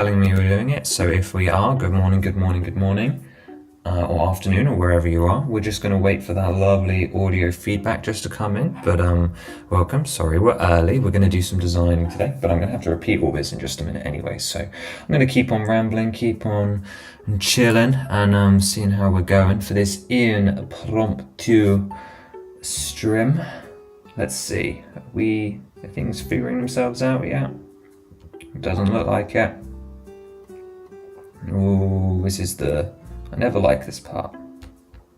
telling me we're doing it, so if we are, good morning, good morning, good morning, or afternoon, or wherever you are. We're just going to wait for that lovely audio feedback just to come in, but welcome. Sorry, we're early. We're going to do some designing today, but I'm going to have to repeat all this in just a minute anyway, so I'm going to keep on rambling, keep on chilling, and seeing how we're going for this impromptu stream. Let's see, are things figuring themselves out yet? Doesn't look like it. Oh, I never like this part.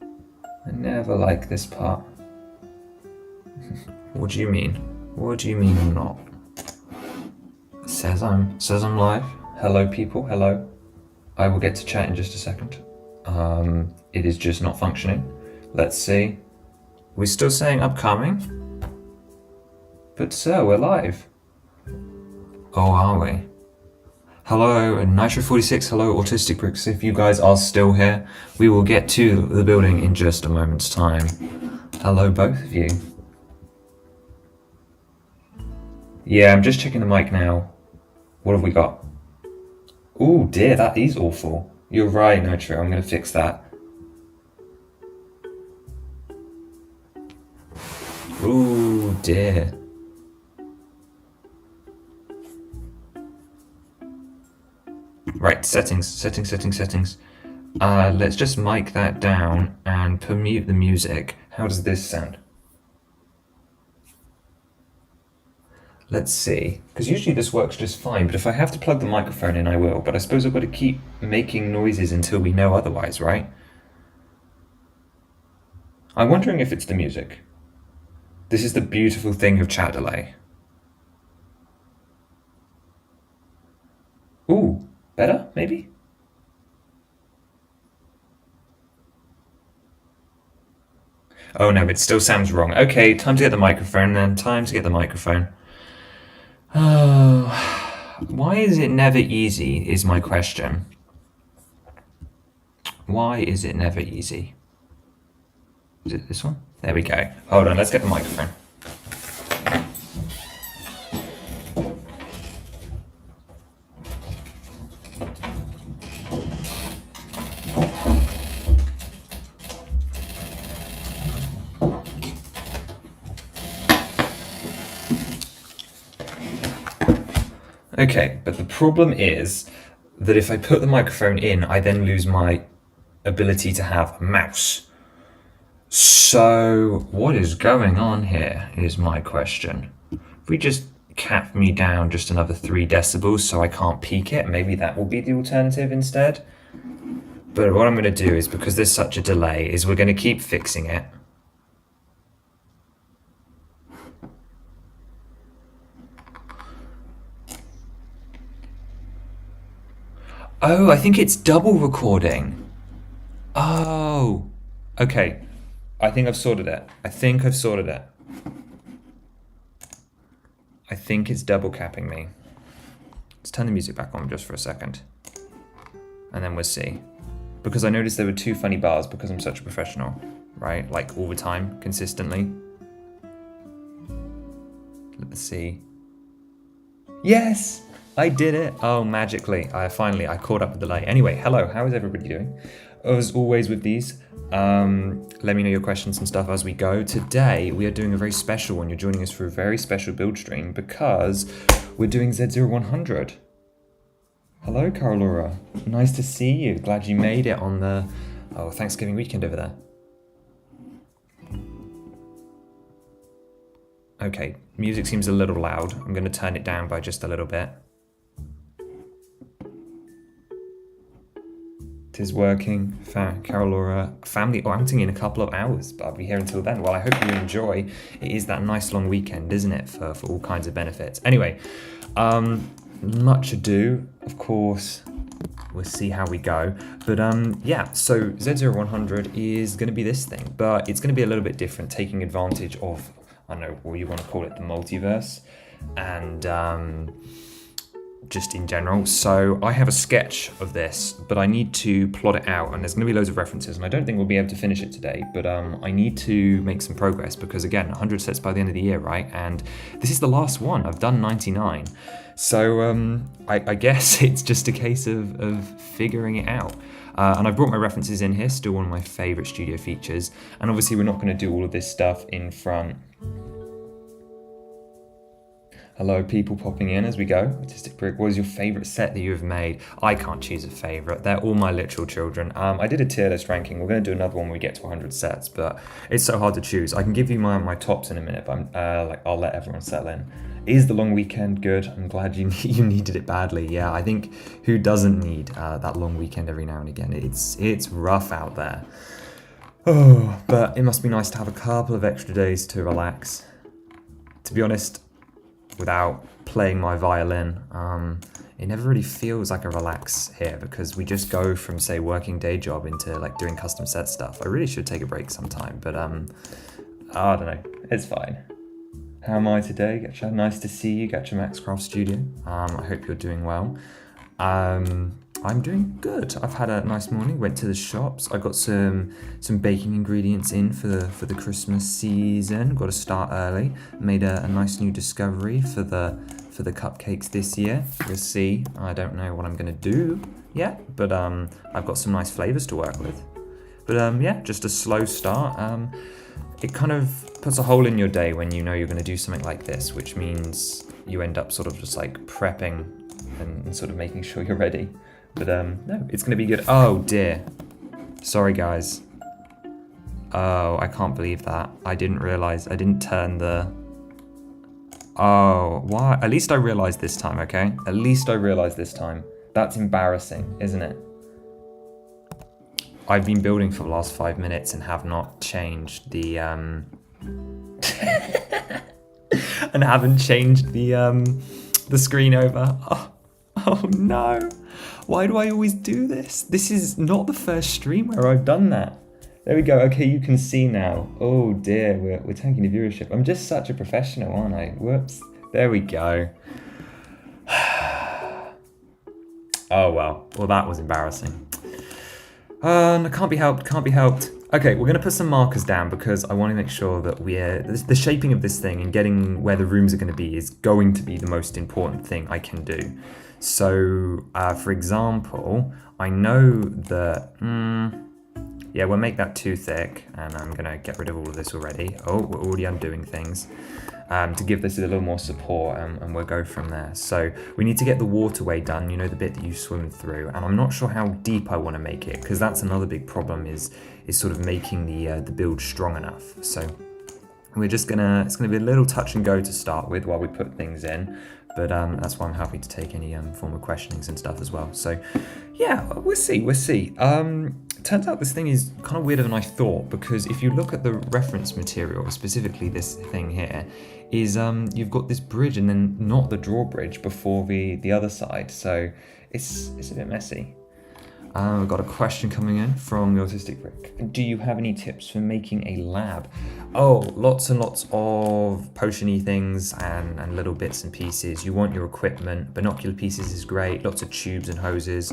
I never like this part. What do you mean? What do you mean I'm not? Says I'm live. Hello people, hello. I will get to chat in just a second. It is just not functioning. Let's see. We're still saying upcoming? But sir, we're live. Oh, are we? Hello, Nitro46, hello, Autistic Bricks. If you guys are still here, we will get to the building in just a moment's time. Hello, both of you. Yeah, I'm just checking the mic now. What have we got? Oh dear, that is awful. You're right, Nitro, I'm going to fix that. Oh dear. Right, settings. Let's just mic that down and permute the music. How does this sound? Let's see, because usually this works just fine, but if I have to plug the microphone in, I will. But I suppose I've got to keep making noises until we know otherwise, right? I'm wondering if it's the music. This is the beautiful thing of chat delay. Ooh, better, maybe? Oh no, it still sounds wrong. Okay, time to get the microphone then, Oh, why is it never easy, is my question. Why is it never easy? Is it this one? There we go. Hold on, let's get the microphone. Okay, but the problem is that if I put the microphone in, I then lose my ability to have a mouse. So what is going on here is my question. If we just cap me down just another 3 decibels so I can't peak it, maybe that will be the alternative instead. But what I'm going to do is, because there's such a delay, is we're going to keep fixing it. Oh, I think it's double recording. Oh, okay. I think I've sorted it. I think it's double capping me. Let's turn the music back on just for a second. And then we'll see. Because I noticed there were 2 funny bars because I'm such a professional, right? Like all the time, consistently. Let's see. Yes! I did it! Oh, magically. I caught up with the delay. Anyway, hello, how is everybody doing? As always with these, let me know your questions and stuff as we go. Today, we are doing a very special one. You're joining us for a very special build stream because we're doing Z0100. Hello, Carol Laura. Nice to see you. Glad you made it on the Thanksgiving weekend over there. Okay, music seems a little loud. I'm going to turn it down by just a little bit. It is working. Carol Laura, family outing in a couple of hours, but I'll be here until then. Well, I hope you enjoy. It is that nice long weekend, isn't it, for all kinds of benefits. Anyway, much ado, of course, we'll see how we go. But yeah, so Z0100 is going to be this thing, but it's going to be a little bit different, taking advantage of, I don't know what you want to call it, the multiverse, and just in general. So I have a sketch of this, but I need to plot it out, and there's going to be loads of references, and I don't think we'll be able to finish it today, but I need to make some progress because, again, 100 sets by the end of the year, right? And this is the last one. I've done 99. So I guess it's just a case of figuring it out. And I've brought my references in here, still one of my favorite studio features. And obviously we're not going to do all of this stuff in front. Hello, people popping in as we go. Artistic Brick, what is your favourite set that you have made? I can't choose a favourite. They're all my literal children. I did a tier list ranking. We're going to do another one when we get to 100 sets, but it's so hard to choose. I can give you my tops in a minute, but I'll let everyone settle in. Is the long weekend good? I'm glad you needed it badly. Yeah, I think who doesn't need that long weekend every now and again? It's rough out there. Oh, but it must be nice to have a couple of extra days to relax. To be honest, without playing my violin, it never really feels like a relax here because we just go from, say, working day job into like doing custom set stuff. I really should take a break sometime, but I don't know, it's fine. How am I today? Getcha, nice to see you, Getcha Maxcraft Studio. I hope you're doing well. I'm doing good. I've had a nice morning, went to the shops. I got some baking ingredients in for the Christmas season. Got to start early. Made a nice new discovery for the cupcakes this year. We'll see. I don't know what I'm gonna do yet, but I've got some nice flavors to work with. But yeah, just a slow start. It kind of puts a hole in your day when you know you're gonna do something like this, which means you end up sort of just like prepping and sort of making sure you're ready. But no, it's gonna be good. Oh dear. Sorry guys. Oh, I can't believe that. I didn't realize, I didn't turn the... Oh, why? At least I realized this time, okay? At least I realized this time. That's embarrassing, isn't it? I've been building for the last 5 minutes and have not changed the and haven't changed the screen over. Oh no. Why do I always do this? This is not the first stream where I've done that. There we go. Okay, you can see now. Oh dear, we're tanking the viewership. I'm just such a professional, aren't I? Whoops. There we go. Oh well. Well, that was embarrassing. Can't be helped. Can't be helped. Okay, we're going to put some markers down because I want to make sure that the shaping of this thing and getting where the rooms are going to be is going to be the most important thing I can do. So, for example, I know that, yeah, we'll make that too thick, and I'm going to get rid of all of this already. Oh, we're already undoing things. To give this a little more support, and we'll go from there. So we need to get the waterway done, you know, the bit that you swim through, and I'm not sure how deep I want to make it, because that's another big problem is sort of making the build strong enough. So we're just it's gonna be a little touch and go to start with while we put things in, but that's why I'm happy to take any form of questionings and stuff as well. So yeah, we'll see. Turns out this thing is kind of weirder than I thought, because if you look at the reference material, specifically this thing here, is you've got this bridge and then not the drawbridge before the other side, so it's a bit messy. I've got a question coming in from the Autistic Brick. Do you have any tips for making a lab? Oh, lots and lots of potion-y things and little bits and pieces. You want your equipment. Binocular pieces is great. Lots of tubes and hoses.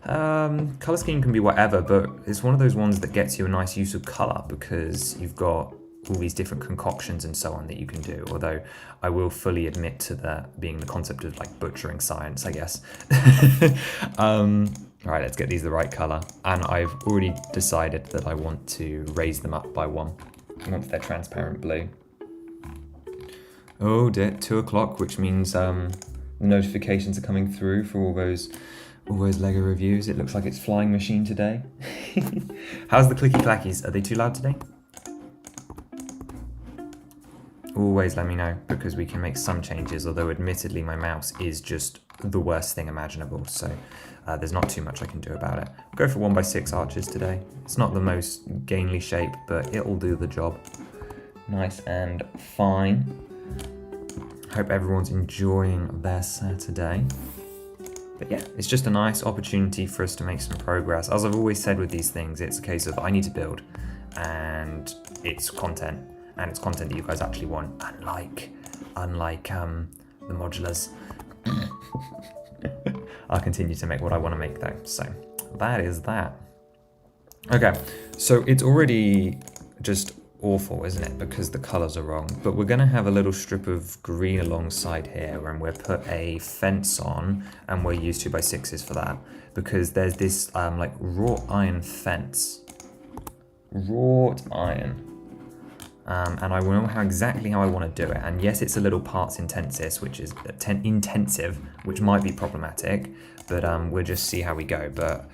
Color scheme can be whatever, but it's one of those ones that gets you a nice use of color because you've got all these different concoctions and so on that you can do, although I will fully admit to that being the concept of like butchering science, I guess. All right, let's get these the right color. And I've already decided that I want to raise them up by 1 once they're transparent blue. Oh dear, 2 o'clock, which means notifications are coming through for all those LEGO reviews. It looks like it's flying machine today. How's the clicky clackies? Are they too loud today? Always let me know, because we can make some changes, although admittedly my mouse is just the worst thing imaginable, so there's not too much I can do about it. Go for 1x6 arches today. It's not the most gainly shape, but it'll do the job. Nice and fine. Hope everyone's enjoying their Saturday. But yeah, it's just a nice opportunity for us to make some progress. As I've always said with these things, it's a case of I need to build, and it's content. And it's content that you guys actually want, unlike the modulars. I'll continue to make what I want to make though. So that is that. Okay, so it's already just awful, isn't it? Because the colors are wrong. But we're going to have a little strip of green alongside here, and we'll put a fence on, and we'll use 2x6s for that, because there's this like wrought iron fence. Wrought iron. And I know exactly how I want to do it. And yes, it's a little parts intensive, which might be problematic, but we'll just see how we go. But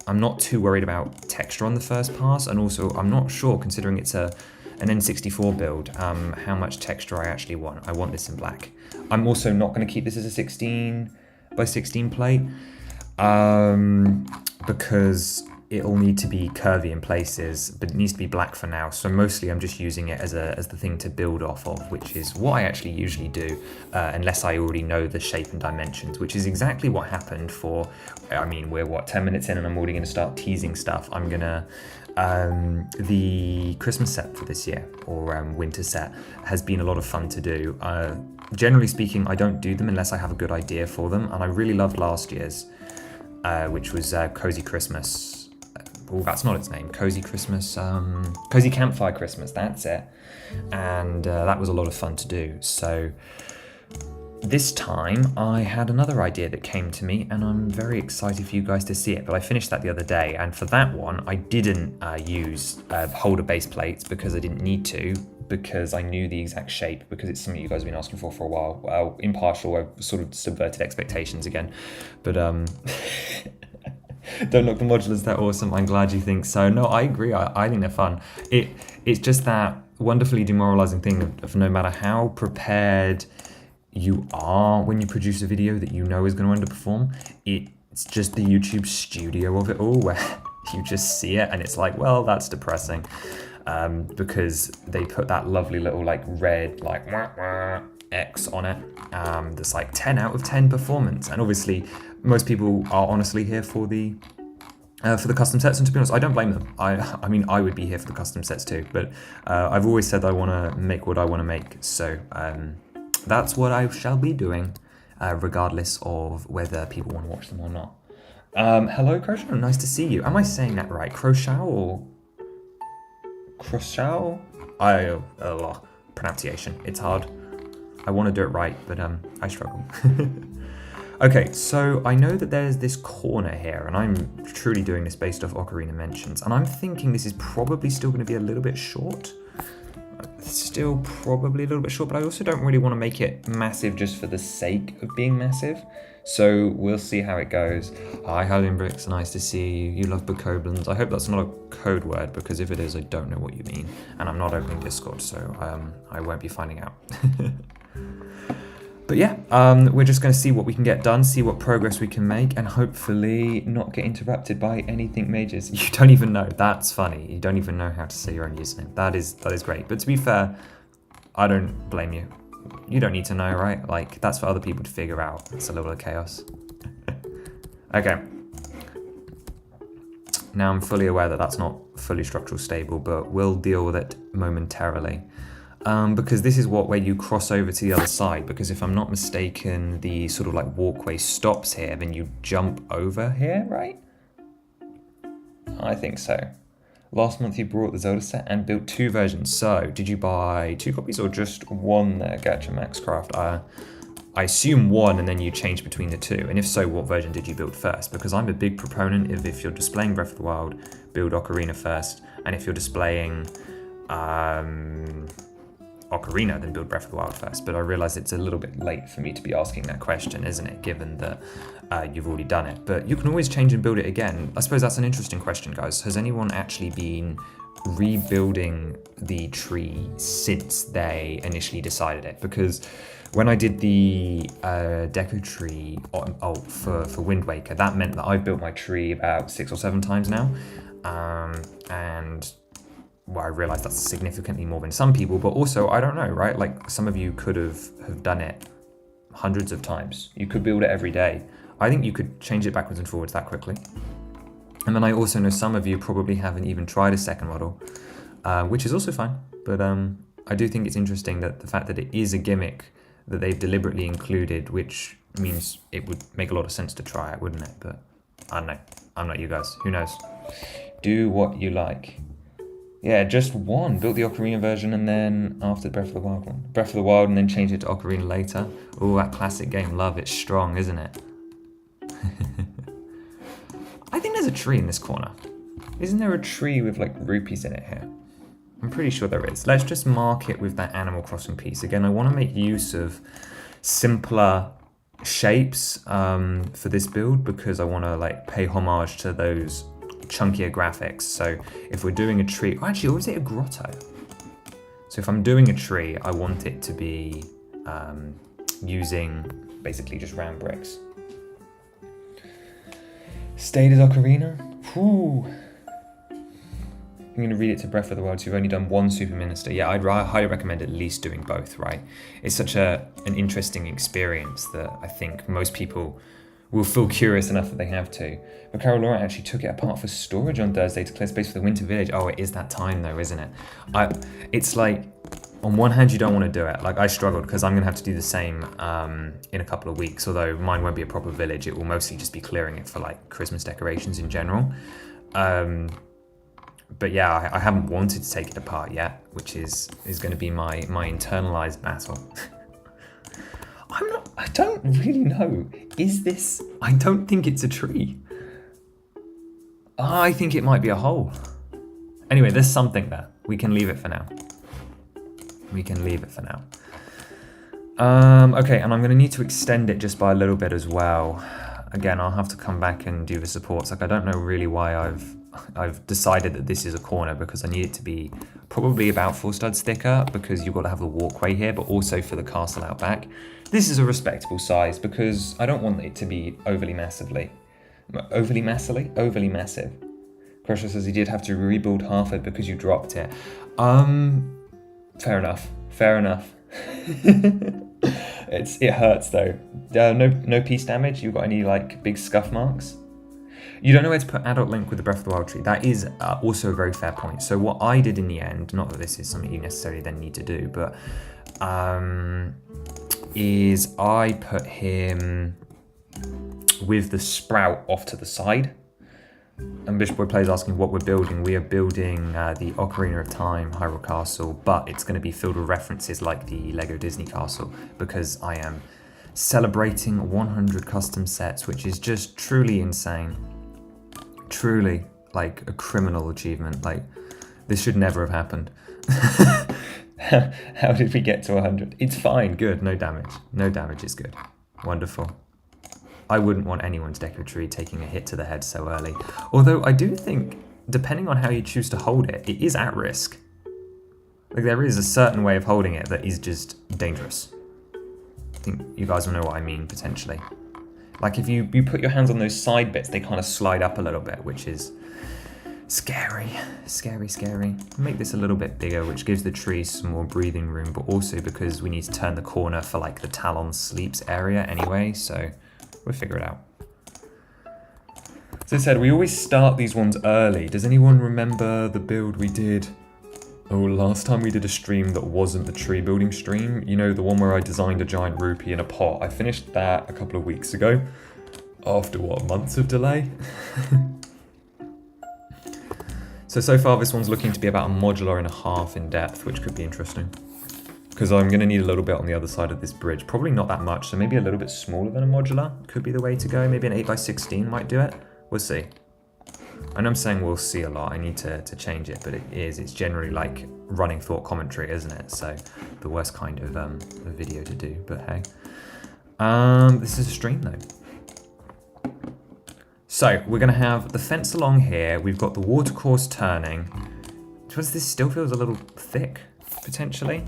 I'm not too worried about texture on the first pass, and also I'm not sure, considering it's an N64 build, how much texture I actually want. I want this in black. I'm also not going to keep this as a 16x16 plate, because it'll need to be curvy in places, but it needs to be black for now. So mostly I'm just using it as the thing to build off of, which is what I actually usually do, unless I already know the shape and dimensions, which is exactly what happened for, I mean, we're what, 10 minutes in and I'm already gonna start teasing stuff. I'm gonna, the Christmas set for this year, or winter set, has been a lot of fun to do. Generally speaking, I don't do them unless I have a good idea for them, and I really loved last year's, which was Cozy Christmas. Oh, that's not its name. Cozy Christmas, Cozy Campfire Christmas, that's it. And that was a lot of fun to do. So this time I had another idea that came to me, and I'm very excited for you guys to see it. But I finished that the other day, and for that one I didn't use holder base plates, because I didn't need to, because I knew the exact shape, because it's something you guys have been asking for a while. Well, impartial, I've sort of subverted expectations again, but don't look, the modulars, they're awesome. I'm glad you think so. No, I agree. I think they're fun. It's just that wonderfully demoralizing thing of no matter how prepared you are when you produce a video that you know is going to underperform, it's just the YouTube studio of it all, where you just see it and it's like, well, that's depressing, because they put that lovely little like red like X on it, that's like 10 out of 10 performance. And obviously most people are honestly here for the custom sets, and to be honest, I don't blame them. I mean, I would be here for the custom sets too, but I've always said I want to make what I want to make, so that's what I shall be doing, regardless of whether people want to watch them or not. Hello, Crochet, nice to see you. Am I saying that right? Crochet or Crochet? Pronunciation, it's hard. I want to do it right, but I struggle. Okay, so I know that there's this corner here, and I'm truly doing this based off Ocarina Mentions, and I'm thinking this is probably still going to be a little bit short. Still probably a little bit short, but I also don't really want to make it massive just for the sake of being massive. So we'll see how it goes. Hi, Halimbrix, nice to see you. You love Bokoblins. I hope that's not a code word, because if it is, I don't know what you mean. And I'm not opening Discord, so I won't be finding out. But yeah, we're just going to see what we can get done, see what progress we can make, and hopefully not get interrupted by anything majors. You don't even know. That's funny. You don't even know how to say your own username. That is great. But to be fair, I don't blame you. You don't need to know, right? Like, that's for other people to figure out. It's a little bit of chaos. Okay. Now I'm fully aware that that's not fully structural stable, but we'll deal with it momentarily. Because this is where you cross over to the other side, because if I'm not mistaken, the sort of like walkway stops here, then you jump over here, right? I think so. Last month you brought the Zelda set and built 2 versions. So, did you buy 2 copies or just 1 there, Gacha Maxcraft? I assume 1 and then you change between the 2. And if so, what version did you build first? Because I'm a big proponent of, if you're displaying Breath of the Wild, build Ocarina first. And if you're displaying Ocarina, then build Breath of the Wild first. But I realise it's a little bit late for me to be asking that question, isn't it, given that you've already done it. But you can always change and build it again. I suppose that's an interesting question, guys. Has anyone actually been rebuilding the tree since they initially decided it? Because when I did the deco tree for Wind Waker, that meant that I've built my tree about 6 or 7 times now. And well, I realize that's significantly more than some people, but also, I don't know, right? Like, some of you could have done it hundreds of times. You could build it every day. I think you could change it backwards and forwards that quickly. And then I also know some of you probably haven't even tried a second model, which is also fine. But I do think it's interesting that the fact that it is a gimmick that they've deliberately included, which means it would make a lot of sense to try it, wouldn't it? But I don't know. I'm not you guys. Who knows? Do what you like. Yeah, just one. Built the Ocarina version and then after Breath of the Wild one. Breath of the Wild and then changed it to Ocarina later. Oh, that classic game. Love it. Strong, isn't it? I think there's a tree in this corner. Isn't there a tree with like rupees in it here? I'm pretty sure there is. Let's just mark it with that Animal Crossing piece. Again, I want to make use of simpler shapes for this build because I want to like pay homage to those chunkier graphics. So if we're doing a tree, actually, or is it a grotto? So if I'm doing a tree, I want it to be using basically just round bricks. Stayed as Ocarina. Whew. I'm going to read it to Breath of the Wild, so you've only done one Super Minister. Yeah, I'd highly recommend at least doing both, right? It's such an interesting experience that I think most people will feel curious enough that they have to. But Carol Laura actually took it apart for storage on Thursday to clear space for the Winter Village. Oh, it is that time though, isn't it? It's like, on one hand, you don't want to do it. Like, I struggled because I'm going to have to do the same in a couple of weeks, although mine won't be a proper village. It will mostly just be clearing it for, like, Christmas decorations in general. But yeah, I haven't wanted to take it apart yet, which is going to be my internalized battle. I don't really know. Is this... I don't think it's a tree. I think it might be a hole. Anyway, there's something there. We can leave it for now. Okay, and I'm going to need to extend it just by a little bit as well. Again, I'll have to come back and do the supports. Like, I don't know really why I've decided that this is a corner, because I need it to be probably about 4 studs thicker, because you've got to have the walkway here, but also for the castle out back. This is a respectable size because I don't want it to be overly massive. Crusher says he did have to rebuild half it because you dropped it. Fair enough. It hurts though. No piece damage. You got any like big scuff marks? You don't know where to put Adult Link with the Breath of the Wild tree. That is also a very fair point. So what I did in the end, not that this is something you necessarily then need to do, but is I put him with the sprout off to the side. And Bishop Boy Plays asking what we're building. We are building the Ocarina of Time Hyrule Castle, but it's going to be filled with references like the Lego Disney Castle, because I am celebrating 100 custom sets, which is just truly insane. Truly, like, a criminal achievement. Like, this should never have happened. How did we get to 100? It's fine, good, no damage. No damage is good. Wonderful. I wouldn't want anyone's Deku Tree taking a hit to the head so early. Although I do think, depending on how you choose to hold it, it is at risk. Like, there is a certain way of holding it that is just dangerous. I think you guys will know what I mean, potentially. Like, if you put your hands on those side bits, they kind of slide up a little bit, which is scary. Scary. Make this a little bit bigger, which gives the tree some more breathing room, but also because we need to turn the corner for, like, the Talon Sleeps area anyway, so... we'll figure it out. As I said, we always start these ones early. Does anyone remember the build we did? Oh, last time we did a stream that wasn't the tree building stream. You know, the one where I designed a giant rupee in a pot. I finished that a couple of weeks ago. After what, months of delay? So far this one's looking to be about a modular and a half in depth, which could be interesting. Because I'm going to need a little bit on the other side of this bridge. Probably not that much, so maybe a little bit smaller than a modular could be the way to go. Maybe an 8x16 might do it. We'll see. I know I'm saying we'll see a lot. I need to change it, but it's generally like running thought commentary, isn't it? So the worst kind of a video to do, but hey. This is a stream though. So we're going to have the fence along here. We've got the watercourse turning. Does this still feels a little thick, potentially?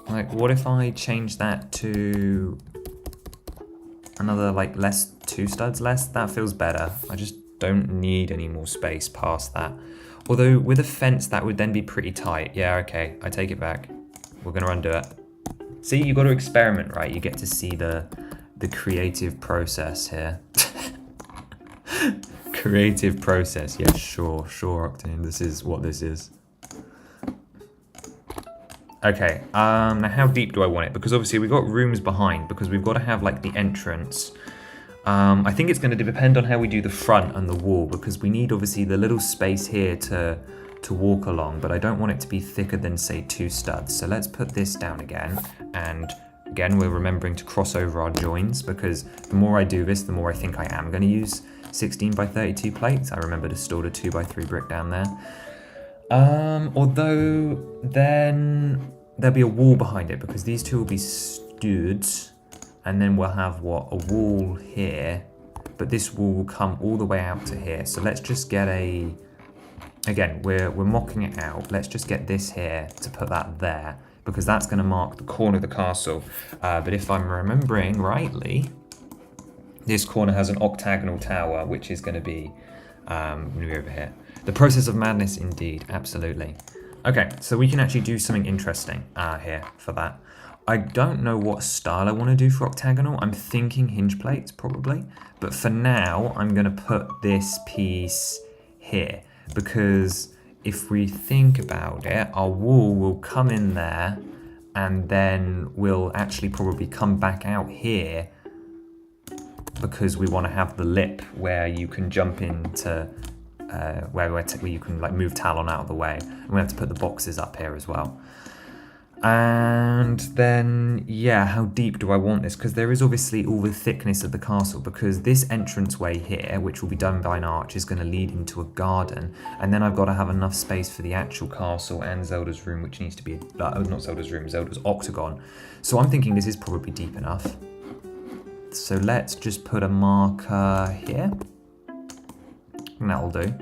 Like, what if I change that to another, like, 2 studs less? That feels better. I just don't need any more space past that. Although, with a fence, that would then be pretty tight. Yeah, okay, I take it back. We're going to undo it. See, you got to experiment, right? You get to see the creative process here. Creative process. Yeah, sure, Octane. This is what this is. Okay, now how deep do I want it? Because obviously we've got rooms behind, because we've got to have like the entrance. I think it's going to depend on how we do the front and the wall, because we need obviously the little space here to walk along, but I don't want it to be thicker than say 2 studs. So let's put this down again, and again we're remembering to cross over our joins, because the more I do this, the more I think I am going to use 16 by 32 plates. I remember to store the 2x3 brick down there. Although then there'll be a wall behind it, because these two will be studs, and then we'll have what, a wall here, but this wall will come all the way out to here. So let's just get a, again, we're mocking it out. Let's just get this here to put that there, because that's going to mark the corner of the castle. But if I'm remembering rightly, this corner has an octagonal tower, which is going to be over here. The process of madness, indeed, absolutely. Okay, so we can actually do something interesting here for that. I don't know what style I want to do for octagonal. I'm thinking hinge plates, probably. But for now, I'm going to put this piece here, because if we think about it, our wall will come in there, and then we'll actually probably come back out here, because we want to have the lip where you can jump into, where you can like move Talon out of the way. And we have to put the boxes up here as well. And then, yeah, how deep do I want this? Because there is obviously all the thickness of the castle, because this entranceway here, which will be done by an arch, is going to lead into a garden. And then I've got to have enough space for the actual castle and Zelda's room, which needs to be, not Zelda's room, Zelda's octagon. So I'm thinking this is probably deep enough. So let's just put a marker here. And that'll do.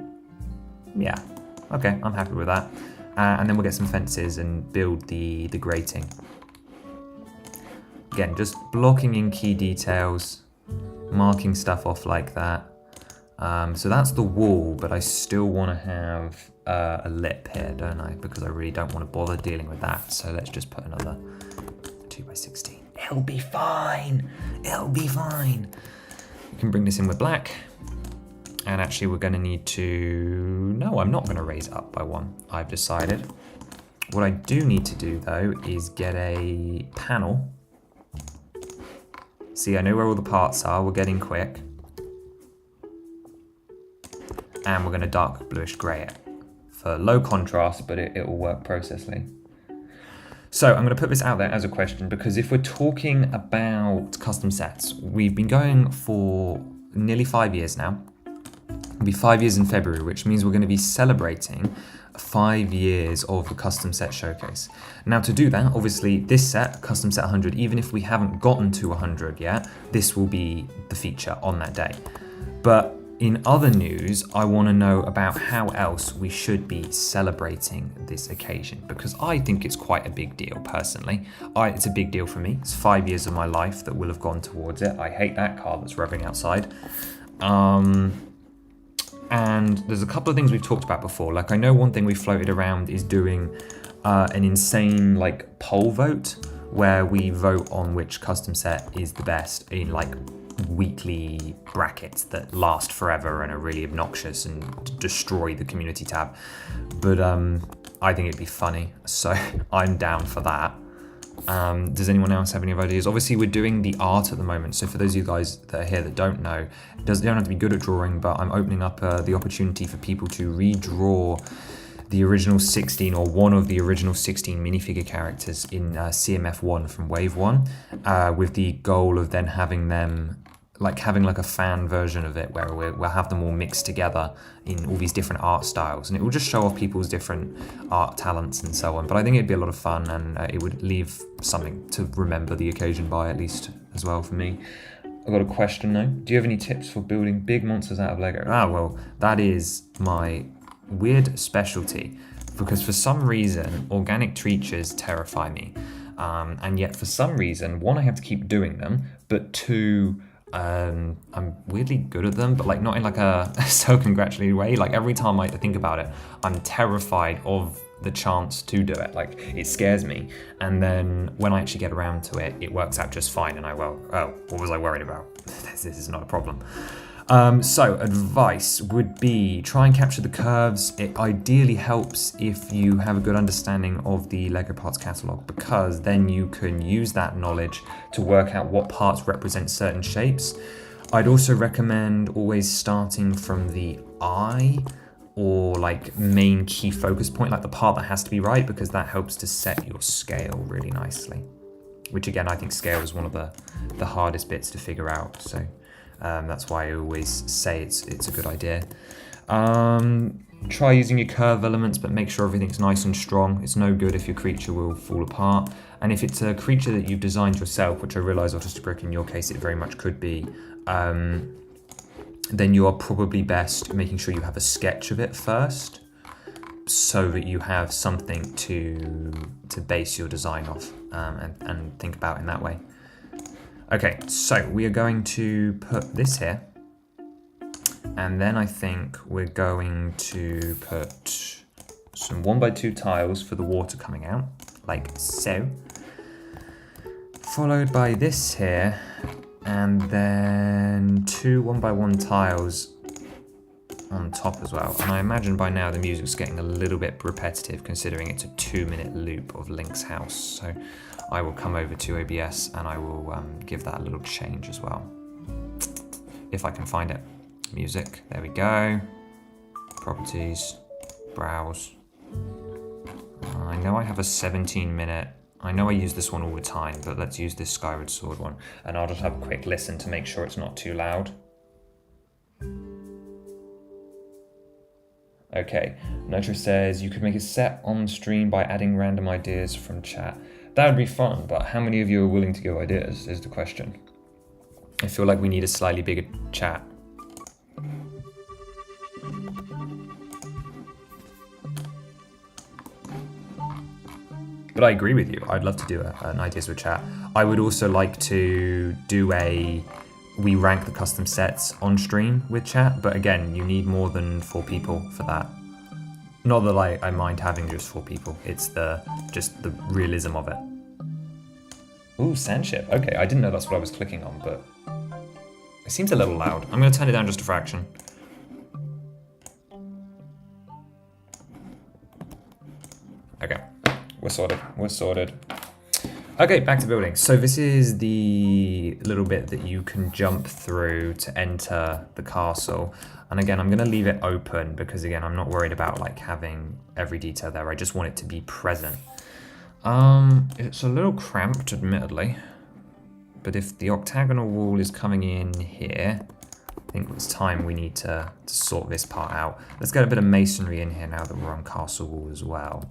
Yeah, okay, I'm happy with that. And then we'll get some fences and build the grating. Again, just blocking in key details, marking stuff off like that. So that's the wall, but I still want to have a lip here, don't I? Because I really don't want to bother dealing with that. So let's just put another 2x16. It'll be fine. It'll be fine. We can bring this in with black. And actually we're going to need to... No, I'm not going to raise it up by 1. I've decided. What I do need to do, though, is get a panel. See, I know where all the parts are. We're getting quick. And we're going to dark bluish grey it. For low contrast, but it will work processly. So I'm going to put this out there as a question, because if we're talking about custom sets, we've been going for nearly 5 years now. It'll be 5 years in February, which means we're going to be celebrating 5 years of the custom set showcase. Now to do that, obviously this set, custom set 100, even if we haven't gotten to 100 yet, this will be the feature on that day. But in other news, I want to know about how else we should be celebrating this occasion, because I think it's quite a big deal personally. It's a big deal for me. It's 5 years of my life that will have gone towards it. I hate that car that's revving outside. And there's a couple of things we've talked about before. Like, I know one thing we floated around is doing an insane like poll vote, where we vote on which custom set is the best in like weekly brackets that last forever and are really obnoxious and destroy the community tab. But I think it'd be funny, so I'm down for that. Does anyone else have any other ideas? Obviously we're doing the art at the moment, so for those of you guys that are here that don't know, you don't have to be good at drawing, but I'm opening up the opportunity for people to redraw the original 16 or one of the original 16 minifigure characters in CMF1 from Wave 1, with the goal of then having them having like a fan version of it where we'll have them all mixed together in all these different art styles, and it will just show off people's different art talents and so on. But I think it'd be a lot of fun, and it would leave something to remember the occasion by, at least as well for me. I've got a question though. Do you have any tips for building big monsters out of Lego? Well, that is my weird specialty, because for some reason organic creatures terrify me, and yet for some reason, one, I have to keep doing them, but two, I'm weirdly good at them, but like not in like a so congratulated way. Like every time I think about it, I'm terrified of the chance to do it. Like it scares me, and then when I actually get around to it, it works out just fine, and oh, what was I worried about? This is not a problem. So advice would be try and capture the curves. It ideally helps if you have a good understanding of the Lego parts catalog, because then you can use that knowledge to work out what parts represent certain shapes. I'd also recommend always starting from the eye, or like main key focus point, like the part that has to be right, because that helps to set your scale really nicely. Which again, I think scale is one of the hardest bits to figure out. So that's why I always say it's a good idea. Try using your curve elements, but make sure everything's nice and strong. It's no good if your creature will fall apart. And if it's a creature that you've designed yourself, which I realise Autistic Brick in your case it very much could be, then you are probably best making sure you have a sketch of it first, so that you have something to base your design off and think about in that way. Okay, so we are going to put this here, and then I think we're going to put some 1x2 tiles for the water coming out, like so, followed by this here, and then 2 1x1 tiles on top as well. And I imagine by now the music's getting a little bit repetitive, considering it's a 2-minute loop of Link's house. So I will come over to OBS and I will give that a little change as well, if I can find it. Music, there we go. Properties, browse. I know I have a 17-minute. I know I use this one all the time, but let's use this Skyward Sword one. And I'll just have a quick listen to make sure it's not too loud. Okay, Nitro says, you could make a set on stream by adding random ideas from chat. That would be fun, but how many of you are willing to give ideas is the question. I feel like we need a slightly bigger chat. But I agree with you. I'd love to do an ideas with chat. I would also like to do we rank the custom sets on stream with chat, but again, you need more than 4 people for that. Not that I mind having just 4 people. It's just the realism of it. Ooh, Sandship. Okay, I didn't know that's what I was clicking on, but it seems a little loud. I'm going to turn it down just a fraction. Okay, we're sorted. We're sorted. Okay, back to building. So this is the little bit that you can jump through to enter the castle. And again, I'm gonna leave it open because again, I'm not worried about like having every detail there. I just want it to be present. It's a little cramped, admittedly, but if the octagonal wall is coming in here, I think it's time we need to sort this part out. Let's get a bit of masonry in here now that we're on castle wall as well.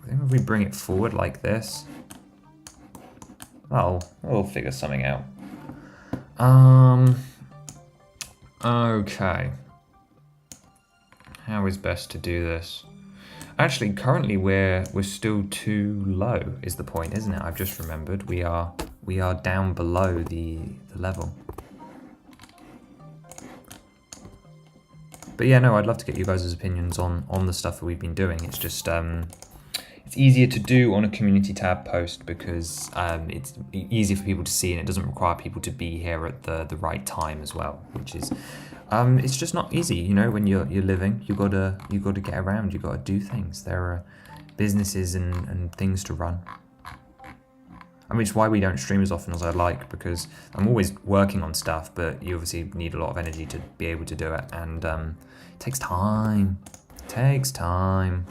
I think if we bring it forward like this, we'll figure something out. Okay. How is best to do this? Actually, currently we're still too low, is the point, isn't it? I've just remembered we are down below the level. But yeah, no, I'd love to get you guys' opinions on the stuff that we've been doing. It's just it's easier to do on a community tab post because it's easier for people to see and it doesn't require people to be here at the right time as well, which is it's just not easy, you know. When you're living, you gotta get around, you gotta do things. There are businesses and things to run. I mean, it's why we don't stream as often as I'd like, because I'm always working on stuff, but you obviously need a lot of energy to be able to do it, and it takes time. It takes time.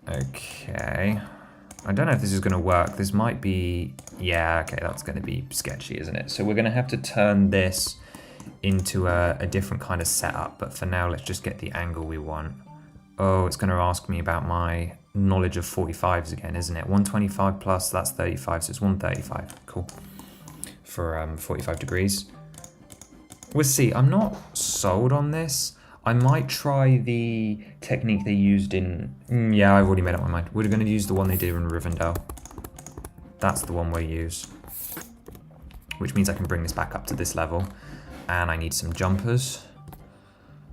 Okay, I don't know if this is going to work. This might be, yeah, okay, that's going to be sketchy, isn't it? So we're going to have to turn this into a different kind of setup, but for now, let's just get the angle we want. Oh, it's going to ask me about my knowledge of 45s again, isn't it? 125 plus, that's 35, so it's 135, cool, for 45 degrees. We'll see, I'm not sold on this. I might try the technique they used in... yeah, I've already made up my mind. We're going to use the one they did in Rivendell. That's the one we'll use. Which means I can bring this back up to this level. And I need some jumpers.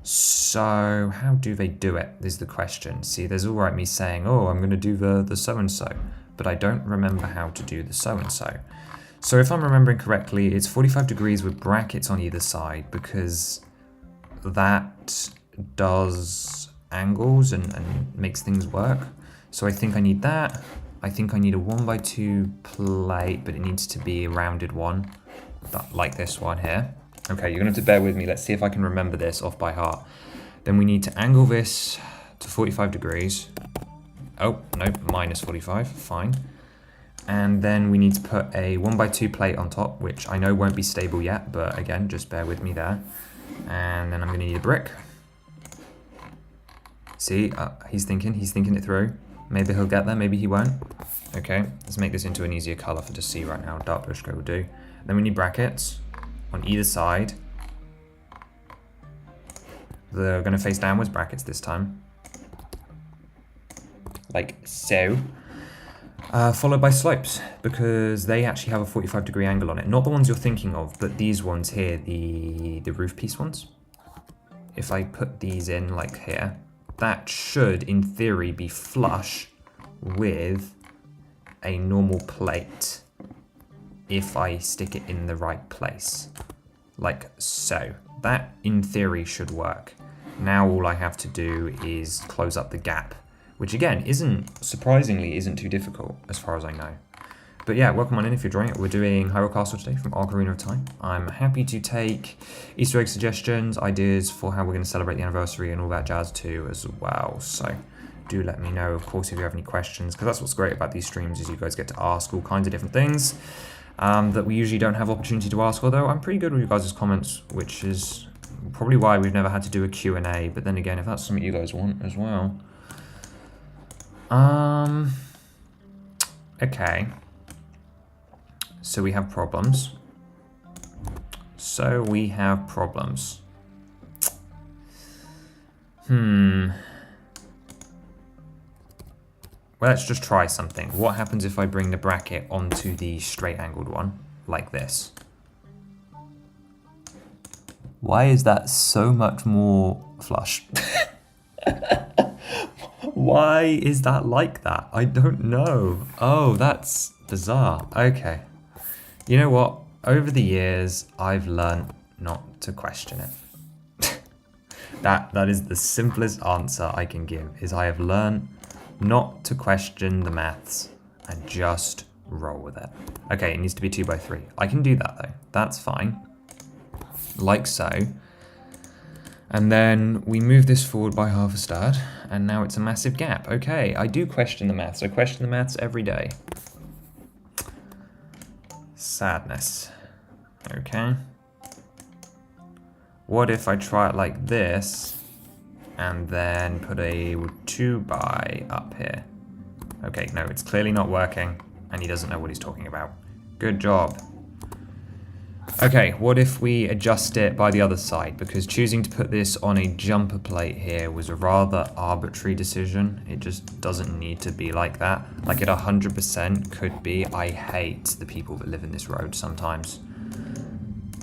So, how do they do it, is the question. See, there's all right me saying, oh, I'm going to do the so-and-so. But I don't remember how to do the so-and-so. So if I'm remembering correctly, it's 45 degrees with brackets on either side because that does angles and makes things work. So I think I need that. I think I need a 1x2 plate, but it needs to be a rounded one, like this one here. Okay, you're gonna have to bear with me. Let's see if I can remember this off by heart. Then we need to angle this to 45 degrees. Oh, no, minus 45, fine. And then we need to put a 1x2 plate on top, which I know won't be stable yet, but again, just bear with me there. And then I'm gonna need a brick. See, he's thinking it through. Maybe he'll get there, maybe he won't. Okay, let's make this into an easier color for to see right now. Dark bush gray will do. Then we need brackets on either side. They're gonna face downwards, brackets this time. Like so. Followed by slopes, because they actually have a 45 degree angle on it. Not the ones you're thinking of, but these ones here, the roof piece ones. If I put these in like here, that should, in theory, be flush with a normal plate if I stick it in the right place. Like so. That, in theory, should work. Now all I have to do is close up the gap, which again, surprisingly isn't too difficult as far as I know. But yeah, welcome on in if you're joining it. We're doing Hyrule Castle today from Ocarina of Time. I'm happy to take Easter egg suggestions, ideas for how we're going to celebrate the anniversary and all that jazz too as well. So do let me know, of course, if you have any questions, because that's what's great about these streams is you guys get to ask all kinds of different things that we usually don't have opportunity to ask, although I'm pretty good with you guys' comments, which is probably why we've never had to do a Q&A. But then again, if that's something you guys want as well. Okay. So we have problems. Well, let's just try something. What happens if I bring the bracket onto the straight angled one, like this? Why is that so much more flush? Why is that like that? I don't know. Oh, that's bizarre. Okay. You know what? Over the years, I've learned not to question it. That is the simplest answer I can give, is I have learned not to question the maths and just roll with it. Okay, it needs to be 2x3. I can do that though. That's fine. Like so. And then we move this forward by half a stud, and now it's a massive gap. Okay, I do question the maths. I question the maths every day. Sadness. Okay. What if I try it like this, and then put a 2x up here? Okay, no, it's clearly not working, and he doesn't know what he's talking about. Good job. Okay, what if we adjust it by the other side? Because choosing to put this on a jumper plate here was a rather arbitrary decision. It just doesn't need to be like that. Like it 100% could be. I hate the people that live in this road sometimes.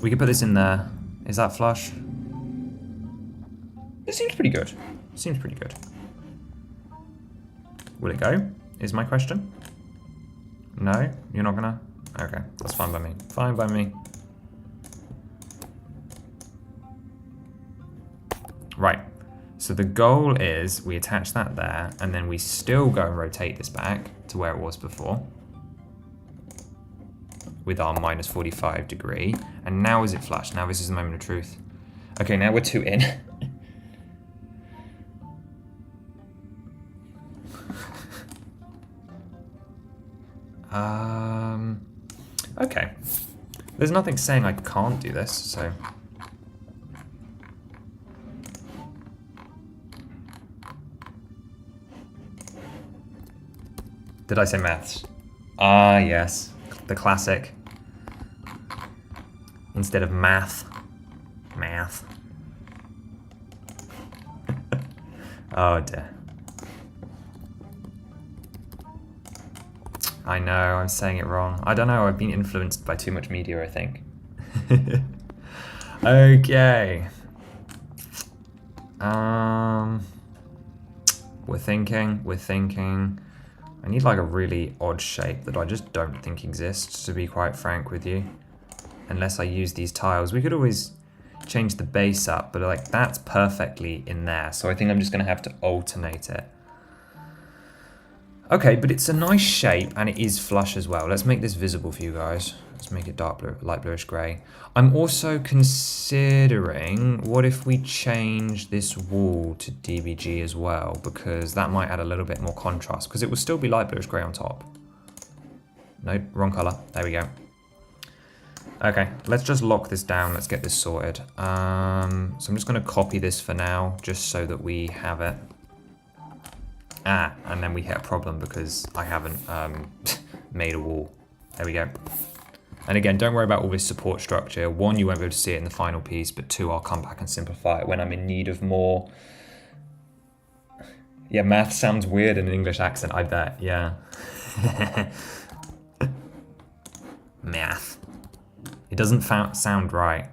We could put this in there. Is that flush? It seems pretty good. Seems pretty good. Will it go? Is my question. No? You're not gonna? Okay, that's fine by me. Fine by me. Right, so the goal is we attach that there, and then we still go and rotate this back to where it was before with our minus 45 degree. And now is it flush? Now this is the moment of truth. Okay, now we're 2 in. Okay. There's nothing saying I can't do this, so... Did I say maths? Ah, yes. The classic. Instead of math. Math. Oh dear. I know, I'm saying it wrong. I don't know, I've been influenced by too much media, I think. Okay. We're thinking. I need like a really odd shape that I just don't think exists, to be quite frank with you. Unless I use these tiles. We could always change the base up, but like that's perfectly in there. So I think I'm just gonna have to alternate it. Okay, but it's a nice shape and it is flush as well. Let's make this visible for you guys. Let's make it dark blue, light bluish grey. I'm also considering, what if we change this wall to DBG as well? Because that might add a little bit more contrast, because it will still be light bluish grey on top. Nope, wrong colour. There we go. Okay, let's just lock this down. Let's get this sorted. So I'm just going to copy this for now, just so that we have it. Ah, and then we hit a problem because I haven't made a wall. There we go. And again, don't worry about all this support structure. One, you won't be able to see it in the final piece, but two, I'll come back and simplify it when I'm in need of more. Yeah, math sounds weird in an English accent, I bet, yeah. Math. It doesn't sound right.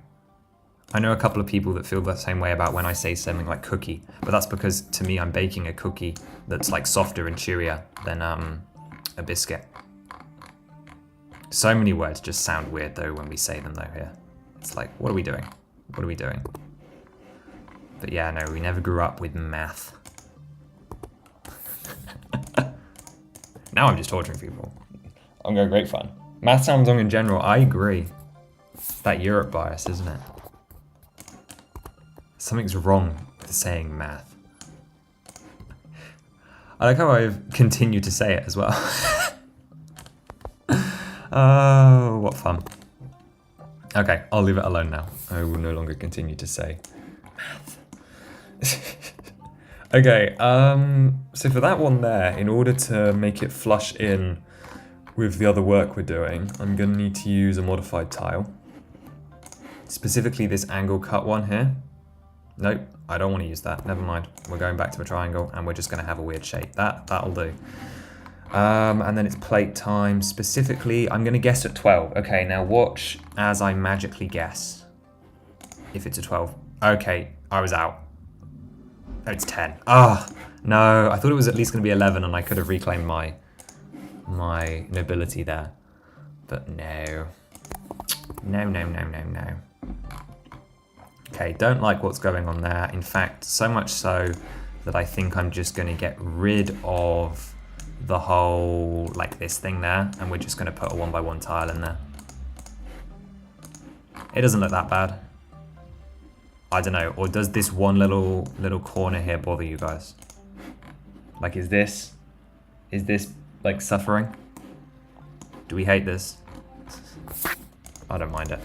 I know a couple of people that feel the same way about when I say something like cookie, but that's because to me I'm baking a cookie that's like softer and chewier than a biscuit. So many words just sound weird though when we say them though here. It's like, what are we doing? What are we doing? But yeah, no, we never grew up with math. Now I'm just torturing people. I'm going great fun. Math sounds wrong in general, I agree. That Europe bias, isn't it? Something's wrong with saying math. I like how I've continued to say it as well. Oh, what fun. Okay, I'll leave it alone now. I will no longer continue to say math. Okay, so for that one there, in order to make it flush in with the other work we're doing, I'm gonna need to use a modified tile. Specifically this angle cut one here. Nope, I don't want to use that. Never mind. We're going back to a triangle and we're just going to have a weird shape. That'll do. And then it's plate time. Specifically, I'm going to guess at 12. Okay, now watch as I magically guess if it's a 12. Okay, I was out. Oh, it's 10. Ah, oh, no. I thought it was at least going to be 11 and I could have reclaimed my nobility there. But no. No, no, no, no, no. Okay, don't like what's going on there. In fact, so much so that I think I'm just going to get rid of the whole, like this thing there, and we're just going to put a 1x1 tile in there. It doesn't look that bad. I don't know, or does this one little corner here bother you guys? Like, is this like suffering? Do we hate this? I don't mind it.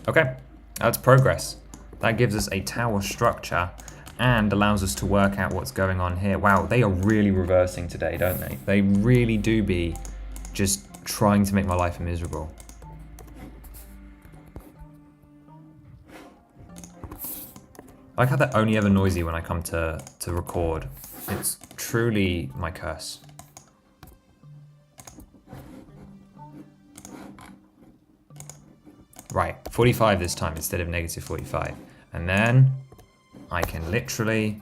Okay. That's progress. That gives us a tower structure and allows us to work out what's going on here. Wow, they are really reversing today, don't they? They really do be just trying to make my life miserable. I like how they're only ever noisy when I come to record. It's truly my curse. Right, 45 this time instead of negative 45. And then I can literally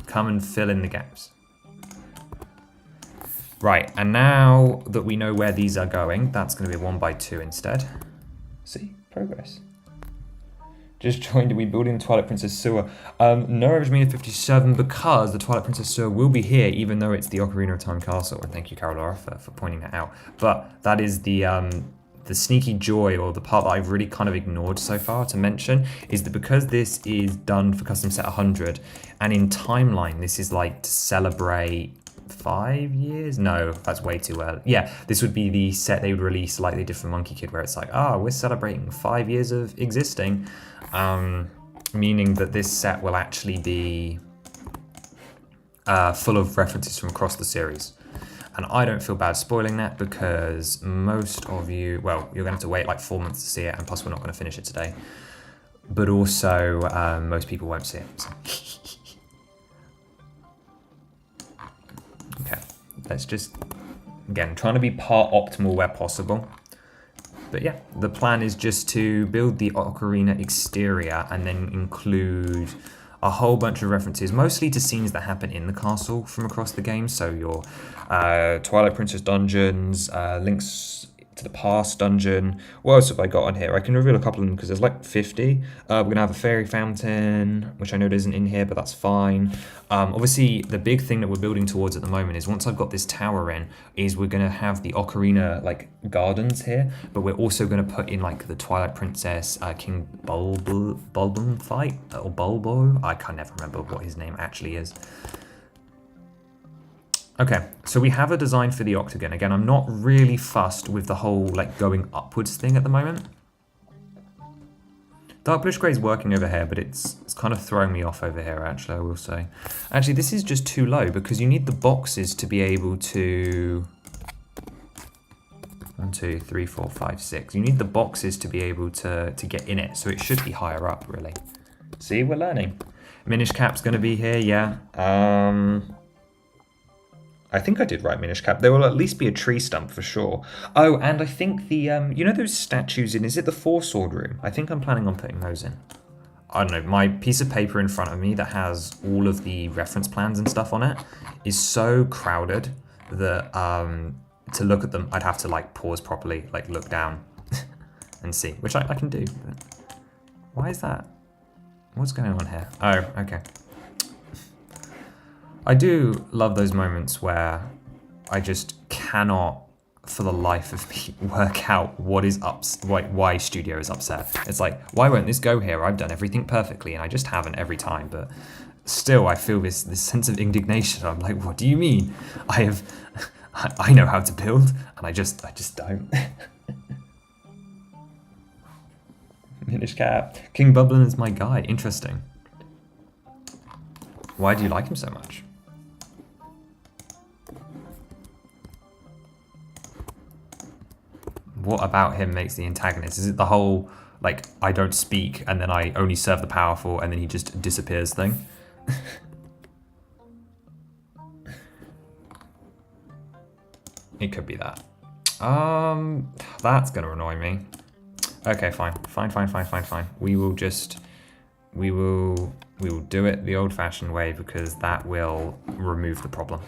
come and fill in the gaps. Right, and now that we know where these are going, that's going to be a 1x2 instead. See, progress. Just joined, are we building the Twilight Princess sewer? No, Regina 57, because the Twilight Princess sewer will be here, even though it's the Ocarina of Time castle. And thank you, Carolara, for pointing that out. But that is the sneaky joy, or the part that I've really kind of ignored so far to mention, is that because this is done for custom set 100, and in timeline, this is like to celebrate 5 years? No, that's way too early. Yeah, this would be the set they would release Slightly Different Monkey Kid, where it's like, we're celebrating 5 years of existing, meaning that this set will actually be full of references from across the series. And I don't feel bad spoiling that because most of you, well, you're going to have to wait like 4 months to see it, and plus we're not going to finish it today. But also, most people won't see it. So. Okay, let's just, again, trying to be part optimal where possible. But yeah, the plan is just to build the Ocarina exterior and then include a whole bunch of references, mostly to scenes that happen in the castle from across the game. So your Twilight Princess dungeons, links to the past dungeon. What else have I got on here? I can reveal a couple of them because there's like 50. We're gonna have a fairy fountain, which I know isn't in here, but that's fine. Obviously, the big thing that we're building towards at the moment is once I've got this tower in, is we're gonna have the Ocarina like gardens here, but we're also gonna put in like the Twilight Princess King Bulbum fight or Bulbo. I can never remember what his name actually is. Okay, so we have a design for the octagon. Again, I'm not really fussed with the whole like going upwards thing at the moment. Dark bluish grey is working over here, but it's kind of throwing me off over here, actually, I will say. Actually, this is just too low because you need the boxes to be able to... 1, 2, 3, 4, 5, 6. You need the boxes to be able to get in it, so it should be higher up, really. See, we're learning. Minish Cap's going to be here, yeah. I think I did write Minish Cap. There will at least be a tree stump for sure. Oh, and I think the, you know those statues in, is it the Four Sword Room? I think I'm planning on putting those in. I don't know, my piece of paper in front of me that has all of the reference plans and stuff on it is so crowded that to look at them, I'd have to like pause properly, like look down and see, which I can do. But why is that? What's going on here? Oh, okay. I do love those moments where I just cannot, for the life of me, work out what is why studio is upset. It's like, why won't this go here? I've done everything perfectly, and I just haven't every time. But still, I feel this sense of indignation. I'm like, what do you mean? I know how to build, and I just don't. Minish Cap. King Bublin is my guy. Interesting. Why do you like him so much? What about him makes the antagonist? Is it the whole, like, I don't speak and then I only serve the powerful and then he just disappears thing? It could be that. That's gonna annoy me. Okay, fine. Fine. We will do it the old-fashioned way because that will remove the problem.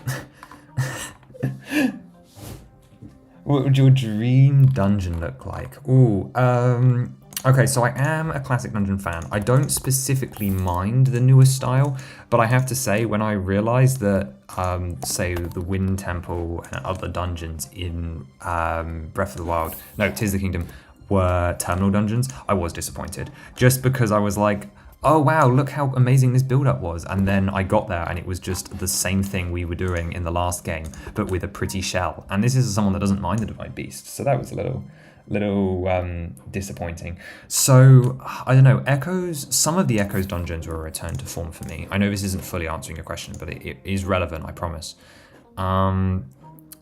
What would your dream dungeon look like? Ooh, okay, so I am a classic dungeon fan. I don't specifically mind the newer style, but I have to say, when I realized that, say, the Wind Temple and other dungeons in Breath of the Wild, no, Tears of the Kingdom, were terminal dungeons, I was disappointed. Just because I was like, oh wow, look how amazing this build-up was. And then I got there and it was just the same thing we were doing in the last game, but with a pretty shell. And this is someone that doesn't mind the Divine Beast, so that was a little disappointing. So, I don't know, some of the Echoes dungeons were a return to form for me. I know this isn't fully answering your question, but it is relevant, I promise.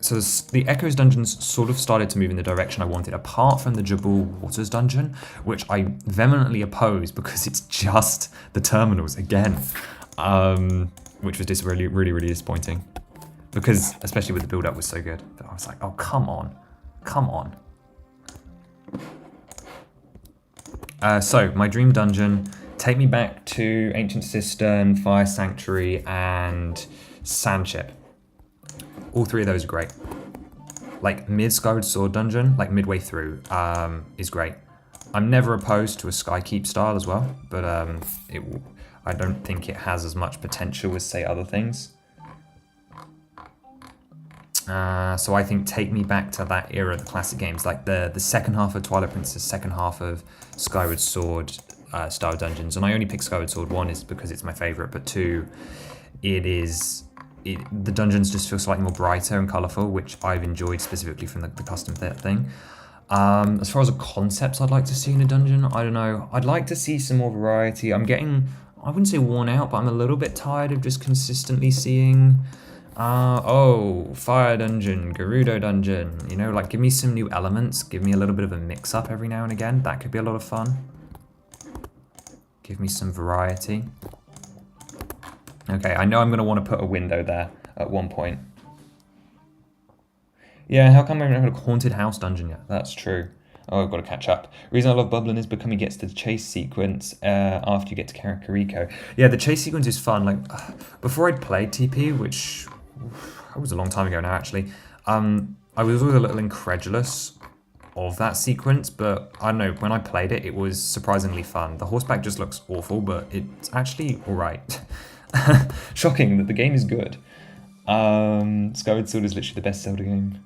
So the Echoes dungeons sort of started to move in the direction I wanted, apart from the Jabul Waters dungeon, which I vehemently oppose because it's just the terminals again, which was just really disappointing. Because, especially with the build-up was so good, that I was like, oh, come on. So, my dream dungeon, take me back to Ancient Cistern, Fire Sanctuary, and Sandship. All three of those are great. Like mid-Skyward Sword dungeon, like midway through, is great. I'm never opposed to a Skykeep style as well, but I don't think it has as much potential as, say, other things. So I think take me back to that era of the classic games, like the second half of Twilight Princess, second half of Skyward Sword style dungeons. And I only picked Skyward Sword 1 is because it's my favourite, but 2, the dungeons just feel slightly more brighter and colourful, which I've enjoyed specifically from the custom thing. As far as the concepts I'd like to see in a dungeon, I don't know. I'd like to see some more variety. I'm getting, I wouldn't say worn out, but I'm a little bit tired of just consistently seeing, fire dungeon, Gerudo dungeon, you know, like give me some new elements, give me a little bit of a mix up every now and again. That could be a lot of fun. Give me some variety. Okay, I know I'm going to want to put a window there at one point. Yeah, how come I haven't had a haunted house dungeon yet? That's true. Oh, I've got to catch up. The reason I love bubbling is because he gets to the chase sequence after you get to Kakariko. Yeah, the chase sequence is fun. Like, before I'd played TP, which was a long time ago now, actually, I was always a little incredulous of that sequence, but I don't know, when I played it, it was surprisingly fun. The horseback just looks awful, but it's actually alright. Shocking that the game is good. Skyward Sword is literally the best Zelda game.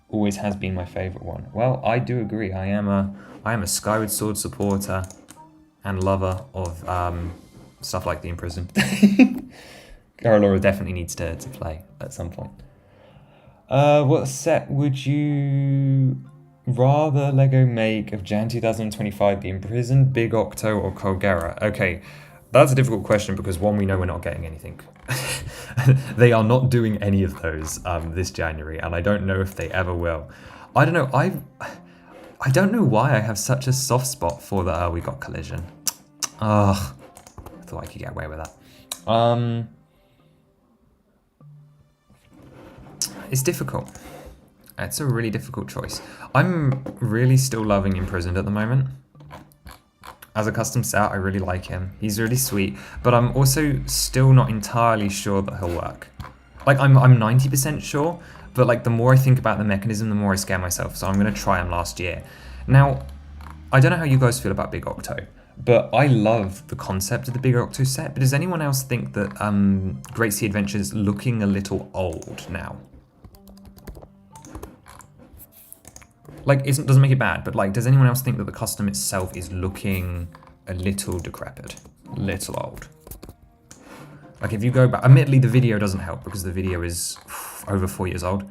Always has been my favourite one. Well, I do agree. I am a Skyward Sword supporter and lover of stuff like The Imprisoned. Garalora definitely needs to play at some point. What set would you rather Lego make of Jan 2025? The Imprisoned, Big Octo, or Colgera? Okay, that's a difficult question because one, we know we're not getting anything. They are not doing any of those this January, and I don't know if they ever will. I don't know. I don't know why I have such a soft spot for the we got Collision. Ugh, I thought I could get away with that. It's difficult. It's a really difficult choice. I'm really still loving Imprisoned at the moment. As a custom set, I really like him. He's really sweet, but I'm also still not entirely sure that he'll work. Like, I'm 90% sure, but like the more I think about the mechanism, the more I scare myself, so I'm gonna try him last year. Now, I don't know how you guys feel about Big Octo, but I love the concept of the Big Octo set, but does anyone else think that Great Sea Adventure's looking a little old now? Like, doesn't make it bad, but like, does anyone else think that the custom itself is looking a little decrepit, little old? Like, if you go back, admittedly the video doesn't help because the video is over 4 years old,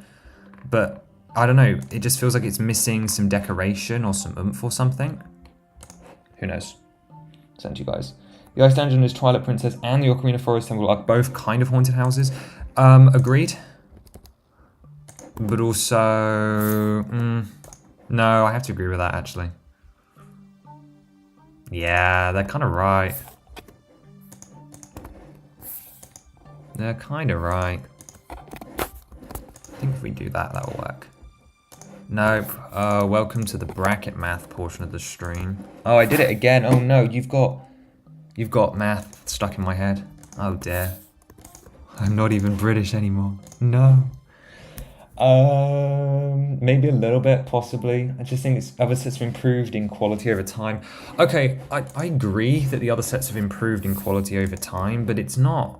but I don't know, it just feels like it's missing some decoration or some oomph or something. Who knows? Send you guys. The Ice Dungeon is Twilight Princess and the Ocarina Forest Temple are both kind of haunted houses. Agreed. But also, no, I have to agree with that, actually. Yeah, they're kind of right. They're kind of right. I think if we do that, that'll work. Nope. Welcome to the bracket math portion of the stream. Oh, I did it again. Oh no, you've got math stuck in my head. Oh dear. I'm not even British anymore. No. Maybe a little bit, possibly. I just think other sets have improved in quality over time. Okay, I agree that the other sets have improved in quality over time, but it's not...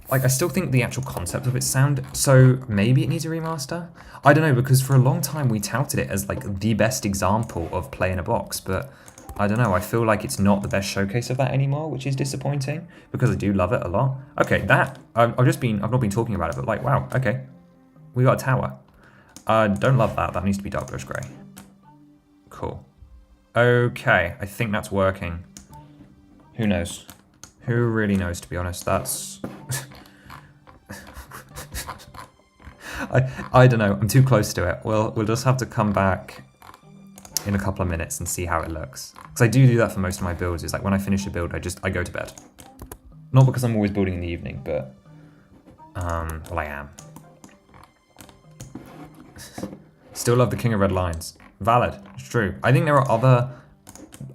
Like, I still think the actual concept of it sound... So, maybe it needs a remaster? I don't know, because for a long time we touted it as, like, the best example of play in a box, but... I don't know, I feel like it's not the best showcase of that anymore, which is disappointing, because I do love it a lot. Okay, that... I've not been talking about it, but like, wow, okay. We got a tower. Don't love that. That needs to be dark bluish grey. Cool. Okay, I think that's working. Who knows? Who really knows, to be honest? That's... I don't know. I'm too close to it. We'll just have to come back in a couple of minutes and see how it looks. Because I do that for most of my builds. It's like when I finish a build, I go to bed. Not because I'm always building in the evening, but... well, I am. Still love the King of Red Lions. Valid, it's true. I think there are other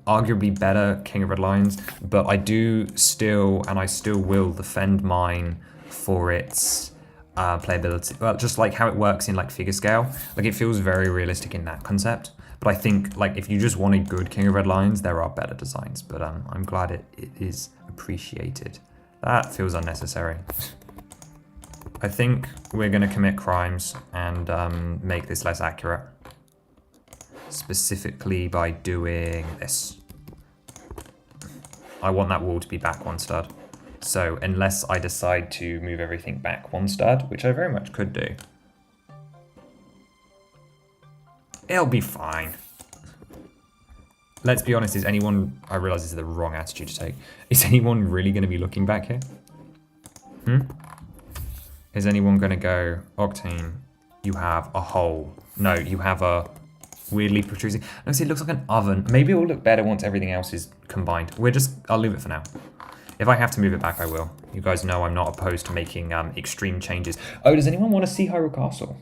arguably better King of Red Lions, but I do still, and I still will defend mine for its playability. Well, just like how it works in like figure scale. Like it feels very realistic in that concept. But I think like if you just want a good King of Red Lions, there are better designs. But I'm glad it is appreciated. That feels unnecessary. I think we're going to commit crimes and make this less accurate. Specifically by doing this. I want that wall to be back one stud. So unless I decide to move everything back one stud, which I very much could do. It'll be fine. Let's be honest, is anyone... I realise this is the wrong attitude to take. Is anyone really going to be looking back here? Is anyone going to go, Octane, you have a hole. No, you have a weirdly protruding... No, see, it looks like an oven. Maybe it will look better once everything else is combined. I'll leave it for now. If I have to move it back, I will. You guys know I'm not opposed to making extreme changes. Oh, does anyone want to see Hyrule Castle?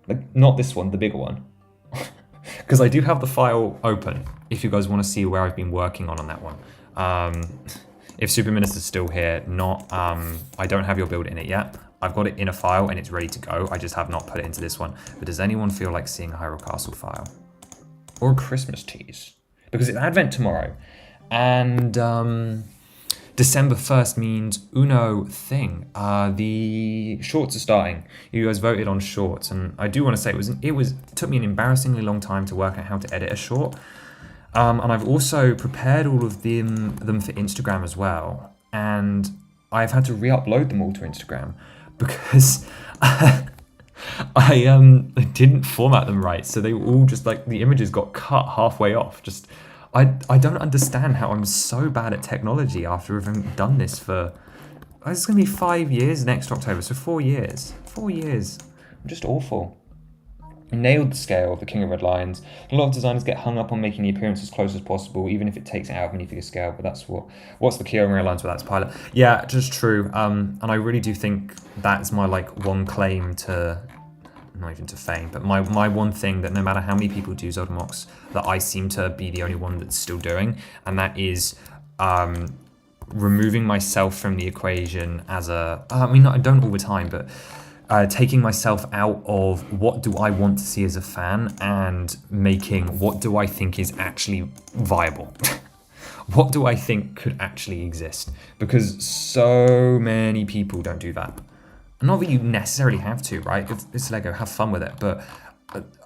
Like, not this one, the bigger one. because I do have the file open if you guys want to see where I've been working on that one. If Super Minister's still here, I don't have your build in it yet. I've got it in a file and it's ready to go. I just have not put it into this one. But does anyone feel like seeing a Hyrule Castle file? Or a Christmas tease? Because it's Advent tomorrow. And December 1st means Uno thing. The shorts are starting. You guys voted on shorts. And I do want to say it took me an embarrassingly long time to work out how to edit a short. And I've also prepared all of them for Instagram as well. And I've had to re-upload them all to Instagram because I didn't format them right. So they were all just like, the images got cut halfway off. I don't understand how I'm so bad at technology after having done this for, it's going to be 5 years next October. So 4 years. 4 years. I'm just awful. Nailed the scale of the King of Red Lions. A lot of designers get hung up on making the appearance as close as possible, even if it takes it out of minifigure scale, but that's what's the King of Red Lions without its pilot. Yeah, just true. And I really do think that's my one claim to, not even to fame, but my one thing that no matter how many people do Zelda mocks, that I seem to be the only one that's still doing, and that is removing myself from the equation as I don't all the time, but taking myself out of what do I want to see as a fan and making what do I think is actually viable. What do I think could actually exist? Because so many people don't do that. Not that you necessarily have to, right? It's Lego, have fun with it. But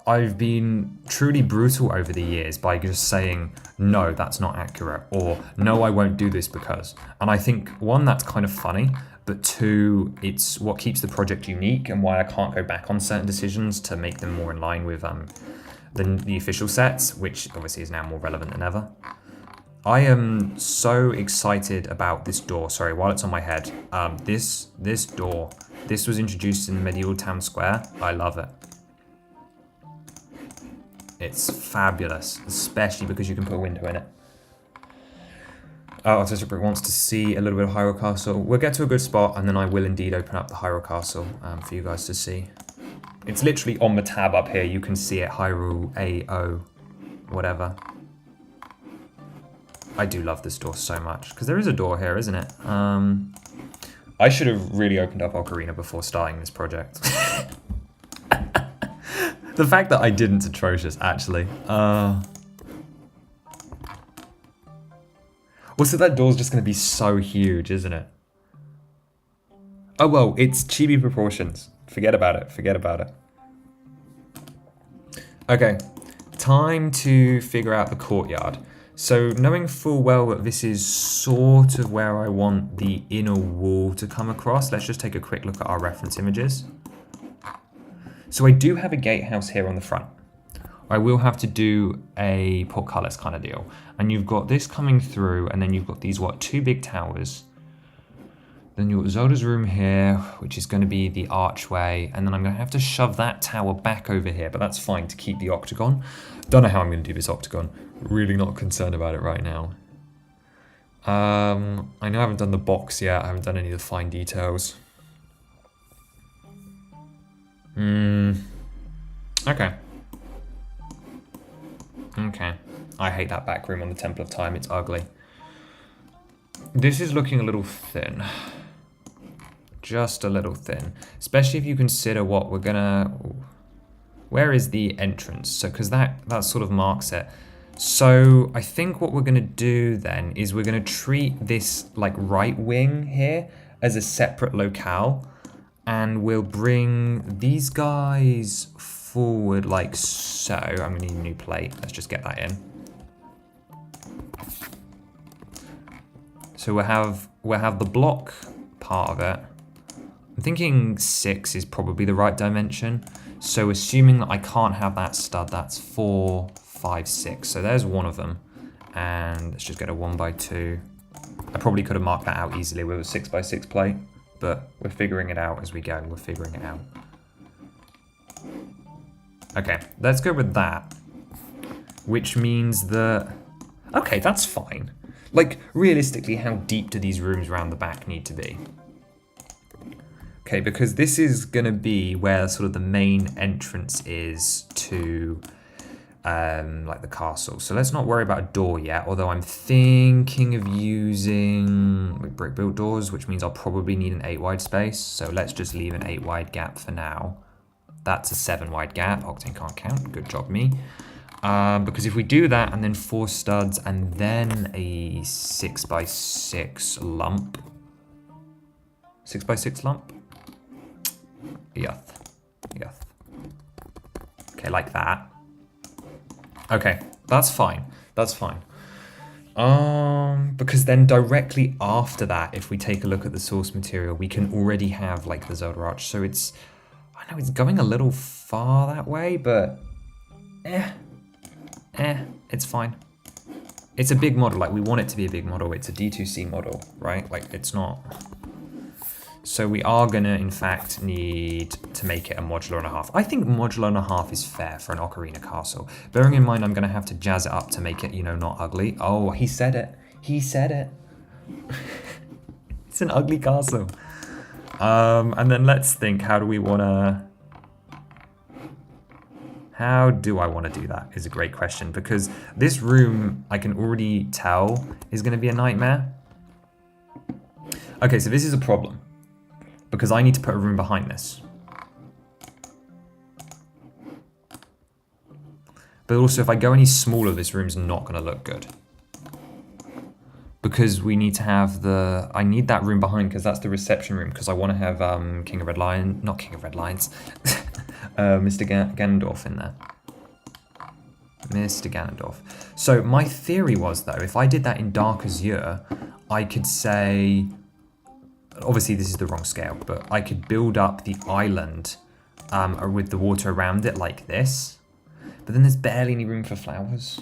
I've been truly brutal over the years by just saying, no, that's not accurate, or no, I won't do this because. And I think, one, that's kind of funny, but two, it's what keeps the project unique and why I can't go back on certain decisions to make them more in line with the official sets, which obviously is now more relevant than ever. I am so excited about this door. Sorry, while it's on my head, this door, this was introduced in the medieval town square. I love it. It's fabulous, especially because you can put a window in it. Artistic Brick wants to see a little bit of Hyrule Castle. We'll get to a good spot, and then I will indeed open up the Hyrule Castle for you guys to see. It's literally on the tab up here. You can see it, Hyrule AO, whatever. I do love this door so much, because there is a door here, isn't it? I should have really opened up Ocarina before starting this project. The fact that I didn't is atrocious, actually. Well, so that door's just going to be so huge, isn't it? Oh, well, it's chibi proportions. Forget about it. Forget about it. Okay, time to figure out the courtyard. So knowing full well that this is sort of where I want the inner wall to come across, let's just take a quick look at our reference images. So I do have a gatehouse here on the front. I will have to do a portcullis kind of deal. And you've got this coming through, and then you've got these, two big towers. Then you've got Zelda's room here, which is going to be the archway. And then I'm going to have to shove that tower back over here, but that's fine to keep the octagon. Don't know how I'm going to do this octagon. Really not concerned about it right now. I know I haven't done the box yet. I haven't done any of the fine details. Okay. Okay. I hate that back room on the Temple of Time. It's ugly. This is looking a little thin. Just a little thin. Especially if you consider what we're gonna... Where is the entrance? So, because that sort of marks it. So, I think what we're gonna do then is we're gonna treat this, right wing here as a separate locale. And we'll bring these guys forward like so. I'm gonna need a new plate. Let's just get that in. So we'll have the block part of it. I'm thinking 6 is probably the right dimension. So assuming that I can't have that stud, that's 4, 5, 6. So there's one of them. And let's just get a 1x2. I probably could have marked that out easily with a 6x6 plate, but we're figuring it out as we go. We're figuring it out. Okay, let's go with that. Which means that... Okay, that's fine. Realistically, how deep do these rooms around the back need to be? Okay, because this is going to be where sort of the main entrance is to like the castle. So let's not worry about a door yet, although I'm thinking of using like brick built doors, which means I'll probably need an 8 wide space. So let's just leave an 8 wide gap for now. That's a 7 wide gap. Octane can't count. Good job, me. Because if we do that and then 4 studs and then a 6x6 lump. 6x6 lump? Yuth. Okay, like that. Okay, that's fine. That's fine. Because then directly after that, if we take a look at the source material, we can already have like the Zelda arch. So it's, I know it's going a little far that way, but it's fine. It's a big model, like we want it to be a big model. It's a D2C model, right? Like it's not. So we are gonna, in fact, need to make it a modular and a half. I think modular and a half is fair for an Ocarina castle. Bearing in mind, I'm gonna have to jazz it up to make it, you know, not ugly. Oh, he said it. He said it. It's an ugly castle. And then let's think, how do I want to do that is a great question, because this room, I can already tell, is gonna be a nightmare. Okay, so this is a problem. Because I need to put a room behind this. But also, if I go any smaller, this room's not going to look good. Because we need to have I need that room behind, because that's the reception room, because I want to have not King of Red Lions, Mr. Ganondorf in there. Mr. Ganondorf. So my theory was, though, if I did that in Dark Azure, I could say... Obviously, this is the wrong scale, but I could build up the island with the water around it like this. But then there's barely any room for flowers.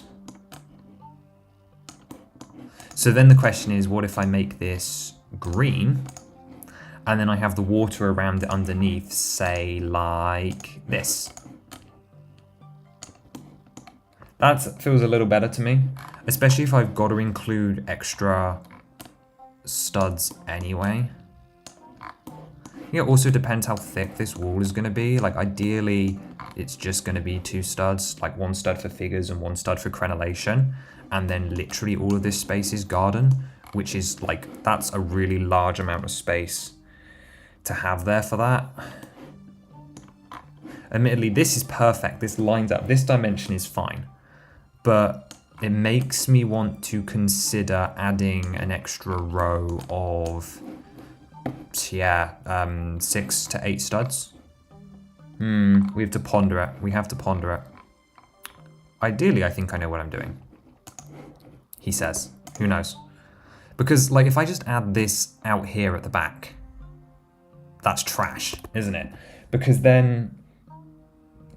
So then the question is, what if I make this green? And then I have the water around it underneath, say, like this. That feels a little better to me. Especially if I've got to include extra studs anyway. Yeah, it also depends how thick this wall is going to be. Like, ideally, it's just going to be 2 studs, like 1 stud for figures and 1 stud for crenellation. And then literally all of this space is garden, which is, like, that's a really large amount of space to have there for that. Admittedly, this is perfect. This lines up. This dimension is fine. But it makes me want to consider adding an extra row of... 6 to 8 studs. We have to ponder it. Ideally, I think I know what I'm doing. He says. Who knows? Because, like, if I just add this out here at the back, that's trash, isn't it? Because then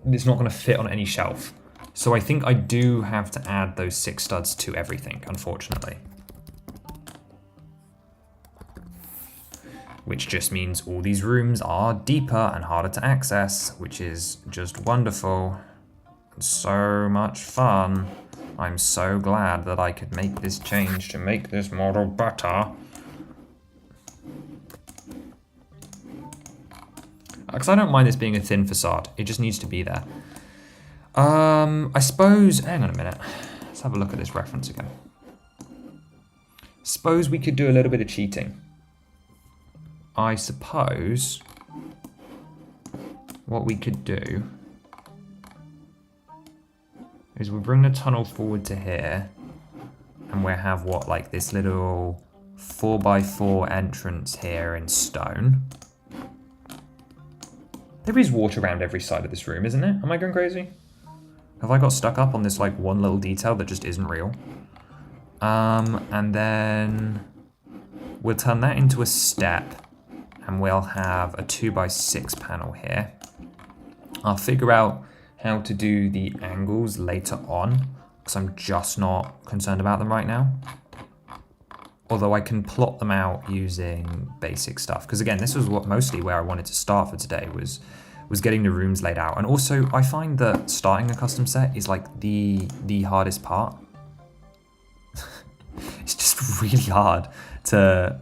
it's not going to fit on any shelf. So I think I do have to add those 6 studs to everything, unfortunately. Which just means all these rooms are deeper and harder to access, which is just wonderful. And so much fun. I'm so glad that I could make this change to make this model better. Because I don't mind this being a thin facade. It just needs to be there. I suppose... Hang on a minute. Let's have a look at this reference again. Suppose we could do a little bit of cheating. I suppose what we could do is we bring the tunnel forward to here, and we'll have what, like this little 4x4 entrance here in stone. There is water around every side of this room, isn't it? Am I going crazy? Have I got stuck up on this like one little detail that just isn't real? And then we'll turn that into a step. And we'll have a 2x6 panel here. I'll figure out how to do the angles later on, because I'm just not concerned about them right now. Although I can plot them out using basic stuff. Because again, this was mostly where I wanted to start for today, was getting the rooms laid out. And also, I find that starting a custom set is like the hardest part. It's just really hard to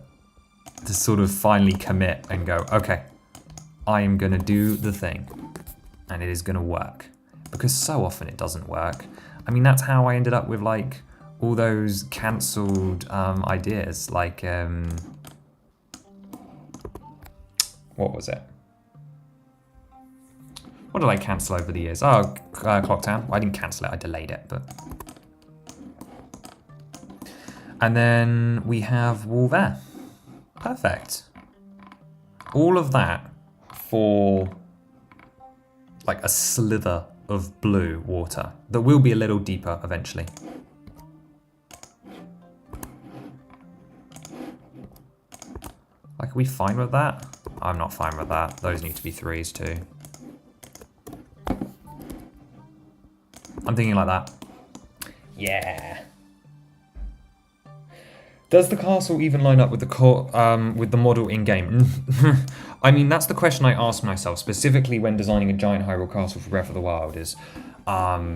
sort of finally commit and go, okay, I am going to do the thing and it is going to work. because so often it doesn't work. I mean, that's how I ended up with like all those cancelled ideas, like what was it? What did I cancel over the years? Oh, Clock Town. Well, I didn't cancel it, I delayed it, but. And then we have wall there. Perfect. All of that for like a slither of blue water that will be a little deeper eventually. Like, are we fine with that? I'm not fine with that. Those need to be 3s too. I'm thinking like that. Yeah. Does the castle even line up with the model in game? I mean, that's the question I ask myself specifically when designing a giant Hyrule castle for Breath of the Wild. Is I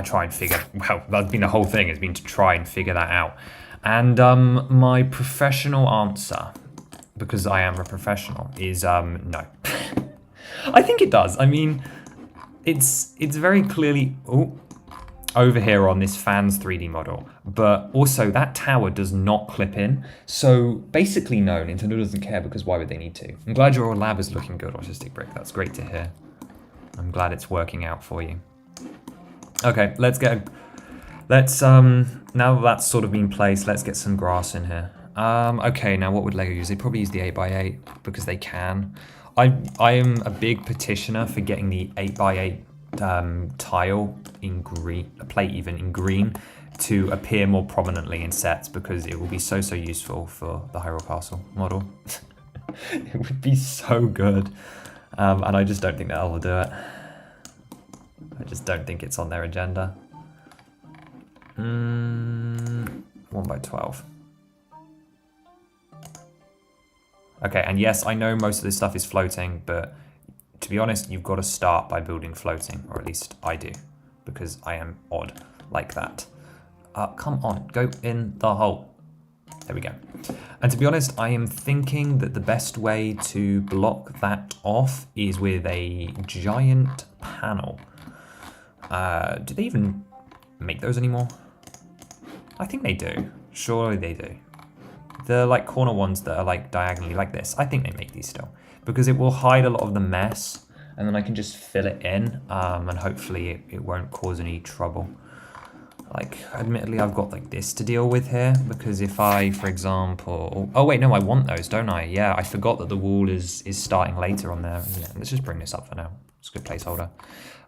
try and figure. Well, that's been the whole thing. Has been to try and figure that out. And my professional answer, because I am a professional, is no. I think it does. I mean, it's very clearly over here on this fans 3D model, but also that tower does not clip in. So basically, no, Nintendo doesn't care, because why would they need to? I'm glad your lab is looking good, Autistic Brick. That's great to hear. I'm glad it's working out for you. Okay, let's now that that's sort of been placed, let's get some grass in here. Okay, now what would LEGO use? They probably use the 8x8 because they can. I am a big petitioner for getting the 8x8 tile in green, a plate even in green, to appear more prominently in sets, because it will be so useful for the Hyrule Castle model. It would be so good, and I just don't think they'll do it. I just don't think it's on their agenda. 1x12. Okay, and yes, I know most of this stuff is floating, but to be honest, you've got to start by building floating, or at least I do, because I am odd like that. Come on, go in the hole. There we go. And to be honest, I am thinking that the best way to block that off is with a giant panel. Do they even make those anymore? I think they do. Surely they do. The like corner ones that are like diagonally like this, I think they make these still, because it will hide a lot of the mess, and then I can just fill it in, and hopefully it won't cause any trouble. Like, admittedly, I've got like this to deal with here, because if I, for example, oh wait, no, I want those, don't I? Yeah, I forgot that the wall is starting later on there. Yeah, let's just bring this up for now. It's a good placeholder.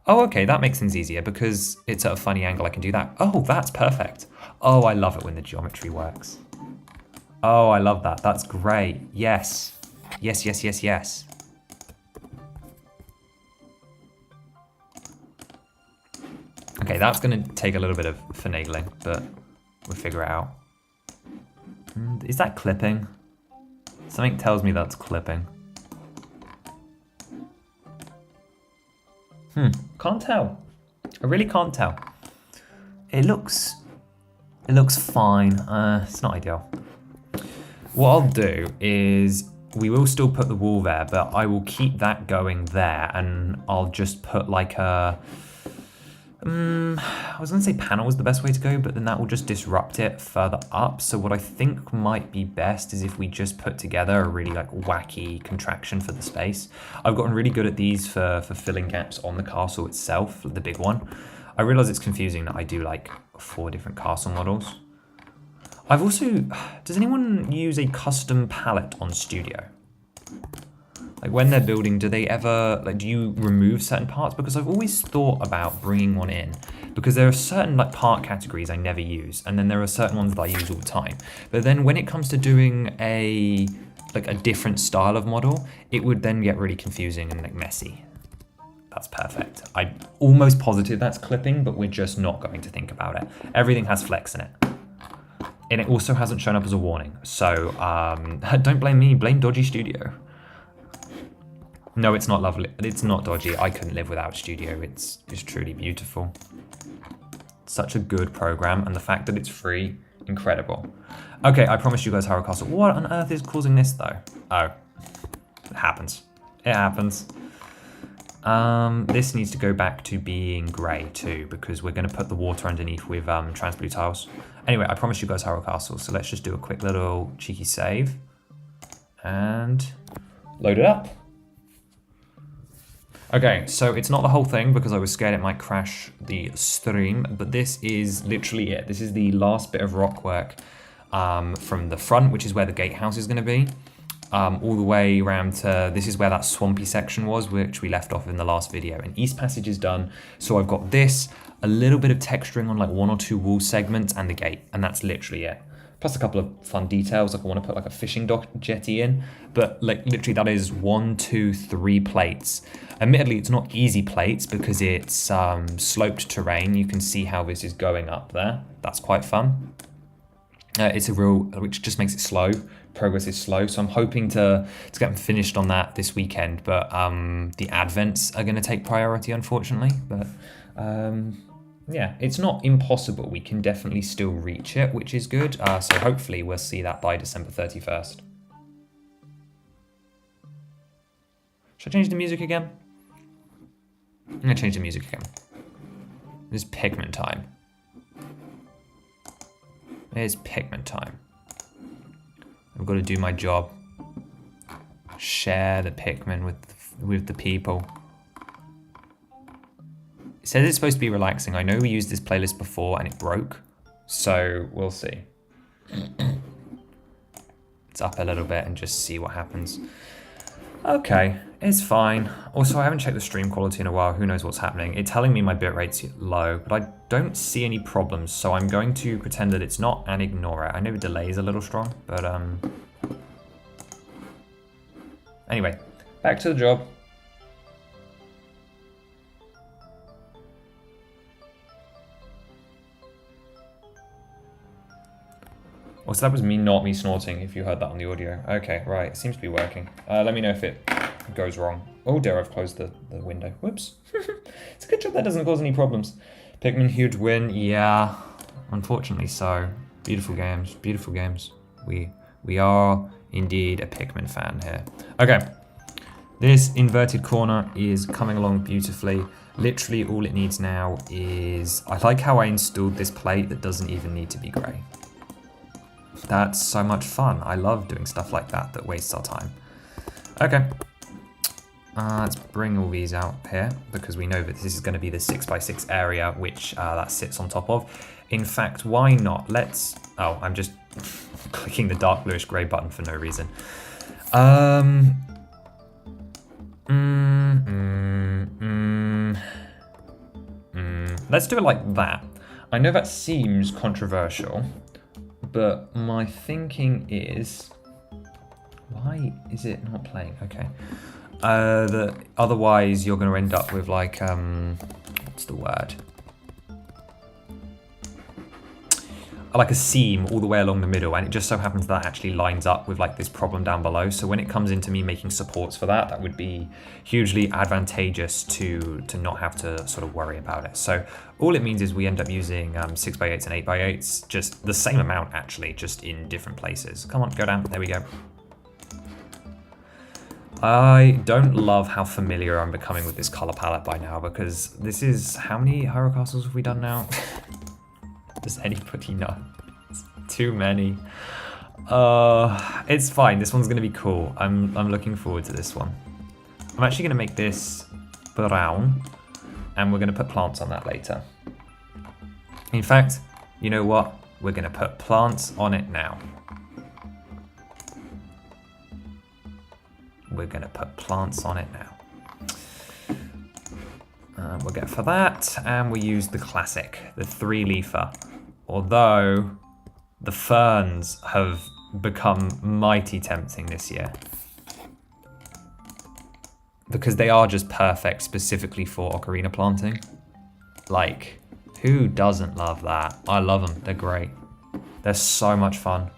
Oh, okay, that makes things easier because it's at a funny angle. I can do that. Oh, that's perfect. Oh, I love it when the geometry works. Oh, I love that. That's great. Yes. Yes, yes, yes, yes. Okay, that's going to take a little bit of finagling, but we'll figure it out. Is that clipping? Something tells me that's clipping. Can't tell. I really can't tell. It looks fine. It's not ideal. What I'll do is we will still put the wall there, but I will keep that going there, and I'll just put like a I was going to say panel was the best way to go, but then that will just disrupt it further up. So what I think might be best is if we just put together a really like wacky contraction for the space. I've gotten really good at these for filling gaps on the castle itself, the big one. I realize it's confusing that I do like 4 different castle models. I've also, does anyone use a custom palette on Studio? Like when they're building, do they ever, like, do you remove certain parts? Because I've always thought about bringing one in, because there are certain like part categories I never use, and then there are certain ones that I use all the time. But then when it comes to doing a different style of model, it would then get really confusing and like messy. That's perfect. I'm almost positive that's clipping, but we're just not going to think about it. Everything has flex in it. And it also hasn't shown up as a warning. So don't blame me, blame Dodgy Studio. No, it's not lovely. It's not dodgy. I couldn't live without Studio. It's truly beautiful. Such a good program, and the fact that it's free, incredible. Okay, I promised you guys Hyrule Castle. What on earth is causing this though? Oh, it happens. It happens. This needs to go back to being grey too, because we're going to put the water underneath with trans-blue tiles. Anyway, I promised you guys Harrow Castle, so let's just do a quick little cheeky save. And load it up. Okay, so it's not the whole thing because I was scared it might crash the stream, but this is literally it. This is the last bit of rock work from the front, which is where the gatehouse is going to be. All the way around to, this is where that swampy section was, which we left off in the last video. And East Passage is done, so I've got this, a little bit of texturing on like 1 or 2 wall segments and the gate, and that's literally it. Plus a couple of fun details, like I want to put like a fishing dock jetty in, but like literally that is 1, 2, 3 plates. Admittedly, it's not easy plates because it's sloped terrain. You can see how this is going up there. That's quite fun. It's a real, which just makes it slow. Progress is slow, so I'm hoping to get them finished on that this weekend, but the advents are going to take priority, unfortunately. But yeah, it's not impossible. We can definitely still reach it, which is good. So hopefully we'll see that by December 31st. Should I change the music again? I'm going to change the music again. It's Pikmin time. It's Pikmin time. I've got to do my job. Share the Pikmin with the people. It says it's supposed to be relaxing. I know we used this playlist before and it broke, so we'll see. It's up a little bit and just see what happens. Okay, it's fine. Also, I haven't checked the stream quality in a while. Who knows what's happening? It's telling me my bitrate's low, but I don't see any problems, so I'm going to pretend that it's not and ignore it. I know the delay is a little strong, but anyway, back to the job. Oh, so that was not me snorting, if you heard that on the audio. Okay, right, it seems to be working. Let me know if it goes wrong. Oh dear, I've closed the window. Whoops. It's a good job that doesn't cause any problems. Pikmin, huge win. Yeah, unfortunately so. Beautiful games, beautiful games. We are indeed a Pikmin fan here. Okay, this inverted corner is coming along beautifully. Literally all it needs now is, I like how I installed this plate that doesn't even need to be grey. That's so much fun. I love doing stuff like that wastes our time. Okay. Let's bring all these out here because we know that this is going to be the 6x6 area which that sits on top of. In fact, why not? Let's... Oh, I'm just clicking the dark bluish grey button for no reason. Let's do it like that. I know that seems controversial, but my thinking is, why is it not playing? Okay. Otherwise you're going to end up with like, what's the word? Like a seam all the way along the middle, and it just so happens that actually lines up with like this problem down below. So when it comes into me making supports for that, that would be hugely advantageous to not have to sort of worry about it. So all it means is we end up using 6x8s and 8x8s, just the same amount actually, just in different places. Come on, go down, there we go. I don't love how familiar I'm becoming with this color palette by now, because this is, how many Harrow Castles have we done now? Does anybody know? It's too many. It's fine. This one's gonna be cool. I'm looking forward to this one. I'm actually gonna make this brown, and we're gonna put plants on that later. In fact, you know what? We're gonna put plants on it now. We're gonna put plants on it now. We'll get for that, and we use the classic, the 3-leafer. Although the ferns have become mighty tempting this year, because they are just perfect specifically for ocarina planting. Like, who doesn't love that? I love them, they're great. They're so much fun.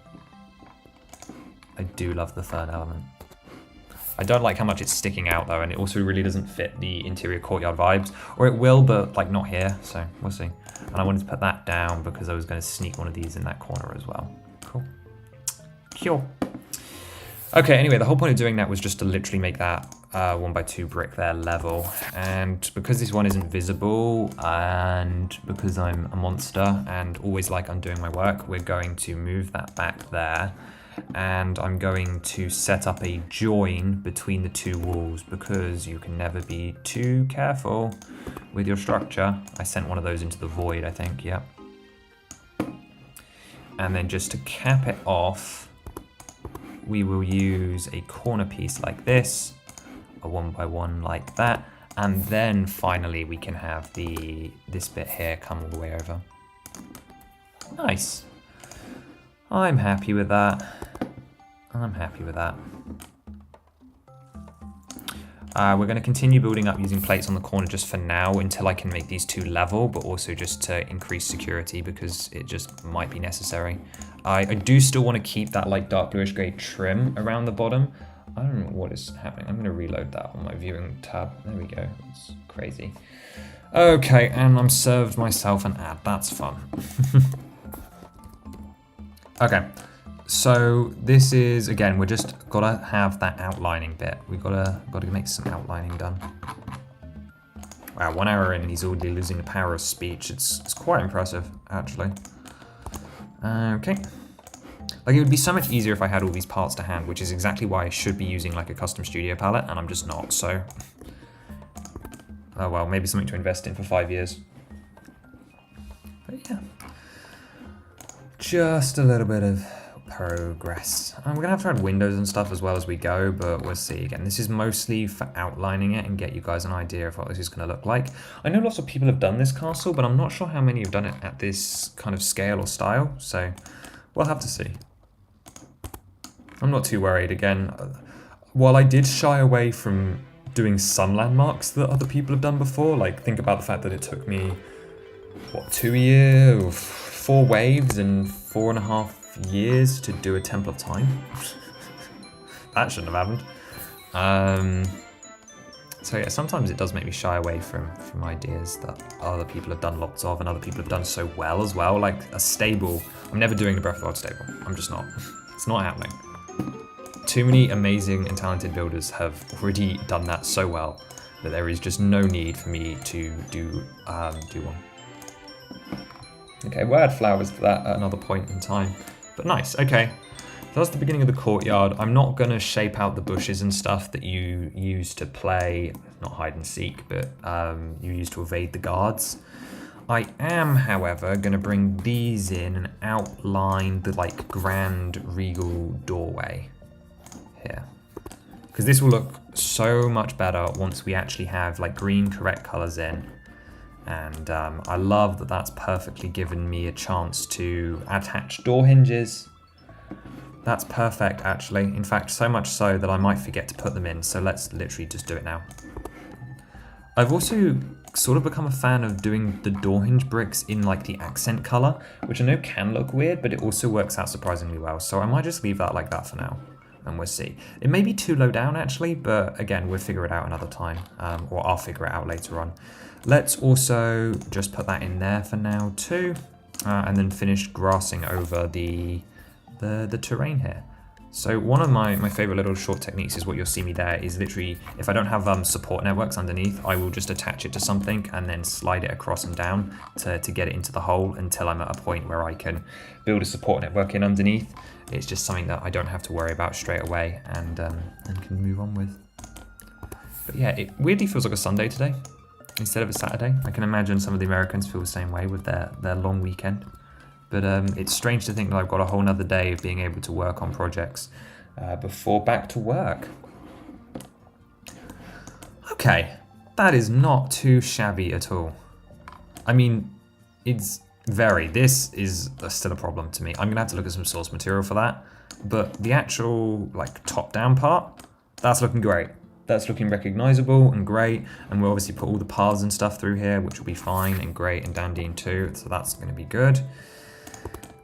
I do love the fern element. I don't like how much it's sticking out though, and it also really doesn't fit the interior courtyard vibes. Or it will, but like not here, so we'll see. And I wanted to put that down because I was going to sneak one of these in that corner as well. Cool. Okay, anyway, the whole point of doing that was just to literally make that 1x2 brick there level, and because this one isn't visible and because I'm a monster and always like undoing my work, we're going to move that back there, and I'm going to set up a join between the two walls because you can never be too careful with your structure. I sent one of those into the void, I think, yep. And then just to cap it off, we will use a corner piece like this, a 1x1 like that, and then finally we can have this bit here come all the way over. Nice. I'm happy with that. I'm happy with that. We're going to continue building up using plates on the corner just for now until I can make these two level, but also just to increase security because it just might be necessary. I do still want to keep that like dark bluish grey trim around the bottom. I don't know what is happening. I'm going to reload that on my viewing tab. There we go. It's crazy. Okay, and I'm served myself an ad. That's fun. Okay. So this is, again, we're just gotta have that outlining bit. We gotta make some outlining done. Wow, 1 hour in and he's already losing the power of speech. It's quite impressive, actually. Okay. Like, it would be so much easier if I had all these parts to hand, which is exactly why I should be using like a custom studio palette, and I'm just not, so. Oh well, maybe something to invest in for 5 years. But yeah. Just a little bit of progress. We're gonna have to add windows and stuff as well as we go, but we'll see. Again, this is mostly for outlining it and get you guys an idea of what this is gonna look like. I know lots of people have done this castle, but I'm not sure how many have done it at this kind of scale or style, so we'll have to see. I'm not too worried. Again, while I did shy away from doing some landmarks that other people have done before, like think about the fact that it took me, what, 2 years, 4 waves and 4.5 years to do a Temple of Time. That shouldn't have happened. So yeah, sometimes it does make me shy away from ideas that other people have done lots of and other people have done so well as well. Like a stable, I'm never doing the Breath of the Wild stable. I'm just not. It's not happening. Too many amazing and talented builders have already done that so well that there is just no need for me to do one. Okay, we'll add flowers to that at another point in time. But nice, okay. So that's the beginning of the courtyard. I'm not going to shape out the bushes and stuff that you use to play, not hide and seek, but you use to evade the guards. I am, however, going to bring these in and outline the like grand regal doorway here. Because this will look so much better once we actually have like green correct colors in. And I love that that's perfectly given me a chance to attach door hinges. That's perfect, actually. In fact, so much so that I might forget to put them in. So let's literally just do it now. I've also sort of become a fan of doing the door hinge bricks in like the accent color, which I know can look weird, but it also works out surprisingly well. So I might just leave that like that for now. And we'll see. It may be too low down, actually, but again, we'll figure it out another time. Or I'll figure it out later on. Let's also just put that in there for now too, and then finish grassing over the terrain here. So one of my favorite little short techniques is what you'll see me there is literally, if I don't have support networks underneath, I will just attach it to something and then slide it across and down to get it into the hole until I'm at a point where I can build a support network in underneath. It's just something that I don't have to worry about straight away and can move on with. But yeah, it weirdly feels like a Sunday today instead of a Saturday. I can imagine some of the Americans feel the same way with their long weekend. But it's strange to think that I've got a whole nother day of being able to work on projects before back to work. Okay, that is not too shabby at all. I mean, it's this is still a problem to me. I'm gonna have to look at some source material for that. But the actual like top-down part, that's looking great. That's looking recognizable and great, and we'll obviously put all the paths and stuff through here, which will be fine and great and dandy too, so that's gonna be good.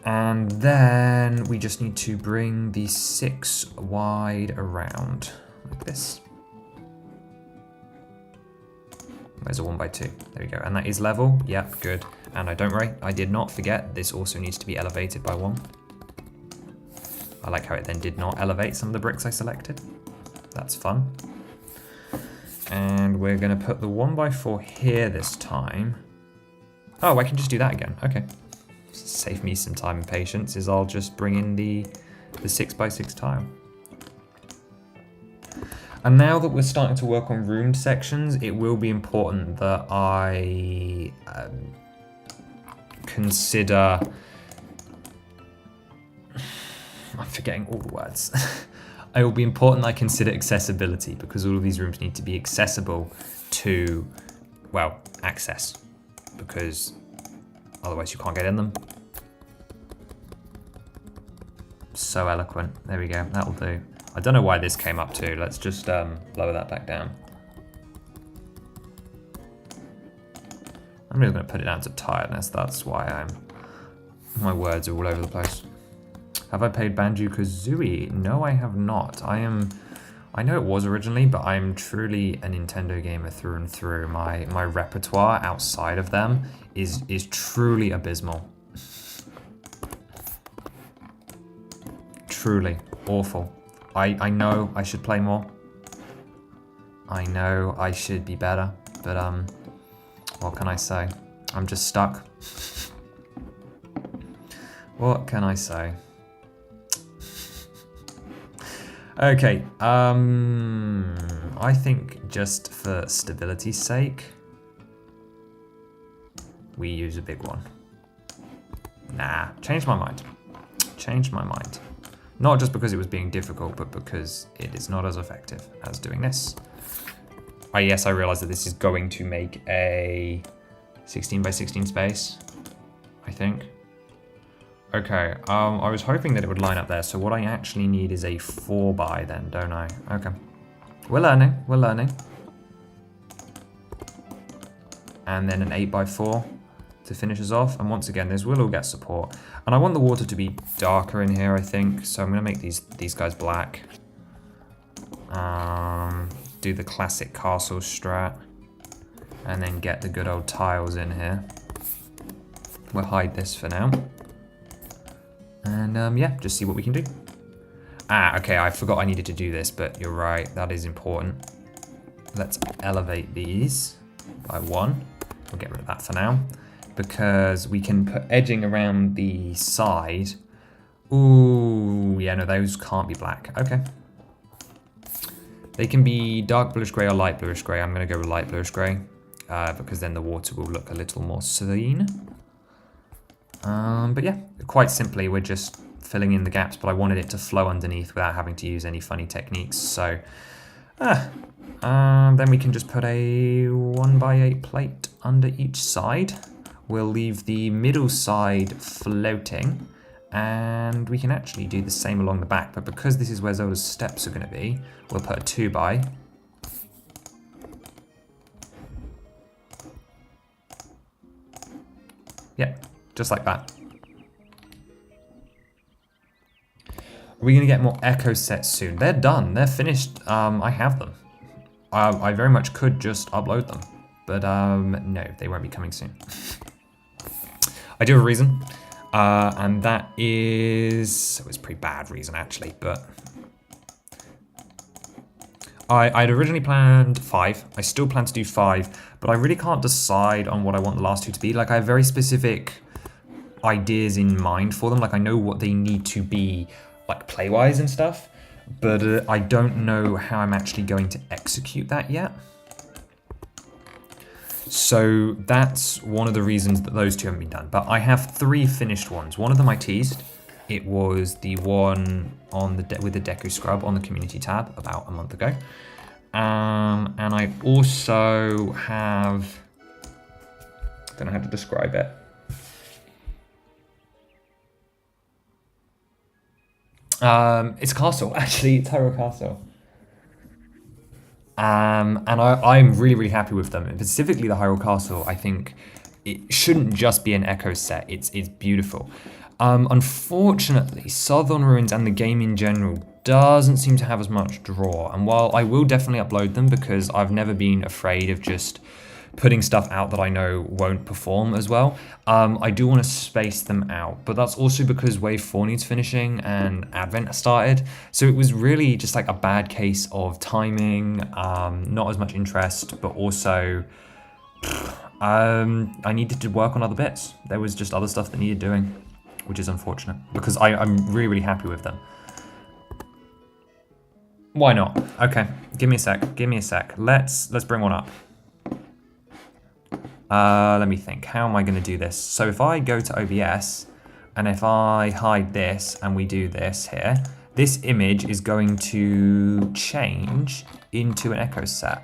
And then we just need to bring the 6 wide around, like this. Where's a 1x2? There we go, and that is level, yep, good. And don't worry, I did not forget, this also needs to be elevated by 1. I like how it then did not elevate some of the bricks I selected. That's fun. And we're going to put the 1x4 here this time. Oh, I can just do that again. Okay. Save me some time and patience, is I'll just bring in the 6x6 tile. And now that we're starting to work on roomed sections, it will be important that I consider... I'm forgetting all the words. It will be important that I consider accessibility, because all of these rooms need to be accessible to, well, access, because otherwise you can't get in them. So eloquent. There we go. That'll do. I don't know why this came up too. Let's just lower that back down. I'm really going to put it down to tiredness. That's why my words are all over the place. Have I played Banjo-Kazooie? No, I have not. I know it was originally, but I'm truly a Nintendo gamer through and through. My repertoire outside of them is truly abysmal. Truly awful. I know I should play more. I know I should be better, but what can I say? I'm just stuck. What can I say? Okay, I think just for stability's sake, we use a big one. Nah, changed my mind. Changed my mind. Not just because it was being difficult, but because it is not as effective as doing this. Yes, I realize that this is going to make a 16x16 space, I think. Okay, I was hoping that it would line up there, so what I actually need is a 4x then, don't I? Okay. We're learning, we're learning. And then an 8x4 to finish us off, and once again, this will all get support. And I want the water to be darker in here, I think, so I'm gonna make these guys black. Do the classic castle strat, and then get the good old tiles in here. We'll hide this for now. And yeah, just see what we can do. Okay, I forgot I needed to do this, but you're right, that is important. Let's elevate these by 1. We'll get rid of that for now, because we can put edging around the side. Ooh, yeah, no, those can't be black. Okay. They can be dark bluish grey or light bluish grey. I'm going to go with light bluish grey, because then the water will look a little more serene. But yeah, quite simply, we're just filling in the gaps, but I wanted it to flow underneath without having to use any funny techniques. So, then we can just put a 1x8 plate under each side. We'll leave the middle side floating, and we can actually do the same along the back, but because this is where Zelda's steps are going to be, we'll put a 2x. Yeah, just like that. Are we going to get more echo sets soon? They're done. They're finished. I have them. I very much could just upload them, but no, they won't be coming soon. I do have a reason, and that is... It was a pretty bad reason, actually, but... I'd originally planned 5. I still plan to do 5, but I really can't decide on what I want the last 2 to be. Like, I have very specific ideas in mind for them. Like, I know what they need to be, like, play-wise and stuff, but I don't know how I'm actually going to execute that yet. So that's one of the reasons that those 2 haven't been done. But I have 3 finished ones. One of them I teased. It was the one on the with the Deku Scrub on the community tab about a month ago. And I also have... I don't know how to describe it. It's a castle, actually. It's Hyrule Castle. And I'm really, really happy with them. And specifically the Hyrule Castle, I think it shouldn't just be an echo set. It's beautiful. Unfortunately, Southern Ruins and the game in general doesn't seem to have as much draw. And while I will definitely upload them because I've never been afraid of just putting stuff out that I know won't perform as well. I do want to space them out, but that's also because Wave 4 needs finishing and Advent started. So it was really just like a bad case of timing, not as much interest, but also I needed to work on other bits. There was just other stuff that needed doing, which is unfortunate because I'm really, really happy with them. Why not? Okay, give me a sec. Let's bring one up. Let me think. How am I going to do this? So if I go to OBS and if I hide this and we do this here, this image is going to change into an echo set.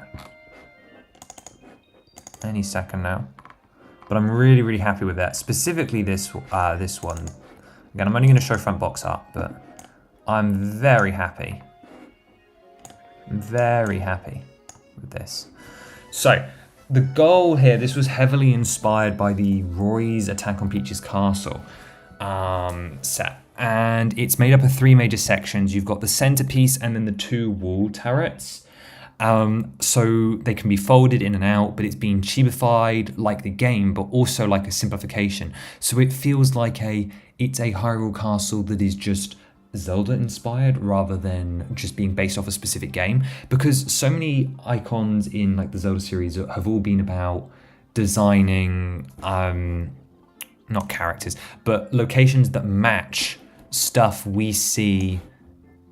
Any second now. But I'm really, really happy with that. Specifically this one. Again, I'm only going to show front box art, but I'm very happy. Very happy with this. So the goal here, this was heavily inspired by the Roy's Attack on Peach's Castle set. And it's made up of 3 major sections. You've got the centerpiece and then the 2 wall turrets. So they can be folded in and out, but it's being chibified like the game, but also like a simplification. So it feels like it's a Hyrule Castle that is just Zelda inspired rather than just being based off a specific game, because so many icons in like the Zelda series have all been about designing not characters but locations that match stuff we see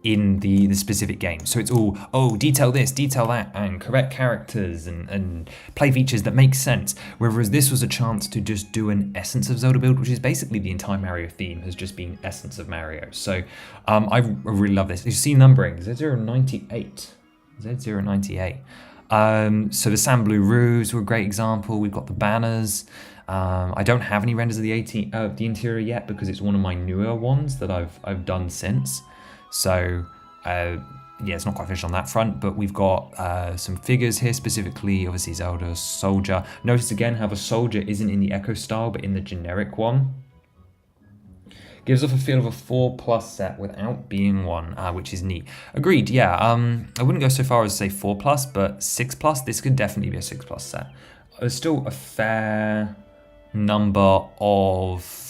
in the specific game. So it's all, oh, detail this, detail that, and correct characters and play features that make sense. Whereas this was a chance to just do an essence of Zelda build, which is basically the entire Mario theme has just been essence of Mario. So I really love this. You see numbering, Z0100, Z0100. So the Sand Blue roofs were a great example. We've got the banners. I don't have any renders of the interior yet because it's one of my newer ones that I've done since. So, yeah, it's not quite finished on that front, but we've got some figures here, specifically, obviously, Zelda Soldier. Notice again how the Soldier isn't in the Echo style, but in the generic one. Gives off a feel of a 4+ set without being one, which is neat. Agreed, yeah. I wouldn't go so far as to say 4+, but 6+. This could definitely be a 6+ set. There's still a fair number of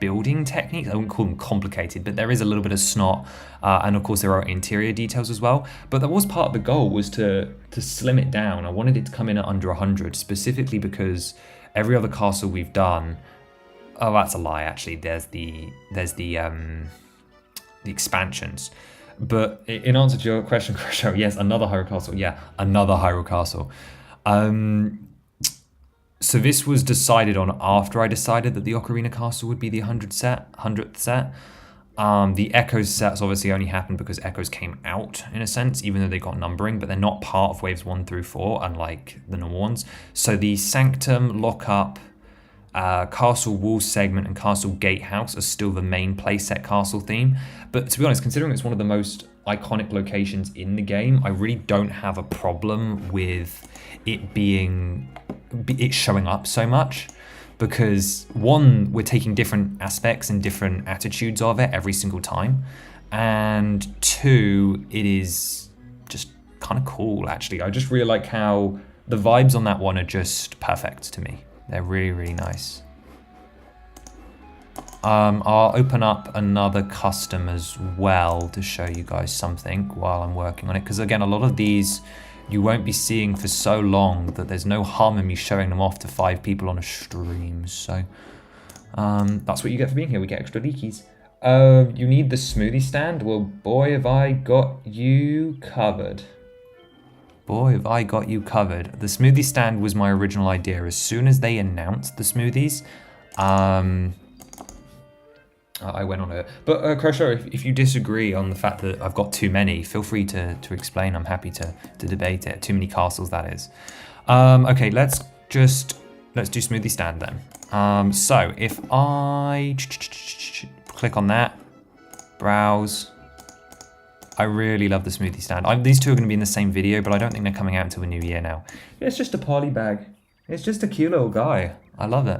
building techniques. I wouldn't call them complicated, but there is a little bit of snot, and of course there are interior details as well. But that was part of the goal, was to slim it down. I wanted it to come in at under 100, specifically because every other castle we've done. Oh, that's a lie. Actually, there's the expansions. But in answer to your question, Crusher, yes, another Hyrule Castle. Yeah, another Hyrule Castle. So this was decided on after I decided that the Ocarina Castle would be the 100th set. The Echoes sets obviously only happened because Echoes came out, in a sense, even though they got numbering, but they're not part of waves 1 through 4, unlike the normal ones. So the Sanctum, Lockup, Castle Wall segment, and Castle Gatehouse are still the main playset castle theme. But to be honest, considering it's one of the most iconic locations in the game, I really don't have a problem with it showing up so much, because one, we're taking different aspects and different attitudes of it every single time, and 2, it is just kind of cool. Actually, I just really like how the vibes on that one are just perfect to me. They're really, really nice. I'll open up another custom as well to show you guys something while I'm working on it, because again, a lot of these you won't be seeing for so long that there's no harm in me showing them off to 5 people on a stream. So that's what you get for being here. We get extra leakies. You need the smoothie stand? Well, boy, have I got you covered. Boy, have I got you covered. The smoothie stand was my original idea. As soon as they announced the smoothies, I went on it. But Crusher, if you disagree on the fact that I've got too many, feel free to explain. I'm happy to debate it. Too many castles, that is. Okay, let's do smoothie stand then. So if I click on that, browse. I really love the smoothie stand. These two are going to be in the same video, but I don't think they're coming out until the new year now. It's just a poly bag. It's just a cute little guy. I love it.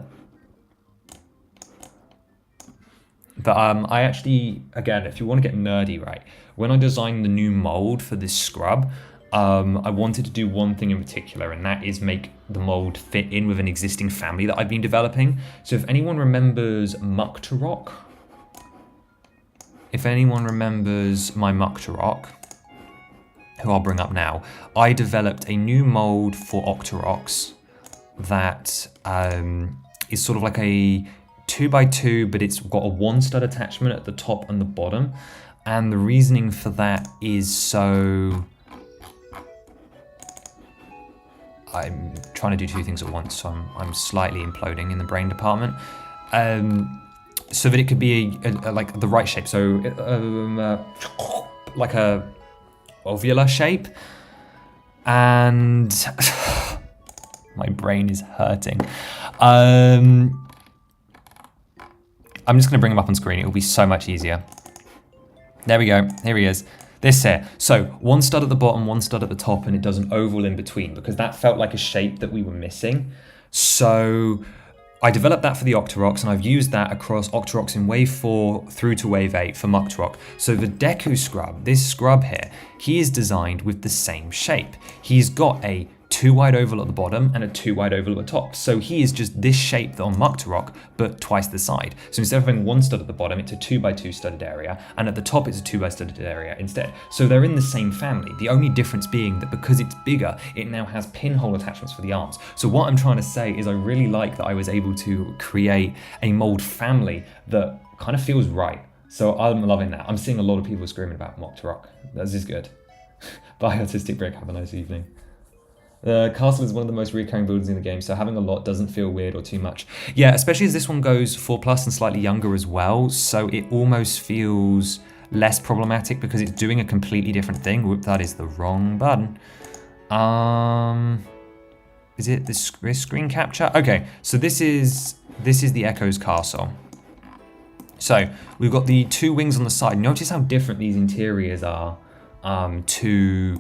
But I actually, again, if you want to get nerdy, right, when I designed the new mold for this scrub, I wanted to do one thing in particular, and that is make the mold fit in with an existing family that I've been developing. So if anyone remembers Muktarok, if anyone remembers my Muktarok, who I'll bring up now, I developed a new mold for Octoroks that is sort of like a 2x2, but it's got a 1-stud attachment at the top and the bottom. And the reasoning for that is so... I'm trying to do two things at once, so I'm slightly imploding in the brain department. So that it could be like the right shape, so like a ovular shape. And my brain is hurting. I'm just going to bring him up on screen. It will be so much easier. There we go. Here he is. This here. So 1 stud at the bottom, 1 stud at the top, and it does an oval in between because that felt like a shape that we were missing. So I developed that for the Octoroks, and I've used that across Octoroks in Wave 4 through to Wave 8 for Muktarok. So the Deku scrub, this scrub here, he is designed with the same shape. He's got a 2 wide oval at the bottom and a 2 wide oval at the top. So he is just this shape on Muktarok, but twice the side. So instead of having 1 stud at the bottom, it's a 2x2 studded area, and at the top it's a 2x studded area instead. So they're in the same family. The only difference being that because it's bigger, it now has pinhole attachments for the arms. So what I'm trying to say is I really like that I was able to create a mold family that kind of feels right. So I'm loving that. I'm seeing a lot of people screaming about Muktarok. This is good. Bye, Artistic Brick. Have a nice evening. The castle is one of the most recurring buildings in the game, so having a lot doesn't feel weird or too much. Yeah, especially as this one goes 4+ and slightly younger as well, so it almost feels less problematic because it's doing a completely different thing. Whoop, that is the wrong button. Is it this screen capture? Okay, so this is the Echo's castle. So we've got the 2 wings on the side. Notice how different these interiors are to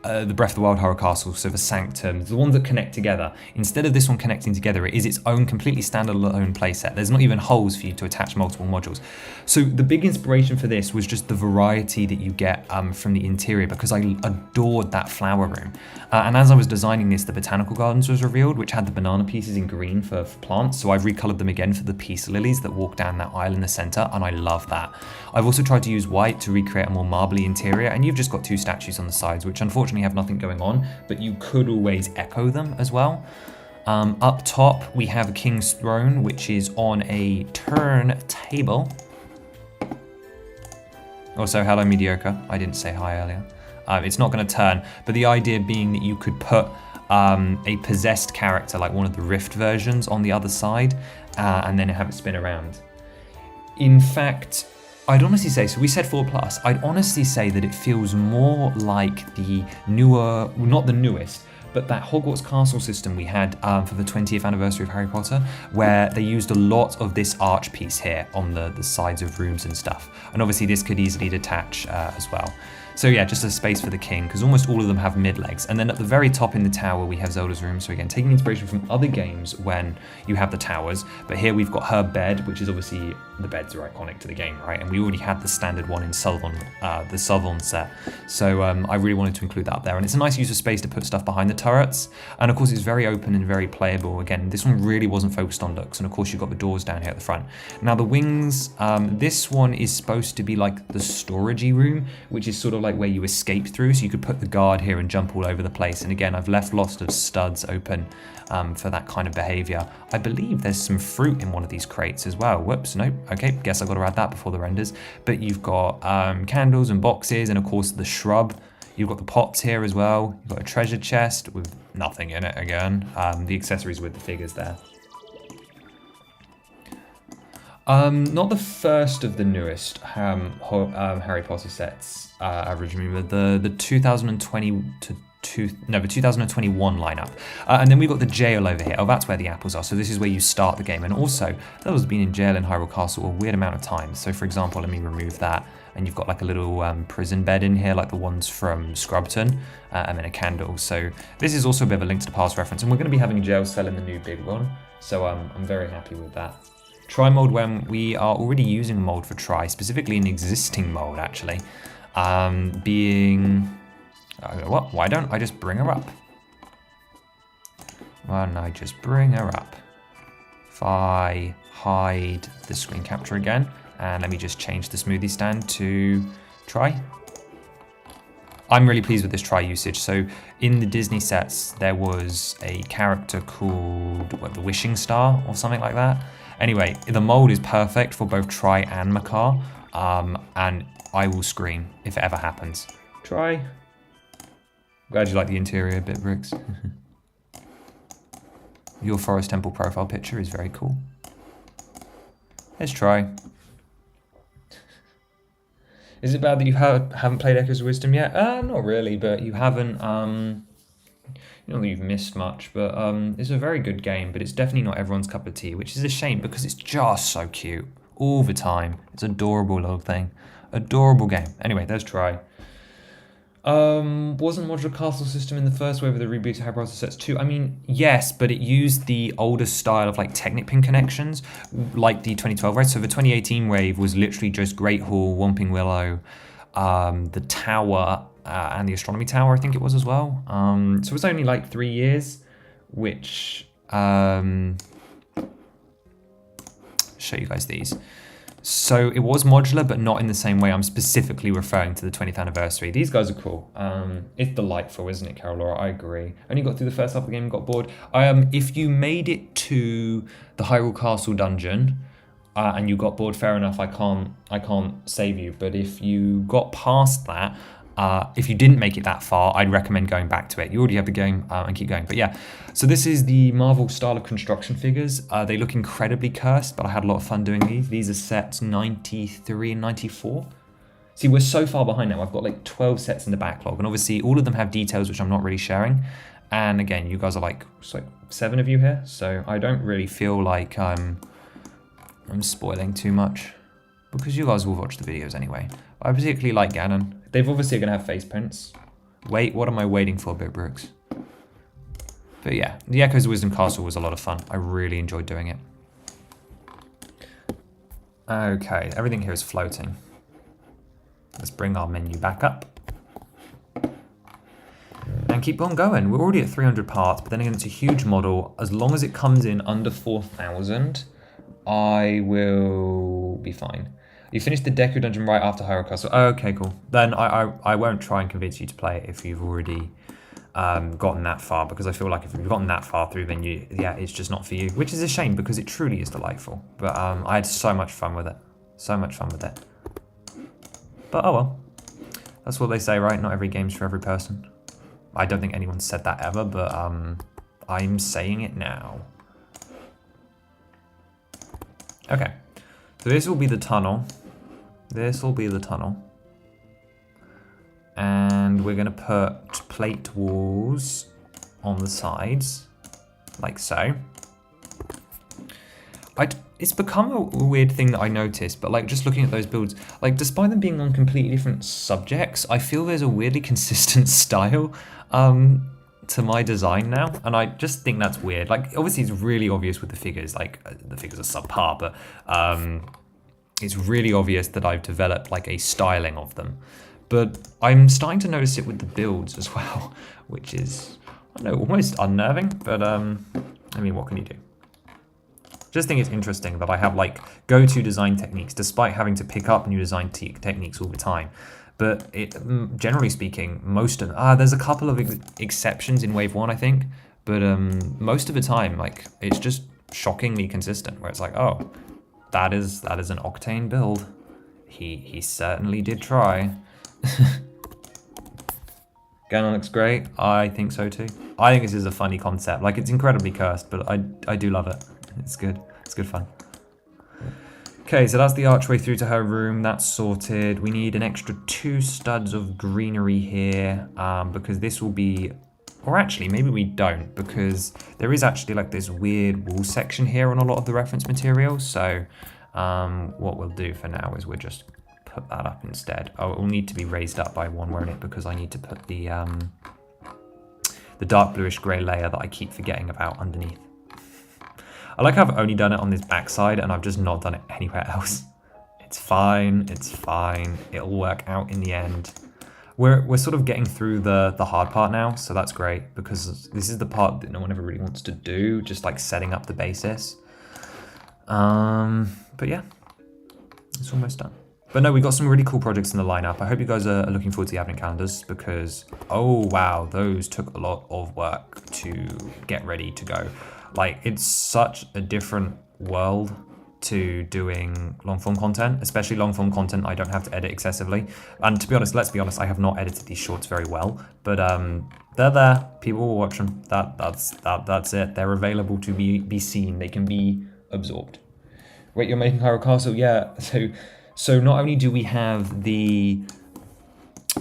the Breath of the Wild Horror Castle, so the Sanctum, the ones that connect together. Instead of this one connecting together, it is its own completely standalone playset. There's not even holes for you to attach multiple modules. So the big inspiration for this was just the variety that you get from the interior, because I adored that flower room. And as I was designing this, the Botanical Gardens was revealed, which had the banana pieces in green for plants. So I've recolored them again for the peace lilies that walk down that aisle in the center, and I love that. I've also tried to use white to recreate a more marbly interior, and you've just got 2 statues on the sides, which unfortunately have nothing going on, but you could always echo them as well. Up top, we have a king's throne, which is on a turntable. Also, hello, mediocre. I didn't say hi earlier. It's not going to turn, but the idea being that you could put a possessed character, like one of the Rift versions, on the other side, and then have it spin around. In fact, I'd honestly say, so we said 4+, I'd honestly say that it feels more like the newer, well, not the newest, but that Hogwarts castle system we had for the 20th anniversary of Harry Potter, where they used a lot of this arch piece here on the sides of rooms and stuff. And obviously this could easily detach as well. So yeah, just a space for the king, because almost all of them have mid-legs. And then at the very top in the tower, we have Zelda's room. So again, taking inspiration from other games when you have the towers. But here we've got her bed, which is obviously, the beds are iconic to the game, right? And we already had the standard one in the Southern set. So I really wanted to include that up there. And it's a nice use of space to put stuff behind the turrets. And of course, it's very open and very playable. Again, this one really wasn't focused on looks. And of course, you've got the doors down here at the front. Now the wings, this one is supposed to be like the storagey room, which is sort of like where you escape through, so you could put the guard here and jump all over the place. And again, I've left lots of studs open for that kind of behavior. I believe there's some fruit in one of these crates as well. Whoops, nope. Okay, guess I've got to add that before the renders. But you've got candles and boxes, and of course the shrub. You've got the pots here as well. You've got a treasure chest with nothing in it again. The accessories with the figures there. Not the first of the newest Harry Potter sets, originally, but the 2020 to the 2021 lineup. And then we've got the jail over here. Oh, that's where the apples are. So this is where you start the game. And also, Zelda's been in jail in Hyrule Castle a weird amount of times. So for example, let me remove that. And you've got like a little prison bed in here, like the ones from Scrubton, and then a candle. So this is also a bit of a Link to the Past reference. And we're going to be having a jail cell in the new big one. So I'm very happy with that. Try mold, when we are already using a mold for try, specifically an existing mold actually, being What? Why don't I just bring her up? Why don't I just bring her up? If I hide the screen capture again, and let me just change the smoothie stand to try. I'm really pleased with this try usage. So in the Disney sets, there was a character called, the Wishing Star or something like that. Anyway, the mold is perfect for both Try and Makar, and I will scream if it ever happens. Try. Glad you like the interior bit, Bricks. Your Forest Temple profile picture is very cool. Let's try. Is it bad that you haven't played Echoes of Wisdom yet? Not really, but you haven't, not that you've missed much, but it's a very good game, but it's definitely not everyone's cup of tea, which is a shame because it's just so cute all the time. It's an adorable little thing. Adorable game. Anyway, let's try. Wasn't modular castle system in the first wave of the rebooted Harry Potter sets too? I mean, yes, but it used the older style of like Technic pin connections, like the 2012 wave. So the 2018 wave was literally just Great Hall, Whomping Willow, the Tower, and the Astronomy Tower, I think it was as well. So it was only like 3 years, which show you guys these. So it was modular, but not in the same way. I'm specifically referring to the 20th anniversary. These guys are cool. It's delightful, isn't it, Carol Laura? I agree. Only got through the first half of the game and got bored. If you made it to the Hyrule Castle dungeon and you got bored, fair enough. I can't save you. But if you got past that, if you didn't make it that far, I'd recommend going back to it. You already have the game and keep going. But yeah, so this is the Marvel style of construction figures. They look incredibly cursed, but I had a lot of fun doing these. These are sets 93 and 94. See, we're so far behind now. I've got like 12 sets in the backlog, and obviously all of them have details which I'm not really sharing. And again, you guys are like, it's like 7 of you here, so I don't really feel like I'm spoiling too much because you guys will watch the videos anyway. I particularly like Ganon. They've obviously going to have face prints. Wait, what am I waiting for, Bit Brooks? But yeah, the Echoes of Wisdom Castle was a lot of fun. I really enjoyed doing it. Okay, everything here is floating. Let's bring our menu back up. And keep on going. We're already at 300 parts, but then again, it's a huge model. As long as it comes in under 4,000, I will be fine. You finished the Deku dungeon right after Hyrule Castle. Oh, okay, cool. Then I won't try and convince you to play it if you've already gotten that far, because I feel like if you've gotten that far through, then it's just not for you, which is a shame because it truly is delightful. But I had so much fun with it. So much fun with it. But oh well. That's what they say, right? Not every game's for every person. I don't think anyone's said that ever, but I'm saying it now. Okay. So this will be the tunnel. This will be the tunnel. And we're going to put plate walls on the sides, like so. It's become a weird thing that I noticed, but like just looking at those builds, like despite them being on completely different subjects, I feel there's a weirdly consistent style to my design now, and I just think that's weird. Like obviously it's really obvious with the figures, like the figures are subpar, but it's really obvious that I've developed like a styling of them. But I'm starting to notice it with the builds as well, which is, I don't know, almost unnerving, but I mean, what can you do? Just think it's interesting that I have like go-to design techniques, despite having to pick up new design techniques all the time. But generally speaking, most of there's a couple of exceptions in Wave 1, I think, but most of the time, like it's just shockingly consistent. Where it's like, oh, that is an Octane build. He certainly did try. Ganon looks great. I think so too. I think this is a funny concept. Like it's incredibly cursed, but I do love it. It's good. It's good fun. Okay, so that's the archway through to her room. That's sorted. We need an extra 2 studs of greenery here because this will be, or actually maybe we don't, because there is actually like this weird wall section here on a lot of the reference material. So what we'll do for now is we'll just put that up instead. Oh, it will need to be raised up by 1, won't it? Because I need to put the dark bluish grey layer that I keep forgetting about underneath. I like how I've only done it on this backside and I've just not done it anywhere else. It's fine, it's fine. It'll work out in the end. we're sort of getting through the hard part now, so that's great, because this is the part that no one ever really wants to do, just like setting up the basis. But yeah, it's almost done. But no, we've got some really cool projects in the lineup. I hope you guys are looking forward to the advent calendars, because, oh wow, those took a lot of work to get ready to go. Like, it's such a different world to doing long form content, especially long form content I don't have to edit excessively. And to be honest, let's be honest, I have not edited these shorts very well, but they're there, people will watch them. That's it. They're available to be seen. They can be absorbed. Wait, you're making Hyrule Castle? Yeah, so not only do we have the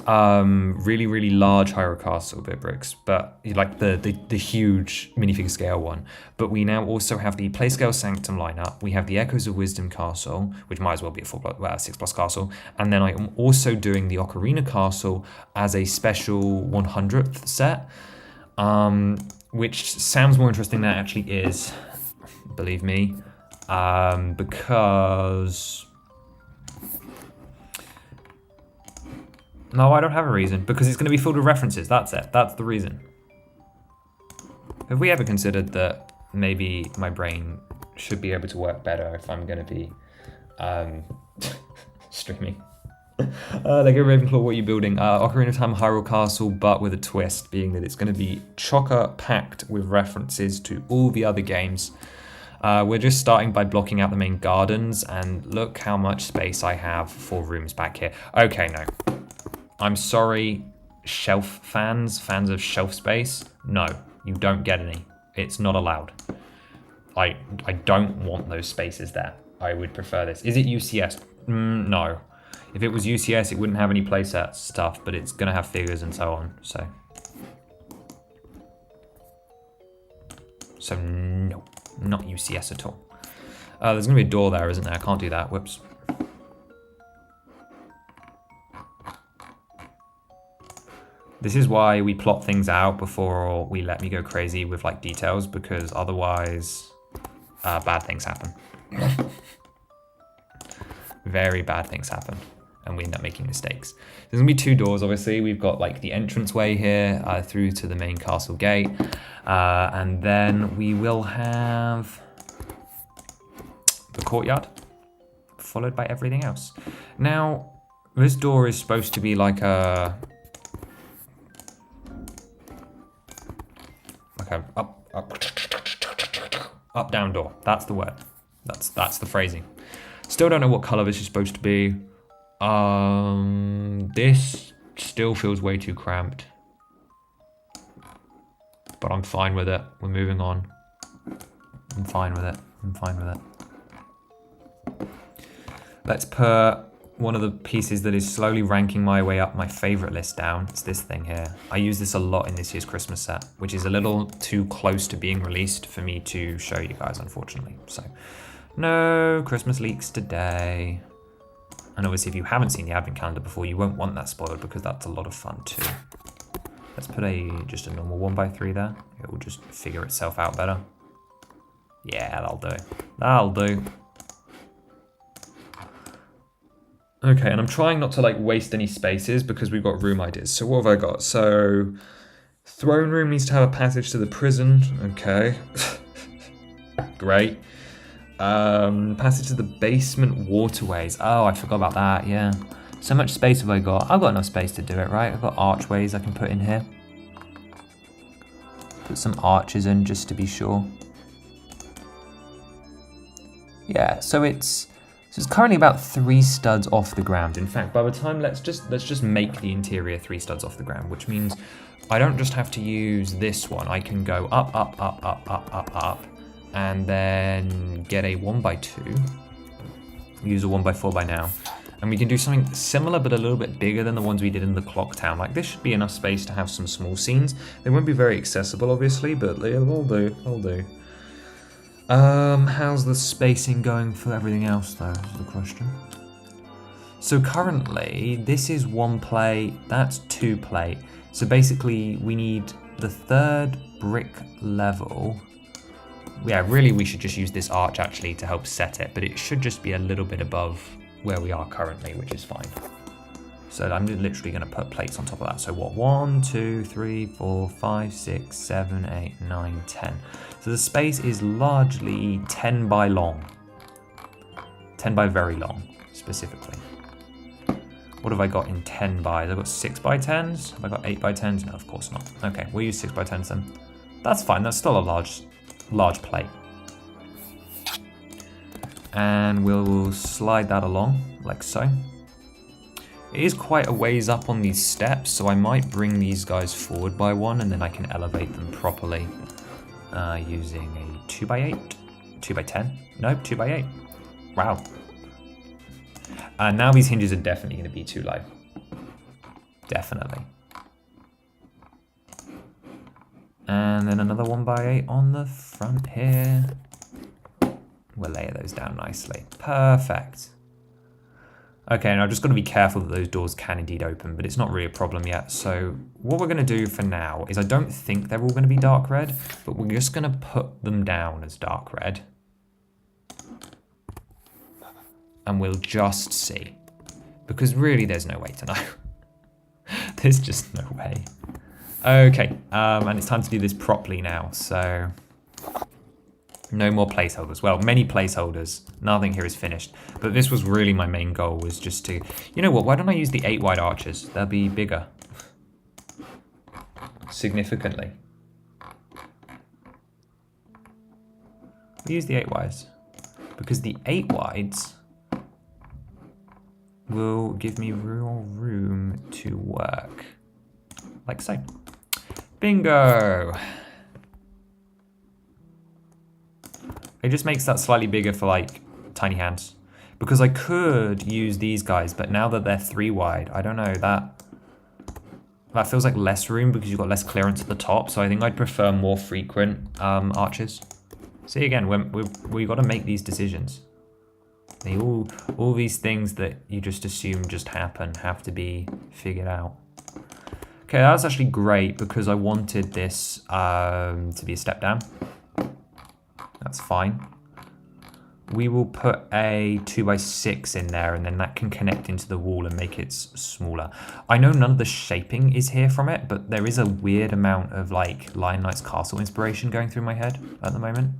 really, really large Hyrule Castle bit bricks, but like the huge minifigure scale one, but we now also have the Playscale Sanctum lineup. We have the Echoes of Wisdom Castle, which might as well be a 6+ castle, and then I am also doing the Ocarina Castle as a special 100th set, which sounds more interesting than it actually is, believe me, because... No, I don't have a reason, because it's going to be filled with references. That's it. That's the reason. Have we ever considered that maybe my brain should be able to work better if I'm going to be streaming? Lego Ravenclaw, what are you building? Ocarina of Time Hyrule Castle, but with a twist, being that it's going to be chocker packed with references to all the other games. We're just starting by blocking out the main gardens, and look how much space I have for rooms back here. Okay, no. I'm sorry, shelf fans of shelf space. No, you don't get any. It's not allowed. I don't want those spaces there. I would prefer this. Is it UCS? No. If it was UCS, it wouldn't have any playset stuff, but it's gonna have figures and so on, so. So no, not UCS at all. There's gonna be a door there, isn't there? I can't do that, whoops. This is why we plot things out before we let me go crazy with like details, because otherwise bad things happen. Very bad things happen, and we end up making mistakes. There's gonna be two doors, obviously. We've got like the entranceway here through to the main castle gate, and then we will have the courtyard, followed by everything else. Now, this door is supposed to be like a... up down door. That's the word. That's the phrasing. Still don't know what color this is supposed to be. This still feels way too cramped, but I'm fine with it. We're moving on. I'm fine with it. I'm fine with it. Let's put one of the pieces that is slowly ranking my way up my favorite list down. It's this thing here. I use this a lot in this year's Christmas set, which is a little too close to being released for me to show you guys, unfortunately. So no Christmas leaks today. And obviously if you haven't seen the advent calendar before, you won't want that spoiled, because that's a lot of fun too. Let's put just a normal 1x3 there. It will just figure itself out better. Yeah, that'll do. That'll do. Okay, and I'm trying not to like waste any spaces because we've got room ideas. So what have I got? So throne room needs to have a passage to the prison. Okay. Great. Passage to the basement waterways. Oh, I forgot about that, yeah. So much space have I got? I've got enough space to do it, right? I've got archways I can put in here. Put some arches in just to be sure. Yeah, so it's currently about 3 studs off the ground. In fact, by the time, let's just make the interior 3 studs off the ground, which means I don't just have to use this one. I can go up, up, up, up, up, up, up, and then get a 1x2. Use a 1x4 by now. And we can do something similar, but a little bit bigger than the ones we did in the clock town. Like, this should be enough space to have some small scenes. They won't be very accessible, obviously, but they'll do, they'll do. How's the spacing going for everything else, though, is the question. So currently, this is 1 plate, that's 2 plate. So basically, we need the 3rd brick level. Yeah, really, we should just use this arch, actually, to help set it, but it should just be a little bit above where we are currently, which is fine. So I'm literally going to put plates on top of that. So what? 1, 2, 3, 4, 5, 6, 7, 8, 9, 10. So the space is largely 10 by long. 10 by very long, specifically. What have I got in 10 bys? I've got 6 by 10s. Have I got 8 by 10s? No, of course not. Okay, we'll use 6 by 10s then. That's fine. That's still a large plate. And we'll slide that along, like so. It is quite a ways up on these steps, so I might bring these guys forward by 1, and then I can elevate them properly using a 2x8, 2x10, no, 2x8. Wow. Now these hinges are definitely going to be too low. Definitely. And then another 1x8 on the front here. We'll layer those down nicely. Perfect. Okay, and I've just got to be careful that those doors can indeed open, but it's not really a problem yet. So what we're going to do for now is I don't think they're all going to be dark red, but we're just going to put them down as dark red. And we'll just see. Because really there's no way to know. There's just no way. Okay, and it's time to do this properly now, so... No more placeholders. Well, many placeholders. Nothing here is finished. But this was really my main goal, was just to... You know what, why don't I use the 8 wide arches? They'll be bigger. Significantly. We use the 8 wides. Because the 8 wides will give me real room to work. Like so. Bingo! It just makes that slightly bigger for like tiny hands. Because I could use these guys, but now that they're 3 wide, I don't know, that feels like less room because you've got less clearance at the top. So I think I'd prefer more frequent arches. See, again, we got to make these decisions. All these things that you just assume just happen have to be figured out. Okay, that's actually great because I wanted this to be a step down. That's fine. We will put a 2x6 in there, and then that can connect into the wall and make it smaller. I know none of the shaping is here from it, but there is a weird amount of like Lion Knight's Castle inspiration going through my head at the moment,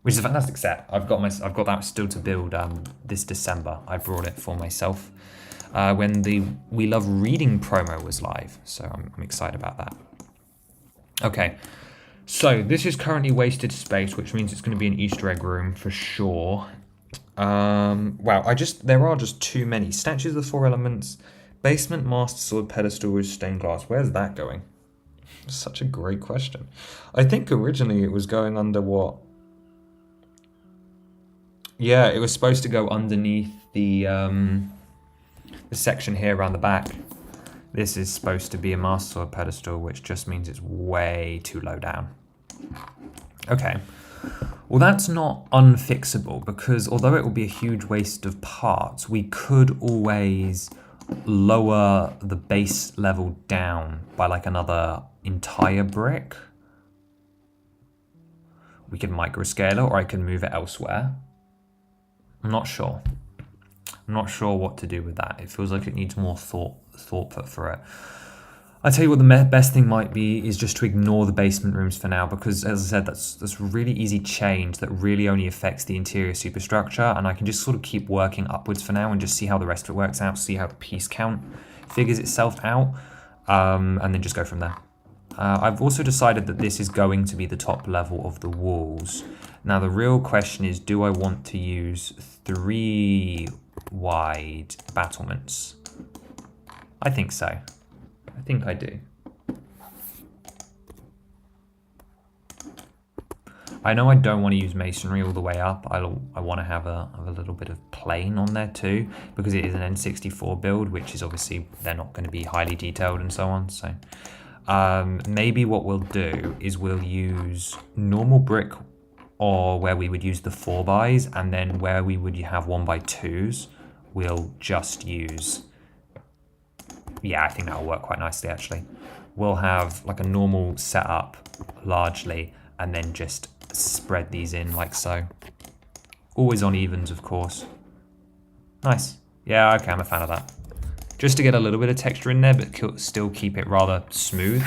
which is a fantastic set. I've got that still to build this December. I brought it for myself when the We Love Reading promo was live, so I'm excited about that. Okay. So this is currently wasted space, which means it's going to be an Easter egg room for sure. Wow, there are just too many. Statues of the 4 elements, basement master sword pedestal with stained glass. Where's that going? Such a great question. I think originally it was going under what? Yeah, it was supposed to go underneath the section here around the back. This is supposed to be a master sword pedestal, which just means it's way too low down. Okay, well that's not unfixable because although it will be a huge waste of parts, we could always lower the base level down by like another entire brick. We could microscale it, or I can move it elsewhere. I'm not sure. I'm not sure what to do with that. It feels like it needs more thought put for it. I tell you what, the best thing might be is just to ignore the basement rooms for now, because as I said, that's really easy change that really only affects the interior superstructure, and I can just sort of keep working upwards for now and just see how the rest of it works out, see how the piece count figures itself out, and then just go from there. I've also decided that this is going to be the top level of the walls. Now the real question is, do I want to use 3 wide battlements? I think so. I think I do. I know I don't want to use masonry all the way up. I want to have a little bit of plain on there too, because it is an N64 build, which is obviously, they're not going to be highly detailed and so on. So maybe what we'll do is we'll use normal brick, or where we would use the 4x, and then where we would have 1x2s, we'll just use... Yeah, I think that'll work quite nicely, actually. We'll have like a normal setup, largely, and then just spread these in like so. Always on evens, of course. Nice. Yeah, okay, I'm a fan of that. just to get a little bit of texture in there, but still keep it rather smooth.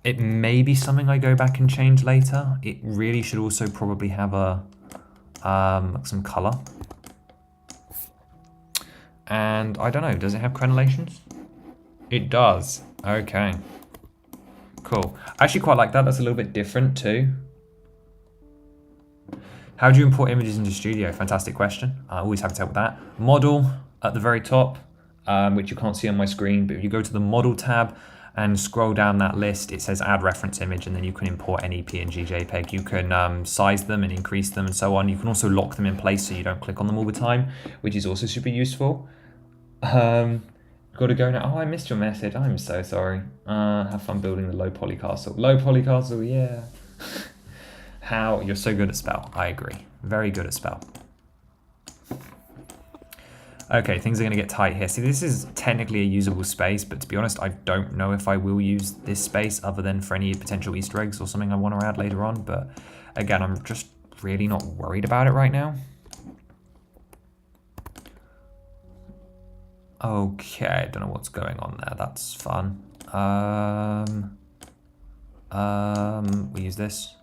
It may be something I go back and change later. It really should also probably have a some color. And I don't know, does it have crenellations? It does. Okay. Cool. I actually quite like that. That's a little bit different too. How do you import images into Studio? Fantastic question. Always happy to help with that. Model at the very top, which you can't see on my screen, but if you go to the Model tab and scroll down that list, it says Add Reference Image, and then you can import any PNG, JPEG. You can size them and increase them and so on. You can also lock them in place so you don't click on them all the time, which is also super useful. Got to go now. Oh, I missed your message. I'm so sorry. Have fun building the low poly castle. Low poly castle, yeah. How? You're so good at spell. I agree. Very good at spell. Okay, things are going to get tight here. See, this is technically a usable space, but to be honest, I don't know if I will use this space other than for any potential Easter eggs or something I want to add later on. But again, I'm just really not worried about it right now. Okay, I don't know what's going on there. That's fun. We use this.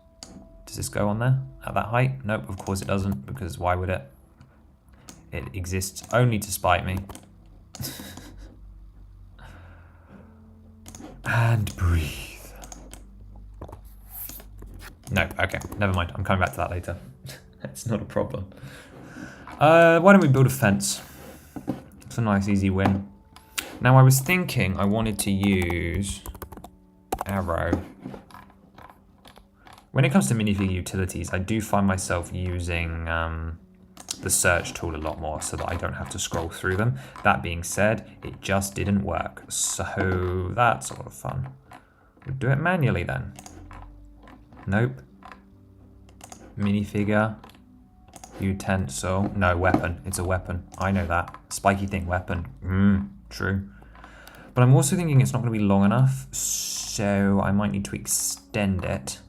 Does this go on there at that height? Nope, of course it doesn't, because why would it? It exists only to spite me. And breathe. No, okay, never mind. I'm coming back to that later. That's not a problem. Why don't we build a fence? It's a nice easy win. Now I was thinking I wanted to use arrow. When it comes to minifigure utilities, I do find myself using the search tool a lot more so that I don't have to scroll through them. That being said, it just didn't work. So that's a lot of fun. We'll do it manually then. Nope. Minifigure. Utensil. No, weapon. It's a weapon. I know that. Spiky thing, weapon. True. But I'm also thinking it's not going to be long enough, so I might need to extend it.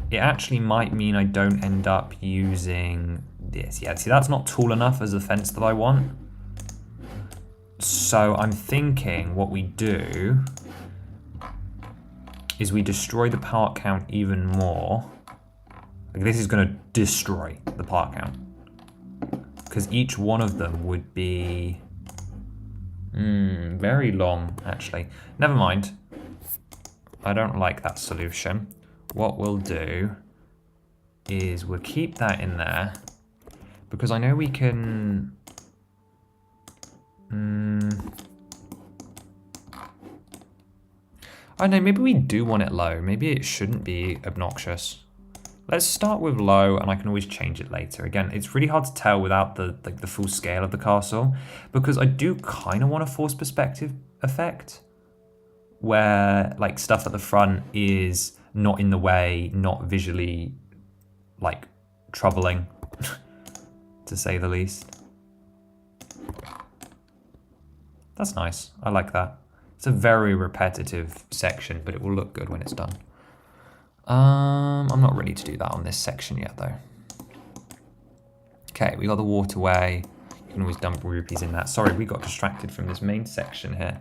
It actually might mean I don't end up using this. Yeah, see, that's not tall enough as a fence that I want. So I'm thinking what we do is we destroy the part count even more. Like, this is going to destroy the part count. Because each one of them would be very long, actually. Never mind. I don't like that solution. What we'll do is we'll keep that in there, because I know we can... I don't know, maybe we do want it low. Maybe it shouldn't be obnoxious. Let's start with low, and I can always change it later. Again, it's really hard to tell without the full scale of the castle, because I do kind of want a forced perspective effect, where like stuff at the front is not in the way, not visually like troubling, to say the least. That's nice. I like that. It's a very repetitive section, but it will look good when it's done. I'm not ready to do that on this section yet, though. Okay, we got the waterway. You can always dump rupees in that. Sorry, we got distracted from this main section here.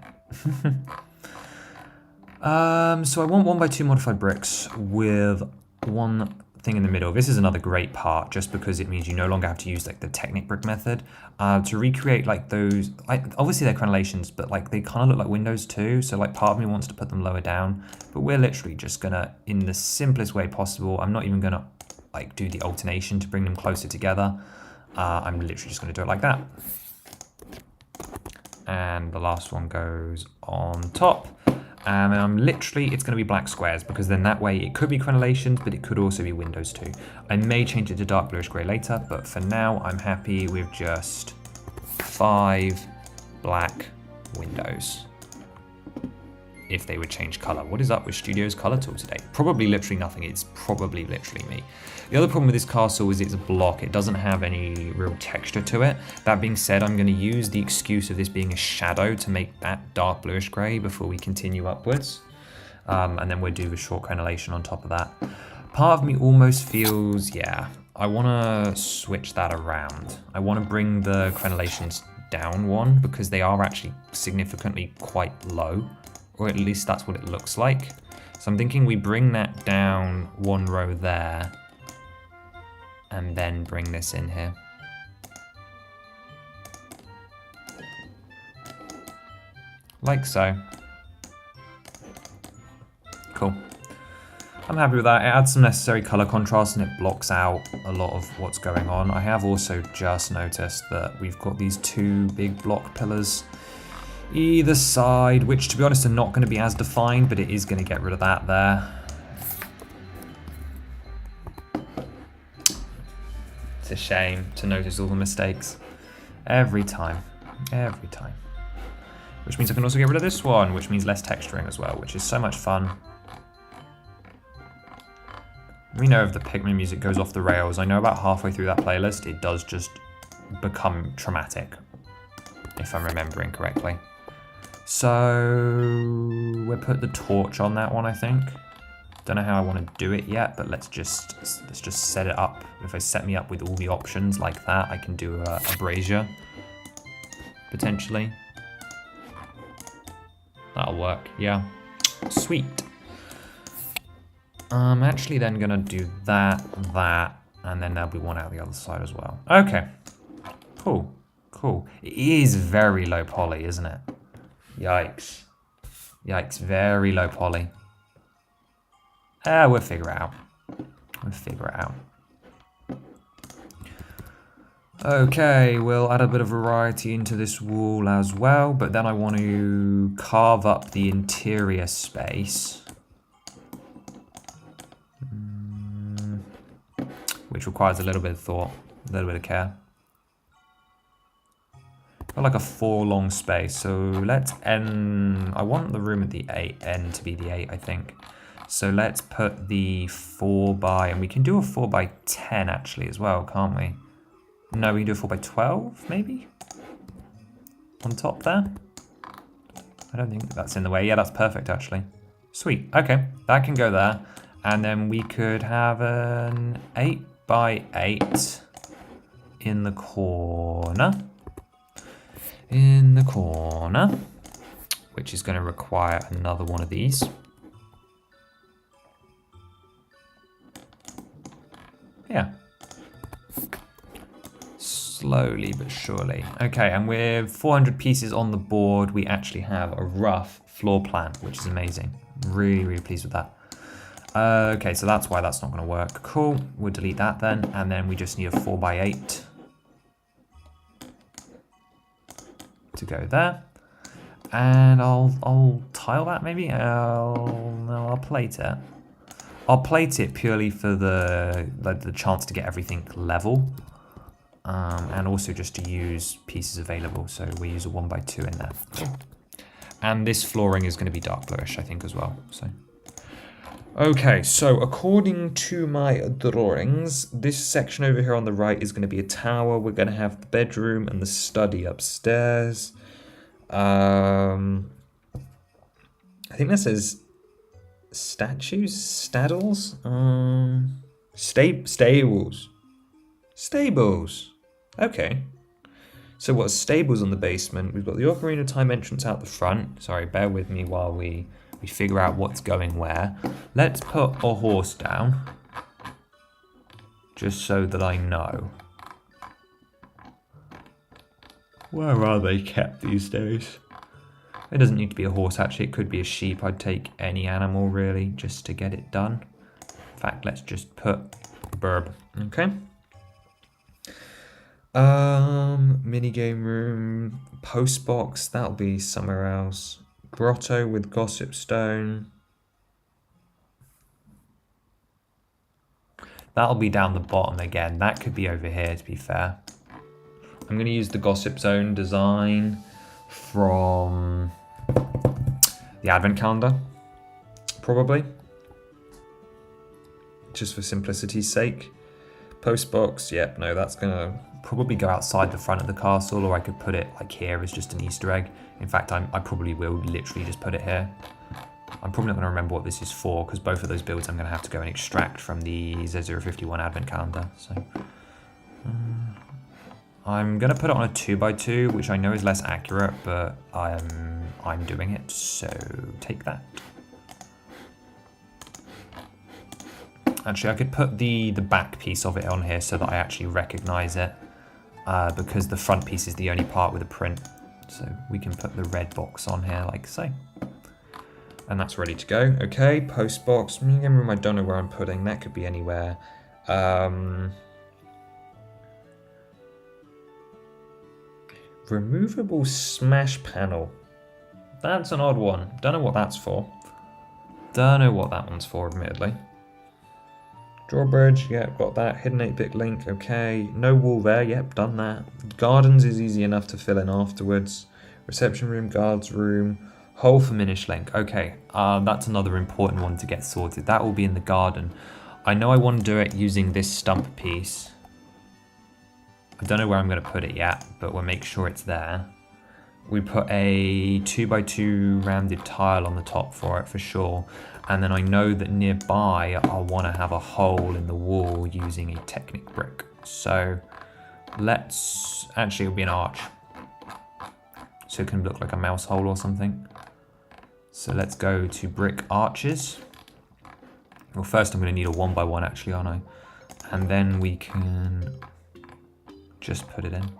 So I want 1x2 modified bricks with one thing in the middle. This is another great part, just because it means you no longer have to use like the Technic brick method to recreate like those. Obviously they're crenellations, but like they kind of look like windows too. So like part of me wants to put them lower down, but we're literally just gonna, in the simplest way possible. I'm not even gonna like do the alternation to bring them closer together. I'm literally just gonna do it like that. And the last one goes on top. And I'm literally, it's going to be black squares, because then that way it could be crenellations, but it could also be windows too. I may change it to dark bluish grey later, but for now I'm happy with just 5 black windows. If they would change color. What is up with Studio's color tool today? Probably literally nothing. It's probably literally me. The other problem with this castle is it's a block. It doesn't have any real texture to it. That being said, I'm going to use the excuse of this being a shadow to make that dark bluish gray before we continue upwards. And then we'll do the short crenellation on top of that. Part of me almost feels, yeah, I want to switch that around. I want to bring the crenellations down one because they are actually significantly quite low, or at least that's what it looks like. So I'm thinking we bring that down one row there and then bring this in here. Like so. Cool. I'm happy with that. It adds some necessary color contrast and it blocks out a lot of what's going on. I have also just noticed that we've got these two big block pillars either side, which to be honest are not going to be as defined, but it is going to get rid of that there. It's a shame to notice all the mistakes every time, every time. Which means I can also get rid of this one, which means less texturing as well, which is so much fun. We know if the Pikmin music goes off the rails. I know about halfway through that playlist, it does just become traumatic, if I'm remembering correctly. So we'll put the torch on that one, I think. Don't know how I want to do it yet, but let's just set it up. If I set me up with all the options like that, I can do a brazier, potentially. That'll work, yeah. Sweet. I'm actually then gonna do that, and then there'll be one out the other side as well. Okay, cool, cool. It is very low poly, isn't it? Yikes. Yikes, very low poly. We'll figure it out. We'll figure it out. Okay, we'll add a bit of variety into this wall as well, but then I want to carve up the interior space. Which requires a little bit of thought, a little bit of care. Got like a 4 long space, so let's end. I want the room at the end to be the 8, I think. So let's put the 4 by, and we can do a 4 by 10 actually as well, can't we? No, we can do a 4 by 12 maybe? On top there? I don't think that's in the way. Yeah, that's perfect actually. Sweet, okay, that can go there. And then we could have an 8 by 8 in the corner. In the corner, which is going to require another one of these. Yeah. Slowly but surely. Okay, and with 400 pieces on the board, we actually have a rough floor plan, which is amazing. Really, really pleased with that. Okay, so that's why that's not going to work. Cool, we'll delete that then, and then we just need a 4 by 8 to go there. And I'll tile that maybe. I'll plate it. I'll plate it purely for the chance to get everything level, and also just to use pieces available. So we use a 1 by 2 in there. And this flooring is going to be dark bluish, I think, as well. So. Okay, so according to my drawings, this section over here on the right is going to be a tower. We're going to have the bedroom and the study upstairs. I think that says statues, staddles, stables. Okay. So what's stables on the basement? We've got the Ocarina of Time entrance out the front. Sorry, bear with me while we figure out what's going where. Let's put a horse down, just so that I know. Where are they kept these days? It doesn't need to be a horse, actually. It could be a sheep. I'd take any animal, really, just to get it done. In fact, let's just put burb. Okay. Minigame room, post box. That'll be somewhere else. Grotto with gossip stone. That'll be down the bottom again. That could be over here, to be fair. I'm going to use the gossip zone design from the advent calendar, probably. Just for simplicity's sake. Postbox, yep, no, that's going to probably go outside the front of the castle, or I could put it like here as just an Easter egg. In fact, I probably will literally just put it here. I'm probably not going to remember what this is for, because both of those builds I'm going to have to go and extract from the Z0100 advent calendar. So, I'm gonna put it on a 2x2, which I know is less accurate, but I'm doing it, so take that. Actually, I could put the back piece of it on here so that I actually recognize it, because the front piece is the only part with a print. So we can put the red box on here like so. And that's ready to go. Okay, post box. I don't know where I'm putting. That could be anywhere. Removable smash panel. That's an odd one. Don't know what that's for. Don't know what that one's for, admittedly. Drawbridge, yep, got that. Hidden 8-bit link, okay. No wall there, yep, done that. Gardens is easy enough to fill in afterwards. Reception room, guards room. Hole for Minish link, okay. That's another important one to get sorted. That will be in the garden. I know I want to do it using this stump piece. I don't know where I'm going to put it yet, but we'll make sure it's there. We put a 2x2 rounded tile on the top for it for sure. And then I know that nearby I'll want to have a hole in the wall using a Technic brick. So let's, actually it'll be an arch. So it can look like a mouse hole or something. So let's go to brick arches. Well, first I'm going to need a 1x1 actually, aren't I? And then we can just put it in.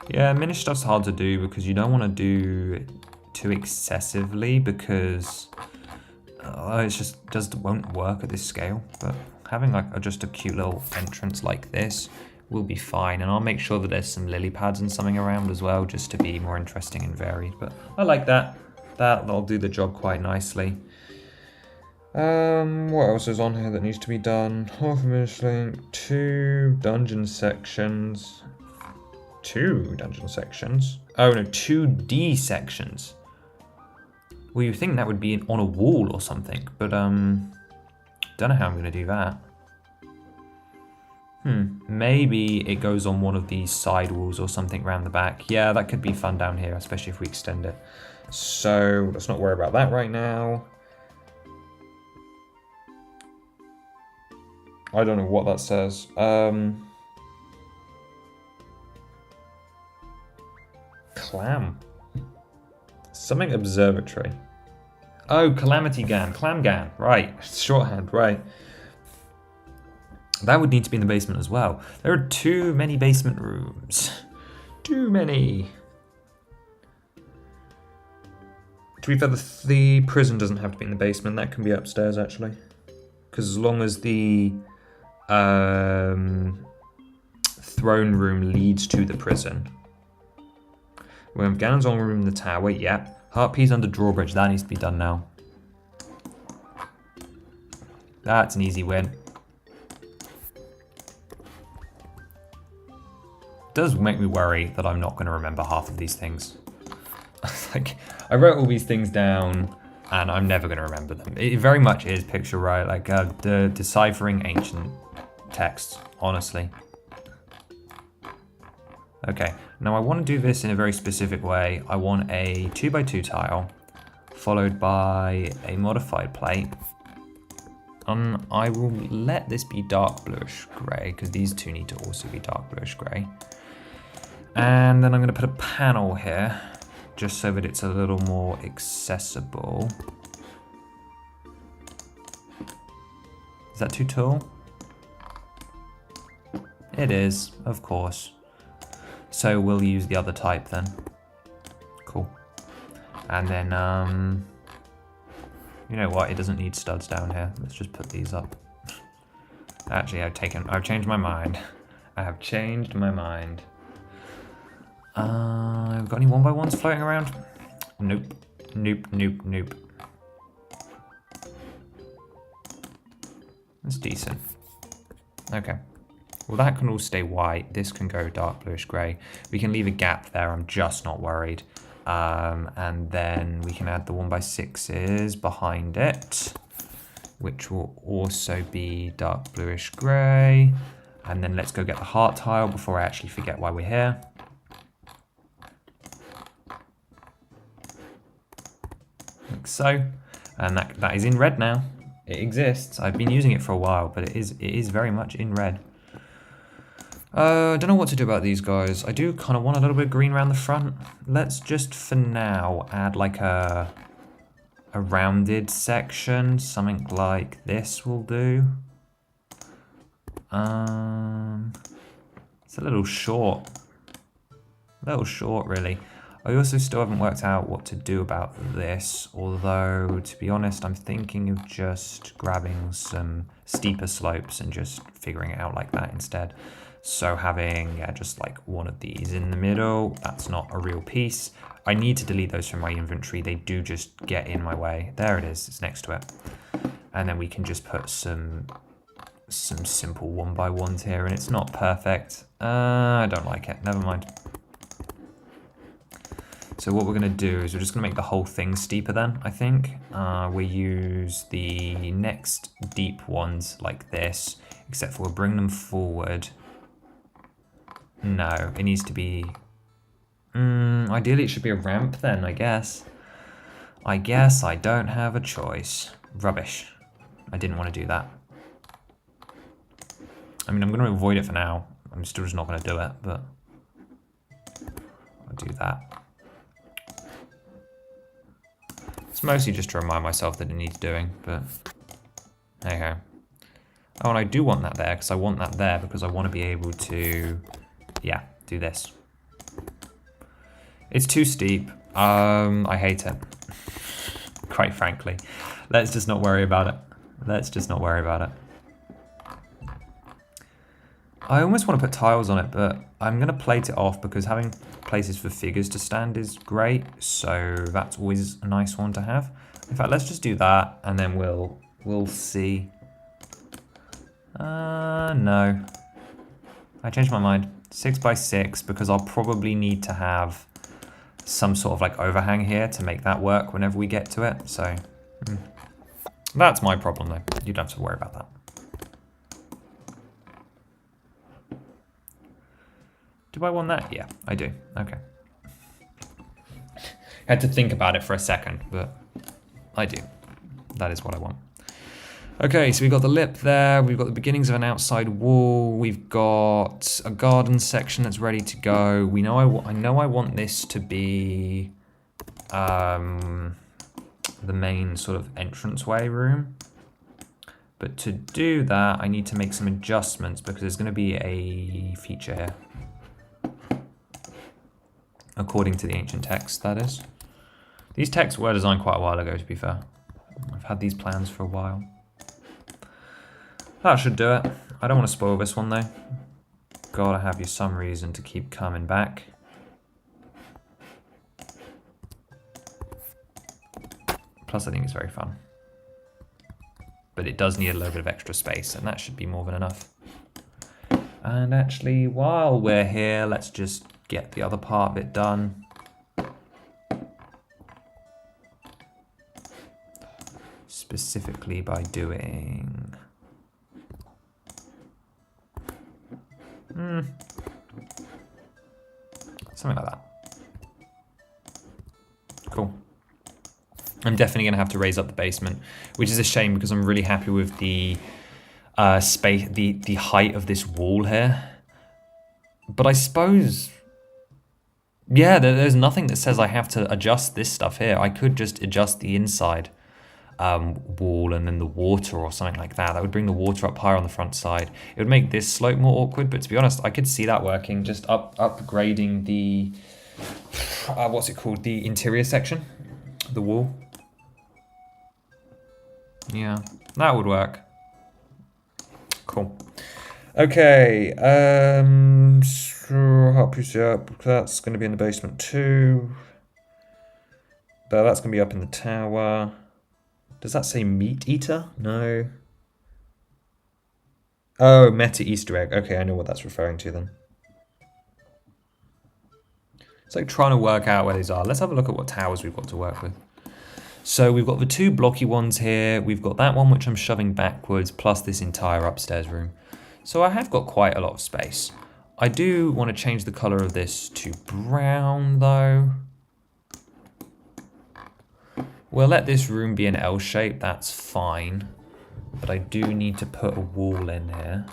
Yeah, Minish stuff's hard to do because you don't want to do it too excessively because it just won't work at this scale. But having like just a cute little entrance like this will be fine. And I'll make sure that there's some lily pads and something around as well, just to be more interesting and varied. But I like that. That'll do the job quite nicely. What else is on here that needs to be done? Half a Minish link, 2 dungeon sections. 2 dungeon sections? Oh no, 2D sections. Well, you think that would be on a wall or something, but don't know how I'm going to do that. Maybe it goes on one of these side walls or something around the back. Yeah, that could be fun down here, especially if we extend it. So let's not worry about that right now. I don't know what that says. Clam. Something observatory. Oh, Calamity Gan. Clam Gan. Right. Shorthand. Right. That would need to be in the basement as well. There are too many basement rooms. Too many. To be fair, the prison doesn't have to be in the basement. That can be upstairs, actually. Because as long as the throne room leads to the prison. We have Ganon's on room in the tower, yep. Heart piece under drawbridge, that needs to be done now. That's an easy win. Does make me worry that I'm not going to remember half of these things. Like, I wrote all these things down and I'm never going to remember them. It very much is picture right, like the deciphering ancient texts, honestly. Okay, now I want to do this in a very specific way. I want a 2x2 tile, followed by a modified plate. I will let this be dark bluish grey, because these two need to also be dark bluish grey. And then I'm going to put a panel here, just so that it's a little more accessible. Is that too tall? It is, of course. So we'll use the other type then. Cool. And then, you know what? It doesn't need studs down here. Let's just put these up. Actually, I've changed my mind. I have changed my mind. Got any 1x1s floating around? Nope. Nope, nope, nope. That's decent. Okay. Well, that can all stay white. This can go dark bluish grey. We can leave a gap there. I'm just not worried. And then we can add the 1x6s behind it, which will also be dark bluish grey. And then let's go get the heart tile before I actually forget why we're here. Like so. And that is in red now. It exists. I've been using it for a while, but it is very much in red. I don't know what to do about these guys. I do kind of want a little bit of green around the front. Let's just, for now, add like a rounded section. Something like this will do. It's a little short. A little short, really. I also still haven't worked out what to do about this, although, to be honest, I'm thinking of just grabbing some steeper slopes and just figuring it out like that instead. So having, yeah, just like one of these in the middle, that's not a real piece. I need to delete those from my inventory. They do just get in my way. There it is, it's next to it. And then we can just put some simple 1x1s here, and it's not perfect. I don't like it, never mind. So what we're going to do is we're just going to make the whole thing steeper then, I think. We use the next deep ones like this, except for we'll bring them forward. No, it needs to be... ideally it should be a ramp then, I guess. I guess I don't have a choice. Rubbish. I didn't want to do that. I mean, I'm going to avoid it for now. I'm still just not going to do it, but... I'll do that. It's mostly just to remind myself that it needs doing, but there you go. Oh, and I do want that there, because I want that there, because I want to be able to, yeah, do this. It's too steep. I hate it, quite frankly. Let's just not worry about it. Let's just not worry about it. I almost want to put tiles on it, but I'm going to plate it off because having places for figures to stand is great. So that's always a nice one to have. In fact, let's just do that and then we'll see. No. I changed my mind. 6x6 because I'll probably need to have some sort of like overhang here to make that work whenever we get to it. So that's my problem though. You don't have to worry about that. Do I want that? Yeah, I do. Okay. Had to think about it for a second, but I do. That is what I want. Okay, so we've got the lip there. We've got the beginnings of an outside wall. We've got a garden section that's ready to go. We know I know I want this to be the main sort of entranceway room. But to do that, I need to make some adjustments because there's going to be a feature here. According to the ancient text, that is. These texts were designed quite a while ago, to be fair. I've had these plans for a while. That should do it. I don't want to spoil this one, though. Gotta have you some reason to keep coming back. Plus, I think it's very fun. But it does need a little bit of extra space, and that should be more than enough. And actually, while we're here, let's just get the other part of it done. Specifically by doing... something like that. Cool. I'm definitely going to have to raise up the basement, which is a shame because I'm really happy with the space, the height of this wall here. But I suppose... yeah, there's nothing that says I have to adjust this stuff here. I could just adjust the inside wall and then the water or something like that. That would bring the water up higher on the front side. It would make this slope more awkward, but to be honest, I could see that working. Just upgrading the, what's it called? The interior section, the wall. Yeah, that would work. Cool. Okay, so help you see up. That's going to be in the basement too. But that's going to be up in the tower. Does that say meat eater? No. Oh, meta Easter egg. Okay, I know what that's referring to then. It's like trying to work out where these are. Let's have a look at what towers we've got to work with. So we've got the two blocky ones here. We've got that one which I'm shoving backwards, plus this entire upstairs room. So I have got quite a lot of space. I do want to change the color of this to brown though. We'll let this room be an L shape, that's fine. But I do need to put a wall in here.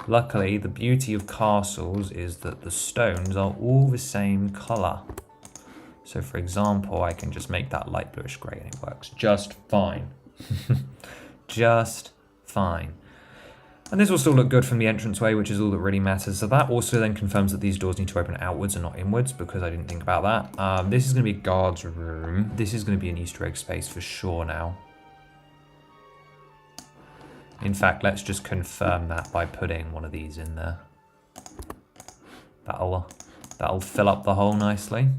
Luckily, the beauty of castles is that the stones are all the same colour. So for example, I can just make that light bluish grey and it works just fine. Just fine. And this will still look good from the entranceway, which is all that really matters. So that also then confirms that these doors need to open outwards and not inwards, because I didn't think about that. This is going to be a guard's room. This is going to be an Easter egg space for sure now. In fact, let's just confirm that by putting one of these in there. That'll fill up the hole nicely.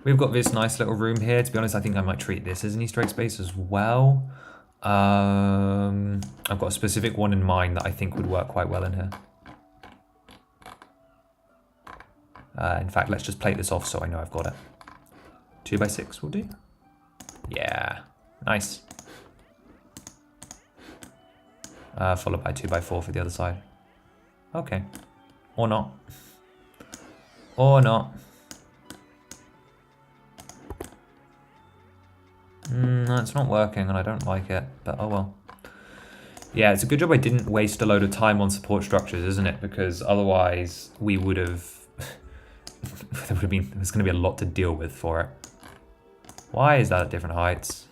We've got this nice little room here. To be honest, I think I might treat this as an Easter egg space as well. I've got a specific one in mind that I think would work quite well in here. In fact, let's just plate this off so I know I've got it. 2x6 will do. Yeah, nice. Followed by 2x4 for the other side. Okay. Or not. Or not. It's not working and I don't like it, but oh well. Yeah, it's a good job I didn't waste a load of time on support structures, isn't it? Because otherwise we would have... there's going to be a lot to deal with for it. Why is that at different heights?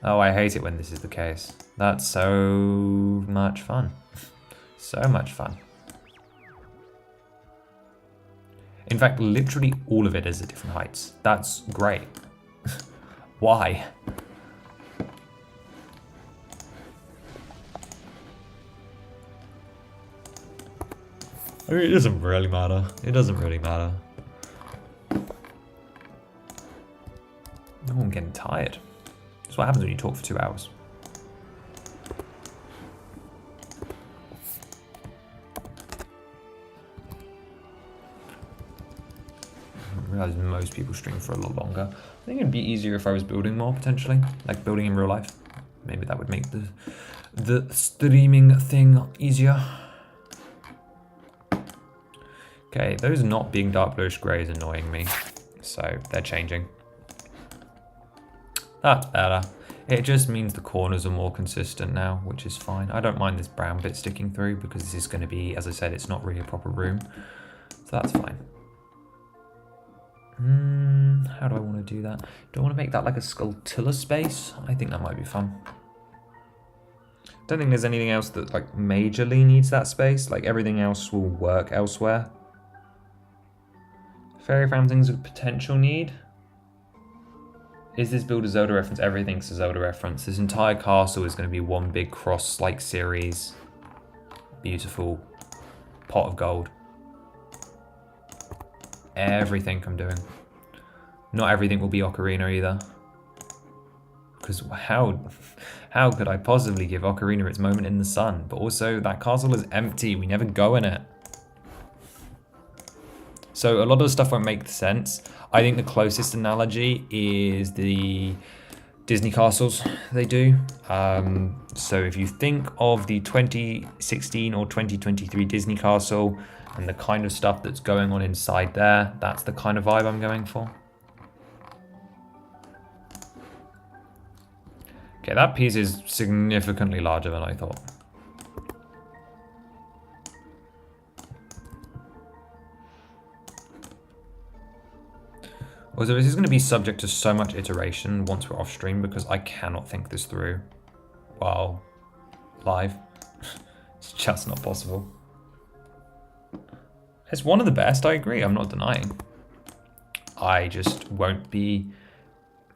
Oh, I hate it when this is the case. That's so much fun. So much fun. In fact, literally all of it is at different heights. That's great. Why? I mean, it doesn't really matter. It doesn't really matter. Oh, I'm getting tired. That's what happens when you talk for 2 hours. I realize most people stream for a lot longer. I think it'd be easier if I was building more, potentially. Like building in real life. Maybe that would make the streaming thing easier. Okay, those not being dark bluish grey is annoying me. So they're changing. That's better. It just means the corners are more consistent now, which is fine. I don't mind this brown bit sticking through because this is going to be, as I said, it's not really a proper room. So that's fine. How do I want to do that? Do I want to make that like a sculptilla space? I think that might be fun. Don't think there's anything else that like majorly needs that space. Like everything else will work elsewhere. Fairy fountains of potential need. Is this build a Zelda reference? Everything's a Zelda reference. This entire castle is going to be one big cross-like series. Beautiful pot of gold. Everything I'm doing. Not everything will be Ocarina either. Because how could I possibly give Ocarina its moment in the sun? But also, that castle is empty. We never go in it. So a lot of the stuff won't make sense. I think the closest analogy is the Disney castles they do. So if you think of the 2016 or 2023 Disney castle and the kind of stuff that's going on inside there, that's the kind of vibe I'm going for. Okay, that piece is significantly larger than I thought. Also, this is going to be subject to so much iteration once we're off stream because I cannot think this through while live. It's just not possible. It's one of the best, I agree, I'm not denying. I just won't be...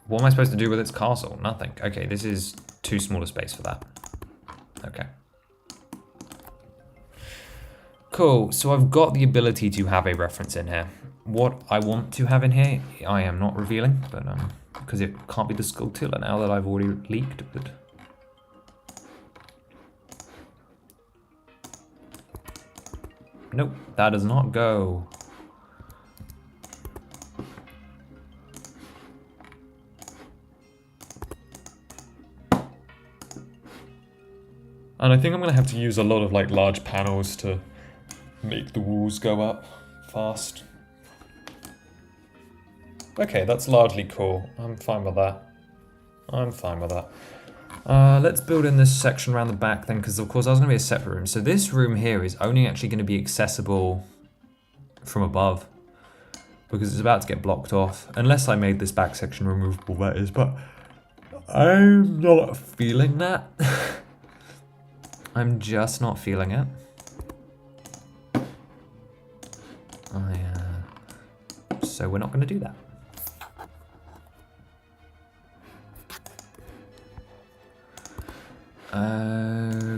What am I supposed to do with its castle? Nothing. Okay, this is too small a space for that. Okay. Cool, so I've got the ability to have a reference in here. What I want to have in here, I am not revealing, but because it can't be the Skulltilla now that I've already leaked. But nope, that does not go. And I think I'm gonna have to use a lot of like large panels to make the walls go up fast. Okay, that's largely cool. I'm fine with that. I'm fine with that. Let's build in this section around the back then, because of course that's going to be a separate room. So this room here is only actually going to be accessible from above, because it's about to get blocked off. Unless I made this back section removable, that is, but I'm not feeling that. I'm just not feeling it. So we're not going to do that.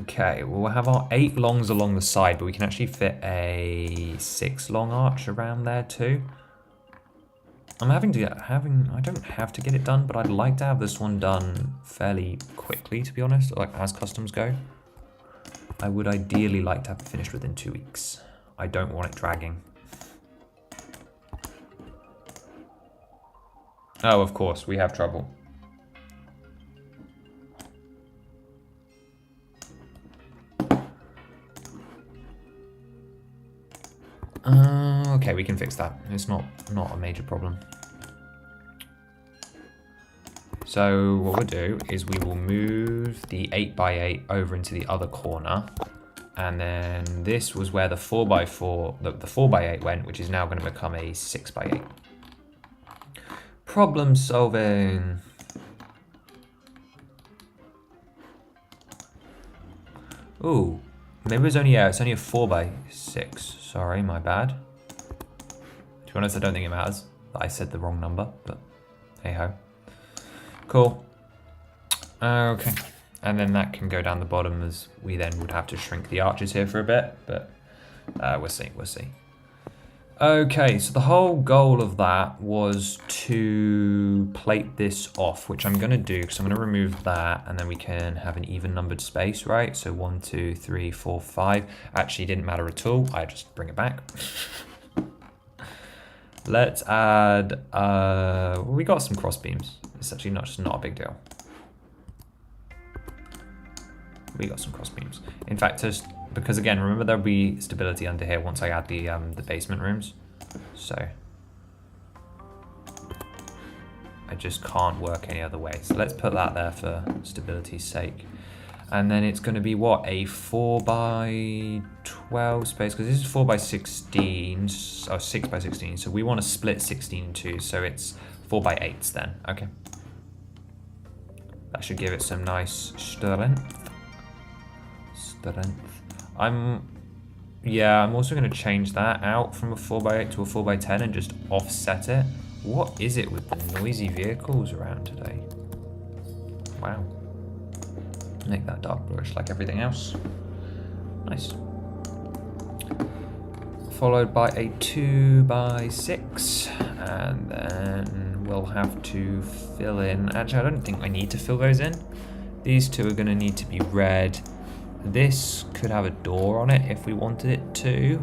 Okay, well, we'll have our 8 longs along the side, but we can actually fit a 6 long arch around there too. I don't have to get it done, but I'd like to have this one done fairly quickly, to be honest, like as customs go. I would ideally like to have it finished within 2 weeks. I don't want it dragging. Oh, of course, we have trouble. Okay, we can fix that. It's not a major problem. So what we'll do is we will move the 8x8 over into the other corner. And then this was where the 4x4, the 4x8 went, which is now going to become a 6x8. Problem solving. Ooh, maybe it's only a 4x6. Sorry, my bad. To be honest, I don't think it matters that I said the wrong number, but hey ho. Cool. Okay, and then that can go down the bottom, as we then would have to shrink the arches here for a bit, but we'll see. Okay, so the whole goal of that was to plate this off, which I'm going to do, because I'm going to remove that, and then we can have an even numbered space, right? So 1, 2, 3, 4, 5. Actually, didn't matter at all. I just bring it back. Let's add, we got some cross beams. It's actually not a big deal. We got some cross beams. In fact, just because again, remember there'll be stability under here once I add the basement rooms. So I just can't work any other way. So let's put that there for stability's sake. And then it's going to be what, a 4x12 space, because this is 4x16, oh 6x16. So we want to split 16 in two, so it's 4x8s then. Okay, that should give it some nice strength. I'm also going to change that out from a 4x8 to a 4x10 and just offset it. What is it with the noisy vehicles around today? Wow. Make that dark bluish like everything else. Nice. Followed by a 2x6, and then we'll have to fill in. Actually, I don't think I need to fill those in. These two are going to need to be red. This could have a door on it if we wanted it to.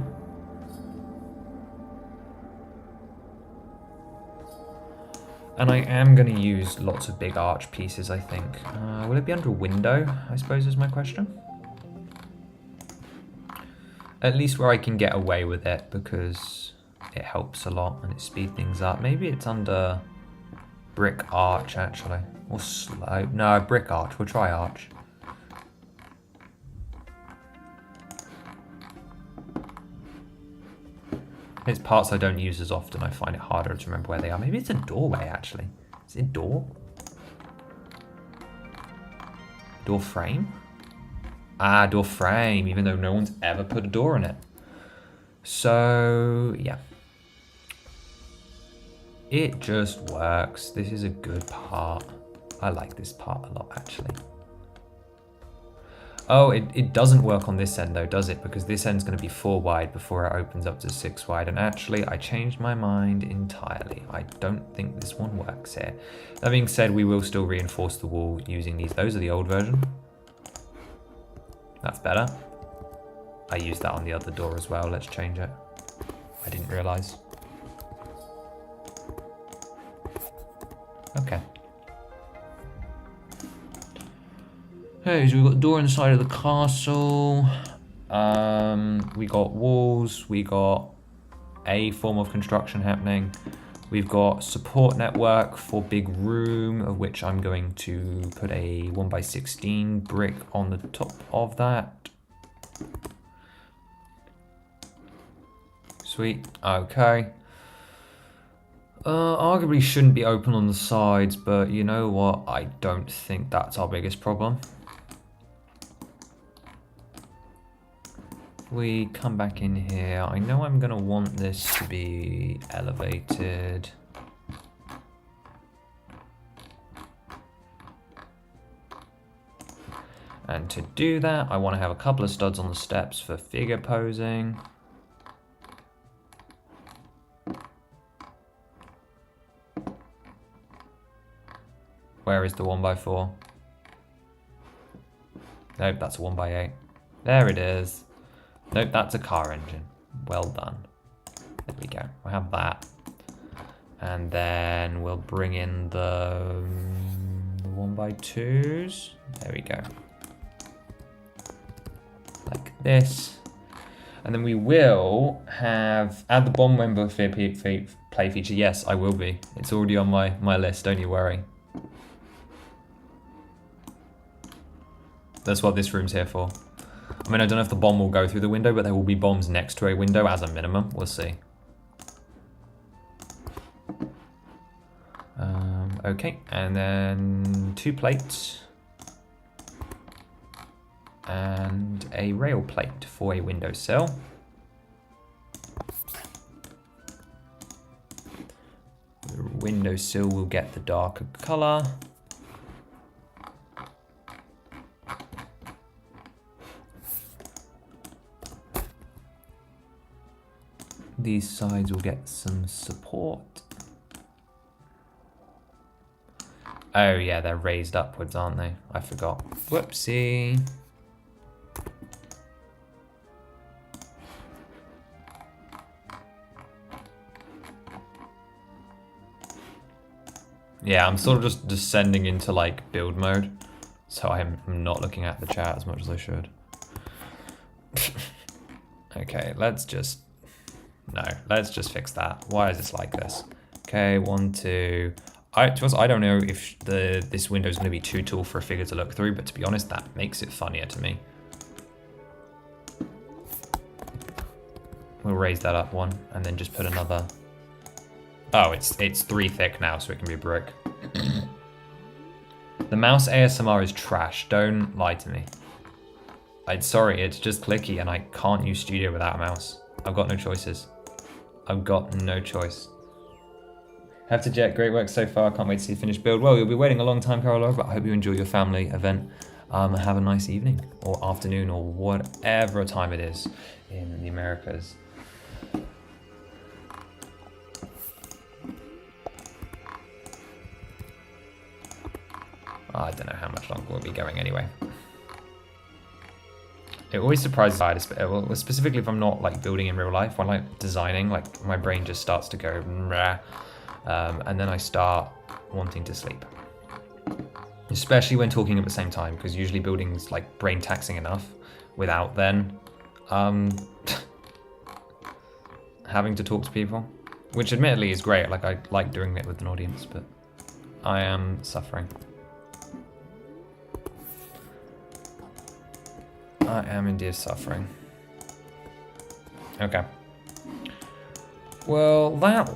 And I am going to use lots of big arch pieces, I think. Will it be under a window, I suppose, is my question? At least where I can get away with it, because it helps a lot and it speeds things up. Maybe it's under brick arch, actually. Or slope. No, brick arch. We'll try arch. It's parts I don't use as often. I find it harder to remember where they are. Maybe it's a doorway, actually. Is it a door? Door frame? Ah, door frame, even though no one's ever put a door in it. So, yeah. It just works. This is a good part. I like this part a lot, actually. Oh, it doesn't work on this end though, does it? Because this end's going to be 4 wide before it opens up to 6 wide. And actually, I changed my mind entirely. I don't think this one works here. That being said, we will still reinforce the wall using these. Those are the old version. That's better. I used that on the other door as well. Let's change it. I didn't realize. Okay. Okay, so we've got a door inside of the castle. We got walls. We got a form of construction happening. We've got support network for big room, of which I'm going to put a 1x16 brick on the top of that. Sweet, okay. Arguably shouldn't be open on the sides, but you know what? I don't think that's our biggest problem. We come back in here. I know I'm gonna want this to be elevated. And to do that, I want to have a couple of studs on the steps for figure posing. Where is the 1x4? Nope, that's a 1x8. There it is. Nope, that's a car engine. Well done. There we go. We'll have that. And then we'll bring in the 1x2s. There we go. Like this. And then we will have add the bomb member play feature. Yes, I will be. It's already on my list, don't you worry. That's what this room's here for. I mean, I don't know if the bomb will go through the window, but there will be bombs next to a window as a minimum. We'll see. Okay, and then 2 plates. And a rail plate for a windowsill. The windowsill will get the darker color. These sides will get some support. Oh yeah, they're raised upwards, aren't they? I forgot. Whoopsie. Yeah, I'm sort of just descending into like build mode. So I'm not looking at the chat as much as I should. Okay, let's just fix that. Why is this like this? Okay, 1, 2. I don't know if this window is going to be too tall for a figure to look through, but to be honest, that makes it funnier to me. We'll raise that up 1 and then just put another. Oh, it's 3 thick now, so it can be a brick. The mouse ASMR is trash. Don't lie to me. I'm sorry, it's just clicky and I can't use Studio without a mouse. I've got no choices. I've got no choice. Have to jet, great work so far. Can't wait to see you finish build. Well, you'll be waiting a long time, Carola, but I hope you enjoy your family event. Have a nice evening or afternoon or whatever time it is in the Americas. I don't know how much longer we'll be going anyway. It always surprises me, well, specifically if I'm not like building in real life. When I'm like designing, like my brain just starts to go, and then I start wanting to sleep. Especially when talking at the same time, because usually building's like brain taxing enough without then having to talk to people, which admittedly is great. Like I like doing it with an audience, but I am suffering. I am indeed suffering. Okay. Well, that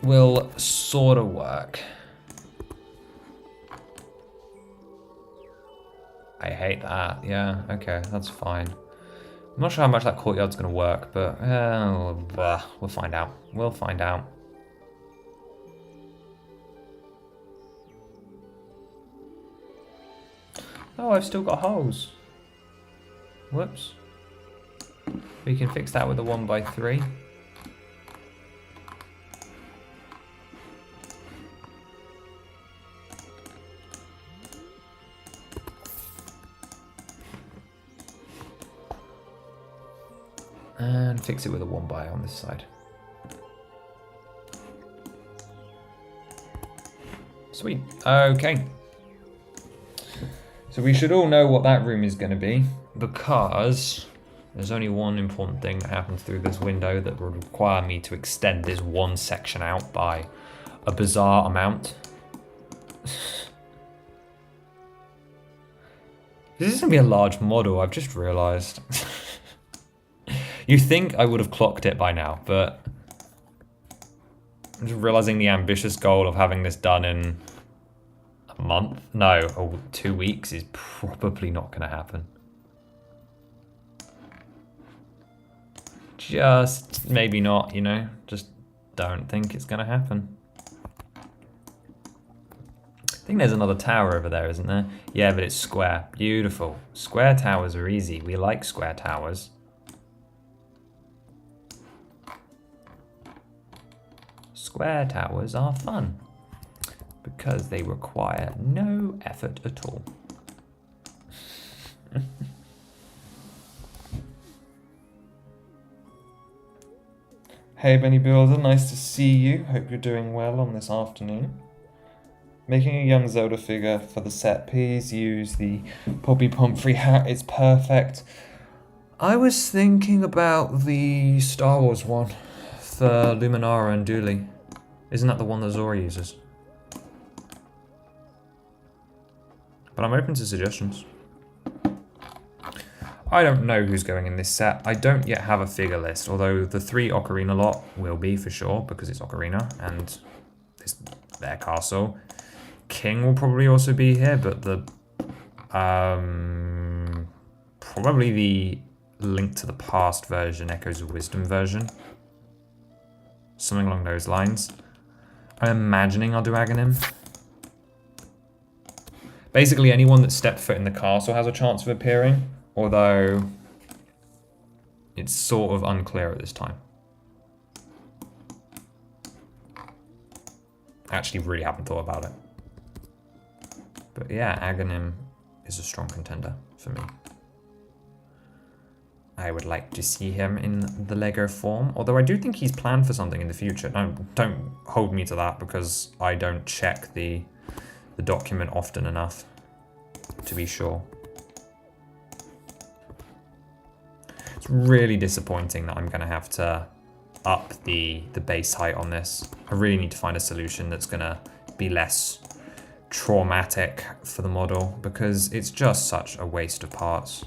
will sort of work. I hate that. Yeah, okay, that's fine. I'm not sure how much that courtyard's going to work, but we'll find out. We'll find out. Oh, I've still got holes. Whoops. We can fix that with a 1x3. And fix it with a 1x on this side. Sweet. Okay. So we should all know what that room is going to be, because There's only one important thing that happens through this window that would require me to extend this one section out by a bizarre amount. This is going to be a large model, I've just realised. You think I would have clocked it by now, but I'm just realising the ambitious goal of having this done in a month? No, or 2 weeks is probably not going to happen. Just maybe not, you know, just don't think it's going to happen. I think there's another tower over there, isn't there? Yeah, but it's square. Beautiful. Square towers are easy. We like square towers. Square towers are fun because they require no effort at all. Hey Benny Builder, nice to see you. Hope you're doing well on this afternoon. Making a young Zelda figure for the set. Please use the Poppy Pomfrey hat. It's perfect. I was thinking about the Star Wars one for Luminara and Dooley. Isn't that the one that Zora uses? But I'm open to suggestions. I don't know who's going in this set. I don't yet have a figure list, although the 3 Ocarina lot will be for sure, because it's Ocarina and it's their castle. King will probably also be here, but the probably the Link to the Past version, Echoes of Wisdom version. Something along those lines. I'm imagining I'll do Aghanim. Basically anyone that stepped foot in the castle has a chance of appearing, although it's sort of unclear at this time. I actually really haven't thought about it. But yeah, Aghanim is a strong contender for me. I would like to see him in the Lego form, although I do think he's planned for something in the future. Don't hold me to that because I don't check the document often enough to be sure. It's really disappointing that I'm going to have to up the base height on this. I really need to find a solution that's going to be less traumatic for the model because it's just such a waste of parts.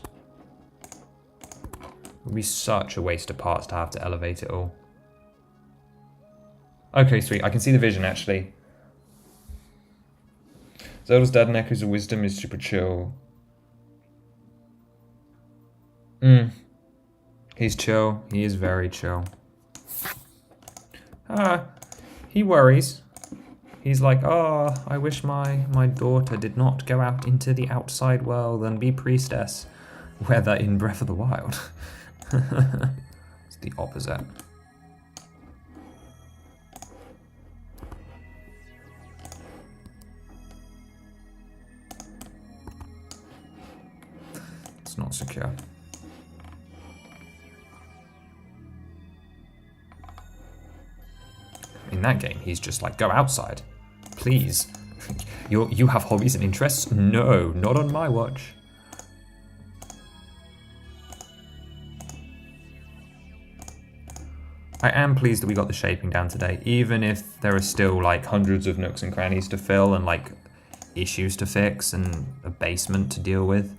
It would be such a waste of parts to have to elevate it all. Okay, sweet. I can see the vision actually. Zelda's Dad and Echoes of Wisdom is super chill. He's chill. He is very chill. He worries. He's like, oh, I wish my daughter did not go out into the outside world and be priestess. Whether in Breath of the Wild. It's the opposite. It's not secure. In that game, he's just like, go outside. Please. You have hobbies and interests? No, not on my watch. I am pleased that we got the shaping down today, even if there are still like hundreds of nooks and crannies to fill and like issues to fix and a basement to deal with.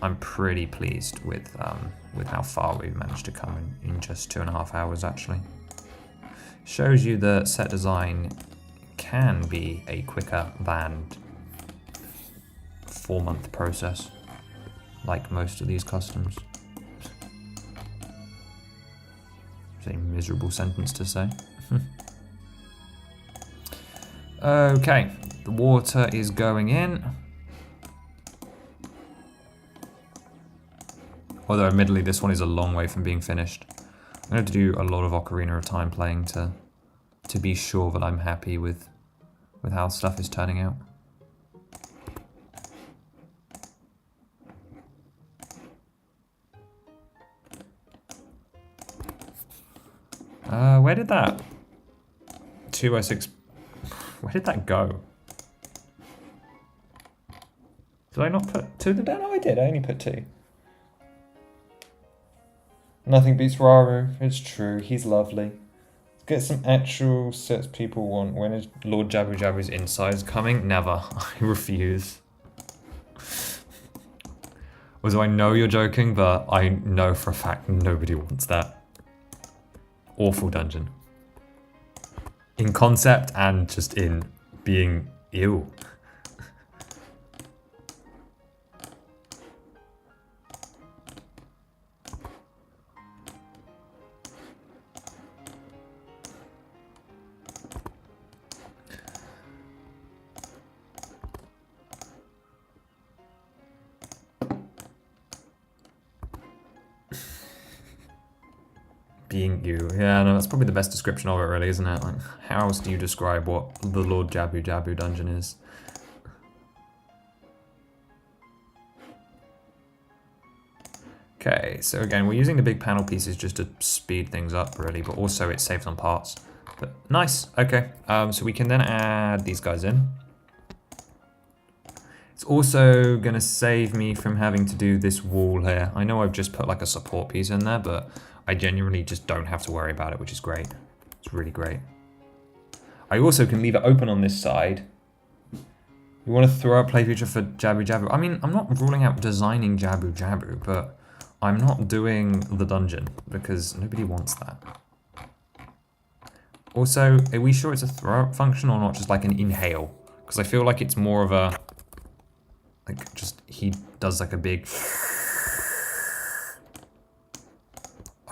I'm pretty pleased with how far we've managed to come in just 2.5 hours actually. Shows you that set design can be a quicker than 4-month process, like most of these customs. It's a miserable sentence to say. Okay, the water is going in. Although admittedly this one is a long way from being finished. I'm going to do a lot of Ocarina of Time playing to be sure that I'm happy with how stuff is turning out. Where did that 206, where did that go? Did I not put 2 of them down? No, I did. I only put 2. Nothing beats Raru. It's true. He's lovely. Let's get some actual sets people want. When is Lord Jabu Jabu's insides coming? Never. I refuse. Although I know you're joking, but I know for a fact nobody wants that. Awful dungeon. In concept and just in being ew. Being you. Yeah, no, that's probably the best description of it, really, isn't it? Like, how else do you describe what the Lord Jabu Jabu dungeon is? Okay, so again, we're using the big panel pieces just to speed things up, really, but also it saves on parts. But nice, okay. So we can then add these guys in. It's also going to save me from having to do this wall here. I know I've just put like a support piece in there, but I genuinely just don't have to worry about it, which is great. It's really great. I also can leave it open on this side. You want to throw a play feature for Jabu Jabu? I mean, I'm not ruling out designing Jabu Jabu, but I'm not doing the dungeon because nobody wants that. Also, are we sure it's a throw up function or not just like an inhale? Because I feel like it's more of a, like just, he does like a big,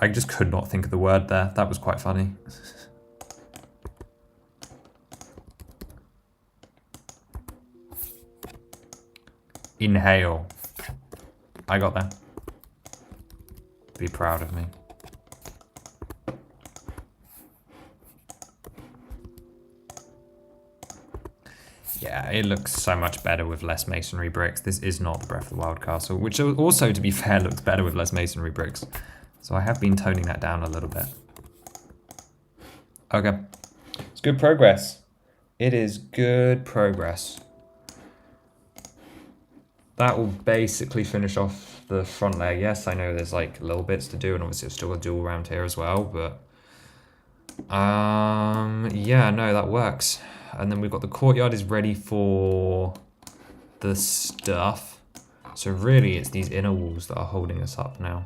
I just could not think of the word there. That was quite funny. Inhale. I got that. Be proud of me. Yeah, it looks so much better with less masonry bricks. This is not the Breath of the Wild castle, which also, to be fair, looks better with less masonry bricks. So I have been toning that down a little bit. Okay. It's good progress. It is good progress. That will basically finish off the front layer. Yes, I know there's like little bits to do, and obviously I've still got to do around here as well, but yeah, no, that works. And then we've got the courtyard is ready for the stuff. So really it's these inner walls that are holding us up now.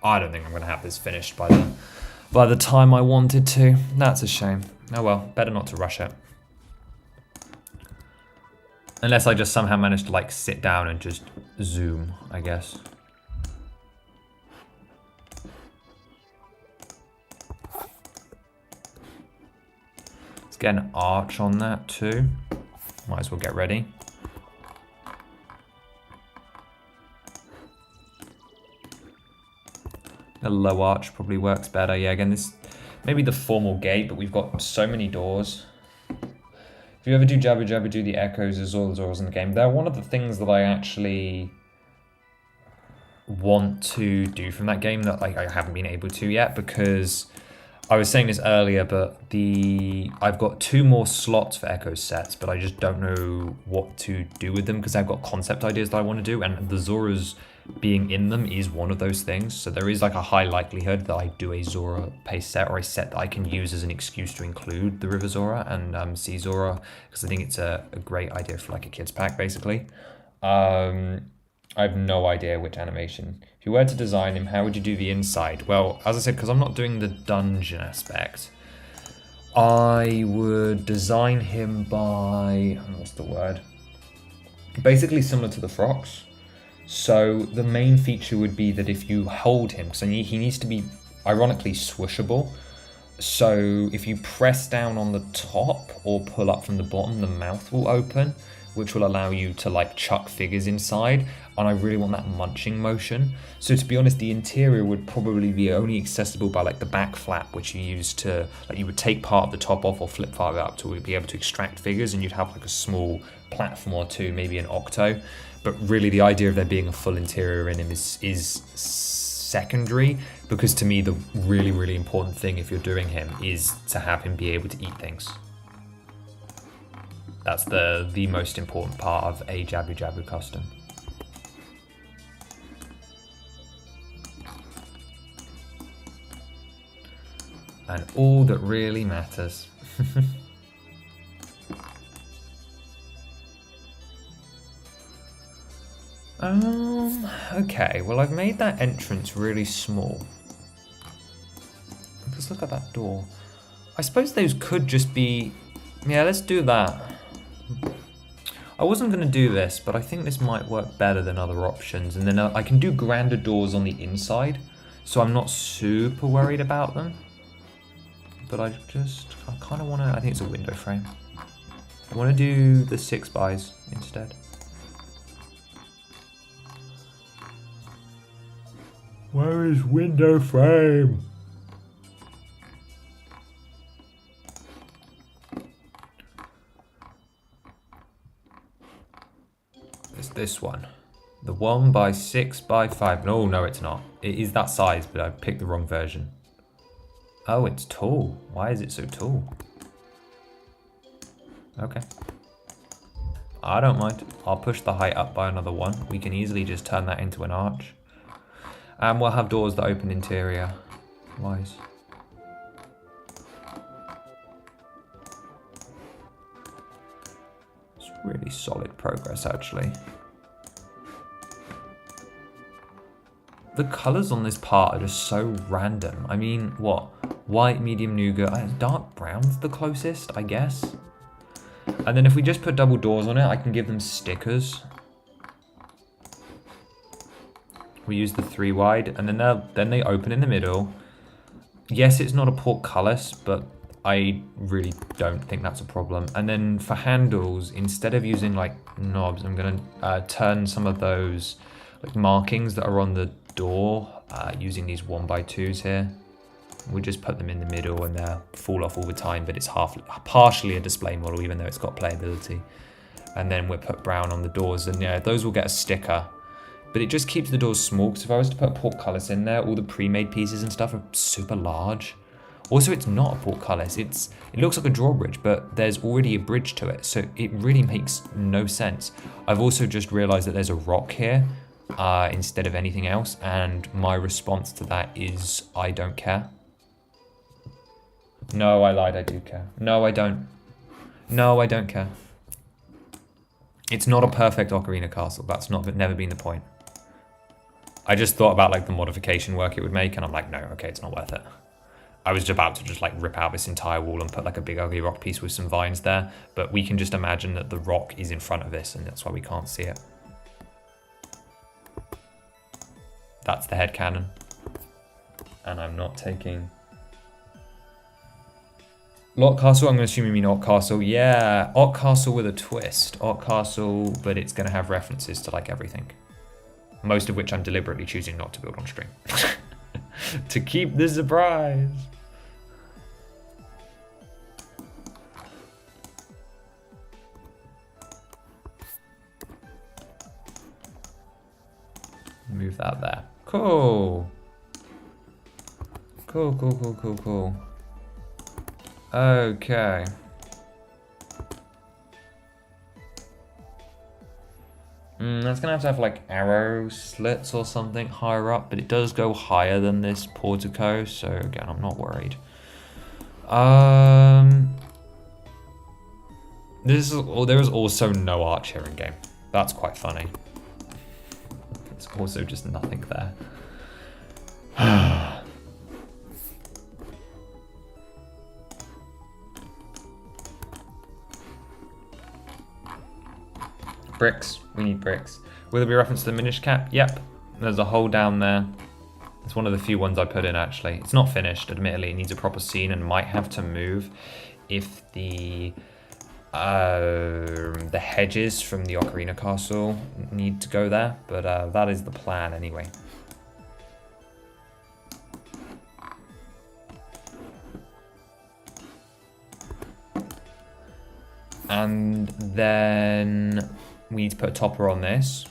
I don't think I'm gonna have this finished by the time I wanted to. That's a shame. Oh well, better not to rush it. Unless I just somehow manage to like sit down and just zoom, I guess. Let's get an arch on that too. Might as well get ready. A low arch probably works better. Yeah, again, this maybe the formal gate, but we've got so many doors. If you ever do Jabu Jabu, do the echoes as all the doors in the game. They're one of the things that I actually want to do from that game that like I haven't been able to yet, because I was saying this earlier, but I've got 2 more slots for echo sets, but I just don't know what to do with them because I've got concept ideas that I want to do, and the Zoras being in them is one of those things. So there is like a high likelihood that I do a Zora pace set, or a set that I can use as an excuse to include the River Zora and Sea Zora, because I think it's a great idea for like a kids pack basically. I have no idea which animation. If you were to design him, how would you do the inside? Well, as I said, because I'm not doing the dungeon aspect, I would design him by, what's the word? Basically similar to the Frogs. So the main feature would be that if you hold him, because he needs to be ironically swooshable. So if you press down on the top or pull up from the bottom, the mouth will open, which will allow you to like chuck figures inside. And I really want that munching motion. So to be honest, the interior would probably be only accessible by like the back flap, which you use to, like you would take part of the top off or flip part of it up to be able to extract figures, and you'd have like a small platform or two, maybe an octo. But really the idea of there being a full interior in him is secondary, because to me the really, really important thing if you're doing him is to have him be able to eat things. That's the most important part of a Jabu Jabu custom. And all that really matters. Okay, well I've made that entrance really small. Let's look at that door. I suppose those could just be... Yeah, let's do that. I wasn't going to do this, but I think this might work better than other options. And then I can do grander doors on the inside, so I'm not super worried about them. But I kind of want to... I think it's a window frame. I want to do the 6x instead. Where is window frame? It's this one. The 1x6x5. No, it's not. It is that size, but I picked the wrong version. Oh, it's tall. Why is it so tall? Okay. I don't mind. I'll push the height up by another 1. We can easily just turn that into an arch. And we'll have doors that open interior wise. It's really solid progress, actually. The colours on this part are just so random. I mean, what? White, medium nougat, dark brown's the closest, I guess. And then if we just put double doors on it, I can give them stickers. We use the 3 wide, and then they open in the middle. Yes, it's not a portcullis, but I really don't think that's a problem. And then for handles, instead of using like knobs, I'm gonna turn some of those like markings that are on the door using these 1x2s here. We just put them in the middle, and they'll fall off all the time, but it's partially a display model, even though it's got playability. And then we'll put brown on the doors, and yeah, those will get a sticker. But it just keeps the doors small, because if I was to put portcullis in there, all the pre-made pieces and stuff are super large. Also, it's not a portcullis. It looks like a drawbridge, but there's already a bridge to it, so it really makes no sense. I've also just realized that there's a rock here instead of anything else, and my response to that is I don't care. No, I lied, I do care. No, I don't. No, I don't care. It's not a perfect Ocarina Castle. That's never been the point. I just thought about like the modification work it would make, and I'm like, no, okay, it's not worth it. I was about to just like rip out this entire wall and put like a big ugly rock piece with some vines there, but we can just imagine that the rock is in front of this, and that's why we can't see it. That's the headcanon. And I'm not taking... Lock Castle, I'm going to assume you mean Ott Castle. Yeah, Ott Castle with a twist. Ott Castle, but it's going to have references to like everything. Most of which I'm deliberately choosing not to build on stream. To keep the surprise. Move that there. Cool. Cool. Okay. That's gonna have to have like arrow slits or something higher up, but it does go higher than this portico, so again, I'm not worried. There is also no arch here in game. That's quite funny. It's also just nothing there. Bricks. We need bricks. Will there be reference to the Minish Cap? Yep. There's a hole down there. It's one of the few ones I put in, actually. It's not finished, admittedly. It needs a proper scene and might have to move if the hedges from the Ocarina Castle need to go there. But that is the plan, anyway. And then we need to put a topper on this,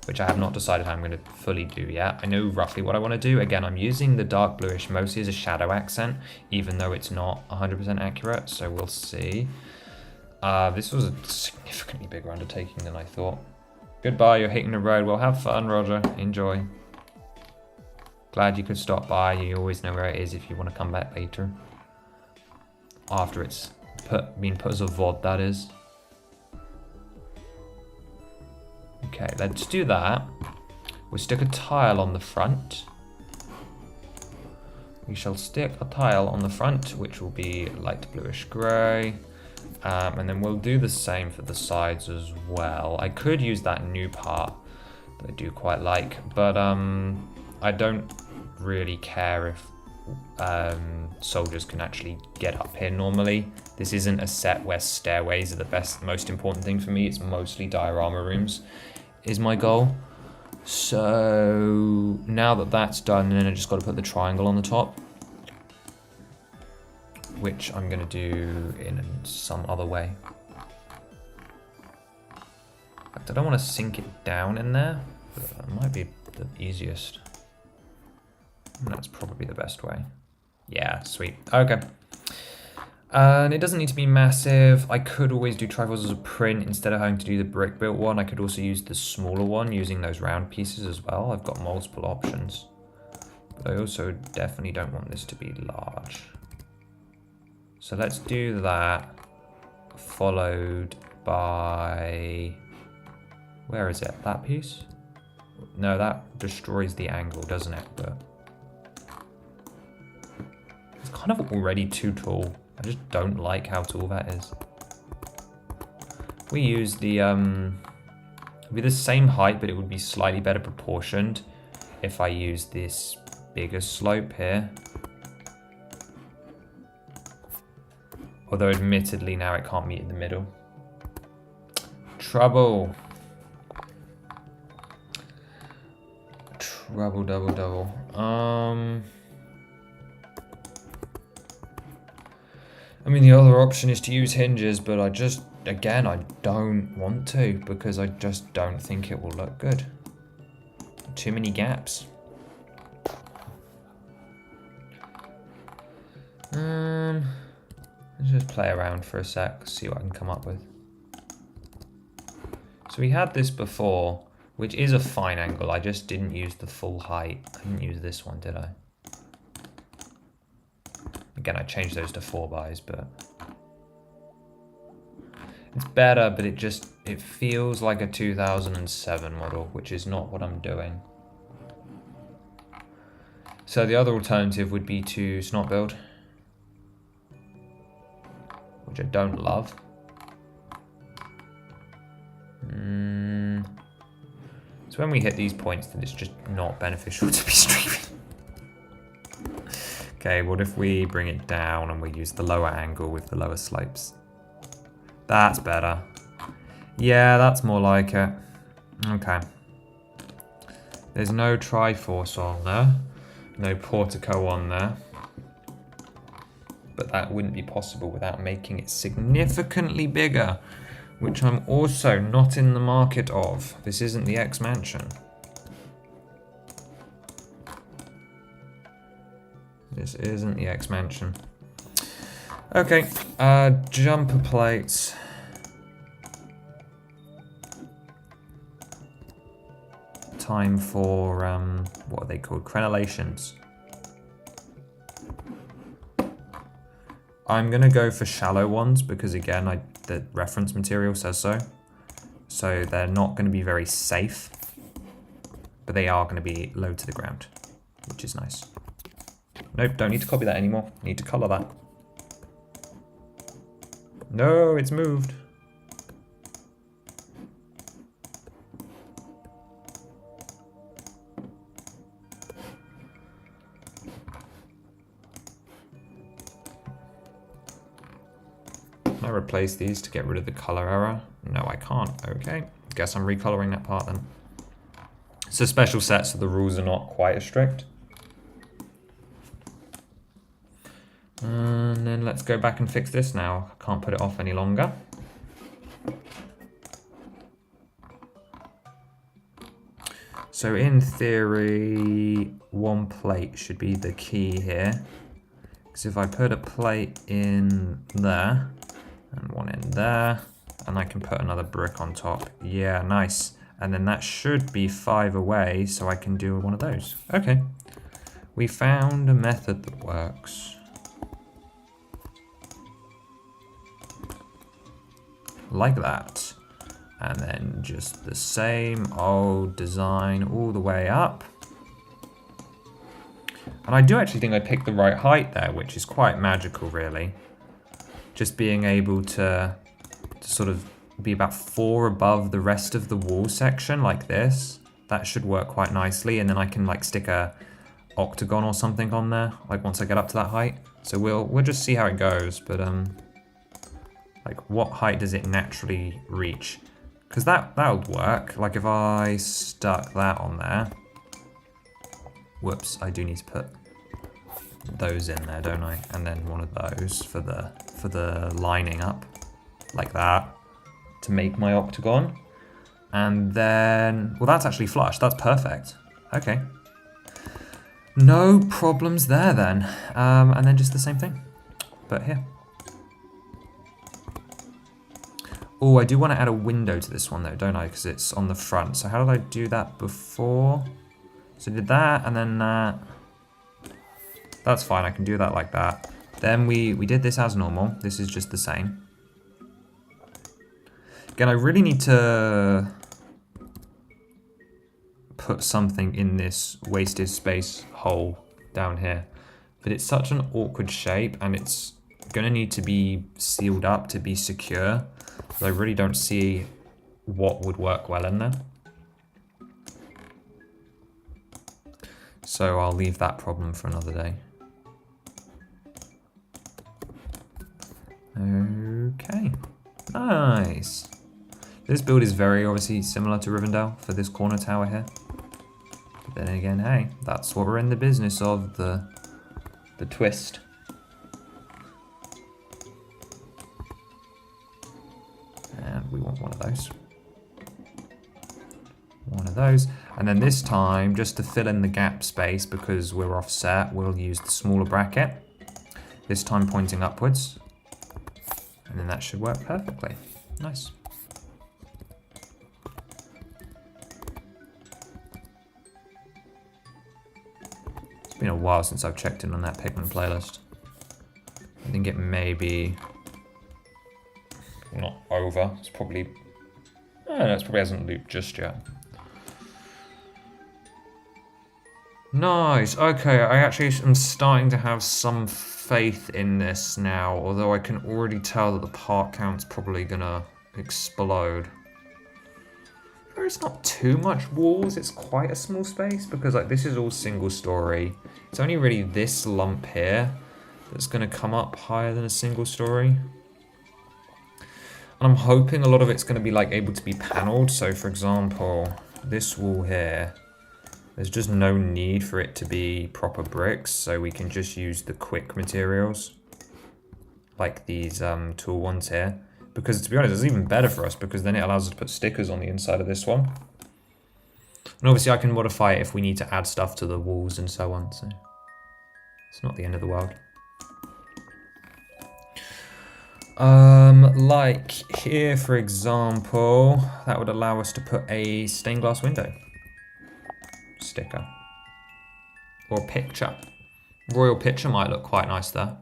which I have not decided how I'm going to fully do yet. I know roughly what I want to do. Again, I'm using the dark bluish mostly as a shadow accent, even though it's not 100% accurate, so we'll see. This was a significantly bigger undertaking than I thought. Goodbye, you're hating the road. Well, have fun, Roger. Enjoy. Glad you could stop by. You always know where it is if you want to come back later. After it's been put as a VOD, that is. Okay, let's do that. We'll stick a tile on the front. We shall stick a tile on the front, which will be light bluish grey. And then we'll do the same for the sides as well. I could use that new part that I do quite like, but I don't really care if soldiers can actually get up here normally. This isn't a set where stairways are the most important thing for me. It's mostly diorama rooms is my goal. So now that that's done, then I just got to put the triangle on the top, which I'm going to do in some other way. In fact, I don't want to sink it down in there, but it might be the easiest. And that's probably the best way. Yeah, sweet. Okay. And it doesn't need to be massive. I could always do trifolds as a print instead of having to do the brick built one. I could also use the smaller one using those round pieces as well. I've got multiple options. But I also definitely don't want this to be large. So let's do that, followed by, where is it? That piece? No, that destroys the angle, doesn't it? But it's kind of already too tall. I just don't like how tall that is. We use the, it'd be the same height, but it would be slightly better proportioned if I use this bigger slope here. Although admittedly now it can't meet in the middle. Trouble. Trouble, double. I mean, the other option is to use hinges, but I just, again, I don't want to because I just don't think it will look good. Too many gaps. Let's just play around for a sec, see what I can come up with. So we had this before, which is a fine angle. I just didn't use the full height. I didn't use this one, did I? Again, I changed those to 4x, but it's better, but it feels like a 2007 model, which is not what I'm doing. So the other alternative would be to snot build, which I don't love. So when we hit these points, then it's just not beneficial to be streaming. Okay, what if we bring it down and we use the lower angle with the lower slopes? That's better. Yeah, that's more like it. Okay. There's no Triforce on there. No Portico on there. But that wouldn't be possible without making it significantly bigger, which I'm also not in the market of. This isn't the X Mansion. This isn't the X Mansion. Okay, jumper plates. Time for, what are they called? Crenellations. I'm gonna go for shallow ones because again, the reference material says so. So they're not gonna be very safe, but they are gonna be low to the ground, which is nice. Nope, don't need to copy that anymore. Need to color that. No, it's moved. Can I replace these to get rid of the color error? No, I can't. Okay, guess I'm recoloring that part then. It's a special set, so the rules are not quite as strict. And then let's go back and fix this now. I can't put it off any longer. So in theory, one plate should be the key here. Because if I put a plate in there, and one in there, and I can put another brick on top. Yeah, nice. And then that should be 5 away, so I can do one of those. Okay. We found a method that works. Like that. And then just the same old design all the way up. And I do actually think I picked the right height there, which is quite magical, really. Just being able to sort of be about 4 above the rest of the wall section, like this. That should work quite nicely, and then I can like stick a octagon or something on there, like once I get up to that height. So we'll just see how it goes, but like what height does it naturally reach? Because that would work. Like if I stuck that on there. Whoops, I do need to put those in there, don't I? And then one of those for the lining up, like that, to make my octagon. And then, well, that's actually flush. That's perfect. Okay. No problems there then. And then just the same thing, but here. Oh, I do want to add a window to this one though, don't I? Because it's on the front. So how did I do that before? So I did that and then that. That's fine, I can do that like that. Then we did this as normal. This is just the same. Again, I really need to put something in this wasted space hole down here. But it's such an awkward shape and it's gonna need to be sealed up to be secure. So I really don't see what would work well in there. So I'll leave that problem for another day. Okay, nice. This build is very obviously similar to Rivendell for this corner tower here. But then again, hey, that's what we're in the business of, the twist. And we want one of those. One of those. And then this time, just to fill in the gap space, because we're offset, we'll use the smaller bracket. This time pointing upwards. And then that should work perfectly. Nice. It's been a while since I've checked in on that Pikmin playlist. I think it may be not over. It's probably, I don't know, it probably hasn't looped just yet. Nice. Okay, I actually am starting to have some faith in this now, although I can already tell that the part count's probably gonna explode. There's not too much walls, it's quite a small space, because like this is all single story. It's only really this lump here that's gonna come up higher than a single story. And I'm hoping a lot of it's gonna be like able to be paneled. So for example, this wall here, there's just no need for it to be proper bricks, so we can just use the quick materials, like these tool ones here. Because to be honest, it's even better for us, because then it allows us to put stickers on the inside of this one. And obviously I can modify it if we need to add stuff to the walls and so on, so it's not the end of the world. Like here, for example, that would allow us to put a stained glass window sticker or picture. Royal picture might look quite nice there.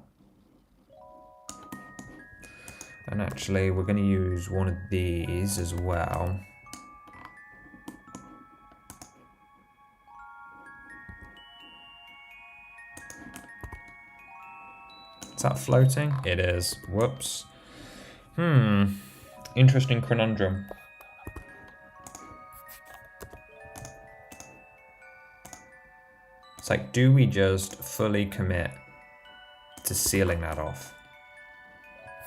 And actually we're going to use one of these as well. Is that floating? It is. Whoops. Interesting conundrum. It's like, do we just fully commit to sealing that off?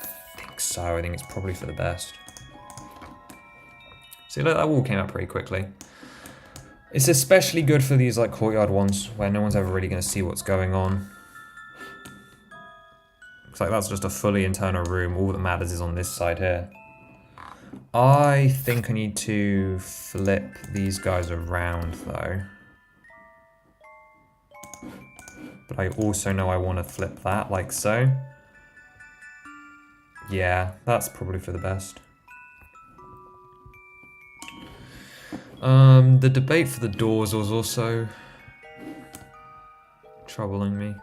I think so. I think it's probably for the best. See, look, that wall came up pretty quickly. It's especially good for these like courtyard ones where no one's ever really going to see what's going on. Looks like that's just a fully internal room. All that matters is on this side here. I think I need to flip these guys around though. But I also know I want to flip that like so. Yeah, that's probably for the best. The debate for the doors was also troubling me.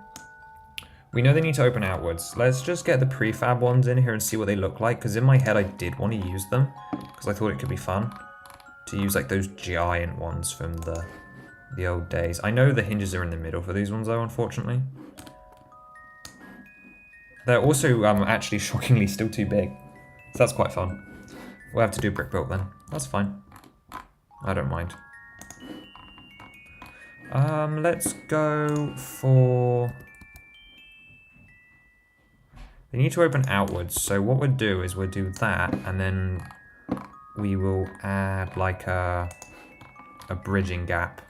We know they need to open outwards. Let's just get the prefab ones in here and see what they look like, because in my head I did want to use them, because I thought it could be fun to use like those giant ones from the old days. I know the hinges are in the middle for these ones though, unfortunately. They're also actually shockingly still too big, so that's quite fun. We'll have to do brick built then. That's fine. I don't mind. Let's go for... They need to open outwards, so what we'll do is we'll do that, and then we will add like a bridging gap.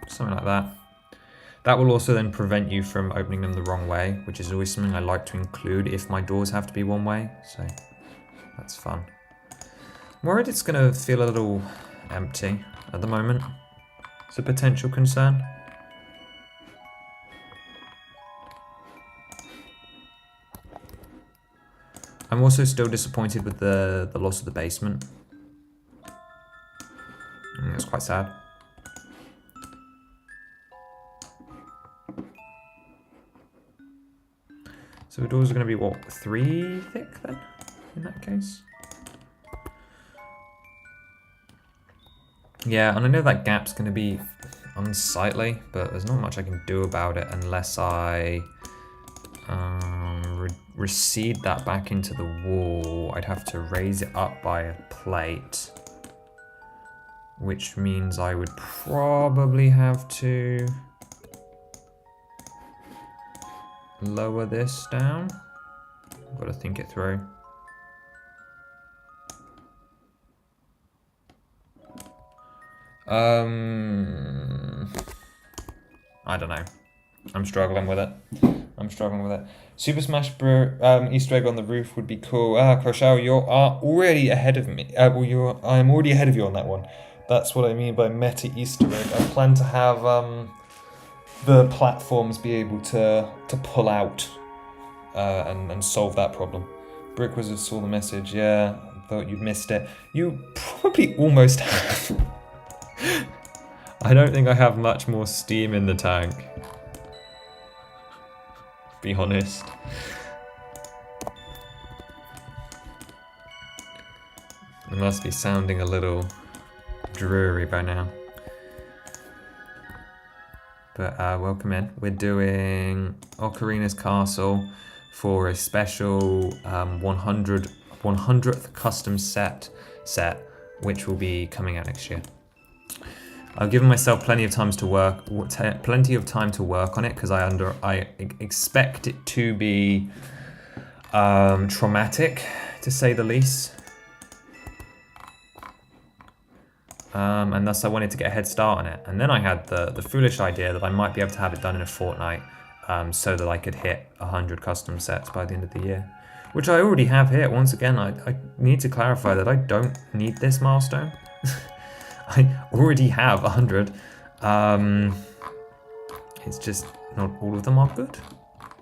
Something like that. That will also then prevent you from opening them the wrong way, which is always something I like to include if my doors have to be one way, so that's fun. I'm worried it's going to feel a little empty at the moment. It's a potential concern. I'm also still disappointed with the loss of the basement. It's quite sad. So the doors are going to be, what, 3 thick then, in that case? Yeah, and I know that gap's going to be unsightly, but there's not much I can do about it unless I recede that back into the wall. I'd have to raise it up by a plate, which means I would probably have to lower this down. I've got to think it through. I don't know. I'm struggling with it. Super Smash Bros. Easter egg on the roof would be cool. Kroshao, you are already ahead of me. I'm already ahead of you on that one. That's what I mean by meta Easter egg. I plan to have the platforms be able to pull out and solve that problem. Brick Wizard saw the message. Yeah, thought you'd missed it. You probably almost have. I don't think I have much more steam in the tank. Be honest. It must be sounding a little dreary by now. But welcome in. We're doing Ocarina's Castle for a special 100th custom set, which will be coming out next year. I've given myself plenty of time to work on it because I expect it to be traumatic, to say the least. And thus I wanted to get a head start on it. And then I had the foolish idea that I might be able to have it done in a fortnight, so that I could hit 100 custom sets by the end of the year. Which I already have hit. Once again, I need to clarify that I don't need this milestone. I already have 100. It's just not all of them are good.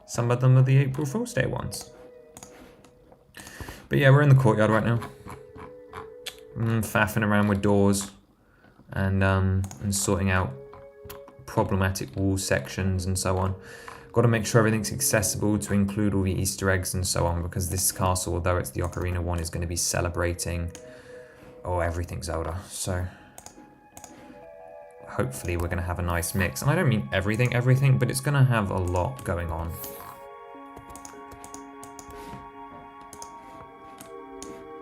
Some of them are the April Fool's Day ones. But yeah, we're in the courtyard right now. Faffing around with doors and sorting out problematic wall sections and so on. Got to make sure everything's accessible to include all the Easter eggs and so on, because this castle, although it's the Ocarina one, is going to be celebrating everything Zelda. So hopefully we're going to have a nice mix. And I don't mean everything, but it's going to have a lot going on.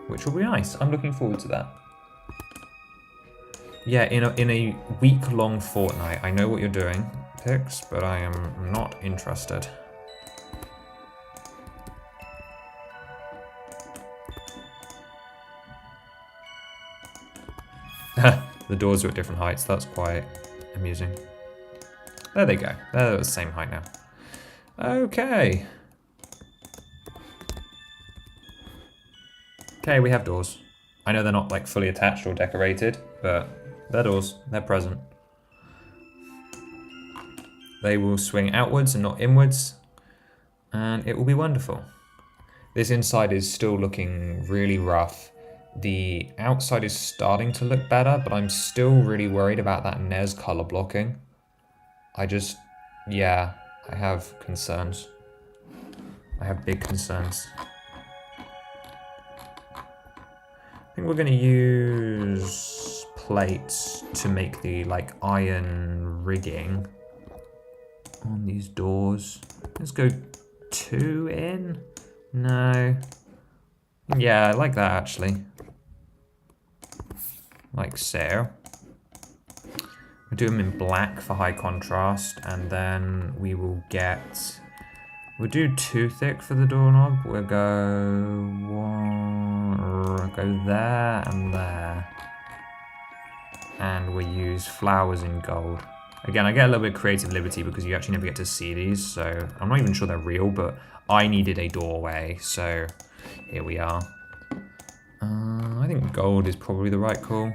Which will be nice. I'm looking forward to that. Yeah, in a week-long fortnight. I know what you're doing, Pix, but I am not interested. The doors are at different heights. That's quite amusing. There they go. They're the same height now. Okay. Okay, we have doors. I know they're not like fully attached or decorated, but they're doors. They're present. They will swing outwards and not inwards, and it will be wonderful. This inside is still looking really rough. The outside is starting to look better, but I'm still really worried about that NES color blocking. Yeah, I have concerns. I have big concerns. I think we're going to use plates to make the like iron rigging on these doors. Let's go 2 in. No. Yeah, I like that actually. Like so. We'll do them in black for high contrast, and then we will get... We'll do 2 thick for the doorknob. We'll go there and there. And we'll use flowers in gold. Again, I get a little bit of creative liberty because you actually never get to see these, so I'm not even sure they're real, but I needed a doorway, so here we are. I think gold is probably the right call.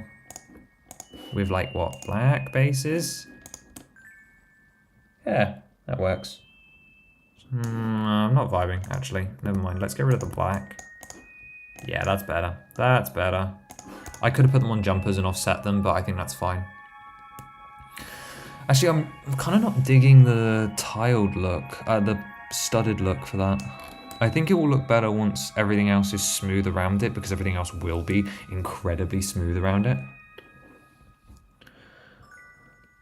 With like, what, black bases? Yeah, that works. I'm not vibing, actually. Never mind, let's get rid of the black. Yeah, that's better. That's better. I could have put them on jumpers and offset them, but I think that's fine. Actually, I'm kind of not digging the tiled look, the studded look for that. I think it will look better once everything else is smooth around it, because everything else will be incredibly smooth around it.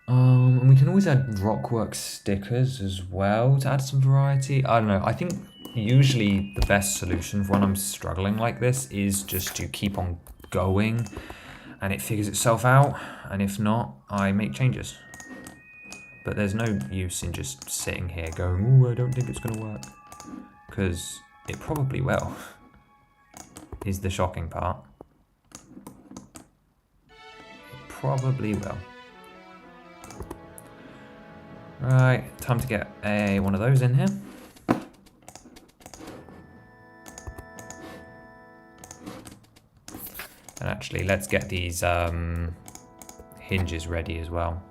And we can always add rockwork stickers as well to add some variety. I don't know, I think usually the best solution for when I'm struggling like this is just to keep on going and it figures itself out, and if not, I make changes. But there's no use in just sitting here going, ooh, I don't think it's going to work. Because it probably will, is the shocking part. It probably will. Right, time to get one of those in here. And actually, let's get these hinges ready as well.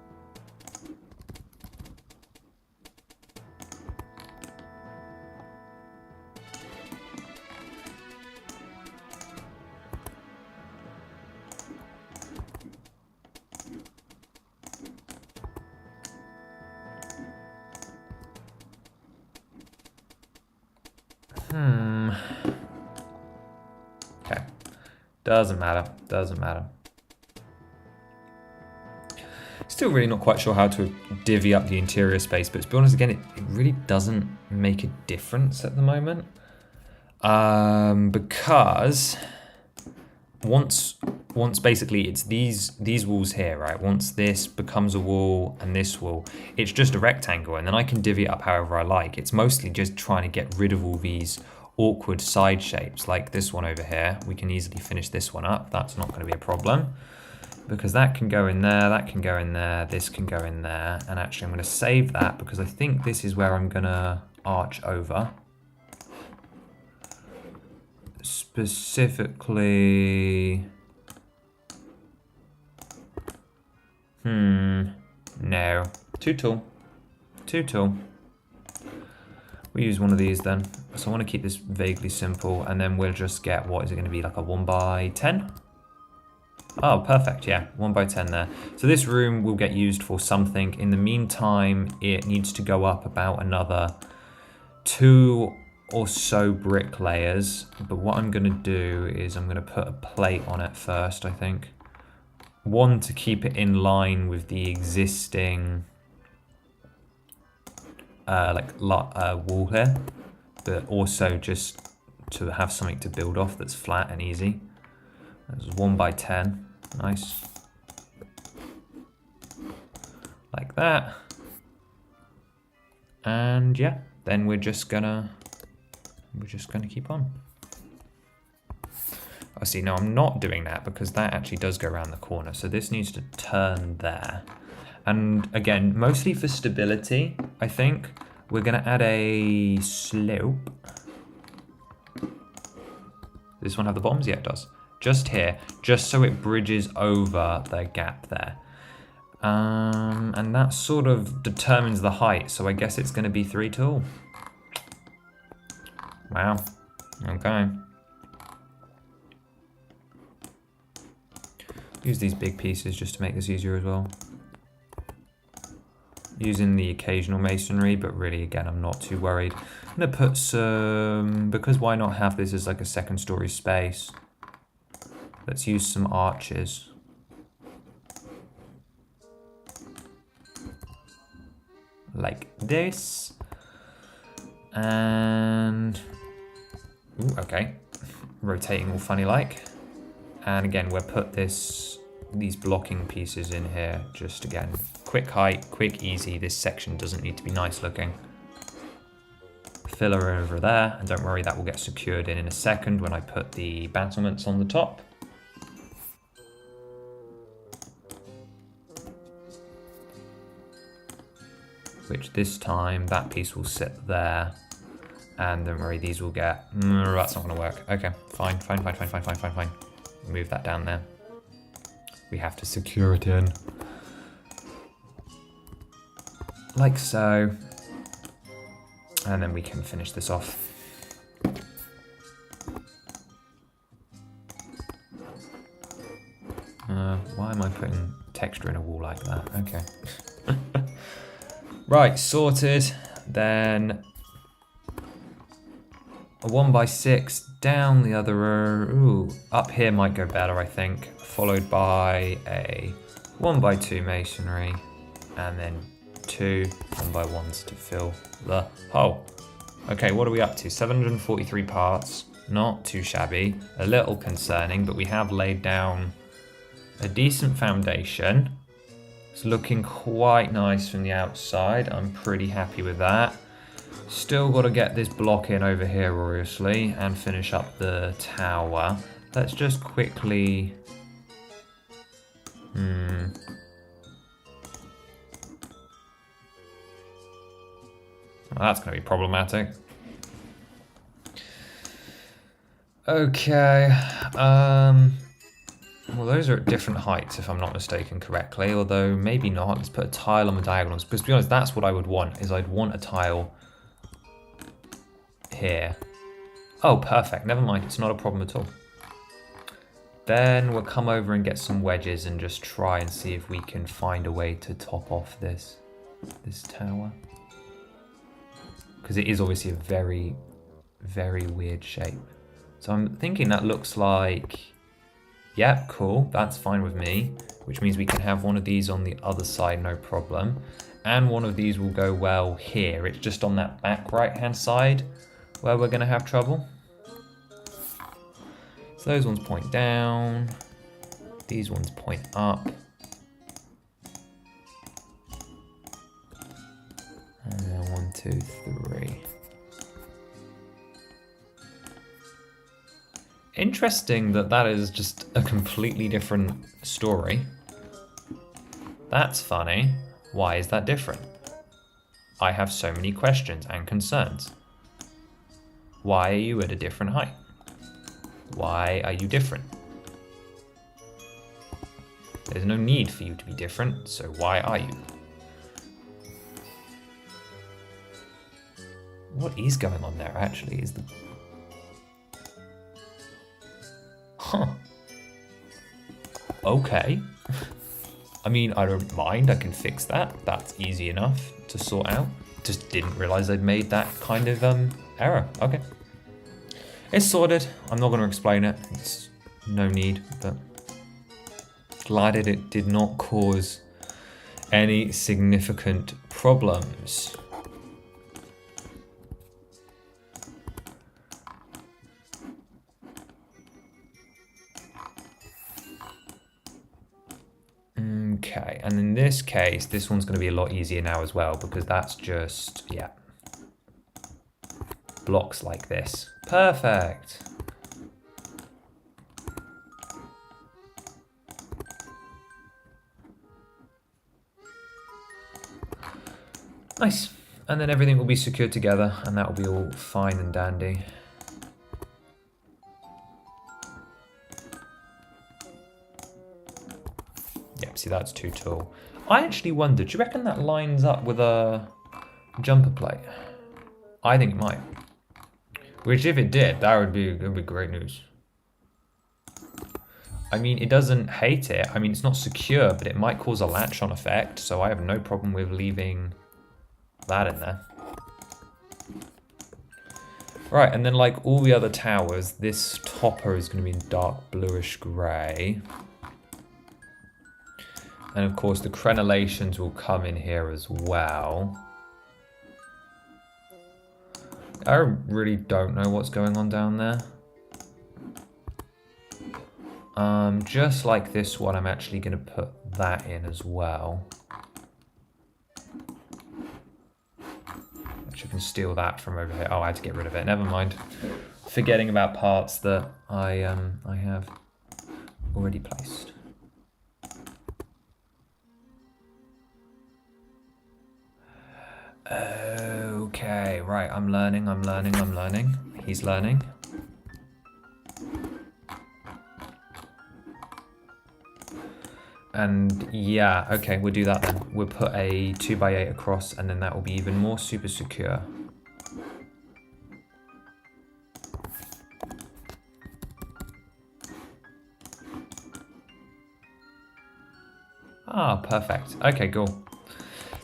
Okay. Doesn't matter. Doesn't matter. Still really not quite sure how to divvy up the interior space, but to be honest, again, it really doesn't make a difference at the moment. Because once basically it's these walls here, right? Once this becomes a wall and this wall, it's just a rectangle, and then I can divvy it up however I like. It's mostly just trying to get rid of all these awkward side shapes, like this one over here. We can easily finish this one up. That's not going to be a problem, because that can go in there, that can go in there, this can go in there, and actually I'm going to save that because I think this is where I'm going to arch over. Specifically... No. Too tall. Too tall. We'll use one of these then. So I want to keep this vaguely simple, and then we'll just get, what is it going to be, like a 1x10? Oh, perfect, yeah, 1x10 there. So this room will get used for something. In the meantime, it needs to go up about another 2 or so brick layers. But what I'm going to do is I'm going to put a plate on it first, I think. One, to keep it in line with the existing wall here, but also just to have something to build off that's flat and easy. That's 1x10, nice, like that. And yeah, then we're just gonna keep on. Oh, see, no, I'm not doing that because that actually does go around the corner. So this needs to turn there. And again, mostly for stability, I think, we're going to add a slope. Does this one have the bottoms? Yeah, it does. Just here, just so it bridges over the gap there. And that sort of determines the height. So I guess it's going to be 3 tall. Wow. Okay. Use these big pieces just to make this easier as well. Using the occasional masonry, but really, again, I'm not too worried. I'm gonna put some, because why not have this as like a second story space? Let's use some arches. Like this. And, ooh, okay. Rotating all funny like. And again, we'll put these blocking pieces in here. Just again, quick height, quick, easy. This section doesn't need to be nice looking. Filler over there, and don't worry, that will get secured in a second when I put the battlements on the top. Which this time, that piece will sit there. And don't worry, these will get, that's not gonna work. Okay, fine. Move that down there. We have to secure it in. Like so. And then we can finish this off. Why am I putting texture in a wall like that? Okay. Right, sorted. Then a 1x6 down the other row. Ooh, up here might go better, I think. Followed by a 1x2 masonry, and then 2 1x1s to fill the hole. Okay, what are we up to? 743 parts. Not too shabby. A little concerning, but we have laid down a decent foundation. It's looking quite nice from the outside. I'm pretty happy with that. Still got to get this block in over here, obviously, and finish up the tower. Let's just quickly... Well, that's going to be problematic. Okay. Well, those are at different heights, if I'm not mistaken correctly, although maybe not. Let's put a tile on the diagonals, because to be honest, that's what I would want, is I'd want a tile here. Oh, perfect. Never mind. It's not a problem at all. Then we'll come over and get some wedges and just try and see if we can find a way to top off this tower. Because it is obviously a very, very weird shape. So I'm thinking that looks like... Yep, cool. That's fine with me. Which means we can have one of these on the other side, no problem. And one of these will go well here. It's just on that back right-hand side where we're going to have trouble. So those ones point down. These ones point up. And then 1, 2, 3. Interesting that is just a completely different story. That's funny. Why is that different? I have so many questions and concerns. Why are you at a different height? Why are you different? There's no need for you to be different, so why are you? What is going on there actually is the... Huh. Okay. I mean, I don't mind, I can fix that. That's easy enough to sort out. Just didn't realize I'd made that kind of error. Okay. It's sorted. I'm not going to explain it. It's no need, but glad it did not cause any significant problems. Okay, and in this case, this one's going to be a lot easier now as well, because that's just, yeah, blocks like this. Perfect. Nice. And then everything will be secured together, and that will be all fine and dandy. Yep, see, that's too tall. I actually wondered, do you reckon that lines up with a jumper plate? I think it might. Which, if it did, that would be great news. I mean, it doesn't hate it. I mean, it's not secure, but it might cause a latch-on effect, so I have no problem with leaving that in there. Right, and then like all the other towers, this topper is going to be in dark bluish grey. And of course the crenellations will come in here as well. I really don't know what's going on down there. Just like this one, I'm actually going to put that in as well. Actually, I can steal that from over here. Oh, I had to get rid of it. Never mind. Forgetting about parts that I have already placed. Okay, right, I'm learning. He's learning. And yeah, okay, we'll do that then. We'll put a 2x8 across, and then that will be even more super secure. Ah, perfect. Okay, cool.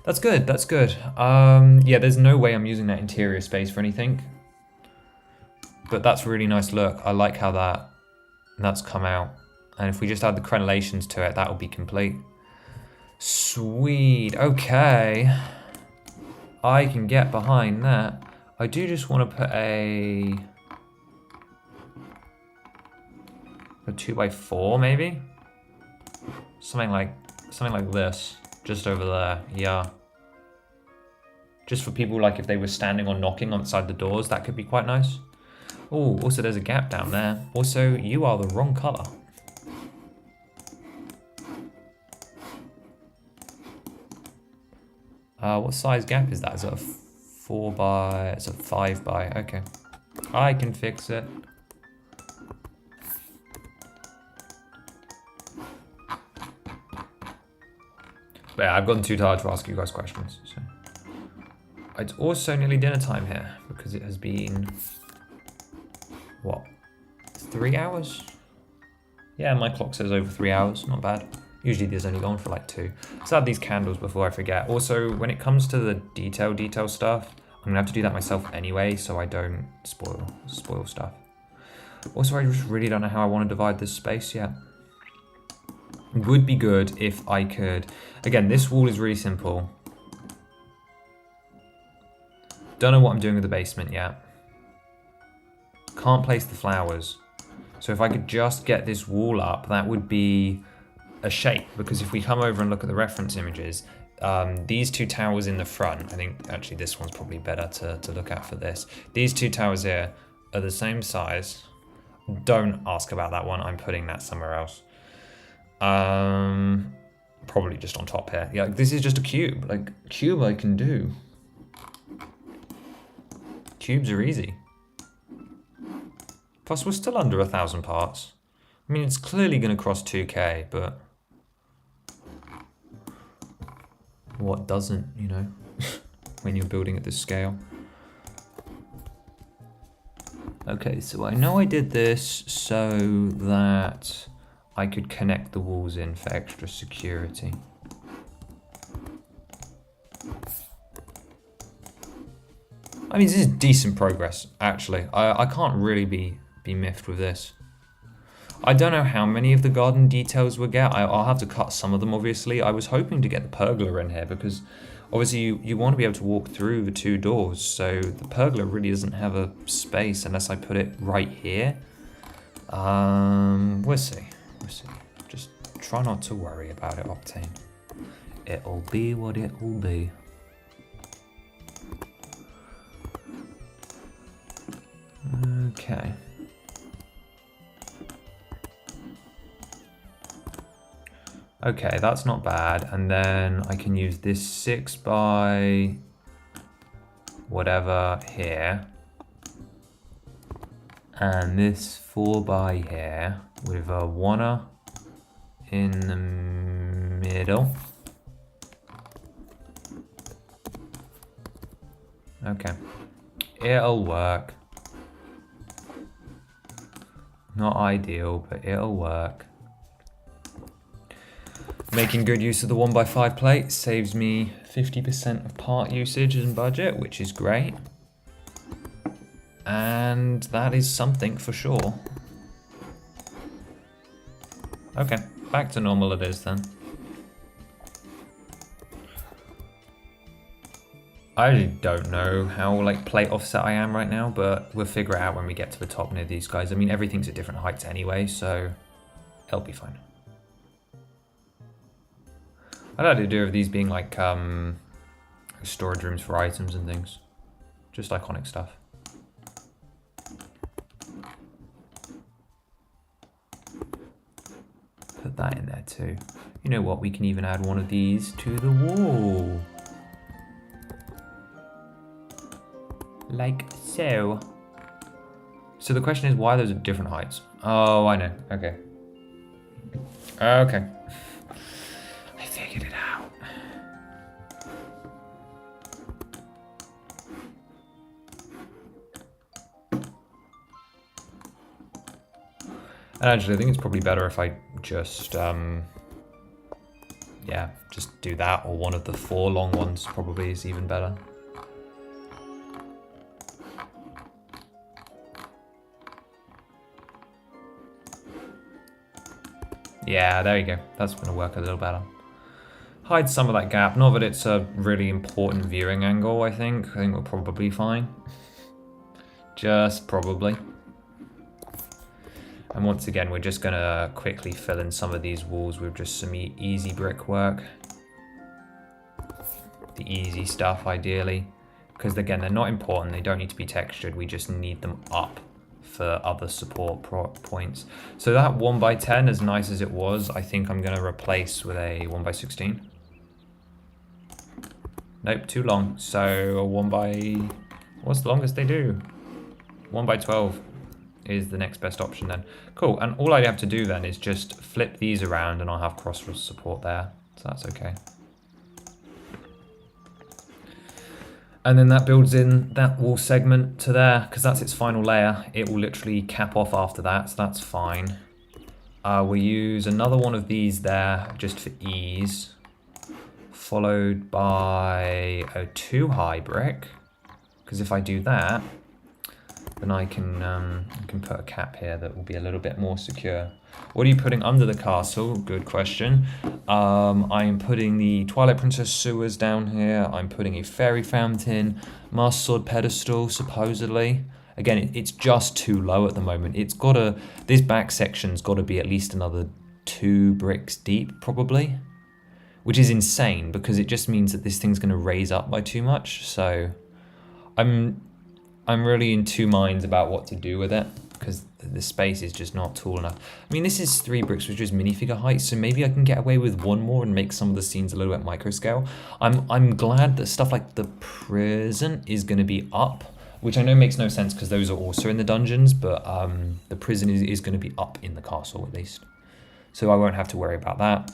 That's good, that's good. Yeah, there's no way I'm using that interior space for anything. But that's a really nice look. I like how that's come out. And if we just add the crenellations to it, that will be complete. Sweet, okay. I can get behind that. I do just want to put a 2x4 maybe? Something like this, just over there, yeah. Just for people, like if they were standing or knocking outside the doors, that could be quite nice. Oh, also there's a gap down there. Also, you are the wrong color. What size gap is that? Is it a 4 by, it's a 5 by, okay. I can fix it. But yeah, I've gotten too tired to ask you guys questions. So. It's also nearly dinner time here because it has been, what, 3 hours? Yeah, my clock says over 3 hours, not bad. Usually there's only gone for like 2. Let's add these candles before I forget. Also, when it comes to the detail stuff, I'm gonna have to do that myself anyway so I don't spoil stuff. Also, I just really don't know how I want to divide this space yet. Would be good if I could, again, this wall is really simple. Don't know what I'm doing with the basement yet. Can't place the flowers. So if I could just get this wall up, that would be a shape, because if we come over and look at the reference images, these two towers in the front, I think actually this one's probably better to look at for this. These two towers here are the same size. Don't ask about that one, I'm putting that somewhere else. Probably just on top here. Yeah, this is just a cube. Like, cube I can do. Cubes are easy. Plus we're still under 1,000 parts. I mean, it's clearly going to cross 2K, but what doesn't, you know, when you're building at this scale. Okay, so I know I did this so that I could connect the walls in for extra security. I mean, this is decent progress, actually. I can't really be miffed with this. I don't know how many of the garden details we'll get. I'll have to cut some of them, obviously. I was hoping to get the pergola in here because obviously you want to be able to walk through the 2 doors. So the pergola really doesn't have a space unless I put it right here. We'll see. We'll see. Just try not to worry about it, Octane. It'll be what it will be. Okay. Okay, that's not bad. And then I can use this 6 by whatever here. And this 4 by here with a 1er in the middle. Okay. It'll work. Not ideal, but it'll work. Making good use of the 1x5 plate saves me 50% of part usage and budget, which is great. And that is something for sure. Okay, back to normal it is then. I don't know how like plate offset I am right now, but we'll figure it out when we get to the top near these guys. I mean, everything's at different heights anyway, so it'll be fine. I like the idea of these being like storage rooms for items and things. Just iconic stuff. Put that in there too. You know what, we can even add one of these to the wall. Like so. So the question is why those are different heights. Oh, I know. Okay. Okay. I figured it out. And actually, I think it's probably better if I just, yeah, just do that, or one of the 4 long ones probably is even better. Yeah, there you go. That's going to work a little better. Hide some of that gap. Not that it's a really important viewing angle, I think. I think we're probably fine. Just probably. And once again, we're just going to quickly fill in some of these walls with just some easy brickwork. The easy stuff, ideally. Because again, they're not important. They don't need to be textured. We just need them up for other support points. So that 1x10, as nice as it was, I think I'm going to replace with a 1x16. Nope, too long. So a 1x... What's the longest they do? 1x12 is the next best option then. Cool, and all I have to do then is just flip these around and I'll have cross support there. So that's okay. And then that builds in that wall segment to there, because that's its final layer. It will literally cap off after that, so that's fine. We'll use another one of these there, just for ease. Followed by a 2-high brick, because if I do that, then I can put a cap here that will be a little bit more secure. What are you putting under the castle? Good question. I'm putting the Twilight Princess sewers down here. I'm putting a fairy fountain, Master Sword pedestal, supposedly. Again, it's just too low at the moment. It's gotta, this back section's gotta be at least another 2 bricks deep, probably. Which is insane, because it just means that this thing's gonna raise up by too much. So I'm really in 2 minds about what to do with it, because the space is just not tall enough. I mean, this is 3 bricks, which is minifigure height, so maybe I can get away with 1 more and make some of the scenes a little bit micro scale. I'm glad that stuff like the prison is going to be up, which I know makes no sense because those are also in the dungeons, but the prison is going to be up in the castle at least. So I won't have to worry about that.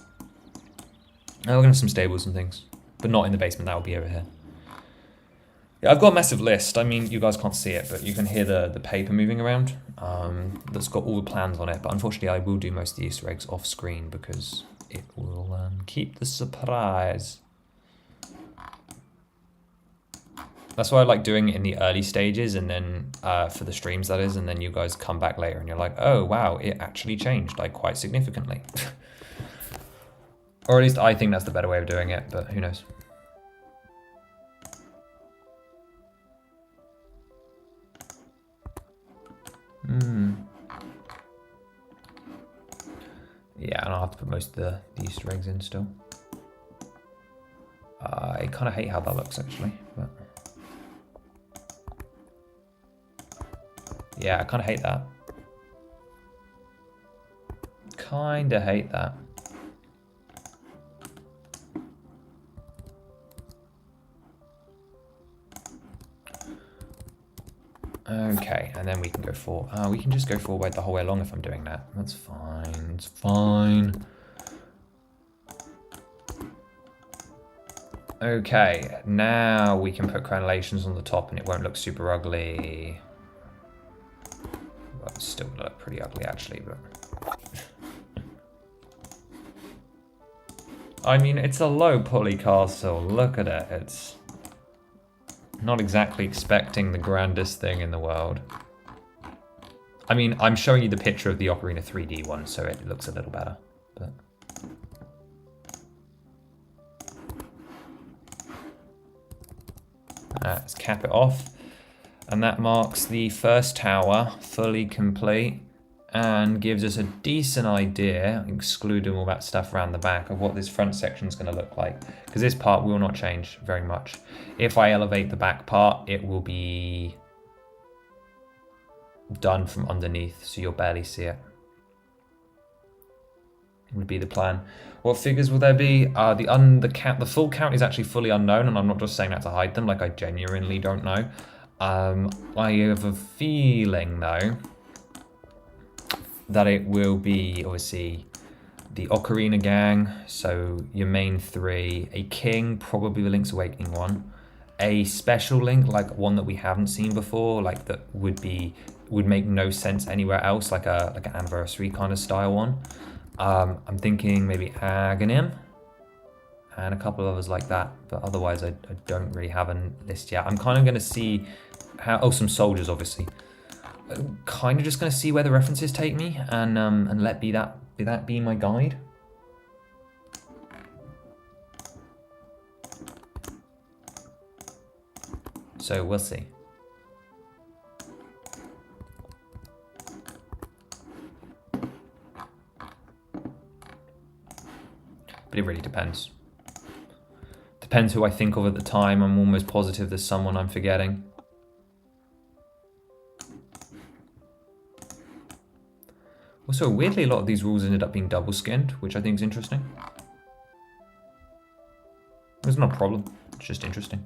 We're going to have some stables and things, but not in the basement, that will be over here. Yeah, I've got a massive list. I mean, you guys can't see it, but you can hear the paper moving around. That's got all the plans on it. But unfortunately, I will do most of the Easter eggs off screen because it will keep the surprise. That's why I like doing it in the early stages, and then for the streams, that is, and then you guys come back later and you're like, oh, wow, it actually changed, like, quite significantly. Or at least I think that's the better way of doing it, but who knows. Yeah, and I'll have to put most of the Easter eggs in still. I kind of hate how that looks, actually. But yeah, I kind of hate that. Kind of hate that. Okay, and then we can go for, we can just go forward the whole way along if I'm doing that. That's fine, it's fine. Okay, now we can put crenellations on the top and it won't look super ugly. Well, it's still gonna look pretty ugly actually, but. I mean, it's a low poly castle. Look at it. It's not exactly expecting the grandest thing in the world. I mean, I'm showing you the picture of the Ocarina 3D one, so it looks a little better. But let's cap it off. And that marks the first tower fully complete and gives us a decent idea, excluding all that stuff around the back, of what this front section is going to look like. Because this part will not change very much. If I elevate the back part, it will be done from underneath, so you'll barely see it. Would be the plan. What figures will there be? The full count is actually fully unknown, and I'm not just saying that to hide them. Like, I genuinely don't know. I have a feeling though that it will be obviously the Ocarina gang, so your main three, a king, probably the Link's Awakening one, a special Link, like one that we haven't seen before, like that would make no sense anywhere else, like an anniversary kind of style one. I'm thinking maybe Aghanim and a couple of others like that, but otherwise I don't really have a list yet. I'm kind of going to see how, some soldiers obviously. I'm kind of just going to see where the references take me and let that be my guide. So we'll see. But it really depends. Depends who I think of at the time. I'm almost positive there's someone I'm forgetting. Also, weirdly, a lot of these rules ended up being double-skinned, which I think is interesting. It's not a problem. It's just interesting.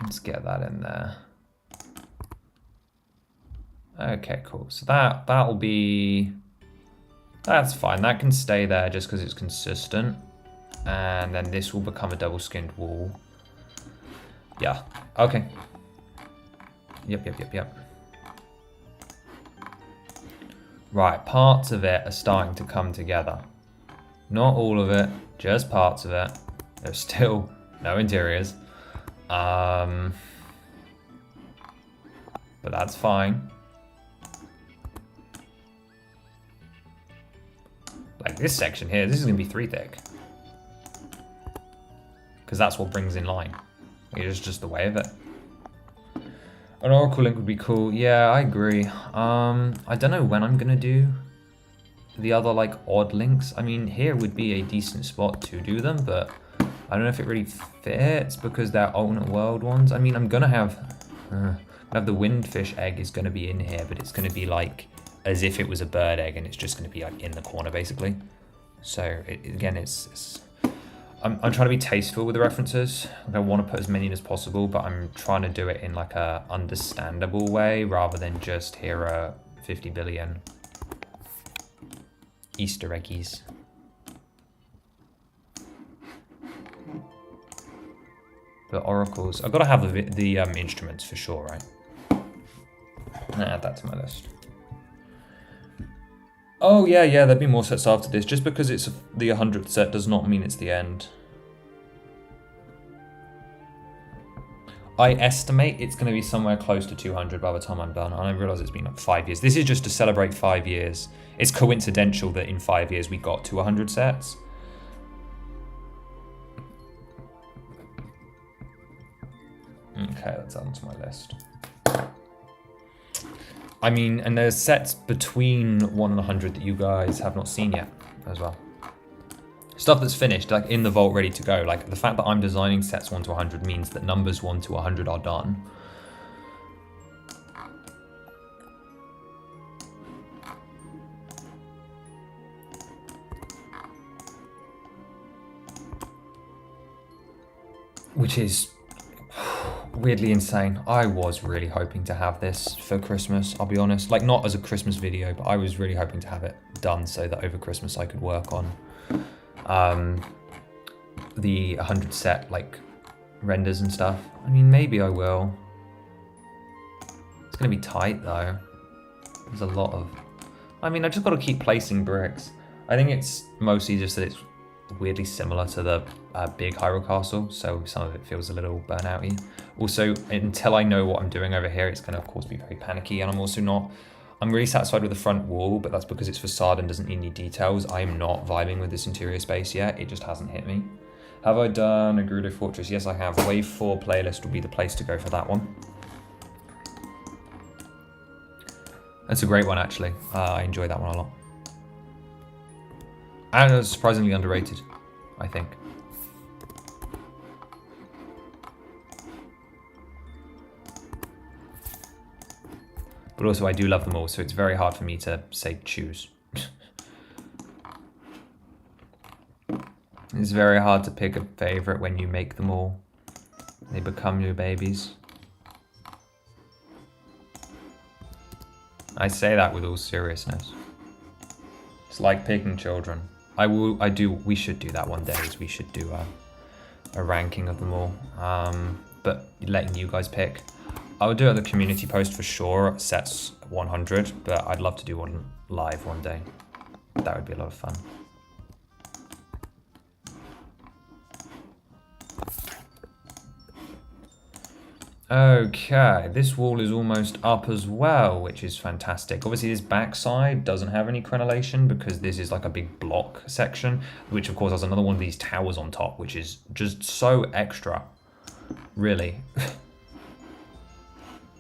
Let's get that in there. Okay, cool. So that'll be... That's fine. That can stay there just because it's consistent. And then this will become a double-skinned wall. Yeah. Okay. Yep. Right, parts of it are starting to come together. Not all of it, just parts of it. There's still no interiors. But that's fine. Like this section here, this is going to be 3 thick. Because that's what brings in line. It is just the way of it. An Oracle Link would be cool. Yeah, I agree. I don't know when I'm going to do the other like odd links. I mean, here would be a decent spot to do them, but I don't know if it really fits because they're alternate world ones. I mean, I'm going to have the windfish egg is going to be in here, but it's going to be like as if it was a bird egg and it's just going to be like in the corner basically. So again, I'm trying to be tasteful with the references. Like I want to put as many in as possible, but I'm trying to do it in like a understandable way rather than just here are 50 billion Easter eggies. The oracles. I've got to have the instruments for sure, right? I'll add that to my list. Oh, yeah, there'll be more sets after this. Just because it's the 100th set does not mean it's the end. I estimate it's going to be somewhere close to 200 by the time I'm done. And I realise it's been like 5 years. This is just to celebrate 5 years. It's coincidental that in 5 years we got to 100 sets. Okay, that's onto my list. I mean, and there's sets between 1 and 100 that you guys have not seen yet as well. Stuff that's finished, like in the vault, ready to go. Like the fact that I'm designing sets 1 to 100 means that numbers 1 to 100 are done. Which is weirdly insane. I was really hoping to have this for Christmas, I'll be honest. Like, not as a Christmas video, but I was really hoping to have it done so that over Christmas I could work on the 100 set, like, renders and stuff. I mean, maybe I will. It's gonna be tight, though. There's a lot of... I mean, I just gotta keep placing bricks. I think it's mostly just that it's weirdly similar to the big Hyrule Castle, so some of it feels a little burnouty. Also, until I know what I'm doing over here, it's going to, of course, be very panicky, and I'm really satisfied with the front wall, but that's because it's facade and doesn't need any details. I am not vibing with this interior space yet. It just hasn't hit me. Have I done a Gerudo Fortress? Yes, I have. Wave 4 playlist will be the place to go for that one. That's a great one, actually. I enjoy that one a lot. And it's surprisingly underrated, I think. But also, I do love them all, so it's very hard for me to say choose. It's very hard to pick a favorite when you make them all. They become your babies. I say that with all seriousness. It's like picking children. We should do that one day, is we should do a ranking of them all. But letting you guys pick. I'll do it at the community post for sure, sets 100, but I'd love to do one live one day. That would be a lot of fun. Okay, this wall is almost up as well, which is fantastic. Obviously this backside doesn't have any crenellation because this is like a big block section, which of course has another one of these towers on top, which is just so extra, really.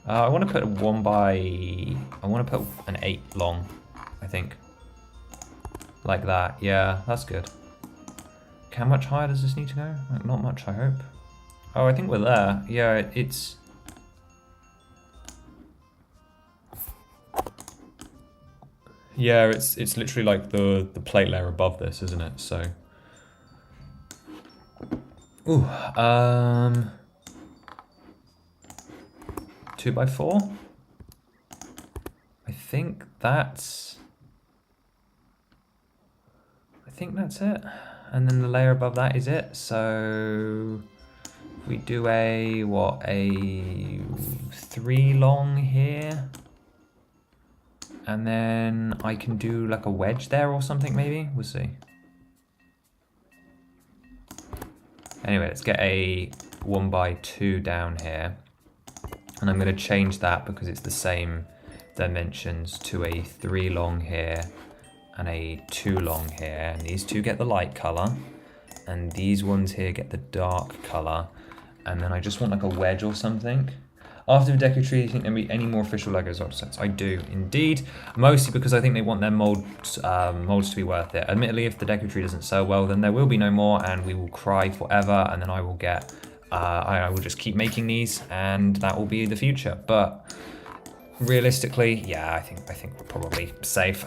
I want to put I want to put an 8 long, I think. Like that, yeah, that's good. How much higher does this need to go? Not much, I hope. Oh, I think we're there. Yeah, it's... Yeah, it's literally like the plate layer above this, isn't it? So... Ooh, 2x4? I think that's it. And then the layer above that is it. So if we do a 3 long here. And then I can do like a wedge there or something maybe. We'll see. Anyway, let's get a 1x2 down here. And I'm going to change that because it's the same dimensions to a 3 long here and a 2 long here. And these two get the light color. And these ones here get the dark color. And then I just want like a wedge or something. After the Deku Tree, do you think there'll be any more official LEGO Zelda sets? I do, indeed. Mostly because I think they want their molds to be worth it. Admittedly, if the Deku Tree doesn't sell well, then there will be no more and we will cry forever. And then I will get... I will just keep making these and that will be the future. But realistically, yeah, I think we're probably safe.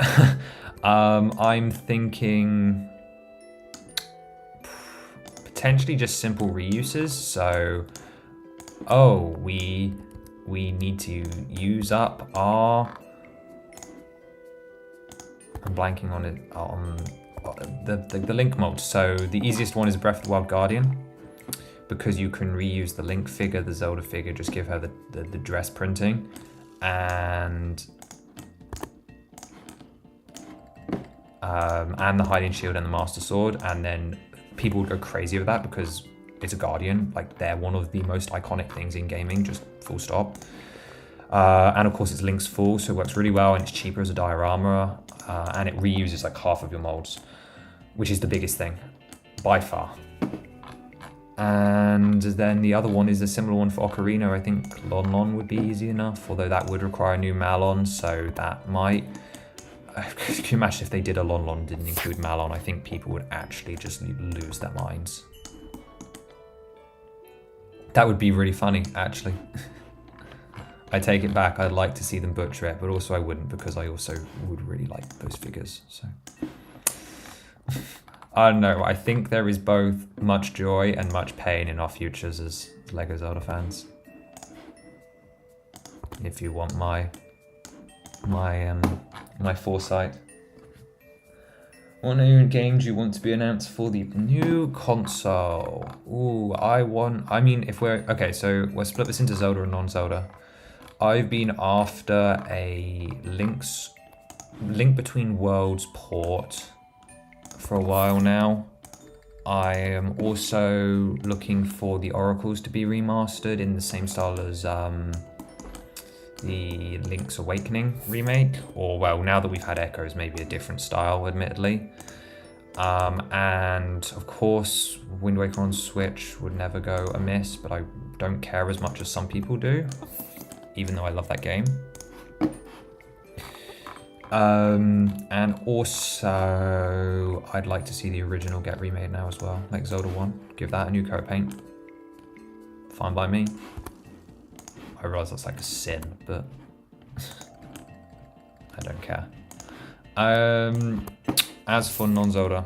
I'm thinking potentially just simple reuses. So, we need to use up our... I'm blanking on it, on the Link mold. So the easiest one is Breath of the Wild Guardian, because you can reuse the Link figure, the Zelda figure, just give her the dress printing. And the Hiding Shield and the Master Sword, and then people would go crazy with that because it's a Guardian, like they're one of the most iconic things in gaming, just full stop. And of course it's Link's full, so it works really well and it's cheaper as a diorama, and it reuses like half of your molds, which is the biggest thing, by far. And then the other one is a similar one for Ocarina. I think Lon Lon would be easy enough, although that would require a new Malon, so that might... Can you imagine if they did a Lon Lon didn't include Malon? I think people would actually just lose their minds. That would be really funny, actually. I take it back, I'd like to see them butcher it, but also I wouldn't because I also would really like those figures, so... I don't know, I think there is both much joy and much pain in our futures as LEGO Zelda fans. If you want my foresight. What new games you want to be announced for the new console? Ooh, okay, so we'll split this into Zelda and non-Zelda. I've been after a Link Between Worlds port for a while now. I am also looking for the Oracles to be remastered in the same style as the Link's Awakening remake, or well, now that we've had Echoes, maybe a different style, admittedly. And of course, Wind Waker on Switch would never go amiss, but I don't care as much as some people do, even though I love that game. And also, I'd like to see the original get remade now as well, like Zelda 1. Give that a new coat of paint. Fine by me. I realise that's like a sin, but I don't care. As for non-Zelda,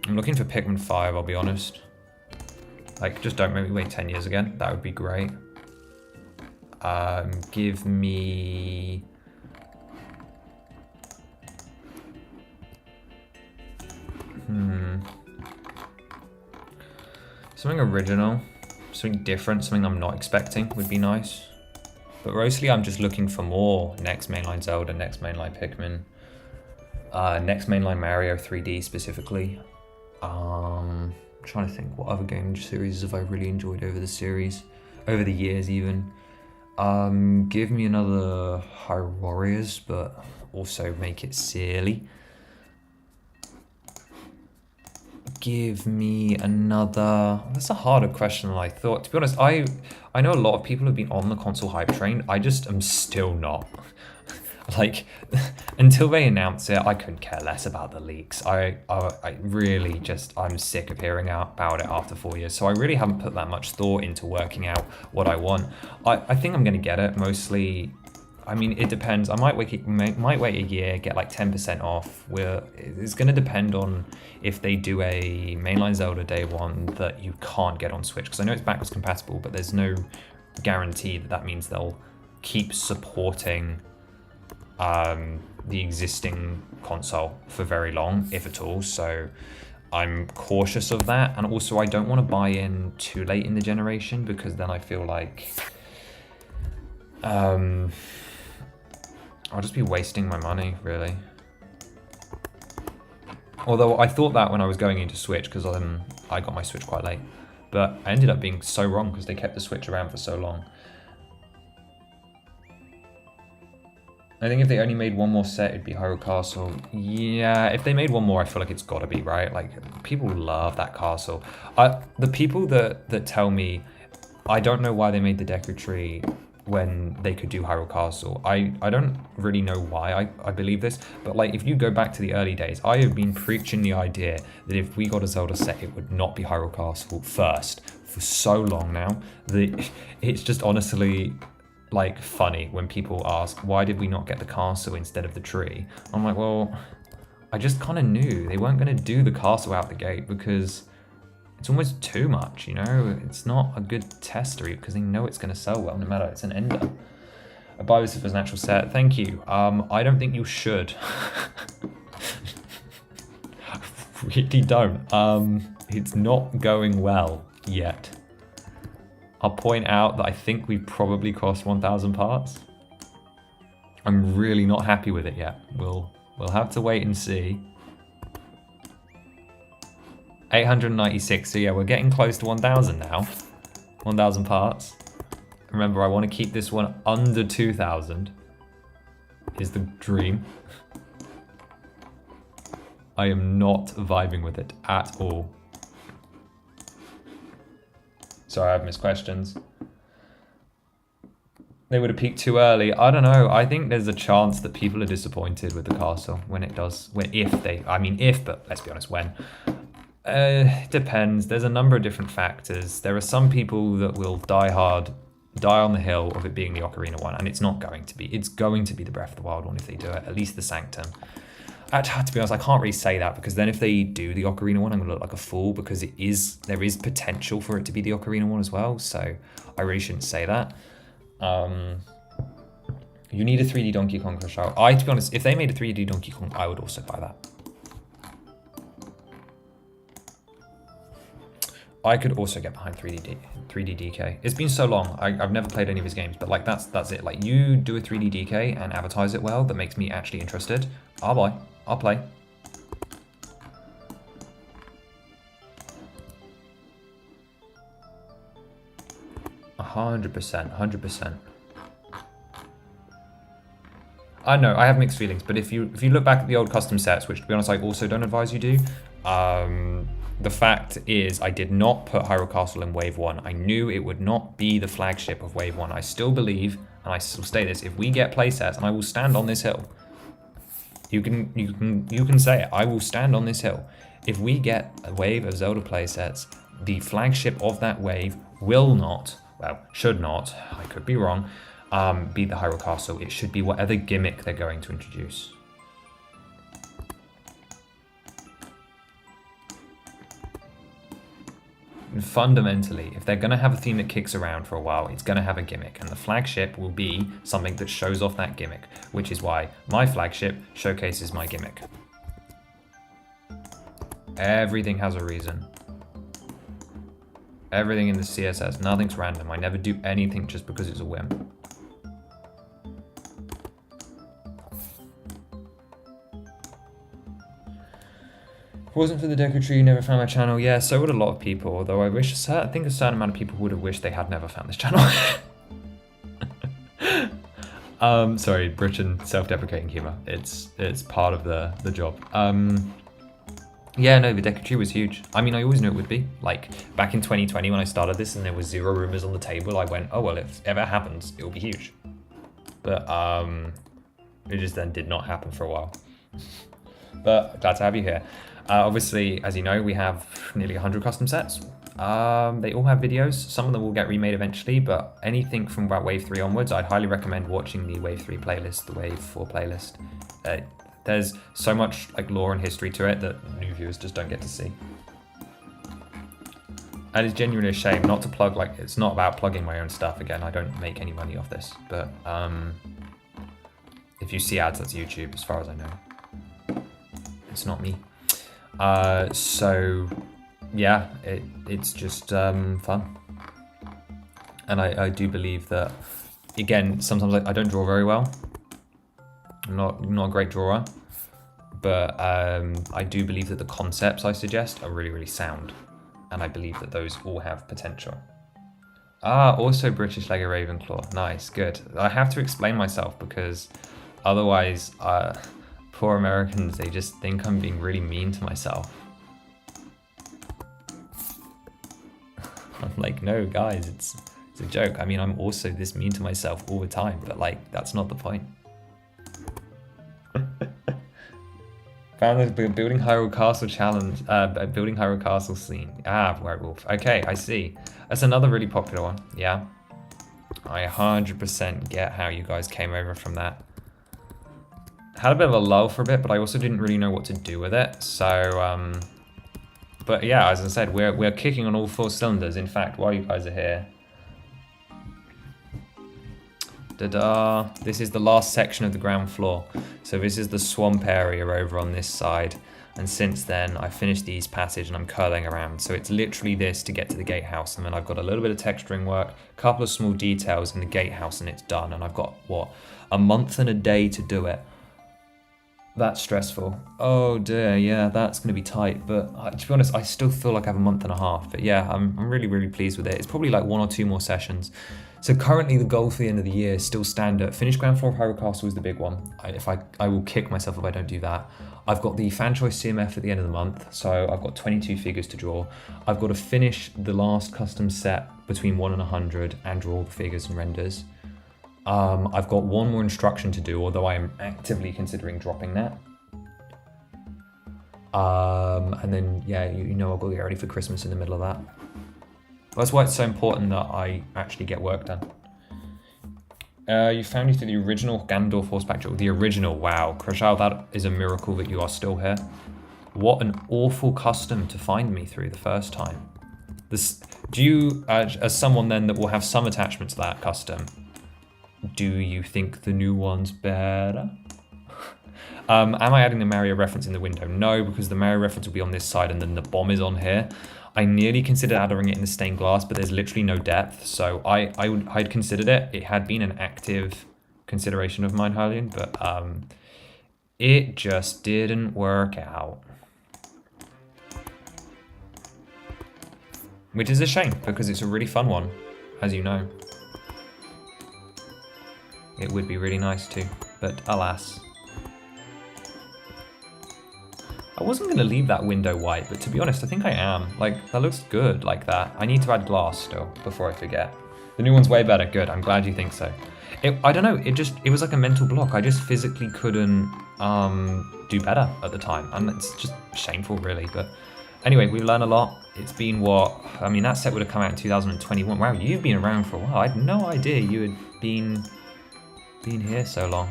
I'm looking for Pikmin 5, I'll be honest. Like, just don't make me wait 10 years again. That would be great. Give me... something original, something different, something I'm not expecting would be nice. But mostly I'm just looking for more next mainline Zelda, next mainline Pikmin, next mainline Mario 3D specifically. I'm trying to think what other game series have I really enjoyed over the years even. Give me another Hyrule Warriors, but also make it silly. Give me another... That's a harder question than I thought. To be honest, I know a lot of people have been on the console hype train. I just am still not. Like, until they announce it, I couldn't care less about the leaks. I really just... I'm sick of hearing about it after 4 years. So I really haven't put that much thought into working out what I want. I think I'm going to get it, mostly... I mean, it depends. I might wait a year, get like 10% off. It's going to depend on if they do a mainline Zelda day one that you can't get on Switch. Because I know it's backwards compatible, but there's no guarantee that means they'll keep supporting the existing console for very long, if at all. So I'm cautious of that. And also, I don't want to buy in too late in the generation, because then I feel like... I'll just be wasting my money, really. Although I thought that when I was going into Switch, because I got my Switch quite late. But I ended up being so wrong, because they kept the Switch around for so long. I think if they only made one more set, it'd be Hyrule Castle. Yeah, if they made one more, I feel like it's gotta be, right? Like, people love that castle. The people that tell me, I don't know why they made the Deku Tree when they could do Hyrule Castle. I don't really know why I believe this, but like, if you go back to the early days, I have been preaching the idea that if we got a Zelda set, it would not be Hyrule Castle first for so long now, that it's just honestly like funny when people ask, why did we not get the castle instead of the tree? I'm like, well, I just kind of knew they weren't going to do the castle out the gate, because it's almost too much, you know? It's not a good tester because they know it's going to sell well no matter. It's an ender. I buy this as an actual set. Thank you. I don't think you should. Really don't. It's not going well yet. I'll point out that I think we've probably crossed 1,000 parts. I'm really not happy with it yet. We'll have to wait and see. 896, so yeah, we're getting close to 1,000 now. 1,000 parts. Remember, I want to keep this one under 2,000. Is the dream. I am not vibing with it at all. Sorry, I've missed questions. They would have peaked too early. I don't know. I think there's a chance that people are disappointed with the castle when it does. If, but let's be honest, when. Depends. There's a number of different factors. There are some people that will die on the hill of it being the Ocarina one, and it's not going to be. It's going to be the Breath of the Wild one if they do it, at least the Sanctum. To be honest, I can't really say that, because then if they do the Ocarina one, I'm going to look like a fool, because there is potential for it to be the Ocarina one as well, so I really shouldn't say that. You need a 3D Donkey Kong Crush Hour. To be honest, if they made a 3D Donkey Kong, I would also buy that. I could also get behind 3D DK. It's been so long. I've never played any of his games, but like that's it. Like, you do a 3D DK and advertise it well, that makes me actually interested. I'll buy. I'll play. 100%, 100%. I know, I have mixed feelings, but if you look back at the old custom sets, which to be honest I also don't advise you do, the fact is I did not put Hyrule Castle in Wave 1. I knew it would not be the flagship of Wave 1. I still believe, and I still say this, if we get playsets, and I will stand on this hill, you can say it, I will stand on this hill. If we get a wave of Zelda playsets, the flagship of that wave will not, well, should not, I could be wrong, be the Hyrule Castle. It should be whatever gimmick they're going to introduce. And fundamentally, if they're going to have a theme that kicks around for a while, it's going to have a gimmick, and the flagship will be something that shows off that gimmick, which is why my flagship showcases my gimmick. Everything has a reason. Everything in the CSS, nothing's random. I never do anything just because it's a whim. If it wasn't for the Deku Tree, you never found my channel. Yeah, so would a lot of people, although I think a certain amount of people would have wished they had never found this channel. Sorry, Britain self-deprecating humor. It's part of the job. Yeah, no, the Deku Tree was huge. I mean, I always knew it would be. Like, back in 2020 when I started this and there was 0 rumors on the table, I went, oh, well, if it ever happens, it will be huge. But it just then did not happen for a while. But glad to have you here. Obviously, as you know, we have nearly 100 custom sets. They all have videos. Some of them will get remade eventually, but anything from about Wave 3 onwards, I'd highly recommend watching the Wave 3 playlist, the Wave 4 playlist. There's so much like lore and history to it that new viewers just don't get to see. And it's genuinely a shame not to plug, like, it's not about plugging my own stuff. Again, I don't make any money off this, but if you see ads, that's YouTube, as far as I know. It's not me. So yeah, it's just fun. And I do believe that, again, sometimes I don't draw very well. I'm not a great drawer, but I do believe that the concepts I suggest are really, really sound. And I believe that those all have potential. Also British Lego Ravenclaw. Nice, good. I have to explain myself because otherwise, poor Americans, they just think I'm being really mean to myself. I'm like, no, guys, it's a joke. I mean, I'm also this mean to myself all the time, but like, that's not the point. Found the Building Hyrule Castle challenge, Building Hyrule Castle scene. Werewolf. Okay, I see. That's another really popular one. Yeah. I 100% get how you guys came over from that. Had a bit of a lull for a bit, but I also didn't really know what to do with it. So, but yeah, as I said, we're kicking on all 4 cylinders. In fact, while you guys are here, this is the last section of the ground floor. So this is the swamp area over on this side. And since then, I finished the East Passage and I'm curling around. So it's literally this to get to the gatehouse. And then I've got a little bit of texturing work, a couple of small details in the gatehouse, and it's done. And I've got, what, a month and a day to do it. That's stressful. Oh dear, yeah, that's going to be tight. But to be honest, I still feel like I have a month and a half. But yeah, I'm really, really pleased with it. It's probably like 1 or 2 more sessions. So currently the goal for the end of the year is still standard. Finish ground floor of Hyrule Castle is the big one. I will kick myself if I don't do that. I've got the fan choice CMF at the end of the month. So I've got 22 figures to draw. I've got to finish the last custom set between 1 and 100 and draw all the figures and renders. I've got 1 more instruction to do, although I am actively considering dropping that. And then, yeah, you know, I've got to get ready for Christmas in the middle of that. That's why it's so important that I actually get work done. You found you through the original Ganondorf horseback jewel. The original, wow. Krashal, that is a miracle that you are still here. What an awful custom to find me through the first time. Do you, as someone then that will have some attachment to that custom, do you think the new one's better? Am I adding the Mario reference in the window? No, because the Mario reference will be on this side and then the bomb is on here. I nearly considered adding it in the stained glass, but there's literally no depth. So I'd considered it. It had been an active consideration of mine, Hylian, but it just didn't work out. Which is a shame, because it's a really fun one. as you know. It would be really nice to, but alas. I wasn't gonna leave that window white, but to be honest, I think I am. Like, that looks good like that. I need to add glass still, before I forget. The new one's way better, good, I'm glad you think so. I don't know, it was like a mental block. I just physically couldn't do better at the time, and it's just shameful really, but anyway, we learn a lot. It's been what, I mean, that set would have come out in 2021. Wow, you've been around for a while. I had no idea you had been here so long.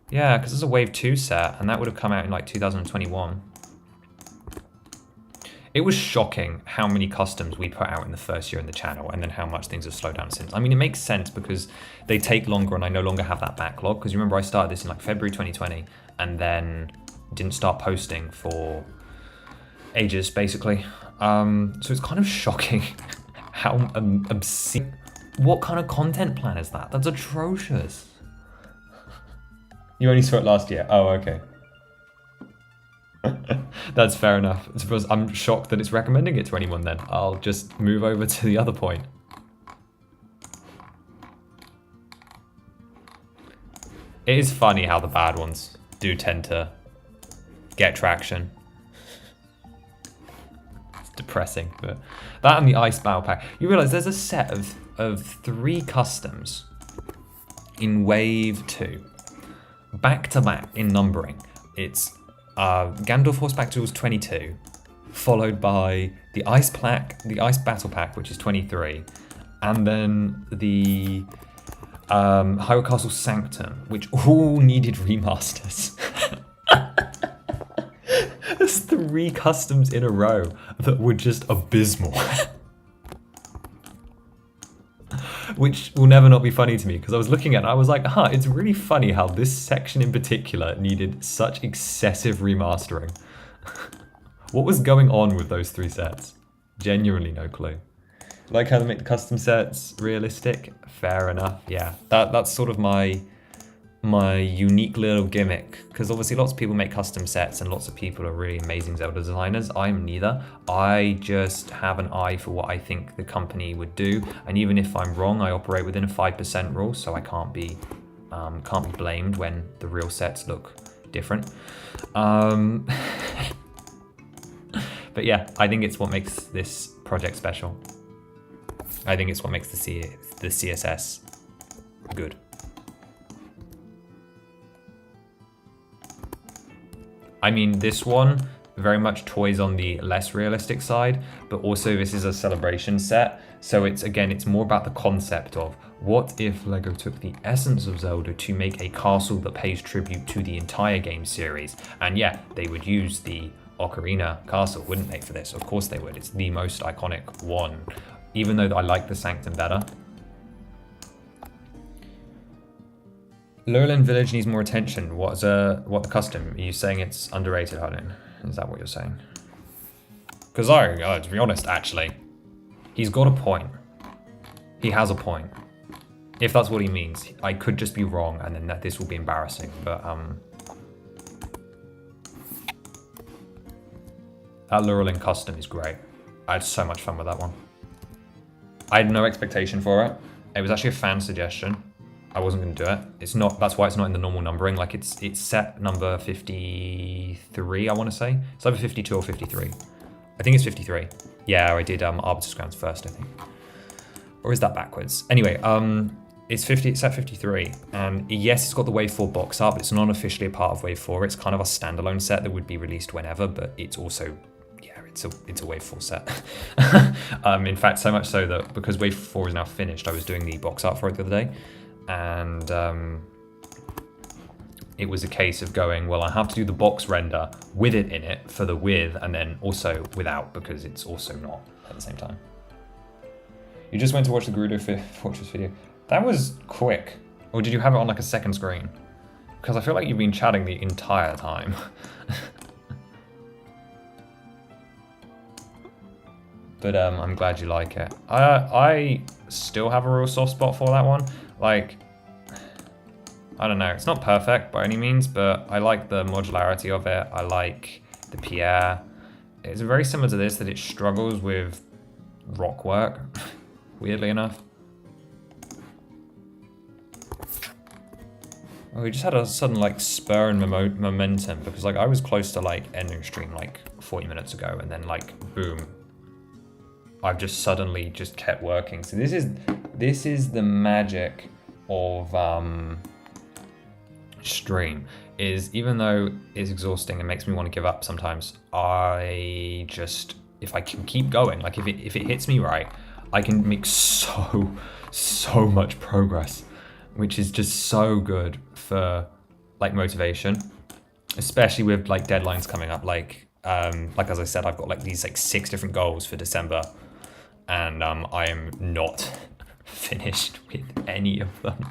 Yeah, because it's a Wave 2 set, and that would have come out in like 2021. It was shocking how many customs we put out in the first year in the channel, and then how much things have slowed down since. I mean, it makes sense because they take longer, and I no longer have that backlog. Because you remember I started this in like February 2020, and then didn't start posting for ages, basically. So it's kind of shocking how obscene. What kind of content plan is that? That's atrocious. You only saw it last year. Oh, okay. That's fair enough. I suppose I'm shocked that it's recommending it to anyone then. I'll just move over to the other point. It is funny how the bad ones do tend to get traction. It's depressing, but that and the Ice Battle Pack. You realize there's a set of 3 customs in Wave 2. Back to back in numbering. It's Gandalf Horseback Duels 22, followed by the Ice Battle Pack, which is 23, and then the Hyrule Castle Sanctum, which all needed remasters. There's 3 customs in a row that were just abysmal. Which will never not be funny to me, because I was looking at it, I was like, it's really funny how this section in particular needed such excessive remastering. What was going on with those 3 sets? Genuinely no clue. Like how they make the custom sets realistic? Fair enough, yeah. That's sort of my unique little gimmick, because obviously lots of people make custom sets and lots of people are really amazing Zelda designers. I'm neither. I just have an eye for what I think the company would do, and even if I'm wrong, I operate within a 5% rule, so I can't be blamed when the real sets look different. But yeah, I think it's what makes this project special. I think it's what makes the CSS good. I mean, this one very much toys on the less realistic side, but also this is a celebration set. So it's more about the concept of what if LEGO took the essence of Zelda to make a castle that pays tribute to the entire game series. And yeah, they would use the Ocarina Castle, wouldn't they, for this? Of course they would. It's the most iconic one, even though I like the Sanctum better. Lowland Village needs more attention. What the custom? Are you saying it's underrated, Hardin? Is that what you're saying? Because to be honest, actually, he's got a point. He has a point. If that's what he means. I could just be wrong, and then this will be embarrassing, but that Lurelin custom is great. I had so much fun with that one. I had no expectation for it. It was actually a fan suggestion. I wasn't going to do it. It's not. That's why it's not in the normal numbering. Like it's set number 53. I want to say it's either 52 or 53. I think it's 53. Yeah, I did Arbiter's Grounds first, I think. Or is that backwards? Anyway, it's set 53, and yes, it's got the Wave 4 box art, but it's not officially a part of Wave 4. It's kind of a standalone set that would be released whenever, but it's also, yeah, it's a Wave 4 set. In fact, so much so that because Wave 4 is now finished, I was doing the box art for it the other day. And it was a case of going, well, I have to do the box render with it in it for the with, and then also without, because it's also not at the same time. You just went to watch the Gerudo Fortress video. That was quick. Or did you have it on like a second screen? Because I feel like you've been chatting the entire time. But I'm glad you like it. I still have a real soft spot for that one. Like, I don't know, it's not perfect by any means, but I like the modularity of it. I like the Pierre. it's very similar to this, that it struggles with rock work, weirdly enough. Oh, we just had a sudden like spur and momentum because like I was close to like ending stream like 40 minutes ago, and then like boom, I've just suddenly just kept working. So this is the magic of stream, is even though it's exhausting and makes me want to give up sometimes, I just, if I can keep going, like if it hits me right, I can make so much progress, which is just so good for like motivation, especially with like deadlines coming up. Like as I said, I've got like these like 6 different goals for December, and I am not finished with any of them.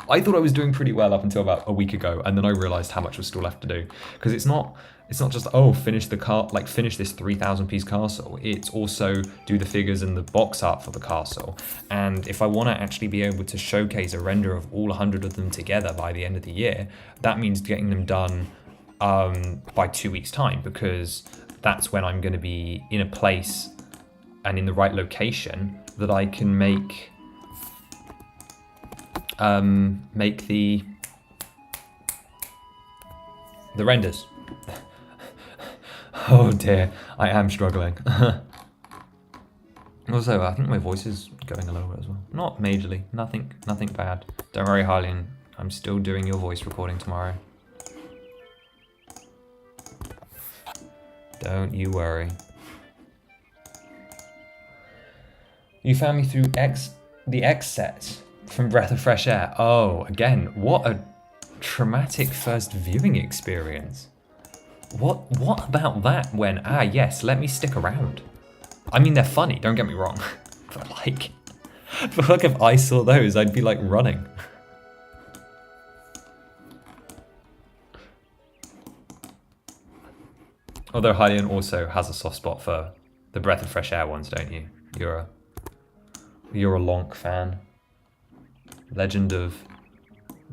I thought I was doing pretty well up until about a week ago, and then I realized how much was still left to do. Because it's not just, oh, finish this 3,000 piece castle. It's also do the figures and the box art for the castle. And if I want to actually be able to showcase a render of all 100 of them together by the end of the year, that means getting them done by 2 weeks' time, because that's when I'm going to be in a place and in the right location that I can make the renders. Oh dear, I am struggling. Also, I think my voice is going a little bit as well. Not majorly, nothing bad. Don't worry, Harleen, I'm still doing your voice recording tomorrow. Don't you worry. You found me through the X set from Breath of Fresh Air. Oh, again, what a traumatic first viewing experience. What about that when, yes, let me stick around. I mean, they're funny, don't get me wrong. But like, if I saw those, I'd be like running. Although Hylian also has a soft spot for the Breath of Fresh Air ones, don't you? You're a Lonk fan. Legend of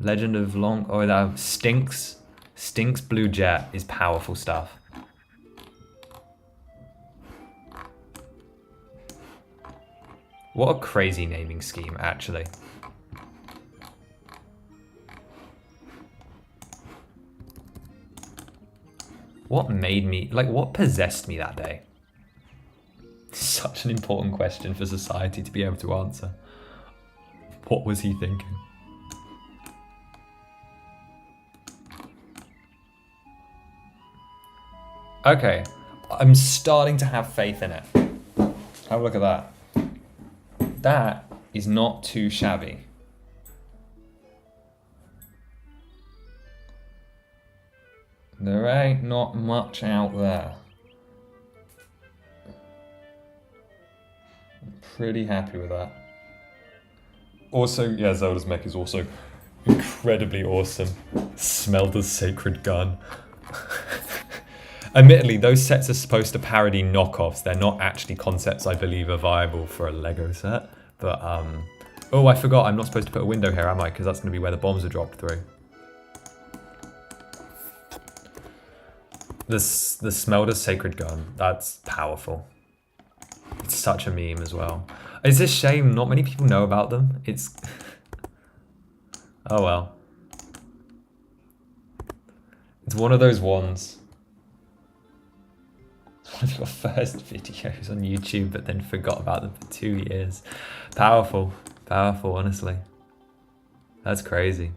Lonk. Oh, that Stinks Blue Jet is powerful stuff. What a crazy naming scheme, actually. What made me, like, what possessed me that day? Such an important question for society to be able to answer. What was he thinking? Okay, I'm starting to have faith in it. Have a look at that. That is not too shabby. There ain't not much out there. I'm pretty happy with that. Also, yeah, Zelda's mech is also incredibly awesome. Smelter's Sacred Gun. Admittedly, those sets are supposed to parody knockoffs. They're not actually concepts I believe are viable for a Lego set. But, oh, I forgot, I'm not supposed to put a window here, am I? Because that's going to be where the bombs are dropped through. The Smelter's Sacred Gun, that's powerful. It's such a meme as well. It's a shame not many people know about them. It's... oh well. It's one of those ones. It's one of your first videos on YouTube, but then forgot about them for 2 years. Powerful, honestly. That's crazy.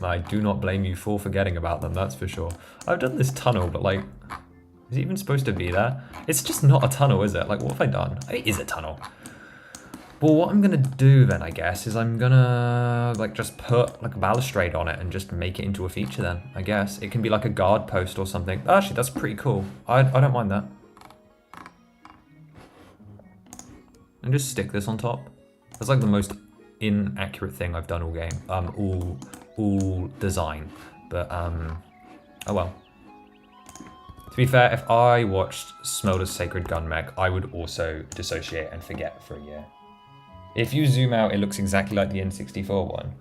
I do not blame you for forgetting about them, that's for sure. I've done this tunnel, but like, is it even supposed to be there? It's just not a tunnel, is it? Like, what have I done? It is a tunnel. Well, what I'm gonna do then, I guess, is I'm gonna like just put like a balustrade on it and just make it into a feature then, I guess. It can be like a guard post or something. Actually, that's pretty cool. I don't mind that. And just stick this on top. That's like the most inaccurate thing I've done all game. All design. But oh well. To be fair, if I watched Smelter's Sacred Gun mech, I would also dissociate and forget for a year. If you zoom out, it looks exactly like the N64 one.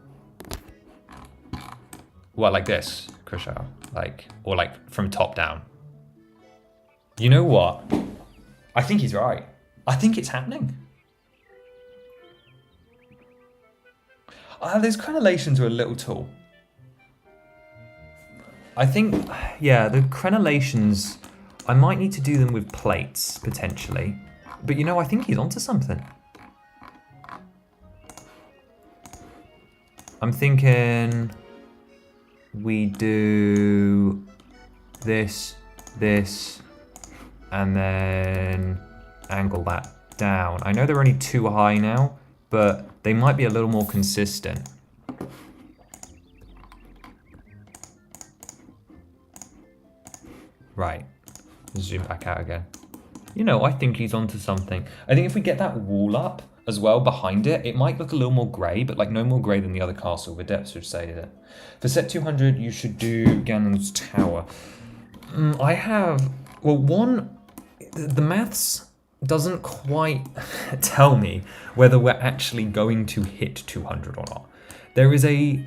What, like this? Kusha, like, or like from top down. You know what? I think he's right. I think it's happening. Those crenellations are a little tall. I think, yeah, the crenellations, I might need to do them with plates, potentially. But you know, I think he's onto something. I'm thinking we do this, and then angle that down. I know they're only too high now, but they might be a little more consistent. Right, zoom back out again. You know, I think he's onto something. I think if we get that wall up as well behind it, it might look a little more grey, but like no more grey than the other castle. The depths would say that. For set 200, you should do Ganon's Tower. I have, well, one, the maths doesn't quite tell me whether we're actually going to hit 200 or not. There's a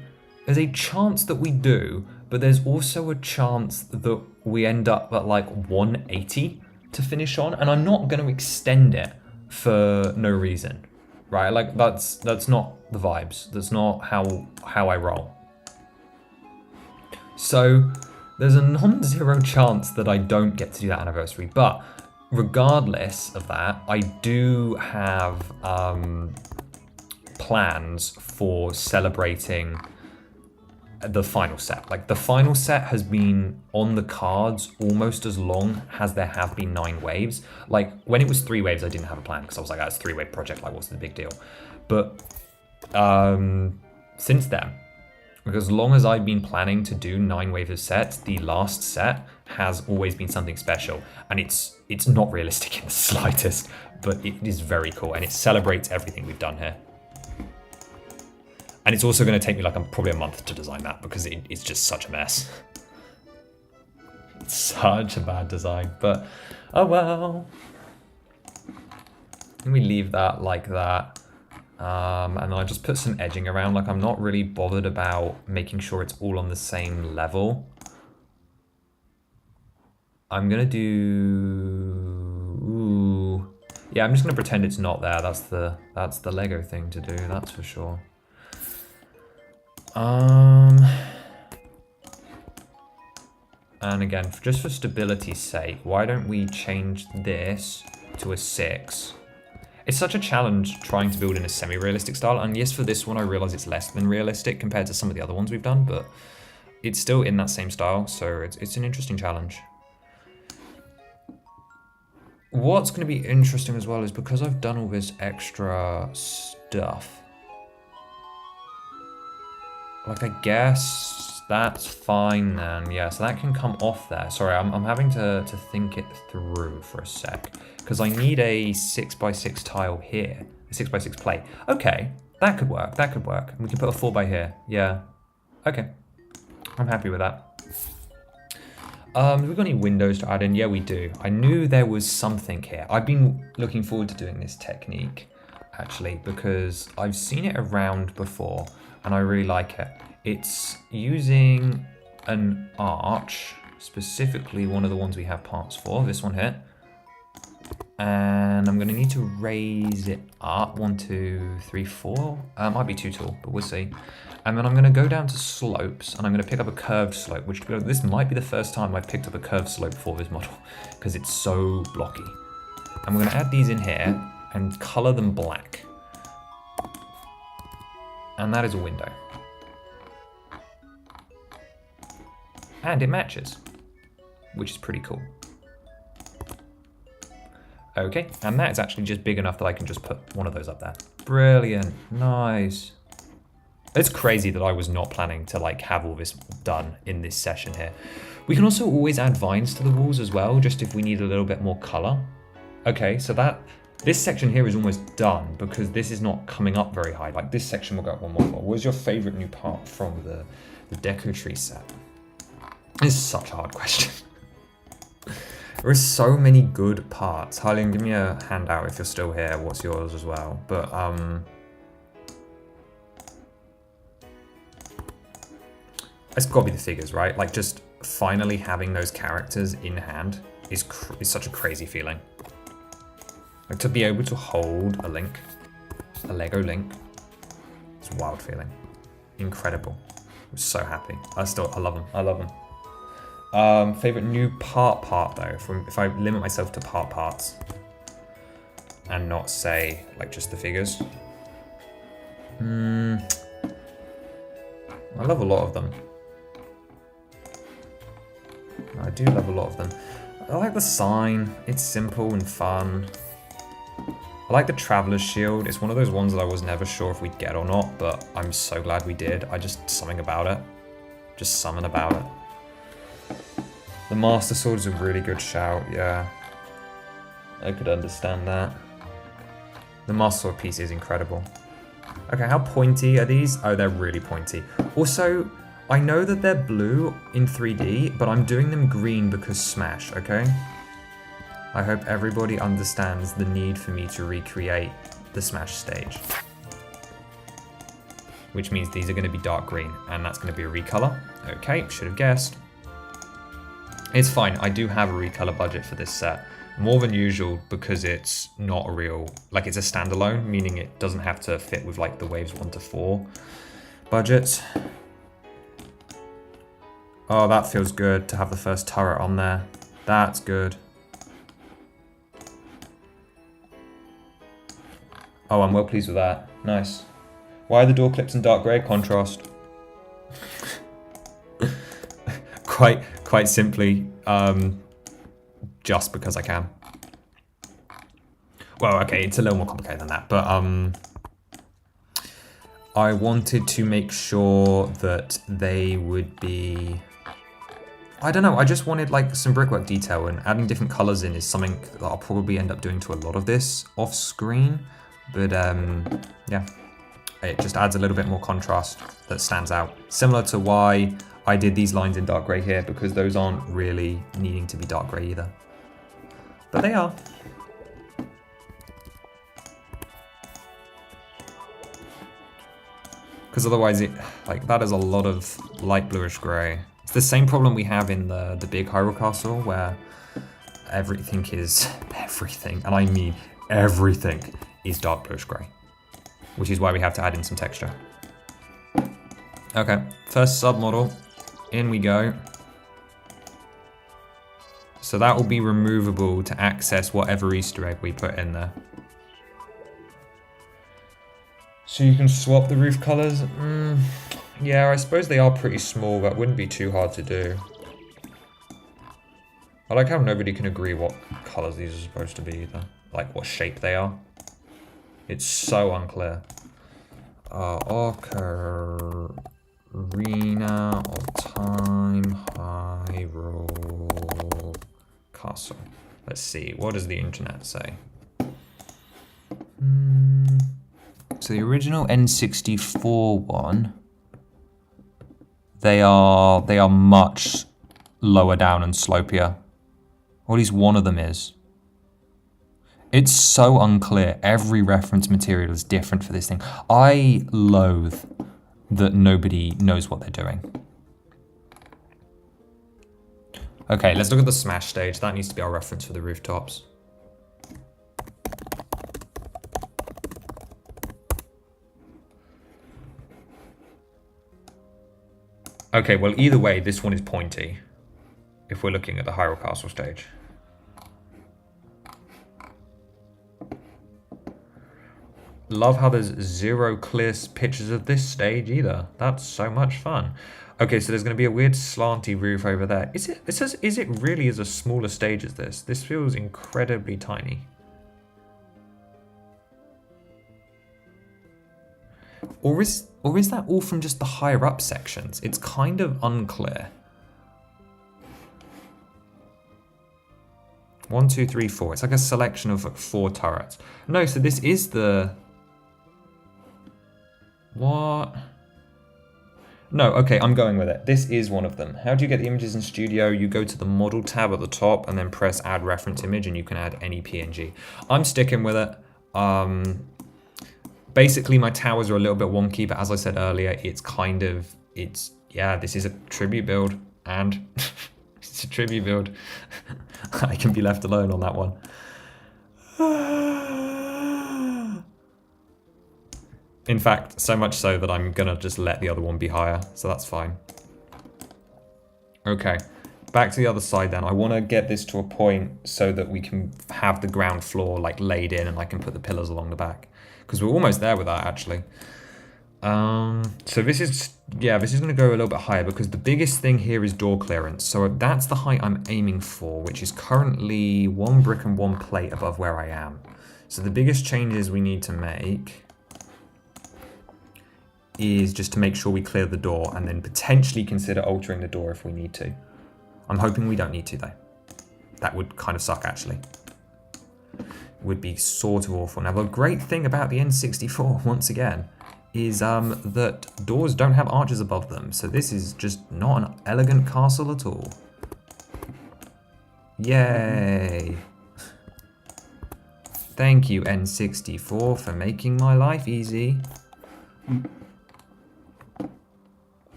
chance that we do, but there's also a chance that we end up at like 180 to finish on, and I'm not going to extend it for no reason, right? Like that's not the vibes. That's not how I roll. So there's a non-zero chance that I don't get to do that anniversary, but regardless of that, I do have plans for celebrating the final set. Like the final set has been on the cards almost as long as there have been 9 waves. Like when it was 3 waves, I didn't have a plan because I was like, that's a 3-wave project, like what's the big deal? But since then, because as long as I've been planning to do 9 waves of sets, the last set has always been something special. And it's not realistic in the slightest, but it is very cool and it celebrates everything we've done here. And it's also going to take me like probably a month to design that because it's just such a mess. It's such a bad design, but oh well. Let me leave that like that. And then I just put some edging around. Like I'm not really bothered about making sure it's all on the same level. I'm going to do... Ooh. Yeah, I'm just going to pretend it's not there. That's the Lego thing to do, that's for sure. And again, just for stability's sake, why don't we change this to a 6? It's such a challenge trying to build in a semi-realistic style, and yes, for this one I realize it's less than realistic compared to some of the other ones we've done, but it's still in that same style, so it's an interesting challenge. What's going to be interesting as well is because I've done all this extra stuff, like, I guess that's fine then. Yeah, so that can come off there. Sorry, I'm having to think it through for a sec. Because I need a 6x6 tile here. A 6x6 plate. Okay, that could work. That could work. We can put a 4x here. Yeah. Okay. I'm happy with that. Have we got any windows to add in? Yeah, we do. I knew there was something here. I've been looking forward to doing this technique, actually, because I've seen it around before. And I really like it. It's using an arch, specifically one of the ones we have parts for, this one here. And I'm going to need to raise it up, 1, 2, 3, 4. Might be too tall, but we'll see. And then I'm going to go down to slopes, and I'm going to pick up a curved slope, which this might be the first time I've picked up a curved slope for this model, because it's so blocky. And we're going to add these in here and color them black. And that is a window. And it matches, which is pretty cool. Okay, and that is actually just big enough that I can just put one of those up there. Brilliant, nice. It's crazy that I was not planning to like have all this done in this session here. We can also always add vines to the walls as well, just if we need a little bit more color. Okay, so this section here is almost done because this is not coming up very high. Like this section will go up one more floor. What was your favorite new part from the Deco Tree set? It's such a hard question. There are so many good parts. Harleen, give me a handout if you're still here. What's yours as well? But It's got to be the figures, right? Like just finally having those characters in hand is such a crazy feeling. Like to be able to hold a Link, a Lego Link, it's a wild feeling. Incredible. I'm so happy. I love them. I love them. Favorite new part though, if I limit myself to parts and not say like just the figures. I love a lot of them. I do love a lot of them. I like the sign. It's simple and fun. I like the Traveler's Shield. It's one of those ones that I was never sure if we'd get or not, but I'm so glad we did. Something about it. Just something about it. The Master Sword is a really good shout, yeah. I could understand that. The Master Sword piece is incredible. Okay, how pointy are these? Oh, they're really pointy. Also, I know that they're blue in 3D, but I'm doing them green because Smash, okay? I hope everybody understands the need for me to recreate the Smash stage. Which means these are going to be dark green, and that's going to be a recolor. Okay, should have guessed. It's fine, I do have a recolor budget for this set. More than usual because it's not a real, like it's a standalone, meaning it doesn't have to fit with like the waves 1 to 4 budgets. Oh, that feels good to have the first turret on there. That's good. Oh, I'm well pleased with that. Nice. Why are the door clips in dark grey? Contrast. quite simply, just because I can. Well, okay, it's a little more complicated than that, but I wanted to make sure that they would be... I don't know, I just wanted like some brickwork detail, and adding different colors in is something that I'll probably end up doing to a lot of this off screen. But yeah, it just adds a little bit more contrast that stands out. Similar to why I did these lines in dark grey here, because those aren't really needing to be dark grey either. But they are. Because otherwise that is a lot of light bluish grey. It's the same problem we have in the big Hyrule Castle, where everything is, and I mean everything, is dark bluish grey. Which is why we have to add in some texture. Okay, first submodel, in we go. So that will be removable to access whatever Easter egg we put in there. So you can swap the roof colors? Yeah, I suppose they are pretty small. That wouldn't be too hard to do. I like how nobody can agree what colors these are supposed to be either. Like what shape they are. It's so unclear. Ocarina of Time Hyrule Castle. Let's see, what does the internet say? So the original N64 one, they are much lower down and slopier. Or at least one of them is. It's so unclear. Every reference material is different for this thing. I loathe that nobody knows what they're doing. Okay, let's look at the Smash stage. That needs to be our reference for the rooftops. Okay, well, either way, this one is pointy, if we're looking at the Hyrule Castle stage. Love how there's zero clear pictures of this stage either. That's so much fun. Okay, so there's going to be a weird slanty roof over there. Is it really as a smaller stage as this? This feels incredibly tiny. Or is that all from just the higher up sections? It's kind of unclear. 1, 2, 3, 4. It's like a selection of like 4 turrets. No, so this is the... What? No, okay, I'm going with it. This is one of them. How do you get the images in Studio? You go to the Model tab at the top and then press Add Reference Image and you can add any PNG. I'm sticking with it. Basically, my towers are a little bit wonky, but as I said earlier, it's Yeah, this is a tribute build, and it's a tribute build. I can be left alone on that one. In fact, so much so that I'm gonna just let the other one be higher, so that's fine. Okay, back to the other side then. I want to get this to a point so that we can have the ground floor like laid in and I can put the pillars along the back. Because we're almost there with that actually. So this is going to go a little bit higher because the biggest thing here is door clearance. So that's the height I'm aiming for, which is currently 1 brick and 1 plate above where I am. So the biggest changes we need to make is just to make sure we clear the door and then potentially consider altering the door if we need to. I'm hoping we don't need to though. That would kind of suck actually. Would be sort of awful. Now the great thing about the N64, once again, is that doors don't have arches above them. So this is just not an elegant castle at all. Yay. Thank you, N64, for making my life easy.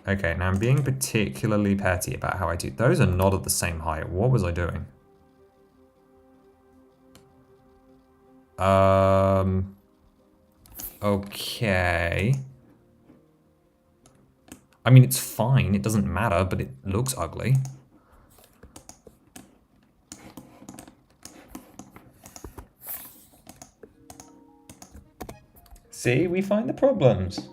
Okay, now I'm being particularly petty about how I do. Those are not at the same height. What was I doing? Okay. I mean, it's fine. It doesn't matter, but it looks ugly. See, we find the problems.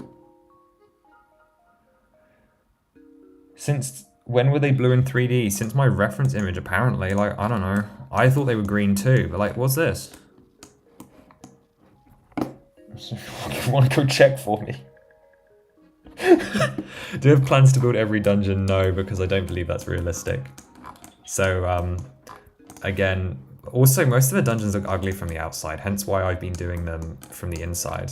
Since when were they blue in 3D? Since my reference image, apparently. Like, I don't know. I thought they were green too, but like, what's this? You want to go check for me? Do you have plans to build every dungeon? No, because I don't believe that's realistic. So, again, also most of the dungeons look ugly from the outside, hence why I've been doing them from the inside.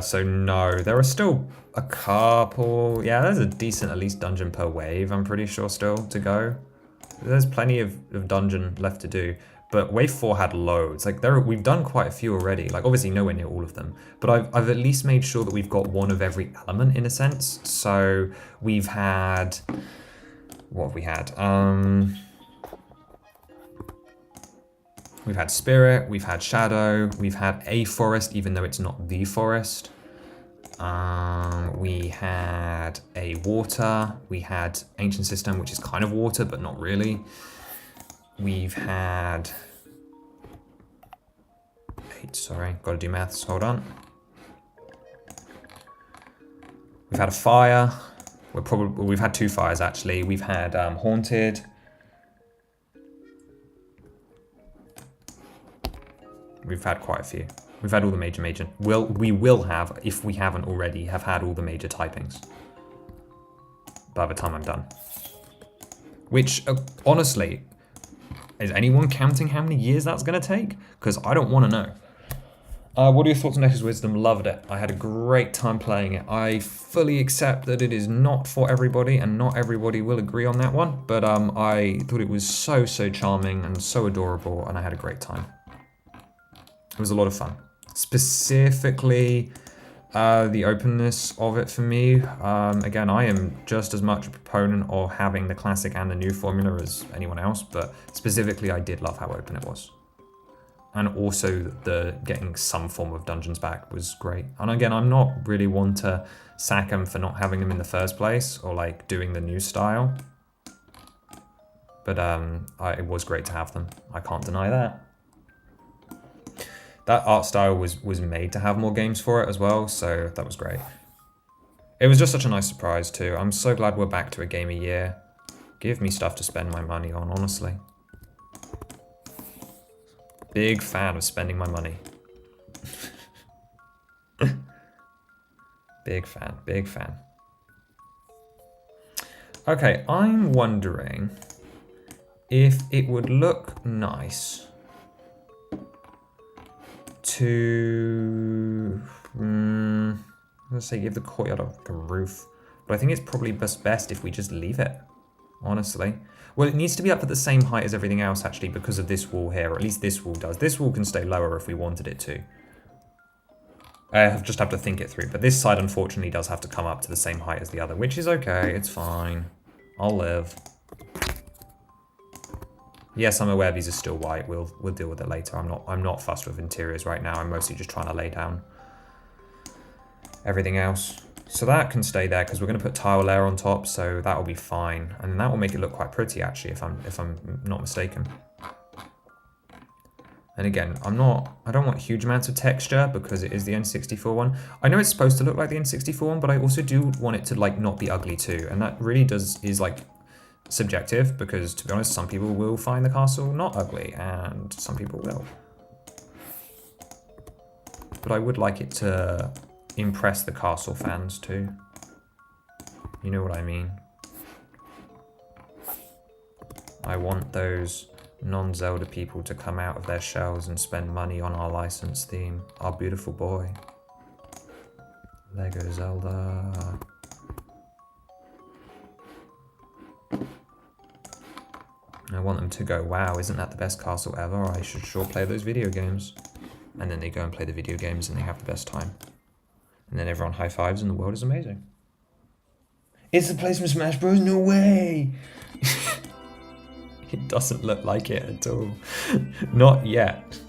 So no, there are still a couple. Yeah, there's a decent at least dungeon per wave, I'm pretty sure, still to go. There's plenty of dungeon left to do, but wave 4 had loads. Like we've done quite a few already. Like obviously nowhere near all of them, but I've at least made sure that we've got one of every element in a sense. So we've had, what have we had? We've had spirit, we've had shadow, we've had a forest, even though it's not the forest. We had a water, we had ancient system, which is kind of water, but not really. We've had 8, sorry, gotta do maths, hold on. We've had a fire, we've had 2 fires actually. We've had haunted. We've had quite a few. We've had all the major. We will have, if we haven't already, have had all the major typings by the time I'm done. Which, honestly, is anyone counting how many years that's going to take? Because I don't want to know. What are your thoughts on Echo's Wisdom? Loved it. I had a great time playing it. I fully accept that it is not for everybody, and not everybody will agree on that one. But I thought it was so charming and so adorable, and I had a great time. It was a lot of fun. Specifically, the openness of it for me. Again, I am just as much a proponent of having the classic and the new formula as anyone else, but specifically I did love how open it was. And also the getting some form of dungeons back was great. And again, I'm not really one to sack them for not having them in the first place or like doing the new style. But it was great to have them. I can't deny that. That art style was made to have more games for it as well, so that was great. It was just such a nice surprise too. I'm so glad we're back to a game a year. Give me stuff to spend my money on, honestly. Big fan of spending my money. Big fan. Okay, I'm wondering if it would look nice to, let's say, give the courtyard a roof. But I think it's probably best if we just leave it. honestly. Well, it needs to be up at the same height as everything else, actually, because of this wall here, or at least this wall does. This wall can stay lower if we wanted it to. Just have to think it through, but this side, unfortunately, does have to come up to the same height as the other, which is okay, it's fine. I'll live. Yes, I'm aware these are still white. We'll deal with it later. I'm not fussed with interiors right now. I'm mostly just trying to lay down everything else. So that can stay there because we're going to put tile layer on top, so that will be fine, and that will make it look quite pretty actually, if I'm not mistaken. And again, I don't want huge amounts of texture because it is the N64 one. I know it's supposed to look like the N64 one, but I also do want it to like not be ugly too, and that really is like subjective because, to be honest, some people will find the castle not ugly and some people will. But I would like it to impress the castle fans too. You know what I mean? I want those non-Zelda people to come out of their shells and spend money on our license theme. Our beautiful boy. Lego Zelda. I want them to go, wow, isn't that the best castle ever? I should sure play those video games. And then they go and play the video games and they have the best time. And then everyone high fives and the world is amazing. It's the place from Smash Bros. No way! It doesn't look like it at all. Not yet.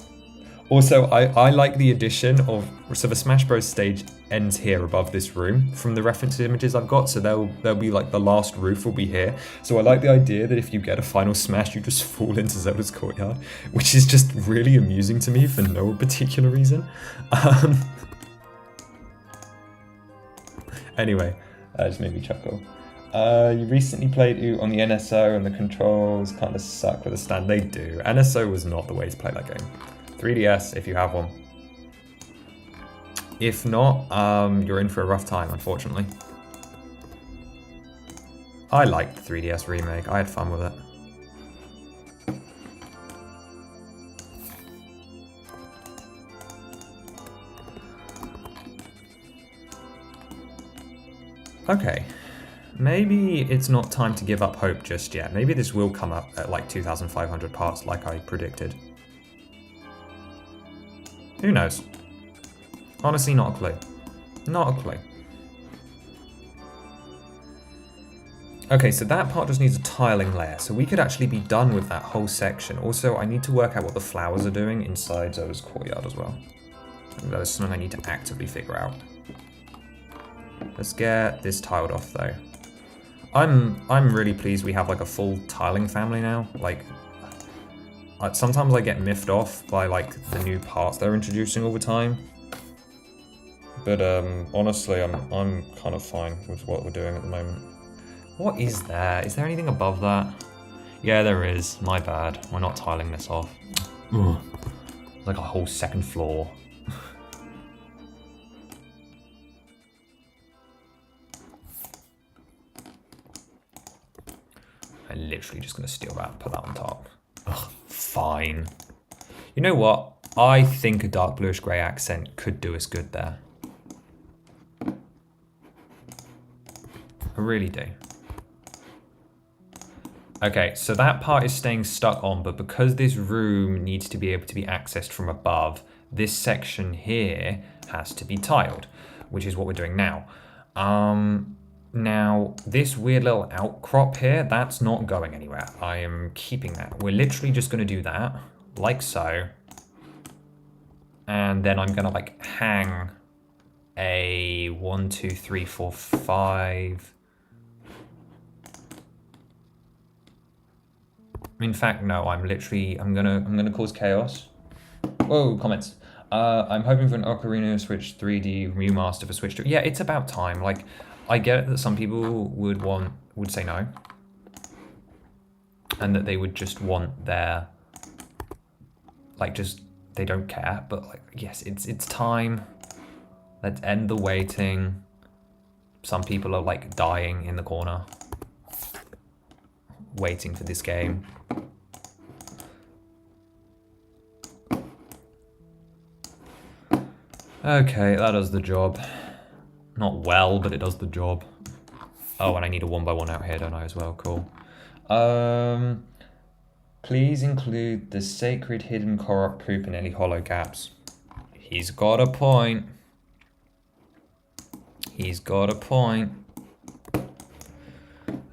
Also, I like the addition of, so the Smash Bros. Stage ends here above this room from the reference images I've got, so they'll be like the last roof will be here. So I like the idea that if you get a final smash, you just fall into Zelda's courtyard, which is just really amusing to me for no particular reason. Anyway, that just made me chuckle. You recently played on the NSO and the controls kind of suck with a stand. They do. NSO was not the way to play that game. 3DS, if you have one. If not, you're in for a rough time, unfortunately. I liked the 3DS remake. I had fun with it. Okay. Maybe it's not time to give up hope just yet. Maybe this will come up at like 2,500 parts like I predicted. Who knows? Honestly, not a clue. Not a clue. Okay, so that part just needs a tiling layer, so we could actually be done with that whole section. Also, I need to work out what the flowers are doing inside Zoe's courtyard as well. That is something I need to actively figure out. Let's get this tiled off though. I'm really pleased we have like a full tiling family now. Like, sometimes I get miffed off by like the new parts they're introducing all the time. But honestly, I'm kind of fine with what we're doing at the moment. What is there? Is there anything above that? Yeah, there is. My bad. We're not tiling this off. Ugh. Like a whole second floor. I'm literally just going to steal that and put that on top. Ugh, fine. You know what? I think a dark bluish grey accent could do us good there. I really do. Okay, so that part is staying stuck on, but because this room needs to be able to be accessed from above, this section here has to be tiled, which is what we're doing now. Now, this weird little outcrop here, that's not going anywhere. I am keeping that. We're literally just going to do that, like so. And then I'm going to like hang a 1, 2, 3, 4, 5. In fact, no, I'm gonna cause chaos. Whoa, comments. I'm hoping for an Ocarina Switch 3D remaster for Switch 2. Yeah, it's about time. Like, I get it that some people would say no. And that they would just want their, like, just, they don't care. But like, yes, it's time. Let's end the waiting. Some people are like dying in the corner, waiting for this game. Okay, that does the job. Not well, but it does the job. Oh, and I need a 1x1 out here, don't I, as well? Cool. Please include the sacred hidden corrupt poop in any hollow gaps. He's got a point. He's got a point.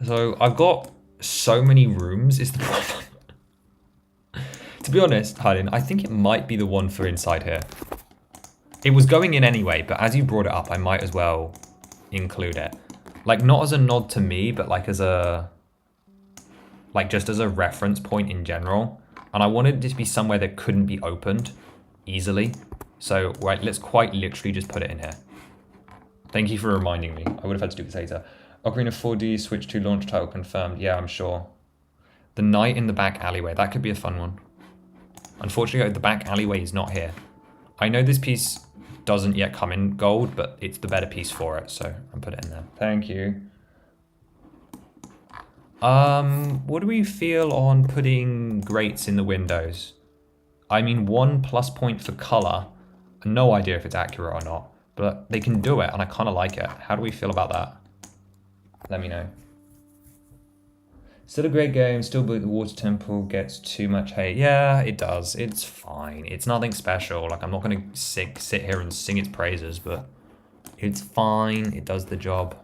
So I've got so many rooms is the problem. To be honest, Helen, I think it might be the one for inside here. It was going in anyway, but as you brought it up, I might as well include it. Like, not as a nod to me, but like as a... like just as a reference point in general. And I wanted it to be somewhere that couldn't be opened easily. So, right, let's quite literally just put it in here. Thank you for reminding me. I would have had to do this later. Ocarina 4D, Switch 2 launch title confirmed. Yeah, I'm sure. The night in the back alleyway. That could be a fun one. Unfortunately, the back alleyway is not here. I know this piece doesn't yet come in gold, but it's the better piece for it, so I'll put it in there. Thank you. What do we feel on putting grates in the windows? I mean, 1 plus point for color. No idea if it's accurate or not, but they can do it, and I kind of like it. How do we feel about that? Let me know. Still a great game, still but the water temple gets too much hate. Yeah, it does. It's fine. It's nothing special. Like, I'm not going to sit here and sing its praises, but it's fine. It does the job.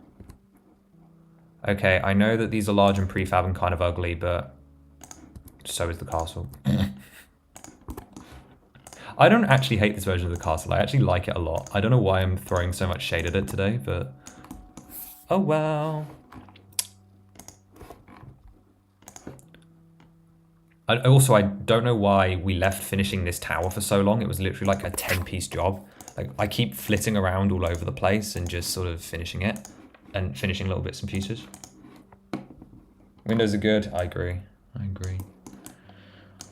Okay, I know that these are large and prefab and kind of ugly, but so is the castle. I don't actually hate this version of the castle. I actually like it a lot. I don't know why I'm throwing so much shade at it today, but oh well. Also, I don't know why we left finishing this tower for so long. It was literally like a 10-piece job. Like, I keep flitting around all over the place and just sort of finishing it. And finishing little bits and pieces. Windows are good. I agree. I agree.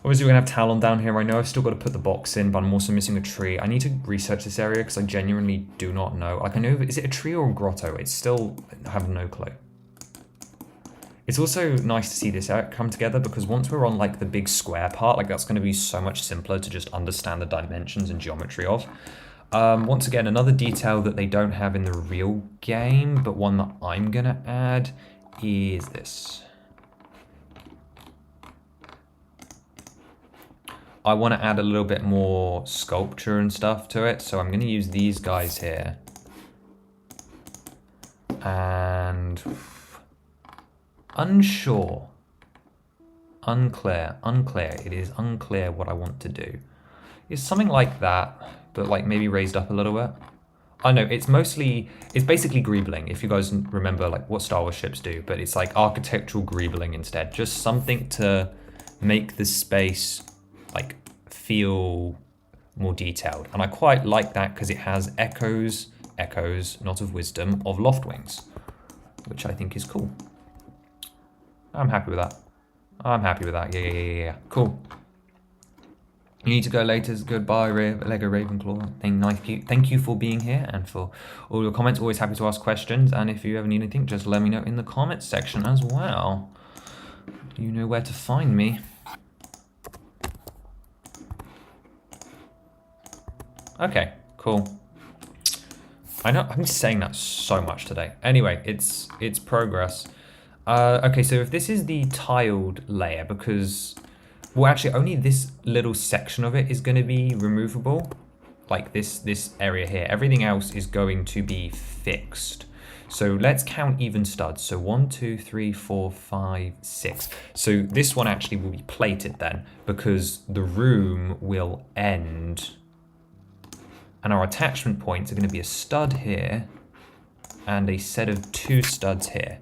Obviously, we're going to have Talon down here. I know I've still got to put the box in, but I'm also missing a tree. I need to research this area because I genuinely do not know. Like, I know, is it a tree or a grotto? It's still, I have no clue. It's also nice to see this come together because once we're on like the big square part, like that's going to be so much simpler to just understand the dimensions and geometry of. Once again, another detail that they don't have in the real game, but one that I'm going to add is this. I want to add a little bit more sculpture and stuff to it, so I'm going to use these guys here. And... unsure. Unclear. It is unclear what I want to do. It's something like that, but like maybe raised up a little bit. I know, it's basically greebling, if you guys remember like what Star Wars ships do, but it's like architectural greebling instead. Just something to make the space like feel more detailed. And I quite like that because it has echoes, not of wisdom, of loft wings, which I think is cool. I'm happy with that. Yeah. Cool. You need to go later. Goodbye, Lego Ravenclaw. Thank you for being here and for all your comments. Always happy to ask questions. And if you ever need anything, just let me know in the comments section as well. You know where to find me. Okay, cool. I know I'm saying that so much today. Anyway, it's progress. Okay, so if this is the tiled layer, because, well, actually only this little section of it is going to be removable, like this area here. Everything else is going to be fixed. So let's count even studs. So 1, 2, 3, 4, 5, 6. So this one actually will be plated then, because the room will end, and our attachment points are going to be a stud here and a set of 2 studs here.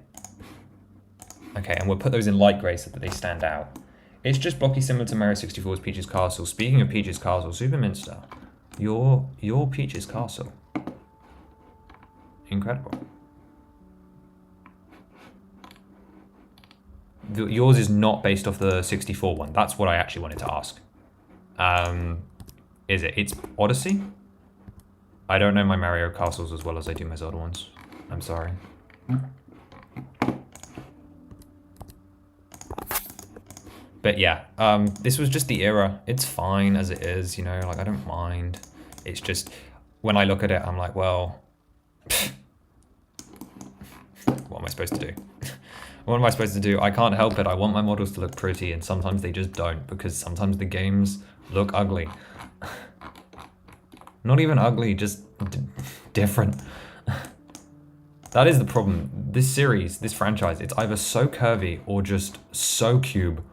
Okay, and we'll put those in light grey so that they stand out. It's just blocky, similar to Mario 64's Peach's Castle. Speaking of Peach's Castle, Superminster, your Peach's Castle. Incredible. Yours is not based off the 64 one. That's what I actually wanted to ask. Is it? It's Odyssey? I don't know my Mario castles as well as I do my Zelda ones. I'm sorry. But yeah, this was just the era. It's fine as it is, you know, like I don't mind. It's just, when I look at it, I'm like, well, what am I supposed to do? What am I supposed to do? I can't help it. I want my models to look pretty, and sometimes they just don't, because sometimes the games look ugly. Not even ugly, just different. That is the problem. This series, this franchise, it's either so curvy or just so cube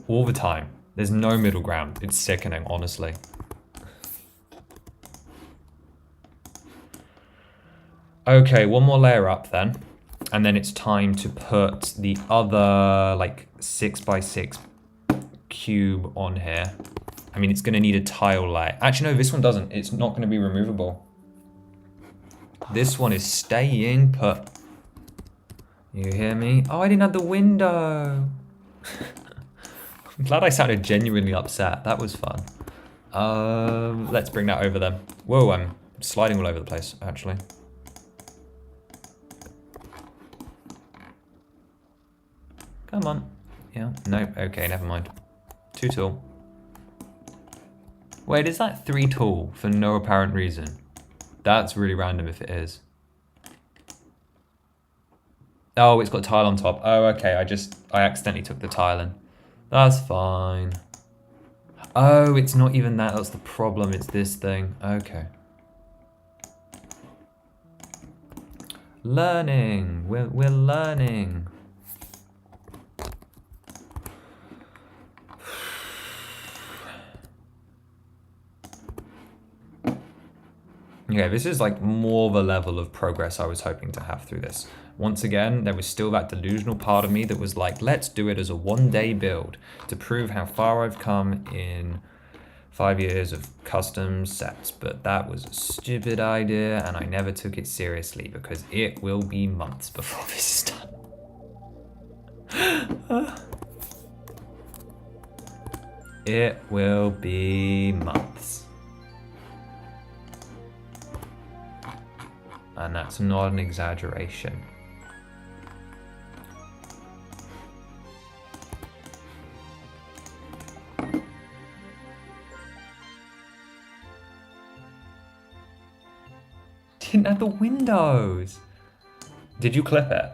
all the time. There's no middle ground. It's sickening, honestly. Okay, one more layer up then. And then it's time to put the other, like, 6x6 cube on here. I mean, it's going to need a tile layer. Actually, no, this one doesn't. It's not going to be removable. This one is staying put. You hear me? Oh, I didn't have the window. I'm glad I sounded genuinely upset. That was fun. Let's bring that over then. Whoa, I'm sliding all over the place, actually. Come on. Yeah, nope. Okay, never mind. Too tall. Wait, is that 3 tall for no apparent reason? That's really random if it is. Oh, it's got tile on top. Oh, okay. I accidentally took the tile in. That's fine. Oh, it's not even that. That's the problem. It's this thing. Okay. Learning. We're learning. Okay, this is like more the level of progress I was hoping to have through this. Once again, there was still that delusional part of me that was like, let's do it as a one-day build to prove how far I've come in 5 years of custom sets. But that was a stupid idea, and I never took it seriously because it will be months before this is done. It will be months. And that's not an exaggeration. Didn't have the windows. Did you clip it?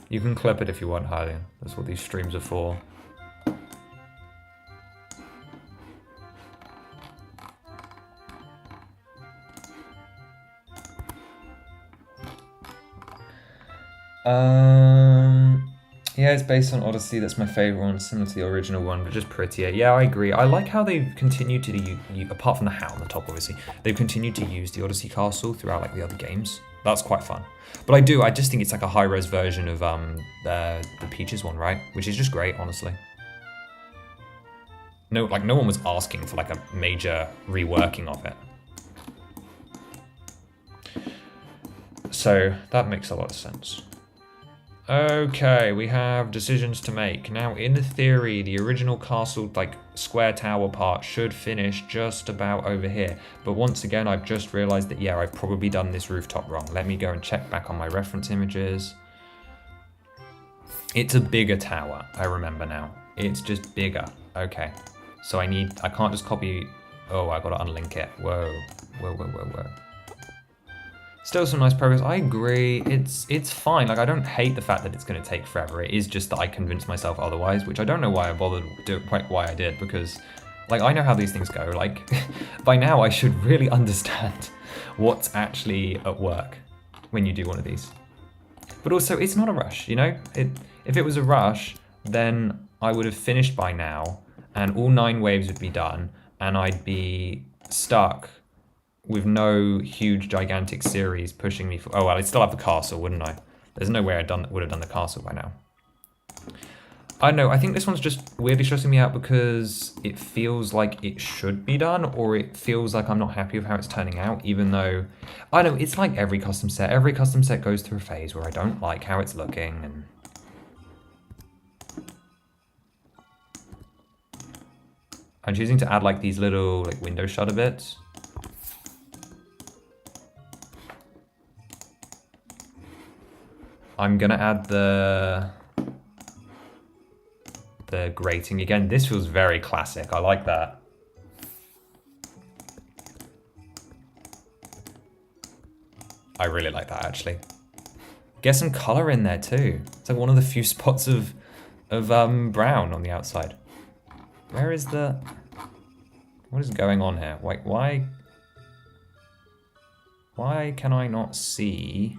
You can clip it if you want, Hylian. That's what these streams are for. Yeah, it's based on Odyssey. That's my favorite one, similar to the original one, but just prettier. Yeah, I agree. I like how they've continued to apart from the hat on the top, obviously, they've continued to use the Odyssey castle throughout like the other games. That's quite fun. But I just think it's like a high-res version of the Peaches one, right? Which is just great, honestly. No one was asking for like a major reworking of it. So that makes a lot of sense. Okay, we have decisions to make. Now, in theory, the original castle, like, square tower part should finish just about over here. But once again, I've just realized that, yeah, I've probably done this rooftop wrong. Let me go and check back on my reference images. It's a bigger tower, I remember now. It's just bigger. Okay. So I can't just copy... Oh, I gotta unlink it. Whoa. Whoa, whoa, whoa, whoa. Still some nice progress. I agree. It's fine. Like, I don't hate the fact that it's going to take forever. It is just that I convinced myself otherwise, which I don't know why I bothered doing quite why I did, because like I know how these things go. Like by now I should really understand what's actually at work when you do one of these. But also it's not a rush, you know? If it was a rush, then I would have finished by now and all 9 waves would be done and I'd be stuck with no huge gigantic series pushing me for... Oh, well, I'd still have the castle, wouldn't I? There's no way I would have done the castle by now. I don't know, I think this one's just weirdly stressing me out because it feels like it should be done, or it feels like I'm not happy with how it's turning out, even though... I know, it's like every custom set. Every custom set goes through a phase where I don't like how it's looking, and... I'm choosing to add like these little like window shutter bits. I'm gonna add the grating again. This feels very classic. I like that. I really like that, actually. Get some color in there, too. It's like one of the few spots of brown on the outside. Where is the... What is going on here? Wait, why can I not see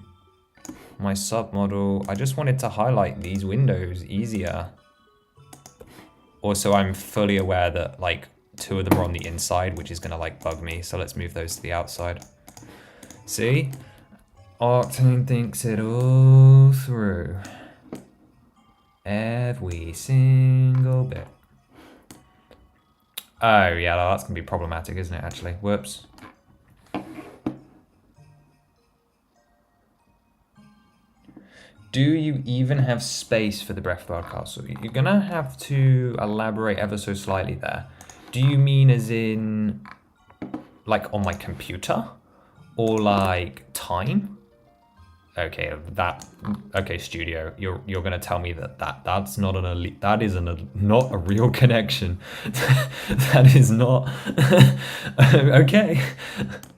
my submodel? I just wanted to highlight these windows easier. Also, I'm fully aware that, like, 2 of them are on the inside, which is gonna, like, bug me. So let's move those to the outside. See? Octane thinks it all through. Every single bit. Oh, yeah, that's gonna be problematic, isn't it, actually? Whoops. Do you even have space for the Breath of the Wild castle? You're gonna have to elaborate ever so slightly there. Do you mean as in, like, on my computer? Or, like, time? Okay, okay, studio. You're gonna tell me that's not that is not a real connection. That is not okay.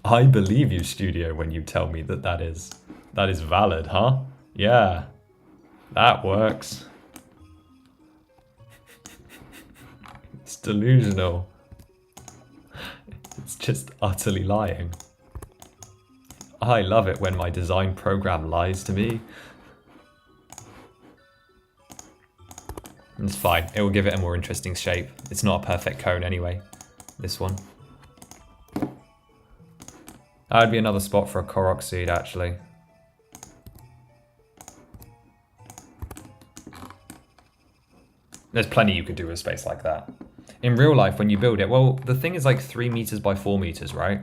I believe you, studio, when you tell me that is valid, huh? Yeah, that works. It's delusional. It's just utterly lying. I love it when my design program lies to me. It's fine. It will give it a more interesting shape. It's not a perfect cone anyway, this one. That would be another spot for a Korok seed, actually. There's plenty you could do with space like that. In real life, when you build it, well, the thing is like 3 meters by 4 meters, right?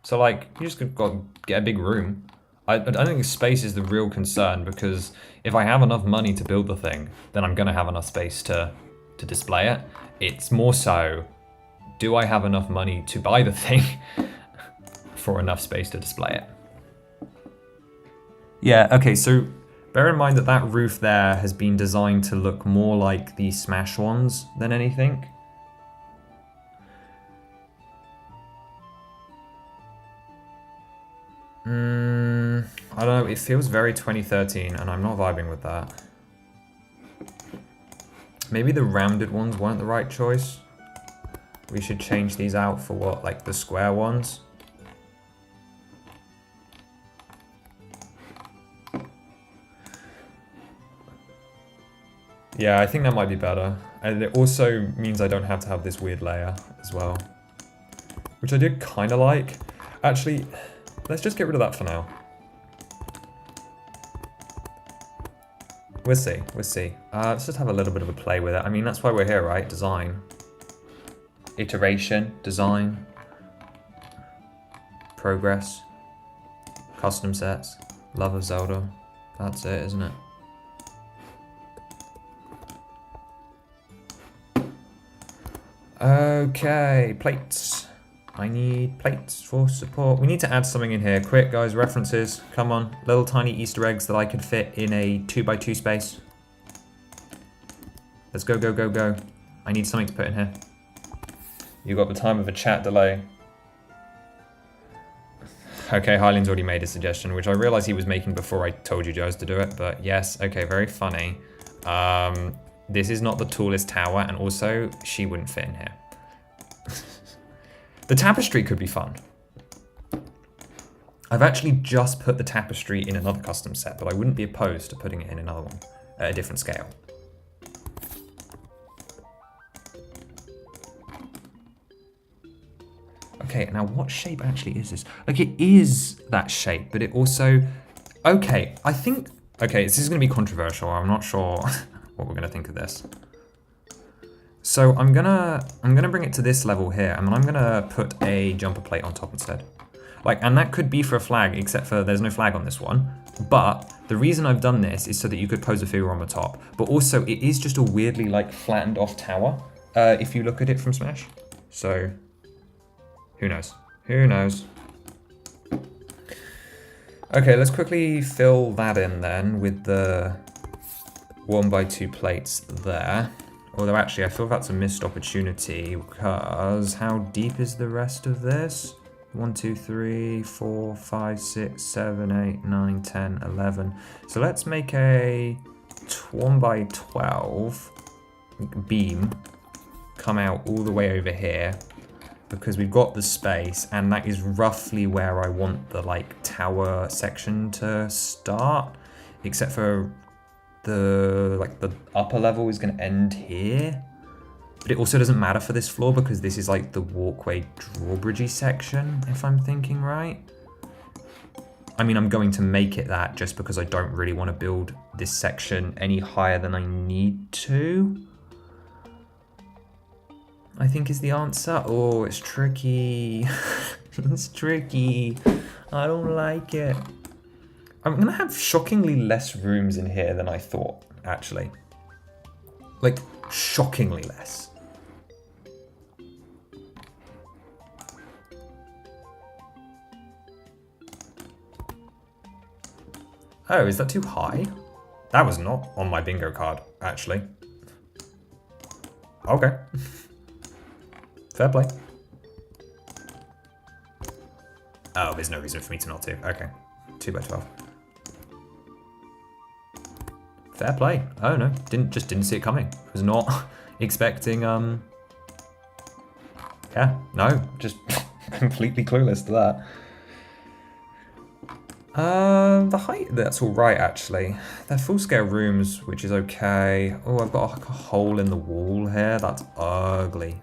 So, like, you just got to get a big room. I don't think space is the real concern, because if I have enough money to build the thing, then I'm going to have enough space to display it. It's more so, do I have enough money to buy the thing for enough space to display it? Yeah, okay, so bear in mind that roof there has been designed to look more like the Smash ones than anything. I don't know, it feels very 2013 and I'm not vibing with that. Maybe the rounded ones weren't the right choice. We should change these out for what, like the square ones? Yeah, I think that might be better. And it also means I don't have to have this weird layer as well. Which I did kind of like. Actually, let's just get rid of that for now. We'll see, we'll see. Let's just have a little bit of a play with it. I mean, that's why we're here, right? Design. Iteration, design. Progress. Custom sets. Love of Zelda. That's it, isn't it? Okay, plates. I need plates for support. We need to add something in here. Quick, guys, references. Come on. Little tiny Easter eggs that I could fit in a 2x2 space. Let's go, go, go, go. I need something to put in here. You got the time of a chat delay. Okay, Hylian's already made a suggestion, which I realized he was making before I told you guys to do it, but yes, okay, very funny. This is not the tallest tower, and also, she wouldn't fit in here. The tapestry could be fun. I've actually just put the tapestry in another custom set, but I wouldn't be opposed to putting it in another one at a different scale. Okay, now what shape actually is this? Like, it is that shape, but it also... Okay, I think... Okay, this is going to be controversial. I'm not sure what we're going to think of this. So I'm gonna bring it to this level here, and then I'm gonna put a jumper plate on top instead. Like, and that could be for a flag, except for there's no flag on this one. But the reason I've done this is so that you could pose a figure on the top. But also, it is just a weirdly like flattened off tower, if you look at it from Smash. So, who knows? Who knows? Okay, let's quickly fill that in then with the 1x2 plates there. Although actually, I feel that's a missed opportunity, because how deep is the rest of this? 1, 2, 3, 4, 5, 6, 7, 8, 9, 10, 11. So let's make a 1 by 12 beam come out all the way over here, because we've got the space, and that is roughly where I want the like tower section to start, except for the upper level is going to end here. But it also doesn't matter for this floor because this is like the walkway drawbridgey section, if I'm thinking right. I mean, I'm going to make it that just because I don't really want to build this section any higher than I need to, I think is the answer. Oh, it's tricky. It's tricky. I don't like it. I'm going to have shockingly less rooms in here than I thought, actually. Like, shockingly less. Oh, is that too high? That was not on my bingo card, actually. Okay. Fair play. Oh, there's no reason for me to not to. Okay. 2 by 12. Fair play. Oh no, just didn't see it coming. Was not expecting, yeah, no, just completely clueless to that. The height, that's all right, actually. They're full-scale rooms, which is okay. Oh, I've got like a hole in the wall here. That's ugly.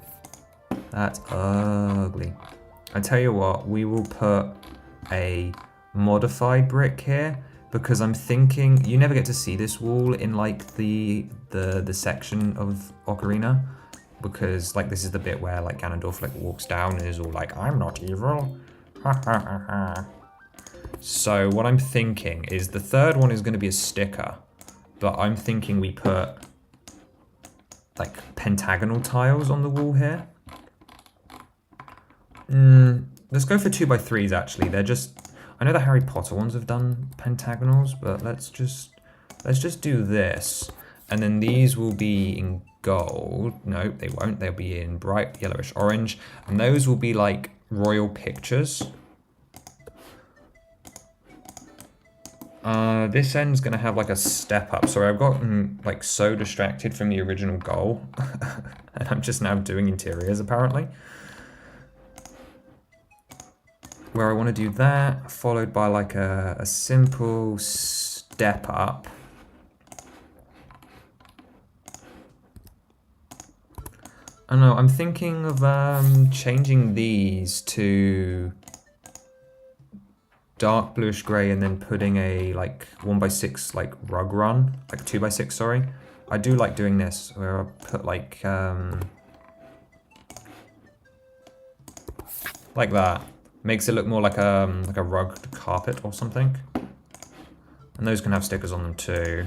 That's ugly. I tell you what, we will put a modified brick here, because I'm thinking you never get to see this wall in like the section of Ocarina, because like this is the bit where like Ganondorf like walks down and is all like, I'm not evil. Ha ha ha ha. So what I'm thinking is the third one is going to be a sticker, but I'm thinking we put like pentagonal tiles on the wall here. Let's go for 2 by 3s actually. They're just, I know the Harry Potter ones have done pentagonals, but let's just do this. And then these will be in gold. No, they won't. They'll be in bright yellowish orange. And those will be like royal pictures. This end's gonna have like a step up. Sorry, I've gotten like so distracted from the original goal. And I'm just now doing interiors apparently. Where I want to do that, followed by like a simple step up. I don't know, I'm thinking of changing these to dark bluish grey and then putting a like 1 by 6 like rug run, like 2 by 6, sorry. I do like doing this where I put like that. Makes it look more like a rugged carpet or something. And those can have stickers on them too.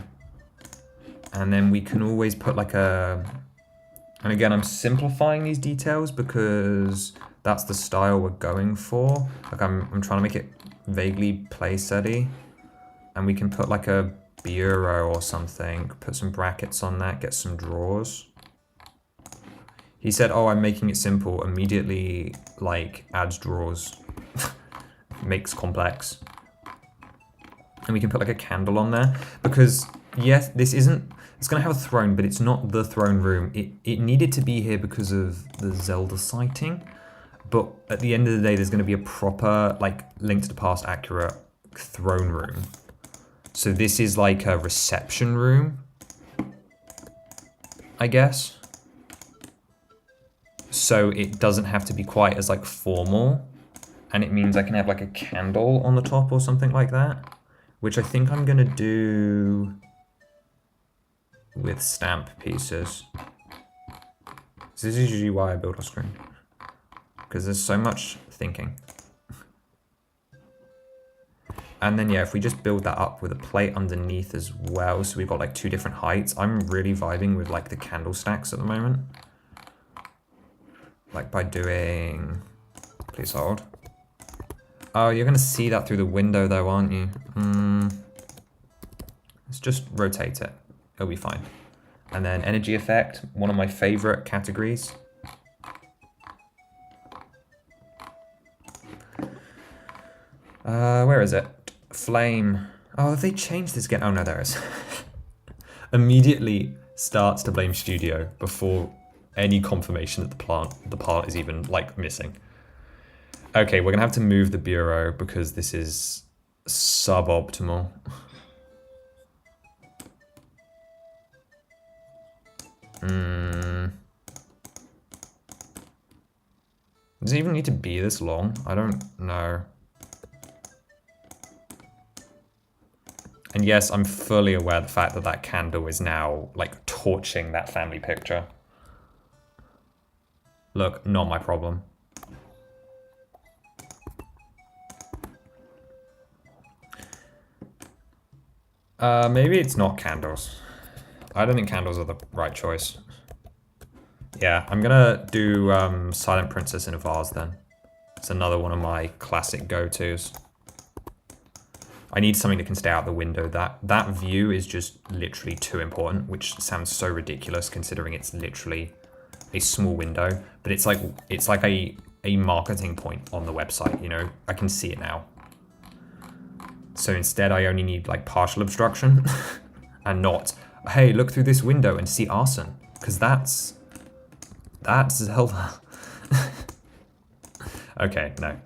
And then we can always put like a, and again, I'm simplifying these details because that's the style we're going for. Like I'm trying to make it vaguely playset-y. And we can put like a bureau or something, put some brackets on that, get some drawers. He said, oh, I'm making it simple, immediately like adds drawers, makes complex. And we can put like a candle on there because yes, this isn't, it's gonna have a throne, but it's not the throne room. It needed to be here because of the Zelda sighting. But at the end of the day, there's gonna be a proper like Link to the Past accurate throne room. So this is like a reception room, I guess. So it doesn't have to be quite as like formal, and it means I can have like a candle on the top or something like that, which I think I'm gonna do with stamp pieces. So this is usually why I build off screen, because there's so much thinking. And then yeah, if we just build that up with a plate underneath as well, so we've got like 2 different heights. I'm really vibing with like the candle stacks at the moment. Like by doing, please hold. Oh, you're gonna see that through the window though, aren't you? Let's just rotate it, it'll be fine. And then energy effect, one of my favorite categories. Where is it? Flame. Oh, have they changed this again? Oh no, there it is. Immediately starts to blame Studio before any confirmation that the part is even like missing. Okay, we're gonna have to move the bureau because this is suboptimal. Does it even need to be this long? I don't know. And yes, I'm fully aware of the fact that that candle is now, like, torching that family picture. Look, not my problem. Maybe it's not candles. I don't think candles are the right choice. Yeah, I'm gonna do Silent Princess in a vase then. It's another one of my classic go-tos. I need something that can stay out the window. That view is just literally too important, which sounds so ridiculous considering it's literally a small window. But it's like a marketing point on the website, you know? I can see it now. So instead I only need like partial obstruction and not, hey, look through this window and see arson. Because that's Zelda. Okay, no.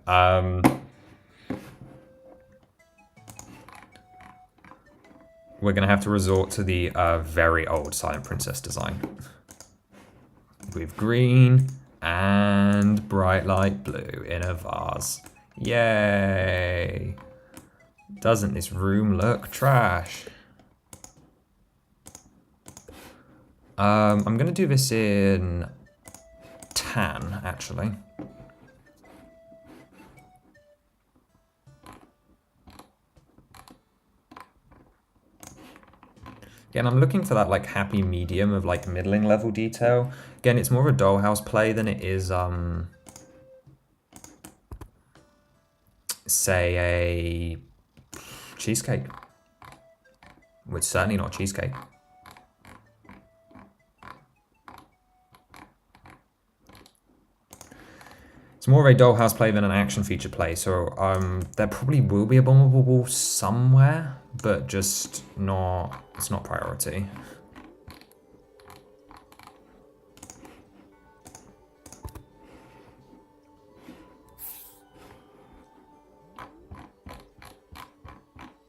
We're gonna have to resort to the very old Silent Princess design. With green and bright light blue in a vase. Yay! Doesn't this room look trash? I'm gonna do this in tan, actually. Again, I'm looking for that like happy medium of like middling level detail. Again, it's more of a dollhouse play than it is, say a cheesecake. Well, it's certainly not cheesecake. It's more of a dollhouse play than an action feature play, so there probably will be a bombable wall somewhere, but just not, it's not priority.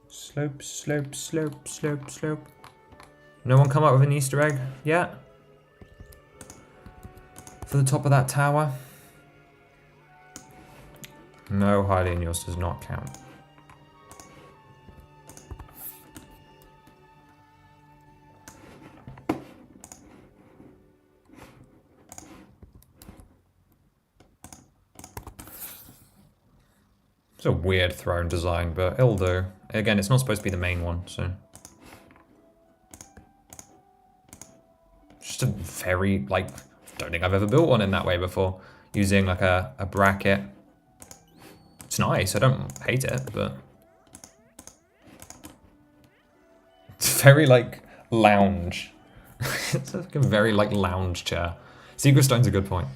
Slope, slope, slope, slope, slope. No one come up with an Easter egg yet? For the top of that tower? No, Hylian, yours does not count. It's a weird throne design, but it'll do. Again, it's not supposed to be the main one, so. Just a very, like, don't think I've ever built one in that way before. Using like a bracket. It's nice, I don't hate it, but it's very like lounge. It's like a very like lounge chair. Secret Stone's a good point.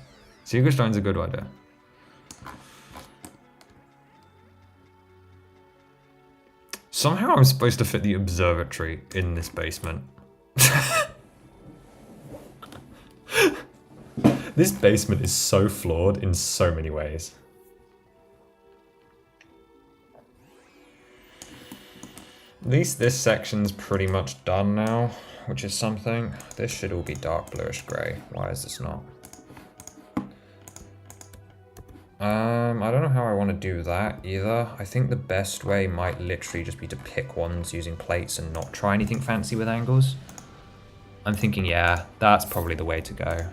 Secret Stone's a good idea. Somehow I'm supposed to fit the observatory in this basement. This basement is so flawed in so many ways. At least this section's pretty much done now, which is something. This should all be dark bluish grey. Why is this not? I don't know how I want to do that either. I think the best way might literally just be to pick ones using plates and not try anything fancy with angles. I'm thinking, yeah, that's probably the way to go.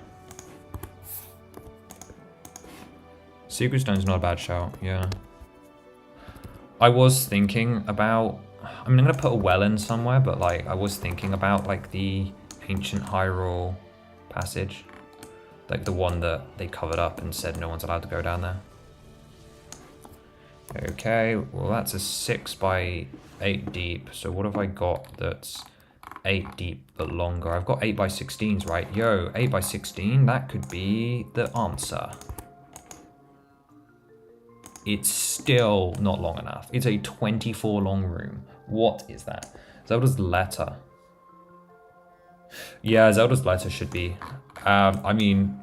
Secret Stone's not a bad shout, yeah. I was thinking about, I mean, I'm gonna put a well in somewhere, but like, I was thinking about like the ancient Hyrule passage. Like the one that they covered up and said no one's allowed to go down there. Okay, well that's a 6 by 8 deep. So what have I got that's 8 deep but longer? I've got 8 by 16s, right? Yo, 8 by 16, that could be the answer. it's still not long enough. It's a 24 long room. What is that? Zelda's letter. Yeah, Zelda's letter should be. I mean,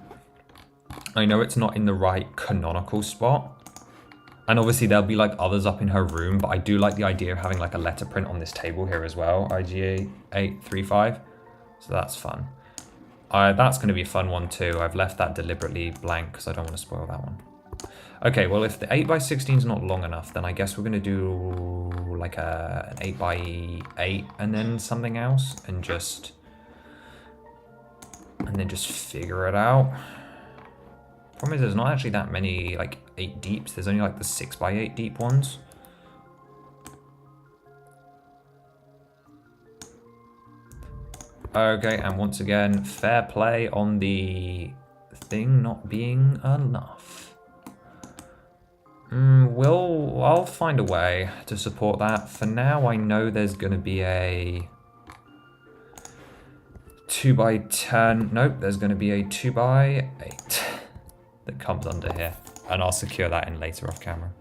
I know it's not in the right canonical spot. And obviously there'll be like others up in her room, but I do like the idea of having like a letter print on this table here as well. IGA 835. So that's fun. That's going to be a fun one too. I've left that deliberately blank because I don't want to spoil that one. Okay, well if the 8x16 is not long enough, then I guess we're going to do like an 8x8 and then something else and then just figure it out. Problem is there's not actually that many like 8 deeps. There's only like the 6x8 deep ones. Okay, and once again, fair play on the thing not being enough. I'll find a way to support that. For now, I know there's going to be a 2x10. Nope, there's going to be a 2x8 that comes under here. And I'll secure that in later off camera.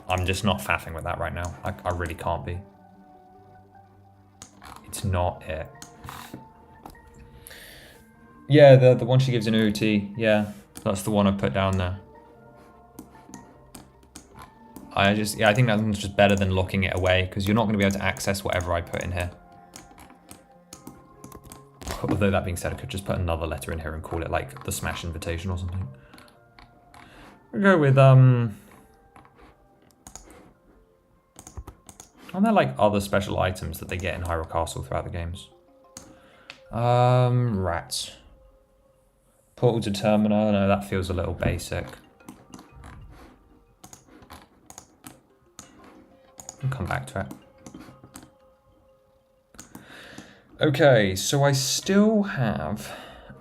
I'm just not faffing with that right now. I really can't be. It's not it. Yeah, the one she gives in OT. Yeah, that's the one I put down there. I think that one's just better than locking it away because you're not going to be able to access whatever I put in here. Although that being said, I could just put another letter in here and call it like the Smash Invitation or something. We'll go with aren't there like other special items that they get in Hyrule Castle throughout the games? Rats. Portal to Terminal, no, that feels a little basic. I'll come back to it. Okay, so I still have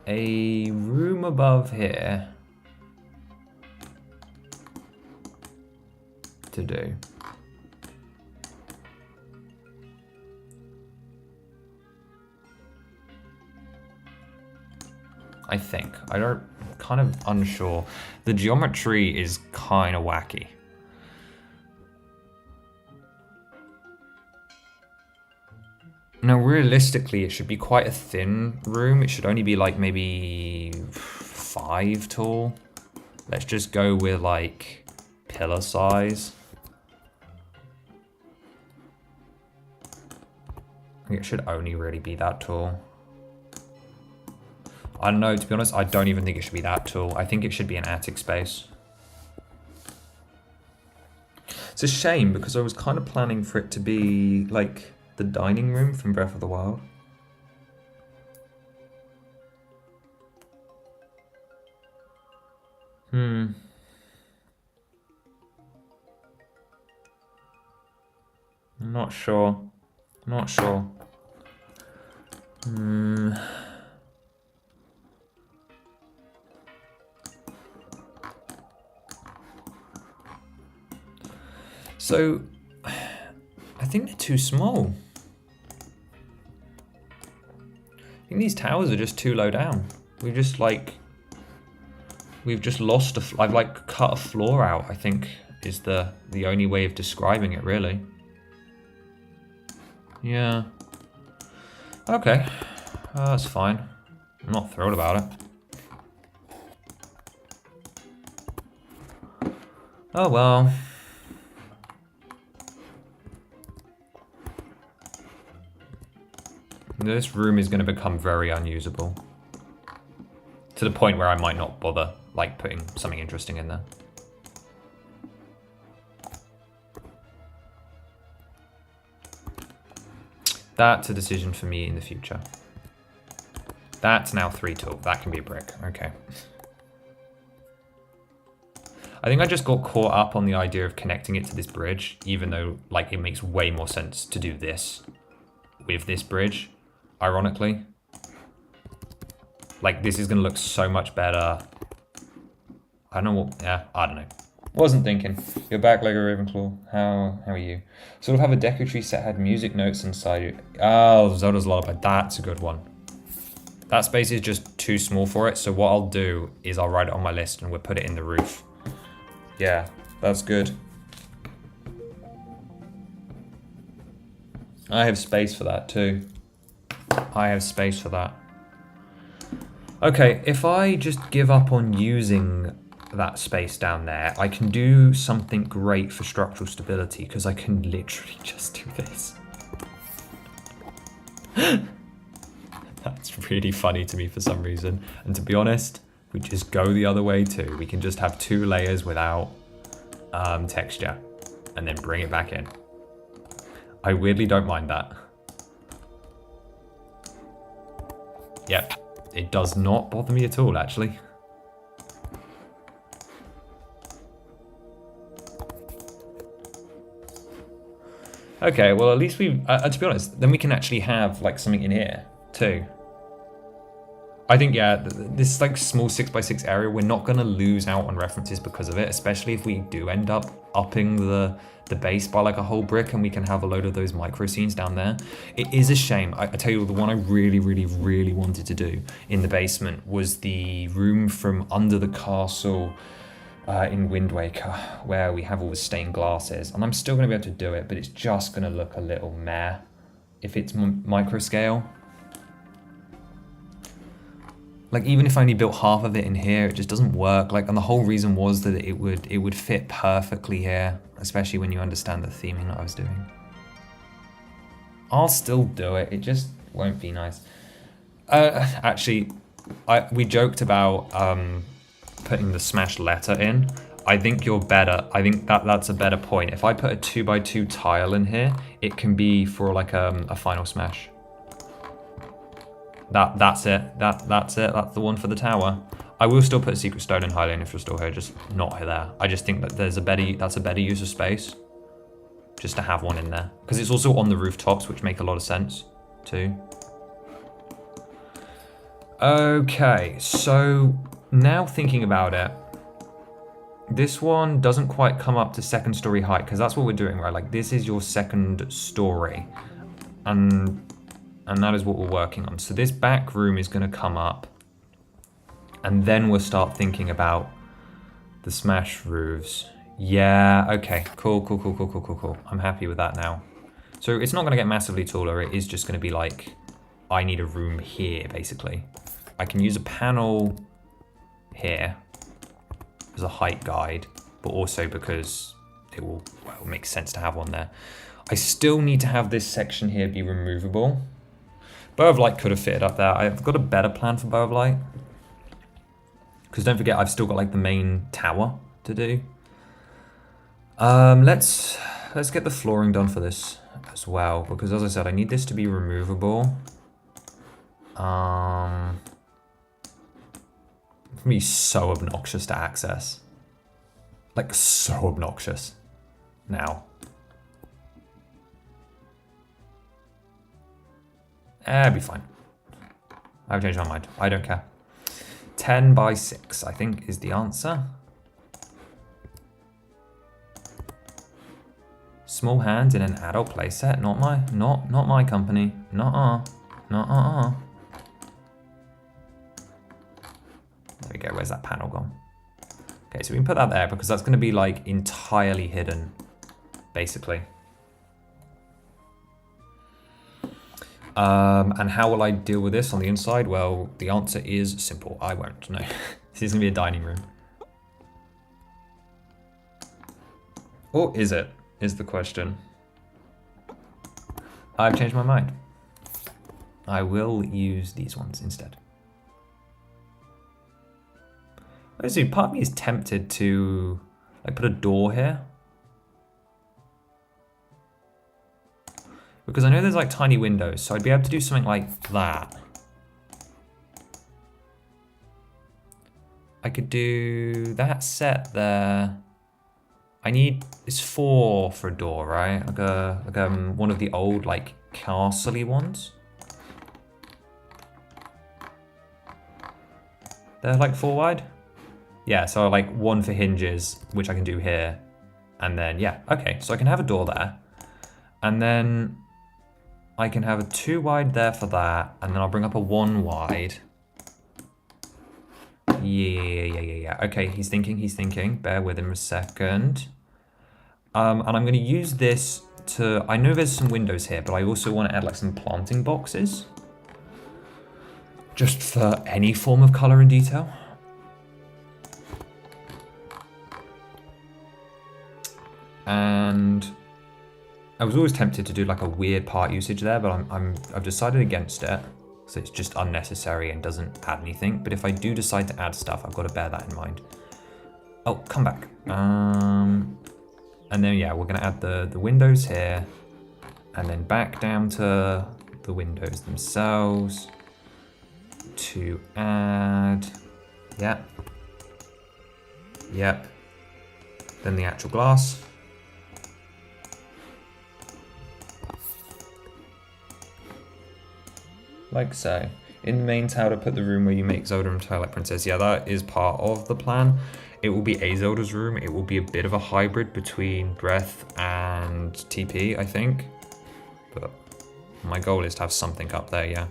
a room above here to do. I think. I'm kind of unsure. The geometry is kind of wacky. Now, realistically, it should be quite a thin room. It should only be like maybe 5 tall. Let's just go with like pillar size. I think it should only really be that tall. I don't know, to be honest, I don't even think it should be that tall. I think it should be an attic space. It's a shame because I was kind of planning for it to be like the dining room from Breath of the Wild. I'm not sure. Not sure. So, I think they're too small. I think these towers are just too low down. We've just lost I've like cut a floor out, I think is the only way of describing it, really. Yeah. Okay. That's fine. I'm not thrilled about it. Oh well. This room is going to become very unusable. To the point where I might not bother, like, putting something interesting in there. That's a decision for me in the future. That's now 3 tall. That can be a brick. Okay. I think I just got caught up on the idea of connecting it to this bridge, even though, like, it makes way more sense to do this with this bridge. Ironically, like this is gonna look so much better. I don't know what, yeah, I don't know. Wasn't thinking. You're back, Lego Ravenclaw. How are you? Sort of have a decoratry set had music notes inside it. Oh, Zelda's Lullaby. That's a good one. That space is just too small for it. So what I'll do is I'll write it on my list and we'll put it in the roof. Yeah, that's good. I have space for that too. I have space for that. Okay, if I just give up on using that space down there, I can do something great for structural stability because I can literally just do this. That's really funny to me for some reason. And to be honest, we just go the other way too. We can just have 2 layers without texture and then bring it back in. I weirdly don't mind that. Yep, it does not bother me at all, actually. Okay, well at least we, to be honest, then we can actually have like something in here too. I think, yeah, this like small 6x6 area, we're not gonna lose out on references because of it, especially if we do end up upping the base by like a whole brick and we can have a load of those micro scenes down there. It is a shame. I tell you, the one I really, really, really wanted to do in the basement was the room from under the castle in Wind Waker, where we have all the stained glasses. And I'm still gonna be able to do it, but it's just gonna look a little meh if it's micro scale. Like, even if I only built half of it in here, it just doesn't work. Like, and the whole reason was that it would fit perfectly here, especially when you understand the theming that I was doing. I'll still do it. It just won't be nice. Actually, we joked about putting the smashed letter in. I think you're better. I think that's a better point. If I put a 2x2 tile in here, it can be for like a final smash. That's it. That's it. That's the one for the tower. I will still put a secret stone in Highland if you're still here, just not there. I just think that that's a better use of space, just to have one in there, because it's also on the rooftops, which make a lot of sense too. Okay, so now thinking about it, this one doesn't quite come up to 2nd story height, because that's what we're doing, right? Like, this is your 2nd story, and that is what we're working on. So this back room is going to come up, and then we'll start thinking about the smash roofs. Yeah, okay, cool. I'm happy with that now. So it's not going to get massively taller. It is just going to be like, I need a room here, basically. I can use a panel here as a height guide, but also because it will make sense to have one there. I still need to have this section here be removable. Bow of Light could have fitted up there. I've got a better plan for Bow of Light. Because don't forget, I've still got like the main tower to do. Let's get the flooring done for this as well. Because as I said, I need this to be removable. It's going to be so obnoxious to access. Like, so obnoxious now. It'll be fine. I've changed my mind. I don't care. 10x6, I think, is the answer. Small hands in an adult playset. Not my company. There we go. Where's that panel gone? Okay, so we can put that there because that's going to be like entirely hidden, basically. And how will I deal with this on the inside? Well, the answer is simple. I won't, no. This is gonna be a dining room. Or is it, is the question. I've changed my mind. I will use these ones instead. Honestly, part of me is tempted to like put a door here. Because I know there's like tiny windows, so I'd be able to do something like that. I could do that set there. I need, it's 4 for a door, right? Like one of the old like castle-y ones. They're like 4 wide. Yeah, so like 1 for hinges, which I can do here. And then, yeah, okay, so I can have a door there. And then I can have a 2 wide there for that, and then I'll bring up a 1 wide Yeah. Okay, he's thinking. Bear with him a second. And I'm going to use this to... I know there's some windows here, but I also want to add like some planting boxes. Just for any form of color and detail. And I was always tempted to do like a weird part usage there, but I've decided against it. So it's just unnecessary and doesn't add anything. But if I do decide to add stuff, I've got to bear that in mind. Oh, come back. And then, yeah, we're going to add the windows here. And then back down to the windows themselves. To add... Yep. Then the actual glass. Like so. In the main tower, to put the room where you make Zelda and Twilight Princess. Yeah, that is part of the plan. It will be a Zelda's room. It will be a bit of a hybrid between Breath and TP, I think. But my goal is to have something up there, yeah.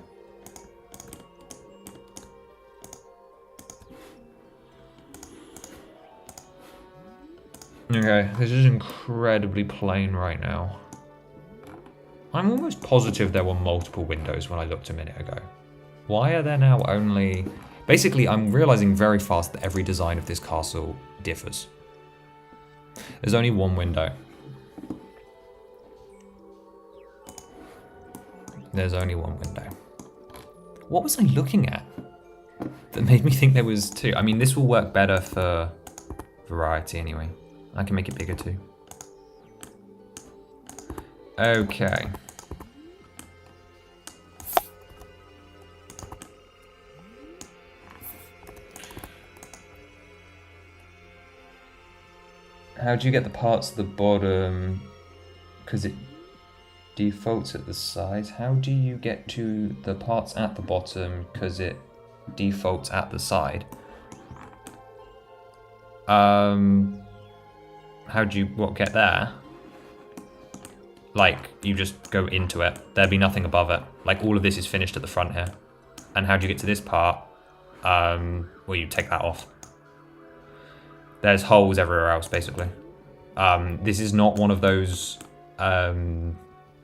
Okay, this is incredibly plain right now. I'm almost positive there were multiple windows when I looked a minute ago. Why are there now only... Basically, I'm realizing very fast that every design of this castle differs. There's only one window. There's only one window. What was I looking at that made me think there was two? I mean, this will work better for variety anyway. I can make it bigger too. Okay. How do you get the parts at the bottom? Because it defaults at the sides. How do you get to the parts at the bottom? Because it defaults at the side. How do you get there? Like, you just go into it. There'd be nothing above it. Like, all of this is finished at the front here. And how do you get to this part? Well, you take that off. There's holes everywhere else, basically. This is not one of those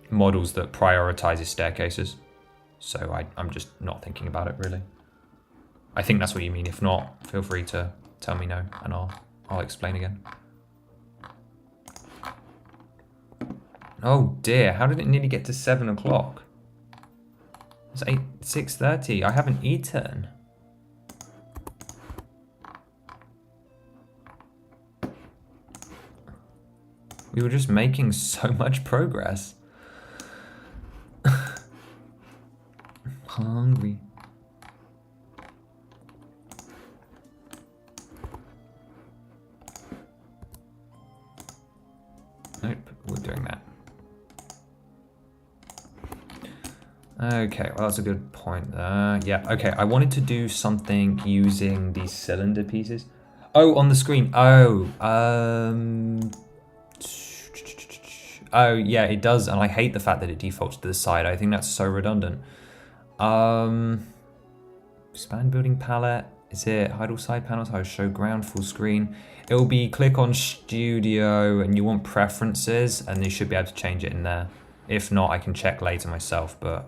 models that prioritizes staircases. So I'm just not thinking about it, really. I think that's what you mean. If not, feel free to tell me no, and I'll explain again. Oh dear, how did it nearly get to 7 o'clock? It's 6:30. I haven't eaten. We were just making so much progress. Hungry. Nope, we're doing that. Okay, well that's a good point there. Yeah, okay, I wanted to do something using these cylinder pieces. Oh, on the screen. Oh, oh yeah, it does, and I hate the fact that it defaults to the side. I think that's so redundant. Expand building palette. Is it idle side panels? How show ground full screen? It will be click on studio and you want preferences, and you should be able to change it in there. If not, I can check later myself, but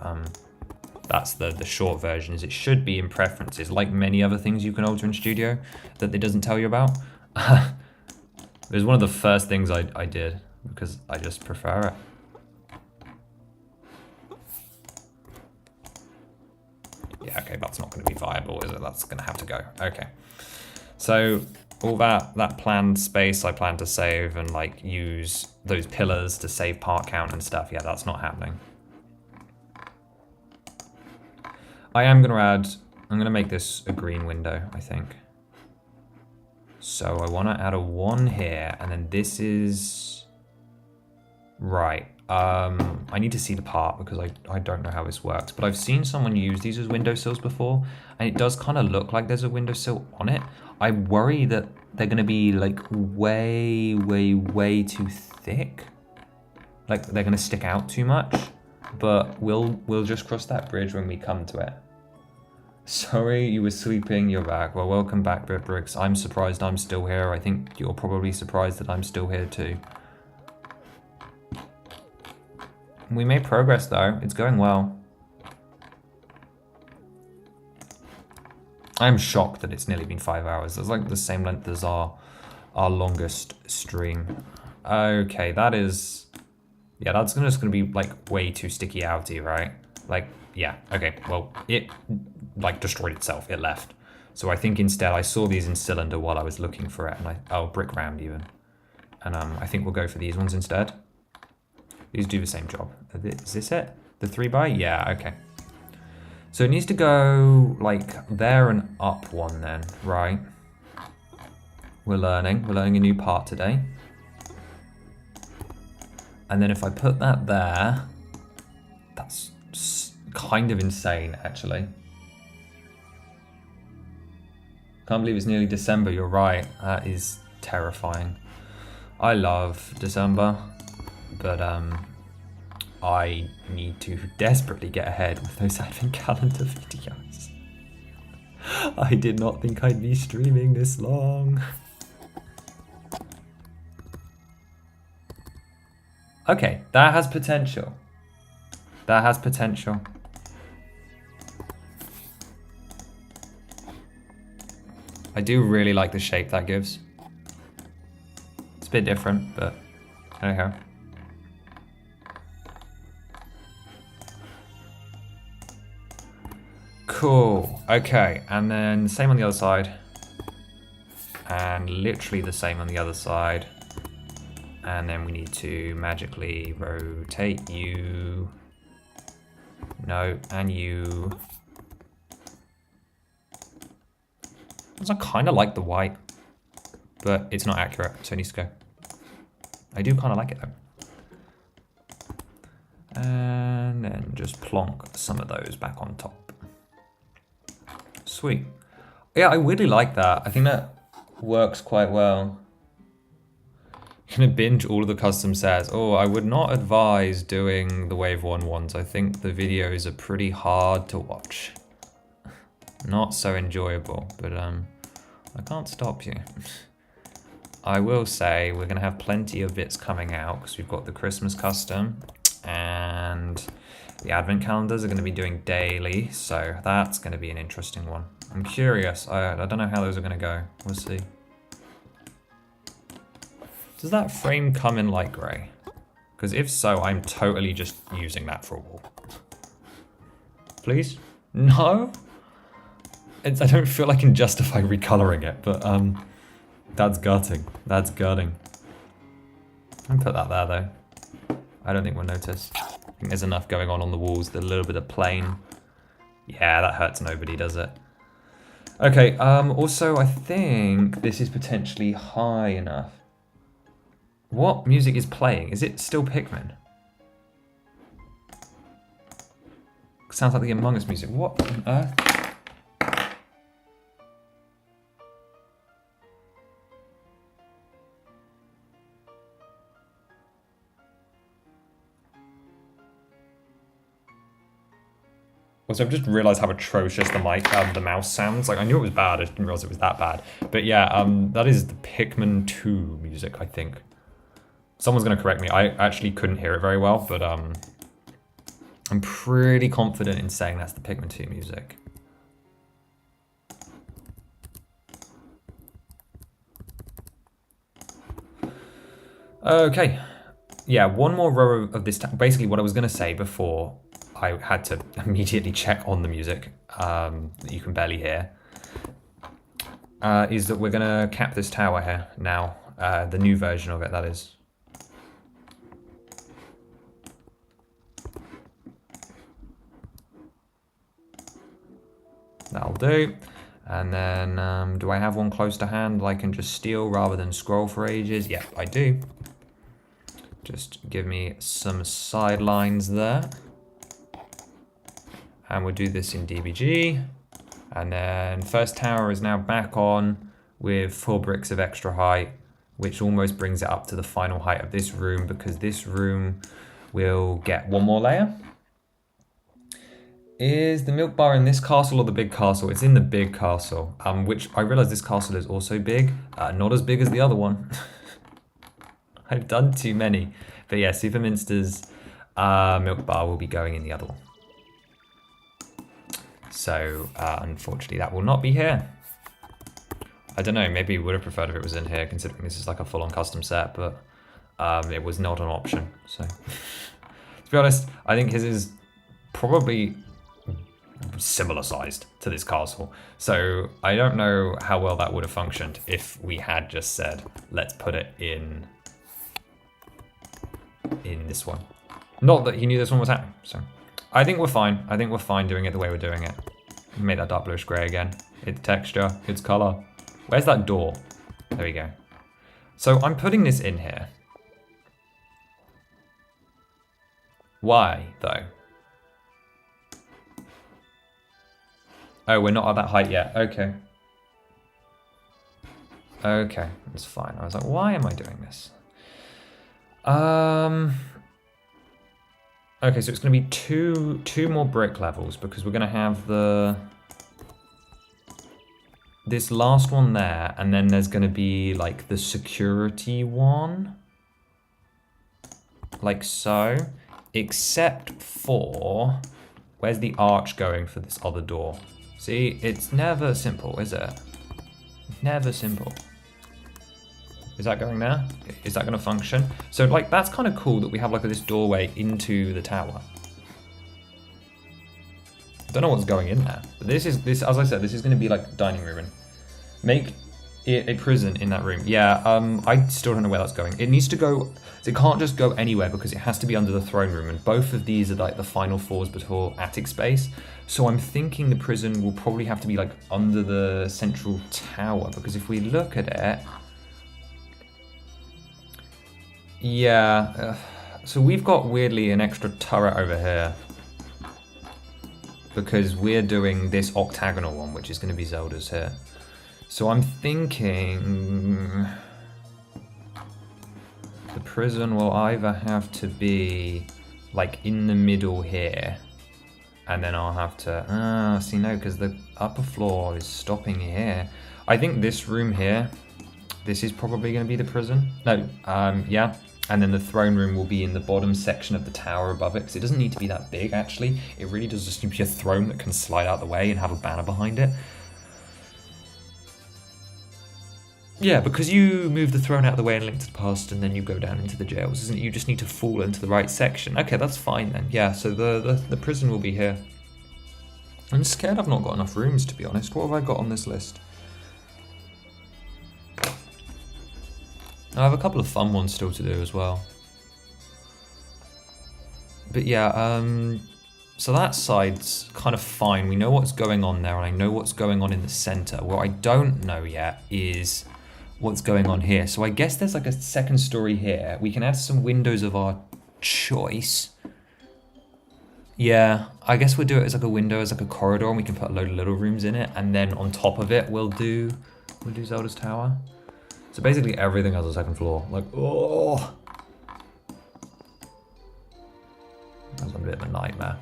that's the short version. Is it should be in preferences, like many other things you can alter in Studio that it doesn't tell you about. It was one of the first things I did because I just prefer it. Yeah, okay, that's not going to be viable, is it? That's going to have to go. Okay, so all that planned space I plan to save and like use those pillars to save part count and stuff. Yeah, that's not happening. I am going to add, I'm going to make this a green window, I think. So I want to add a 1 here, and then this is, right. I need to see the part because I don't know how this works, but I've seen someone use these as windowsills before, and it does kind of look like there's a windowsill on it. I worry that they're going to be like way too thick. Like they're going to stick out too much, but we'll just cross that bridge when we come to it. Sorry, you were sleeping, you're back. Well, welcome back, Bricks. I'm surprised I'm still here. I think you're probably surprised that I'm still here too. We made progress though, it's going well. I'm shocked that it's nearly been 5 hours. That's like the same length as our longest stream. Okay, that is... Yeah, that's just gonna be like way too sticky outy, right? Like, yeah, okay, well, it like destroyed itself, it left. So I think instead I saw these in cylinder while I was looking for it, and oh, brick round even. And I think we'll go for these ones instead. These do the same job. Is this it? The 3x? Yeah, okay. So it needs to go like there and up one then, right? We're learning a new part today. And then if I put that there, that's kind of insane actually. Can't believe it's nearly December, you're right. That is terrifying. I love December, but I need to desperately get ahead with those advent calendar videos. I did not think I'd be streaming this long. Okay, that has potential. That has potential. I do really like the shape that gives. It's a bit different, but anyhow. Cool, okay, and then same on the other side. And literally the same on the other side. And then we need to magically rotate you. No, and you. I kind of like the white, but it's not accurate, so it needs to go. I do kind of like it though. And then just plonk some of those back on top. Sweet. Yeah, I really like that. I think that works quite well. Gonna binge all of the custom sets. Oh, I would not advise doing the Wave 1 ones. I think the videos are pretty hard to watch. Not so enjoyable, but I can't stop you. I will say we're gonna have plenty of bits coming out because we've got the Christmas custom and the advent calendars are gonna be doing daily, so that's gonna be an interesting one. I'm curious, I don't know how those are gonna go. We'll see. Does that frame come in light grey? Because if so, I'm totally just using that for a wall. Please? No? I don't feel I can justify recoloring it, but that's gutting. That's gutting. I'll put that there though. I don't think we'll notice. I think there's enough going on the walls, the little bit of plain. Yeah, that hurts nobody, does it? Okay, also I think this is potentially high enough. What music is playing? Is it still Pikmin? Sounds like the Among Us music. What on earth? Also, I've just realised how atrocious the mouse sounds. Like, I knew it was bad, I didn't realise it was that bad. But yeah, that is the Pikmin 2 music, I think. Someone's going to correct me. I actually couldn't hear it very well, but I'm pretty confident in saying that's the Pikmin 2 music. Okay. Yeah, one more row of this. Basically, what I was going to say before I had to immediately check on the music that you can barely hear is that we're going to cap this tower here now. The new version of it, that is. That'll do. And then, do I have one close to hand that I can just steal rather than scroll for ages? Yeah, I do. Just give me some sidelines there. And we'll do this in DBG. And then first tower is now back on with 4 bricks of extra height, which almost brings it up to the final height of this room, because this room will get one more layer. Is the milk bar in this castle or the big castle? It's in the big castle, which I realize this castle is also big. Not as big as the other one. I've done too many. But yeah, Superminster's milk bar will be going in the other one. So, unfortunately, that will not be here. I don't know, maybe would have preferred if it was in here, considering this is like a full-on custom set, but it was not an option. So, to be honest, I think his is probably similar sized to this castle. So I don't know how well that would have functioned if we had just said, let's put it in this one. Not that he knew this one was happening. So I think we're fine. I think we're fine doing it the way we're doing it. Make that dark bluish gray again. Its texture, its color. Where's that door? There we go. So I'm putting this in here. Why though? Oh, we're not at that height yet. Okay. Okay, that's fine. I was like, why am I doing this? Okay, so it's going to be two more brick levels because we're going to have this last one there, and then there's going to be like the security one, like so. Except for, where's the arch going for this other door? See, it's never simple, is it? Never simple. Is that going there? Is that going to function? So like, that's kind of cool that we have like this doorway into the tower. Don't know what's going in there. But this, as I said, this is going to be like dining room. And make it a prison in that room. Yeah, I still don't know where that's going. It needs to go, it can't just go anywhere because it has to be under the throne room. And both of these are like the final floors before attic space. So I'm thinking the prison will probably have to be like under the central tower, because if we look at it, yeah, so we've got weirdly an extra turret over here because we're doing this octagonal one, which is going to be Zelda's here. So I'm thinking the prison will either have to be like in the middle here. And then I'll have to, see no, because the upper floor is stopping here. I think this room here, this is probably going to be the prison. No, yeah. And then the throne room will be in the bottom section of the tower above it, because it doesn't need to be that big, actually. It really does just need to be a throne that can slide out the way and have a banner behind it. Yeah, because you move the throne out of the way and link to the past, and then you go down into the jails, isn't it? You just need to fall into the right section. Okay, that's fine then. Yeah, so the prison will be here. I'm scared I've not got enough rooms, to be honest. What have I got on this list? I have a couple of fun ones still to do as well. But yeah, so that side's kind of fine. We know what's going on there, and I know what's going on in the center. What I don't know yet is what's going on here. So I guess there's like a second story here. We can add some windows of our choice. Yeah, I guess we'll do it as like a window, as like a corridor, and we can put a load of little rooms in it. And then on top of it, we'll do Zelda's tower. So basically everything has a second floor. Like, oh, that's a bit of a nightmare.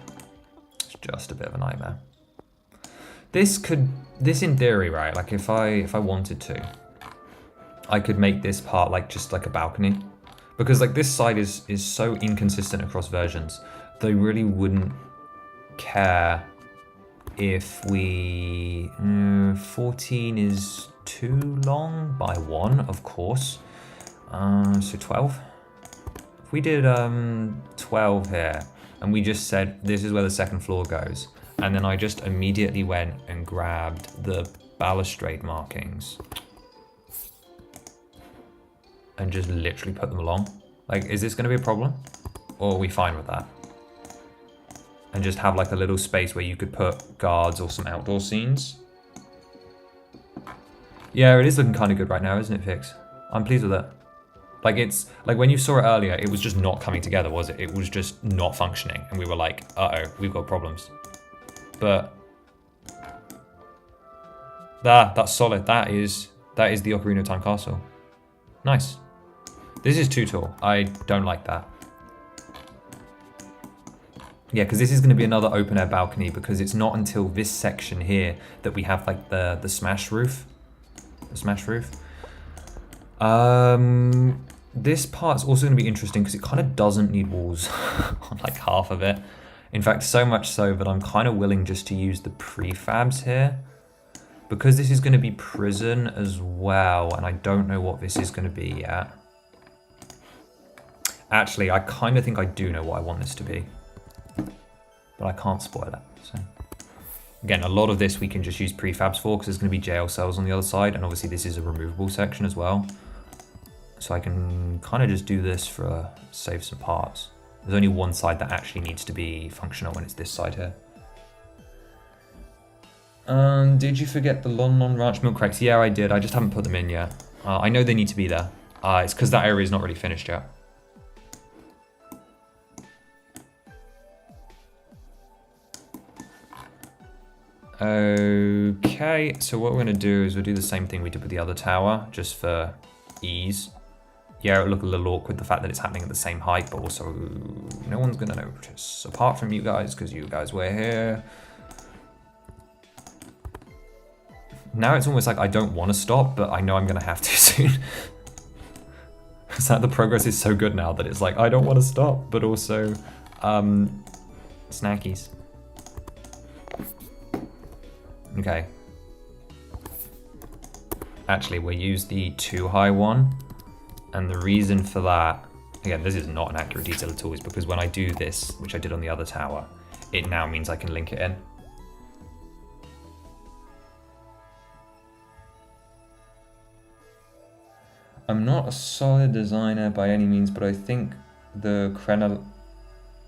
It's just a bit of a nightmare. This in theory, right? Like if I wanted to, I could make this part like just like a balcony, because like this side is so inconsistent across versions. They really wouldn't care if we 14 is too long by 1, of course. So 12. If we did 12 here, and we just said this is where the second floor goes, and then I just immediately went and grabbed the balustrade markings and just literally put them along. Like, is this going to be a problem? Or are we fine with that? And just have like a little space where you could put guards or some outdoor scenes. Yeah, it is looking kind of good right now, isn't it, Fix? I'm pleased with it. Like, it's like when you saw it earlier, it was just not coming together, was it? It was just not functioning, and we were like, uh-oh, we've got problems. But that's solid. That is the Ocarina of Time castle. Nice. This is too tall. I don't like that. Yeah, because this is going to be another open air balcony, because it's not until this section here that we have like the smash roof. The smash roof. This part's also going to be interesting because it kind of doesn't need walls on like half of it. In fact, so much so that I'm kind of willing just to use the prefabs here, because this is going to be prison as well, and I don't know what this is going to be yet. Actually, I kind of think I do know what I want this to be, but I can't spoil it. So again, a lot of this we can just use prefabs for, because there's going to be jail cells on the other side, and obviously this is a removable section as well. So I can kind of just do this for save some parts. There's only one side that actually needs to be functional, and it's this side here. Did you forget the Lon Ranch milk crates? Yeah, I did. I just haven't put them in yet. I know they need to be there. It's because that area is not really finished yet. Okay, so what we're going to do is we'll do the same thing we did with the other tower, just for ease. Yeah, it'll look a little awkward, the fact that it's happening at the same height, but also no one's going to notice, apart from you guys, because you guys were here. Now it's almost like I don't want to stop, but I know I'm going to have to soon. It's like the progress is so good now that it's like, I don't want to stop, but also, snackies. Okay. Actually, we'll use the too high one. And the reason for that, again, this is not an accurate detail at all, is because when I do this, which I did on the other tower, it now means I can link it in. I'm not a solid designer by any means, but I think the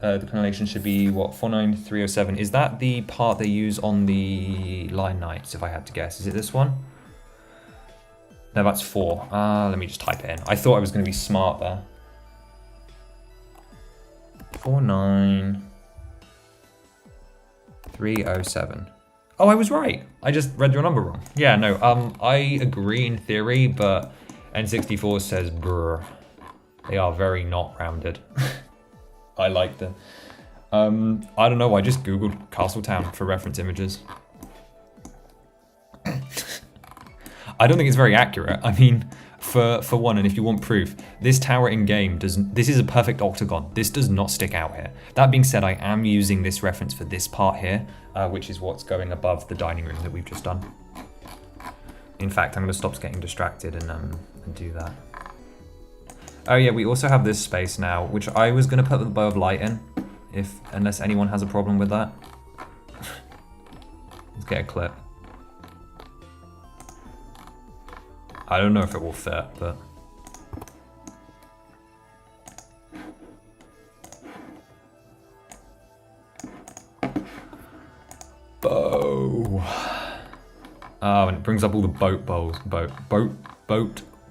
crenellation should be, what, 49307. Is that the part they use on the Lion Knights, if I had to guess? Is it this one? No, that's 4. Let me just type it in. I thought I was going to be smart there. 49307. Oh, I was right. I just read your number wrong. Yeah, no, I agree in theory, but N64 says brr. They are very not rounded. I like them. I don't know, I just googled Castletown for reference images. I don't think it's very accurate. I mean, for one, and if you want proof, this tower in game this is a perfect octagon. This does not stick out here. That being said, I am using this reference for this part here, which is what's going above the dining room that we've just done. In fact, I'm going to stop getting distracted and do that. Oh yeah, we also have this space now, which I was going to put the bow of light in, unless anyone has a problem with that. Let's get a clip. I don't know if it will fit, but... Bow. Oh, and it brings up all the boat bows, boat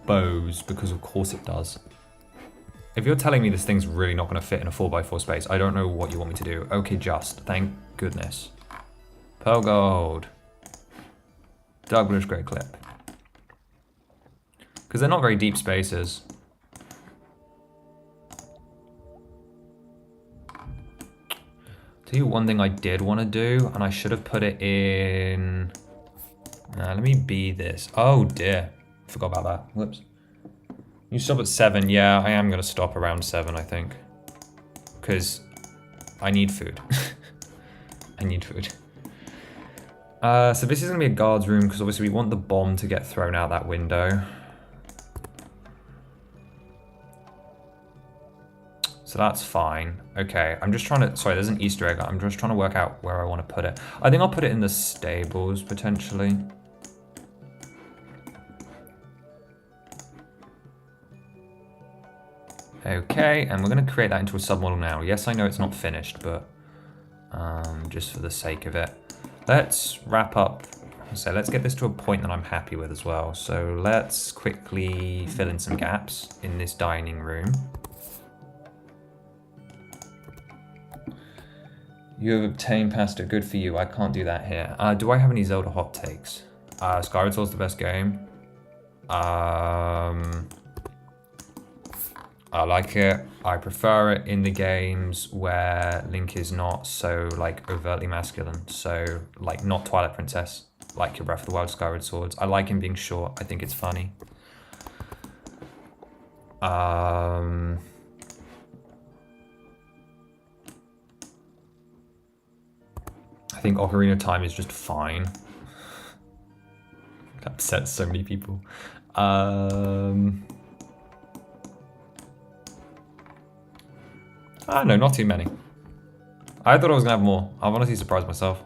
bows, because of course it does. If you're telling me this thing's really not going to fit in a 4x4 space, I don't know what you want me to do. Okay, just. Thank goodness. Pearl gold. Dark bluish grey clip. Because they're not very deep spaces. Tell you one thing I did want to do, and I should have put it in... let me be this. Oh dear. Forgot about that. Whoops. You stop at 7. Yeah, I am going to stop around 7, I think. Because I need food. I need food. So this is going to be a guard's room, because obviously we want the bomb to get thrown out that window. So that's fine. Okay, I'm just trying to... Sorry, there's an Easter egg. I'm just trying to work out where I want to put it. I think I'll put it in the stables, potentially. Okay, and we're going to create that into a submodel now. Yes, I know it's not finished, but just for the sake of it. Let's wrap up. So let's get this to a point that I'm happy with as well. So let's quickly fill in some gaps in this dining room. You have obtained pasta, good for you. I can't do that here. Do I have any Zelda hot takes? Skyrim Soul's the best game. I like it. I prefer it in the games where Link is not so like overtly masculine. So like not Twilight Princess, like your Breath of the Wild Skyward Swords. I like him being short. I think it's funny. I think Ocarina of Time is just fine. It upsets so many people. No, not too many. I thought I was gonna have more. I'm honestly surprised myself.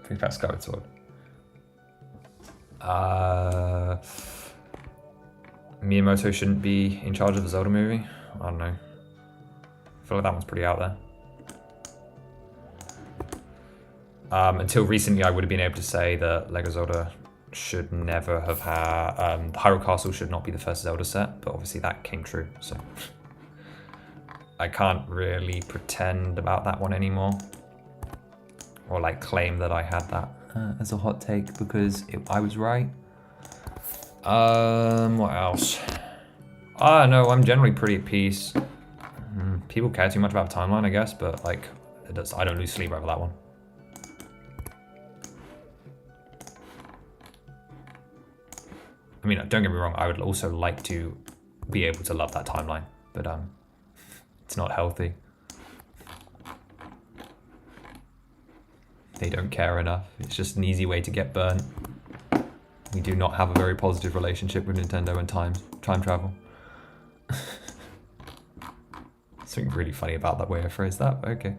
I think that's Skyward Sword. Miyamoto shouldn't be in charge of the Zelda movie. I don't know. I feel like that one's pretty out there. Until recently, I would have been able to say that Lego Zelda should never have had... Hyrule Castle should not be the first Zelda set, but obviously that came true, so... I can't really pretend about that one anymore. Or like claim that I had that as a hot take because I was right. What else? I don't know, I'm generally pretty at peace. People care too much about the timeline, I guess, but like, I don't lose sleep over that one. I mean, don't get me wrong, I would also like to be able to love that timeline, but it's not healthy. They don't care enough. It's just an easy way to get burnt. We do not have a very positive relationship with Nintendo and time travel. Something really funny about that way I phrased that, but okay.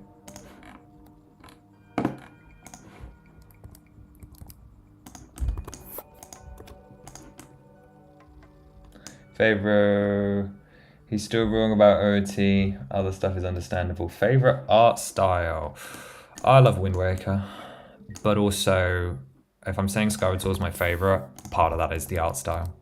Favorite, he's still wrong about OT. Other stuff is understandable. Favorite art style. I love Wind Waker, but also, if I'm saying Skyward Sword is my favorite, part of that is the art style.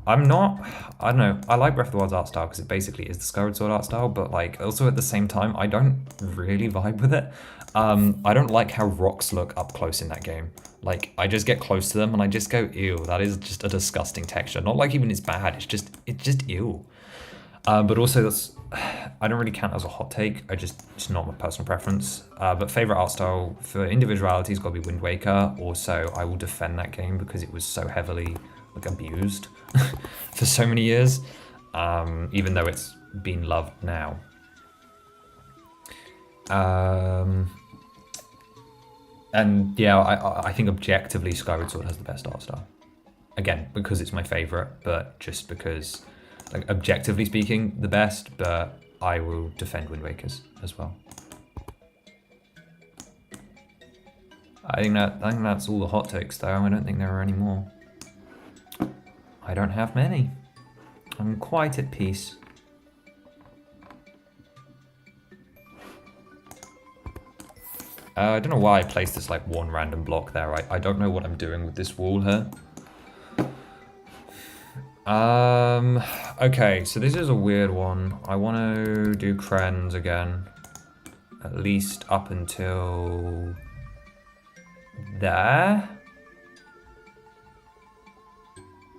I don't know, I like Breath of the Wild's art style because it basically is the Skyward Sword art style, but like also at the same time, I don't really vibe with it. I don't like how rocks look up close in that game. Like, I just get close to them and I just go, ew, that is just a disgusting texture. Not like even it's bad, it's just ew. But also that's, I don't really count as a hot take. It's not my personal preference. But favorite art style for individuality has got to be Wind Waker. Also, I will defend that game because it was so heavily like abused for so many years, even though it's been loved now. And yeah, I think objectively Skyward Sword has the best art style. Again, because it's my favorite, but just because, like, objectively speaking, the best, but I will defend Wind Waker's as well. I think that's all the hot takes though. I don't think there are any more. I don't have many. I'm quite at peace. I don't know why I placed this like one random block there. I don't know what I'm doing with this wall here. Okay, so this is a weird one. I want to do Krenz again. At least up until there.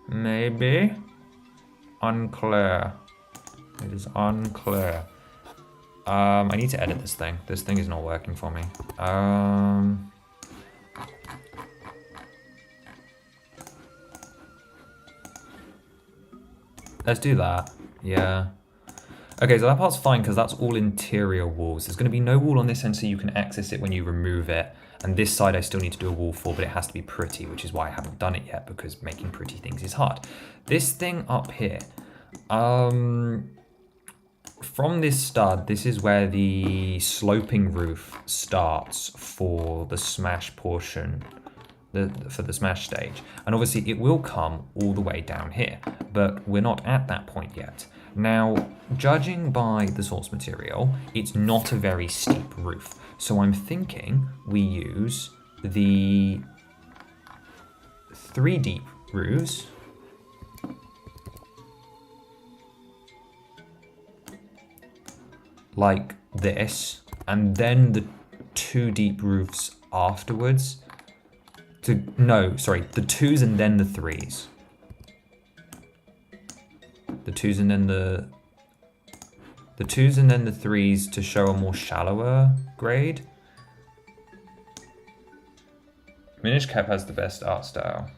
Maybe. Unclear. It is unclear. I need to edit this thing. This thing is not working for me. Let's do that. Yeah. Okay, so that part's fine because that's all interior walls. There's going to be no wall on this end so you can access it when you remove it. And this side I still need to do a wall for, but it has to be pretty, which is why I haven't done it yet because making pretty things is hard. This thing up here, from this stud, this is where the sloping roof starts for the Smash portion, for the Smash stage. And obviously it will come all the way down here, but we're not at that point yet. Now, judging by the source material, it's not a very steep roof. So I'm thinking we use the 3 deep roofs like this, and then the 2 deep roofs afterwards. The 2s and then the 3s. The 2s and then the 2s and then the 3s to show a more shallower grade. Minish Cap has the best art style.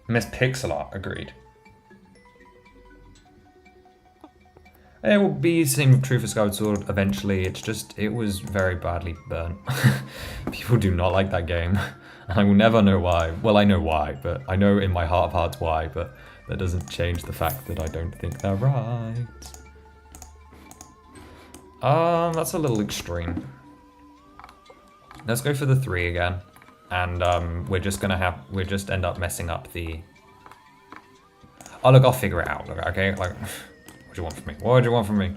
Best pixel art, agreed. It will be same true for Skyward Sword eventually. It's just, it was very badly burnt. People do not like that game. And I will never know why. Well, I know why, but I know in my heart of hearts why, but that doesn't change the fact that I don't think they're right. That's a little extreme. Let's go for the 3 again. And we're just end up messing up the... Oh, look, I'll figure it out, look, okay? Like, what do you want from me? What do you want from me?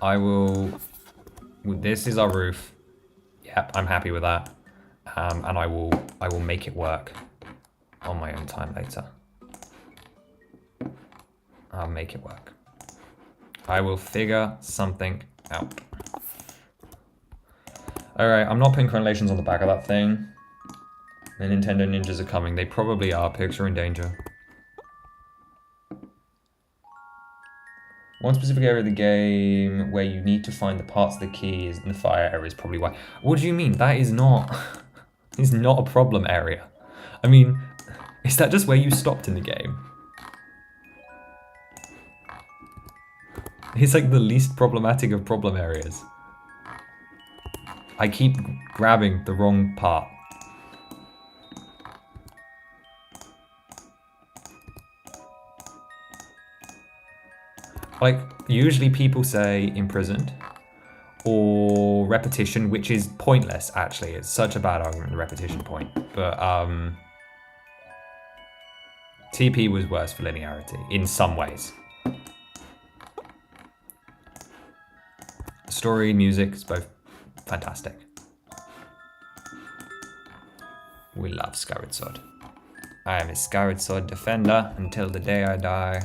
I will... This is our roof. Yep, I'm happy with that. And I will make it work on my own time later. I'll make it work. I will figure something out. Alright, I'm not putting correlations on the back of that thing. The Nintendo ninjas are coming. They probably are. Pigs are in danger. One specific area of the game where you need to find the parts of the keys in the fire area is probably why. What do you mean? That is not... it's not a problem area. I mean, is that just where you stopped in the game? It's like the least problematic of problem areas. I keep grabbing the wrong part. Like, usually people say imprisoned or repetition, which is pointless, actually. It's such a bad argument, the repetition point. But, TP was worse for linearity, in some ways. Story, music, is both fantastic. We love Skyward Sword. I am a Skyward Sword defender until the day I die.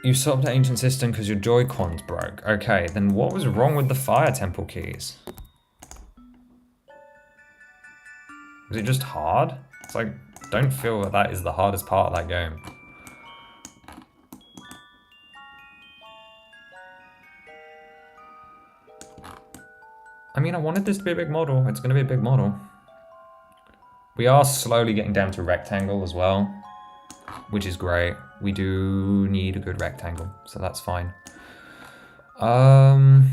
You swapped the ancient system because your Joy-Cons broke. Okay, then what was wrong with the Fire Temple keys? Was it just hard? It's like, don't feel that that is the hardest part of that game. I mean, I wanted this to be a big model. It's going to be a big model. We are slowly getting down to rectangle as well, which is great. We do need a good rectangle, so that's fine. Okay,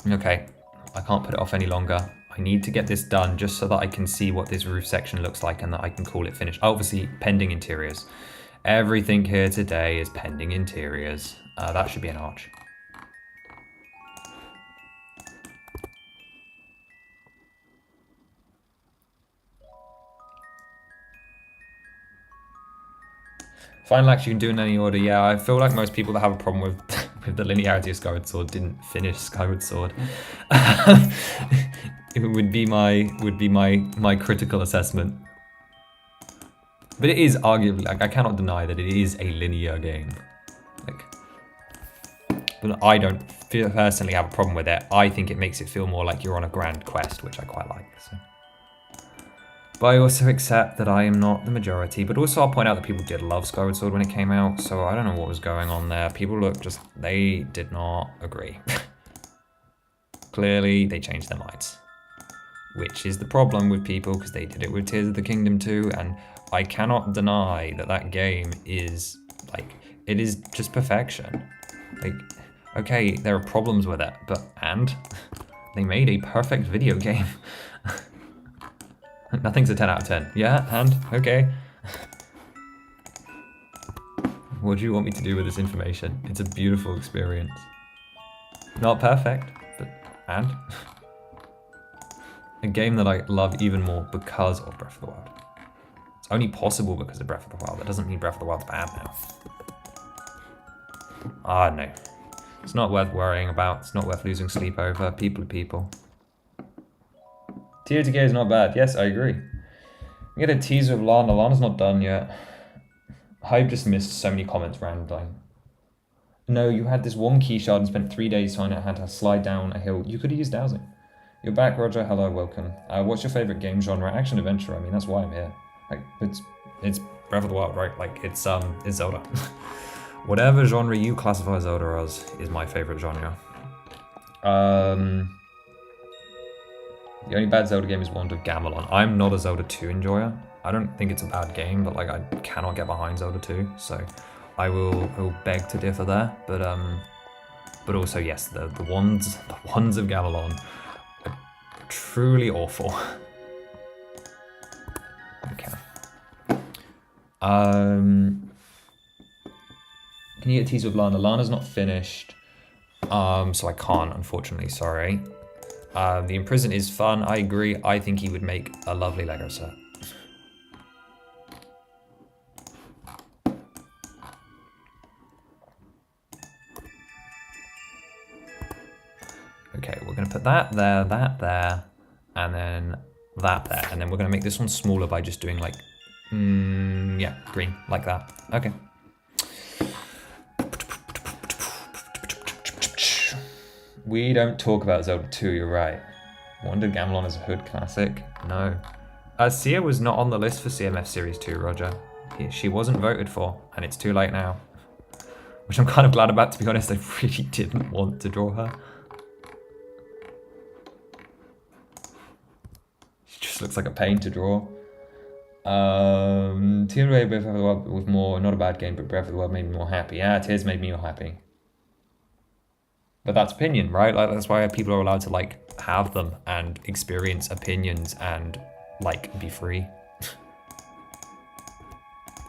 I can't put it off any longer. I need to get this done just so that I can see what this roof section looks like and that I can call it finished. Obviously, pending interiors. Everything here today is pending interiors. That should be an arch. Final act you can do in any order. Yeah, I feel like most people that have a problem with with the linearity of Skyward Sword didn't finish Skyward Sword. It would be my critical assessment. But it is arguably, like, I cannot deny that it is a linear game. Like, but I don't personally have a problem with it. I think it makes it feel more like you're on a grand quest, which I quite like. So. But I also accept that I am not the majority. But also I'll point out that people did love Skyward Sword when it came out, so I don't know what was going on there. People they did not agree. Clearly, they changed their minds. Which is the problem with people, because they did it with Tears of the Kingdom too, and I cannot deny that that game is, like, it is just perfection. Like, okay, there are problems with it, and they made a perfect video game. Nothing's a 10 out of 10. Yeah, and? Okay. What do you want me to do with this information? It's a beautiful experience. Not perfect, but and? A game that I love even more because of Breath of the Wild. It's only possible because of Breath of the Wild. That doesn't mean Breath of the Wild's bad now. Ah, no. It's not worth worrying about. It's not worth losing sleep over. People are people. TOTK is not bad. Yes, I agree. We get a teaser of Lana. Lana's not done yet. I've just missed so many comments randomly. No, you had this one key shard and spent 3 days trying to had to slide down a hill. You could have used dowsing. You're back, Roger. Hello, welcome. What's your favorite game genre? Action adventure. I mean, that's why I'm here. Like, it's It's Breath of the Wild, right? Like it's Zelda. Whatever genre you classify Zelda as is my favorite genre. The only bad Zelda game is Wand of Gamelon. I'm not a Zelda 2 enjoyer. I don't think it's a bad game, but like I cannot get behind Zelda 2, so I will beg to differ there. But also yes, the wands of Gamelon are truly awful. Okay. Can you get a tease with Lana? Lana's not finished, so I can't, unfortunately. Sorry. The Imprison is fun. I agree. I think he would make a lovely Lego set. Okay, we're gonna put that there, and then that there, and then we're gonna make this one smaller by just doing like, yeah, green, like that. Okay. We don't talk about Zelda 2, you're right. Wand of Gamelon is a hood classic. No. Sia was not on the list for CMF Series 2, Roger. She wasn't voted for, and it's too late now. Which I'm kind of glad about, to be honest. I really didn't want to draw her. She just looks like a pain to draw. Tears of Breath of the Wild was more, not a bad game, but Breath of the Wild made me more happy. Yeah, Tears made me more happy. But that's opinion, right? Like that's why people are allowed to like have them and experience opinions and like be free.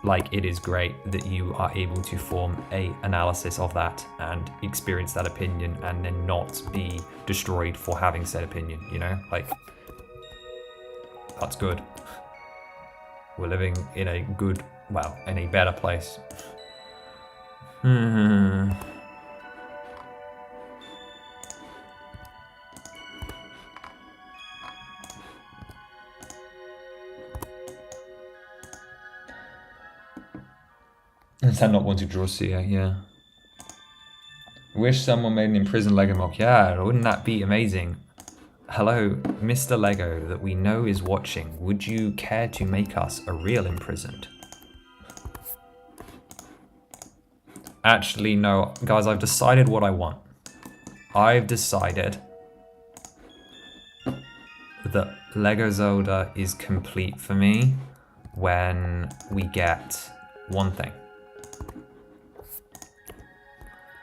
Like it is great that you are able to form a analysis of that and experience that opinion and then not be destroyed for having said opinion, you know? Like that's good. We're living in a good, well, in a better place. Is that not one to draw Sia? Yeah. Wish someone made an Imprisoned Lego mock. Yeah, wouldn't that be amazing? Hello, Mr. Lego that we know is watching. Would you care to make us a real Imprisoned? Actually, no. Guys, I've decided what I want. I've decided that Lego Zelda is complete for me when we get one thing.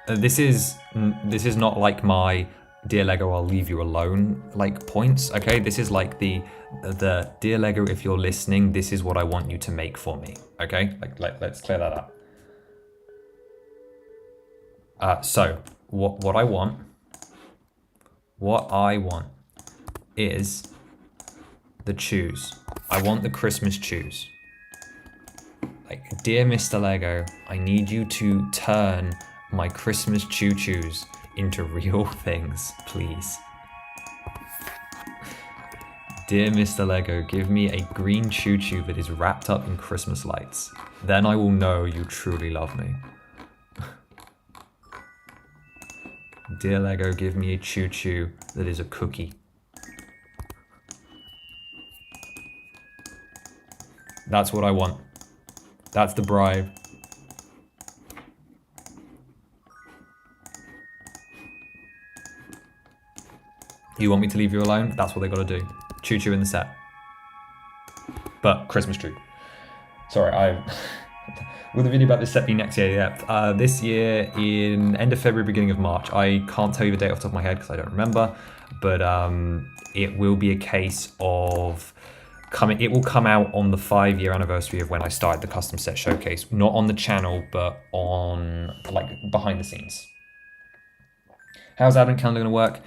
This is not like my Dear Lego, I'll leave you alone like points, okay? This is like the Dear Lego, if you're listening, this is what I want you to make for me, okay? Like let's clear that up. So what I want is the choose. I want the Christmas choose. Like, dear Mr. Lego, I need you to turn my Christmas choo-choos into real things, please. Dear Mr. Lego, give me a green choo-choo that is wrapped up in Christmas lights. Then I will know you truly love me. Dear Lego, give me a choo-choo that is a cookie. That's what I want. That's the bribe. You want me to leave you alone? That's what they gotta do. Choo-choo in the set. But Christmas tree. Sorry, will the video about this set be next year? Yeah. This year in end of February, beginning of March. I can't tell you the date off the top of my head because I don't remember. But it will be a case of it will come out on the 5-year anniversary of when I started the custom set showcase. Not on the channel, but on like behind the scenes. How's Advent Calendar gonna work?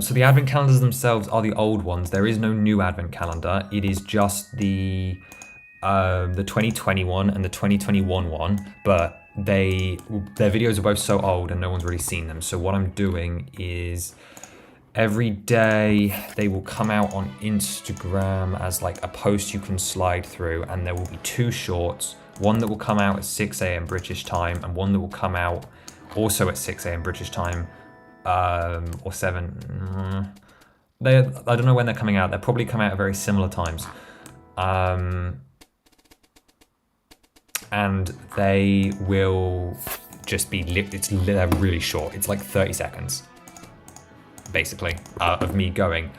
So the Advent calendars themselves are the old ones. There is no new Advent calendar. It is just the 2021 and the 2021 one, but their videos are both so old and no one's really seen them. So what I'm doing is every day they will come out on Instagram as like a post you can slide through, and there will be 2 shorts, one that will come out at 6 a.m. British time and one that will come out also at 6 a.m. British time. Or 7. I don't know when they're coming out. They'll probably come out at very similar times. and they will just be they're really short. It's like 30 seconds, basically, of me going,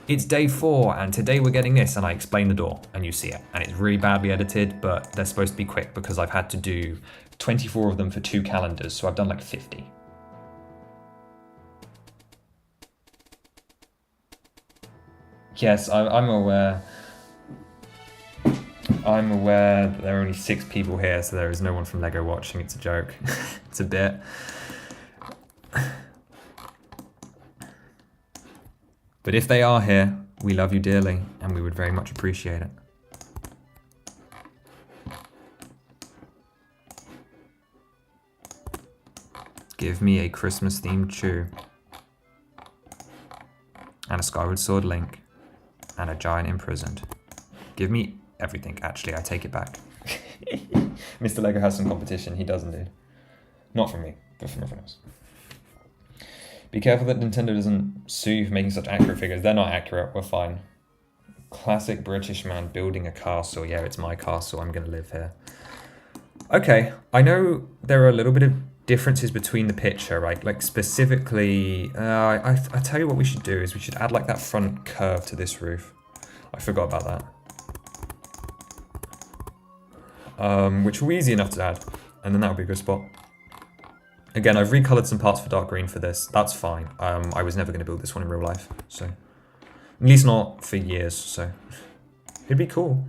it's day 4 and today we're getting this, and I explain the door and you see it, and it's really badly edited, but they're supposed to be quick because I've had to do 24 of them for 2 calendars, so I've done like 50. Yes, I'm aware. I'm aware that there are only 6 people here, so there is no one from LEGO watching. It's a joke. It's a bit. But if they are here, we love you dearly, and we would very much appreciate it. Give me a Christmas-themed chew. And a Skyward Sword Link. And a giant imprisoned. Give me everything. Actually, I take it back. Mr. Lego has some competition. He does indeed. Not from me, but from everyone else. Be careful that Nintendo doesn't sue you for making such accurate figures. They're not accurate. We're fine. Classic British man building a castle. Yeah, it's my castle. I'm going to live here. Okay, I know there are a little bit of differences between the picture, right? Like specifically, I tell you what we should do is we should add like that front curve to this roof. I forgot about that. Which will be easy enough to add, and then that would be a good spot. Again, I've recolored some parts for dark green for this. That's fine. I was never going to build this one in real life, so at least not for years. So it'd be cool.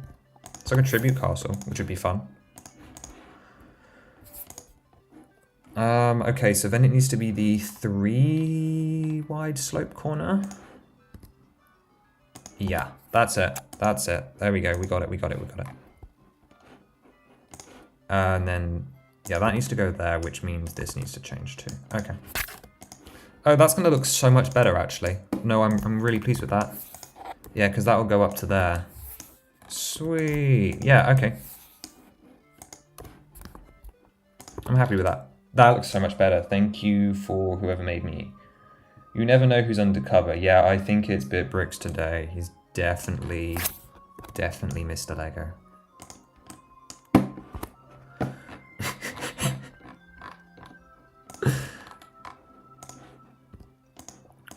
It's like a tribute castle, which would be fun. Okay, so then it needs to be the 3 wide slope corner. Yeah, that's it. That's it. There we go. We got it. We got it. We got it. And then, yeah, that needs to go there, which means this needs to change too. Okay. Oh, that's going to look so much better, actually. No, I'm really pleased with that. Yeah, because that will go up to there. Sweet. Yeah, okay. I'm happy with that. That looks so much better. Thank you for whoever made me. You never know who's undercover. Yeah, I think it's BitBricks today. He's definitely Mr. Lego.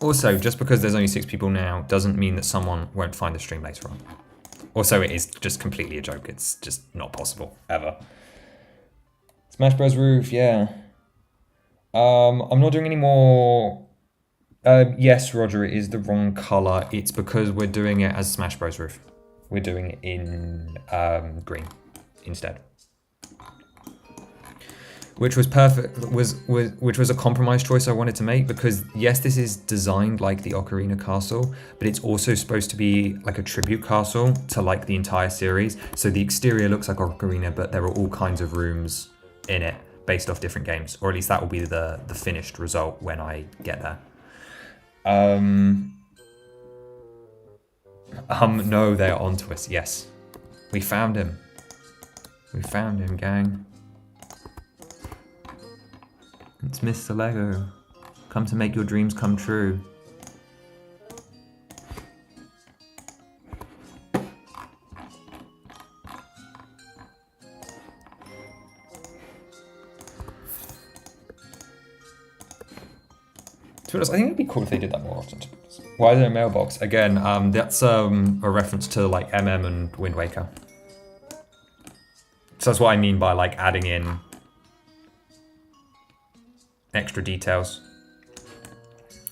Also, just because there's only 6 people now doesn't mean that someone won't find the stream later on. Also, it is just completely a joke. It's just not possible, ever. Smash Bros. Roof, yeah. I'm not doing any more... yes, Roger, it is the wrong colour. It's because we're doing it as Smash Bros. Roof. We're doing it in green instead. Which was perfect, which was a compromise choice I wanted to make, because yes, this is designed like the Ocarina Castle, but it's also supposed to be like a tribute castle to like the entire series. So the exterior looks like Ocarina, but there are all kinds of rooms in it based off different games, or at least that will be the finished result when I get there. No, they're onto us. Yes, we found him. We found him, gang. It's Mr. Lego. Come to make your dreams come true. To be honest, I think it'd be cool if they did that more often. Why is there a mailbox? Again, that's a reference to like MM and Wind Waker. So that's what I mean by like adding in extra details,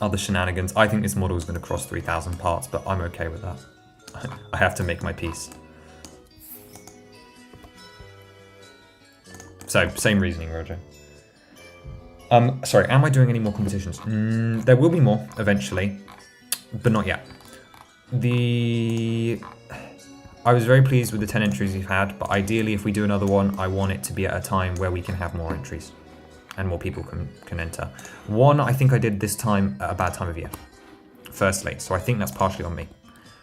other shenanigans. I think this model is going to cross 3,000 parts, but I'm okay with that. I have to make my peace. So, same reasoning, Roger. Sorry, am I doing any more competitions? There will be more, eventually, but not yet. I was very pleased with the 10 entries we've had, but ideally if we do another one, I want it to be at a time where we can have more entries. And more people can enter. One, I think I did this time at a bad time of year, firstly, so I think that's partially on me.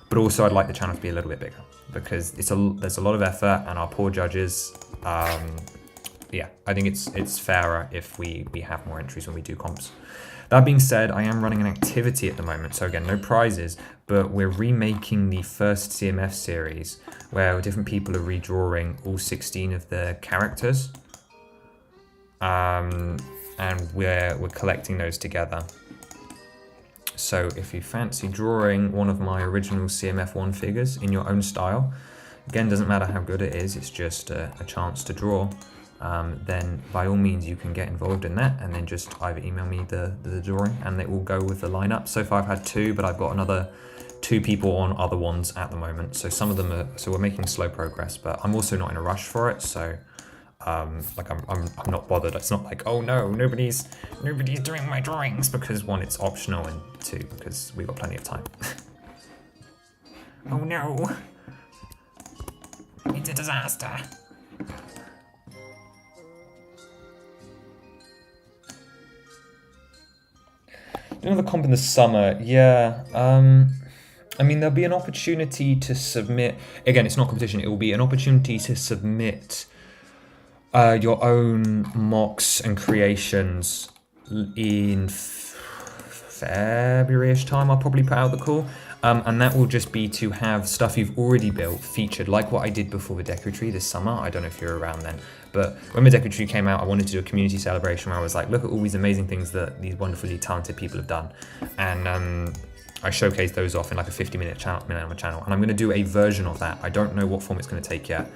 But also I'd like the channel to be a little bit bigger, because there's a lot of effort, and our poor judges, yeah, I think it's fairer if we have more entries when we do comps. That being said, I am running an activity at the moment, so again, no prizes, but we're remaking the first CMF series where different people are redrawing all 16 of the characters. And we're collecting those together. So if you fancy drawing one of my original CMF1 figures in your own style, again, doesn't matter how good it is, it's just a chance to draw, then by all means you can get involved in that and then just either email me the drawing and they will go with the lineup. So far I've had 2, but I've got another 2 people on other ones at the moment. So some of them are, so we're making slow progress, but I'm also not in a rush for it. So like I'm not bothered. It's not like, oh no, nobody's doing my drawings, because 1, it's optional, and 2, because we've got plenty of time. Oh no, it's a disaster. Another comp in the summer, yeah. I mean, there'll be an opportunity to submit. Again, it's not competition. It will be an opportunity to submit your own mocks and creations in February-ish time. I'll probably put out the call. And that will just be to have stuff you've already built featured, like what I did before the Deco Tree this summer. I don't know if you're around then, but when the Deco Tree came out, I wanted to do a community celebration where I was like, look at all these amazing things that these wonderfully talented people have done. And I showcased those off in like a 50-minute channel, and I'm going to do a version of that. I don't know what form it's going to take yet,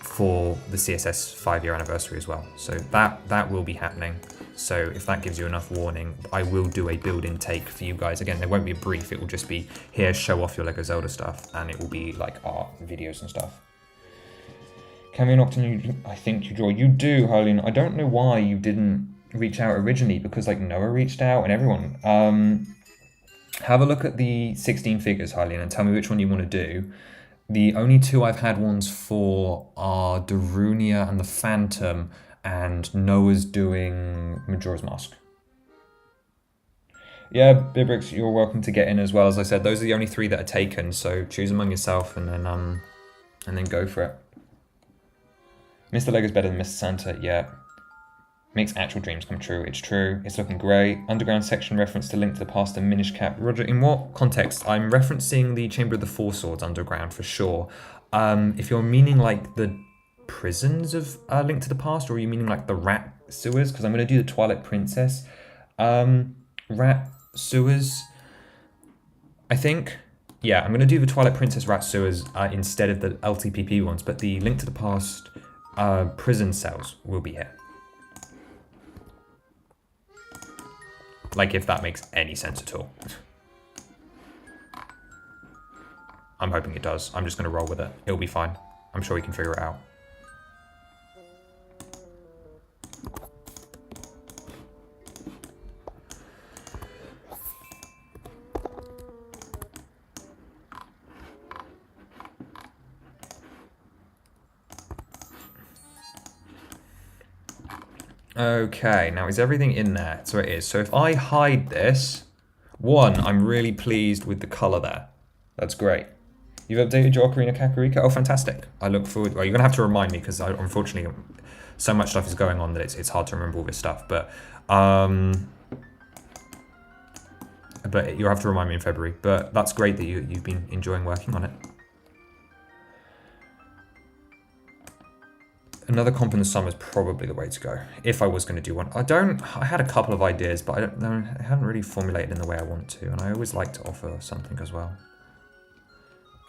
for the CSS 5-year anniversary as well. So that will be happening. So if that gives you enough warning, I will do a build intake for you guys. Again, there won't be a brief. It will just be, here, show off your LEGO Zelda stuff, and it will be like art, videos and stuff. Can we knock to I think you draw. You do, Harleen. I don't know why you didn't reach out originally, because like Noah reached out and everyone. Have a look at the 16 figures, Harleen, and tell me which one you want to do. The only 2 I've had ones for are Darunia and the Phantom, and Noah's doing Majora's Mask. Yeah, Bibrix, you're welcome to get in as well. As I said, those are the only 3 that are taken, so choose among yourself and then go for it. Mr. Lego's better than Mr. Santa, yeah. Makes actual dreams come true. It's true. It's looking great. Underground section reference to Link to the Past and Minish Cap. Roger, in what context? I'm referencing the Chamber of the Four Swords underground for sure. If you're meaning like the prisons of Link to the Past, or are you meaning like the rat sewers? Because I'm going to do the Twilight Princess rat sewers, I think. Yeah, I'm going to do the Twilight Princess rat sewers instead of the LTPP ones, but the Link to the Past prison cells will be here. Like, if that makes any sense at all. I'm hoping it does. I'm just going to roll with it. It'll be fine. I'm sure we can figure it out. Okay, now is everything in there? So it is. So if I hide this, 1, I'm really pleased with the color there. That's great. You've updated your Ocarina Kakarika? Oh, fantastic. I look forward. Well, you're going to have to remind me, because unfortunately so much stuff is going on that it's hard to remember all this stuff. But you'll have to remind me in February. But that's great that you've been enjoying working on it. Another comp in the summer is probably the way to go, if I was going to do one. I had a couple of ideas, but I haven't really formulated in the way I want to, and I always like to offer something as well.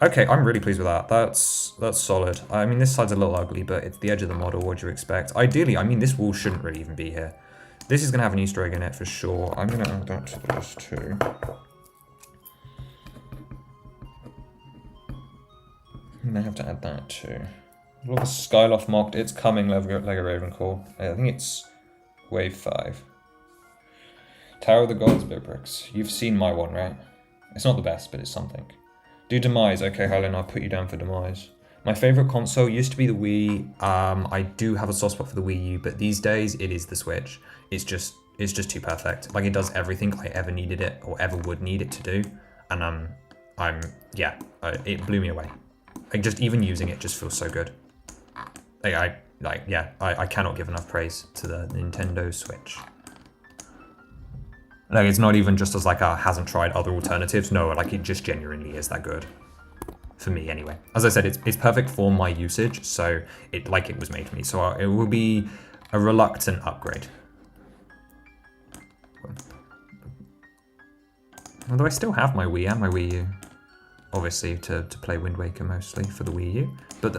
Okay, I'm really pleased with that. That's solid. I mean, this side's a little ugly, but it's the edge of the model. What do you expect? Ideally, I mean, this wall shouldn't really even be here. This is going to have an Easter egg in it for sure. I'm going to add that to this too. I'm going to have to add that too. Look, Skyloft mocked. It's coming, Lego Ravenclaw. I think it's wave 5. Tower of the Gods, Bibrix. You've seen my one, right? It's not the best, but it's something. Do Demise. Okay, Helen, I'll put you down for Demise. My favorite console used to be the Wii. I do have a soft spot for the Wii U, but these days it is the Switch. It's just too perfect. Like, it does everything I ever needed it or ever would need it to do, and it blew me away. Like, just even using it just feels so good. I cannot give enough praise to the Nintendo Switch. Like, it's not even just as like a hasn't tried other alternatives. No, like it just genuinely is that good. For me, anyway. As I said, it's perfect for my usage, so it was made for me. So it will be a reluctant upgrade. Although I still have my Wii and my Wii U. Obviously, to play Wind Waker mostly for the Wii U. But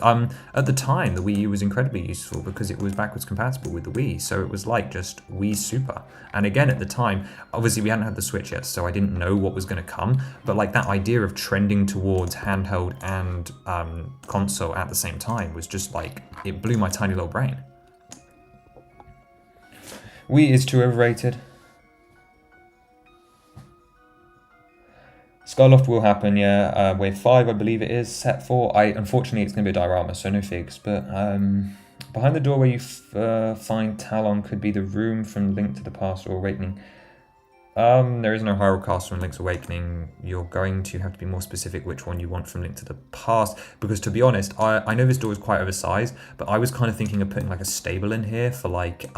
at the time, the Wii U was incredibly useful because it was backwards compatible with the Wii. So it was like just Wii Super. And again, at the time, obviously we hadn't had the Switch yet, so I didn't know what was going to come. But like that idea of trending towards handheld and console at the same time was just like, it blew my tiny little brain. Wii is too overrated. Skyloft will happen, yeah. Wave 5, I believe it is, set 4. Unfortunately, it's going to be a diorama, so no figs. But behind the door where you find Talon could be the room from Link to the Past or Awakening. There is no Hyrule Castle in Link's Awakening. You're going to have to be more specific which one you want from Link to the Past. Because to be honest, I know this door is quite oversized, but I was kind of thinking of putting like a stable in here for like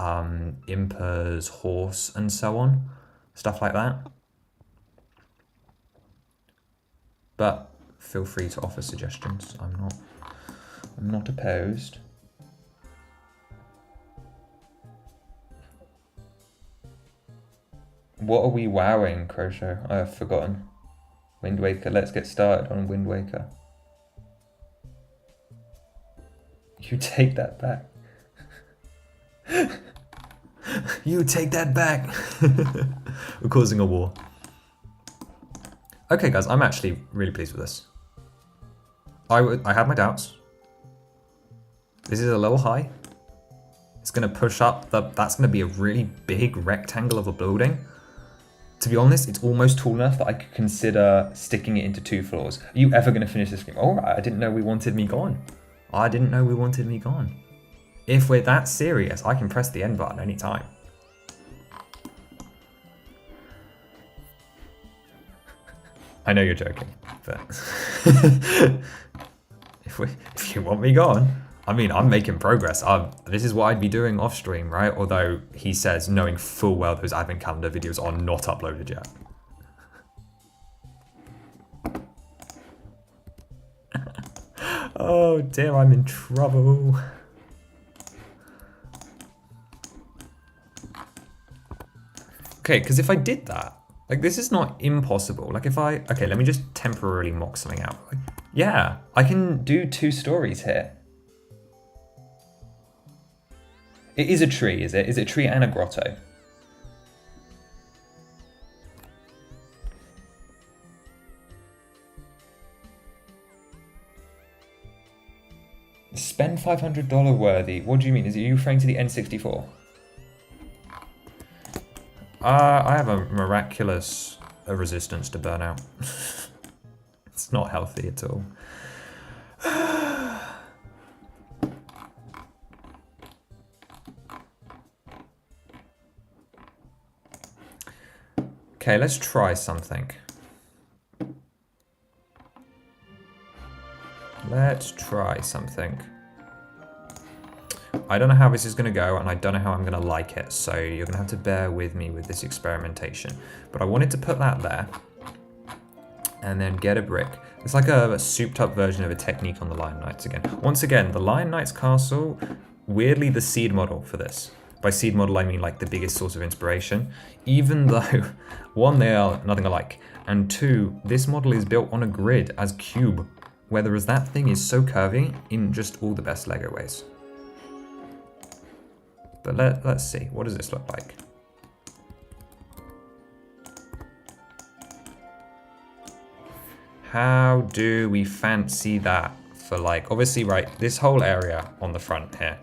Impa's horse and so on. Stuff like that. But feel free to offer suggestions. I'm not opposed. What are we wowing, Crochet? I have forgotten. Wind Waker. Let's get started on Wind Waker. You take that back. You take that back. We're causing a war. Okay, guys, I'm actually really pleased with this. I had my doubts. This is a little high. It's going to push up. That's going to be a really big rectangle of a building. To be honest, it's almost tall enough that I could consider sticking it into 2 floors. Are you ever going to finish this game? All right, I didn't know we wanted me gone. I didn't know we wanted me gone. If we're that serious, I can press the end button anytime. I know you're joking, but if you want me gone, I mean, I'm making progress. This is what I'd be doing off stream, right? Although he says, knowing full well those advent calendar videos are not uploaded yet. Oh dear, I'm in trouble. Okay, because if I did that, like, this is not impossible. Like, okay, let me just temporarily mock something out. Like, yeah, I can do 2 stories here. It is a tree, is it? Is it a tree and a grotto? Spend $500 worthy. What do you mean? Are you referring to the N64? I have a miraculous resistance to burnout. It's not healthy at all. Okay, let's try something. Let's try something. I don't know how this is going to go, and I don't know how I'm going to like it, so you're going to have to bear with me with this experimentation. But I wanted to put that there, and then get a brick. It's like a souped-up version of a technique on the Lion Knights again. Once again, the Lion Knights castle, weirdly the seed model for this. By seed model, I mean like the biggest source of inspiration, even though, 1, they are nothing alike, and 2, this model is built on a grid as cube, whereas that thing is so curvy in just all the best Lego ways. But let's see, what does this look like? How do we fancy that for, like, obviously, right, this whole area on the front here.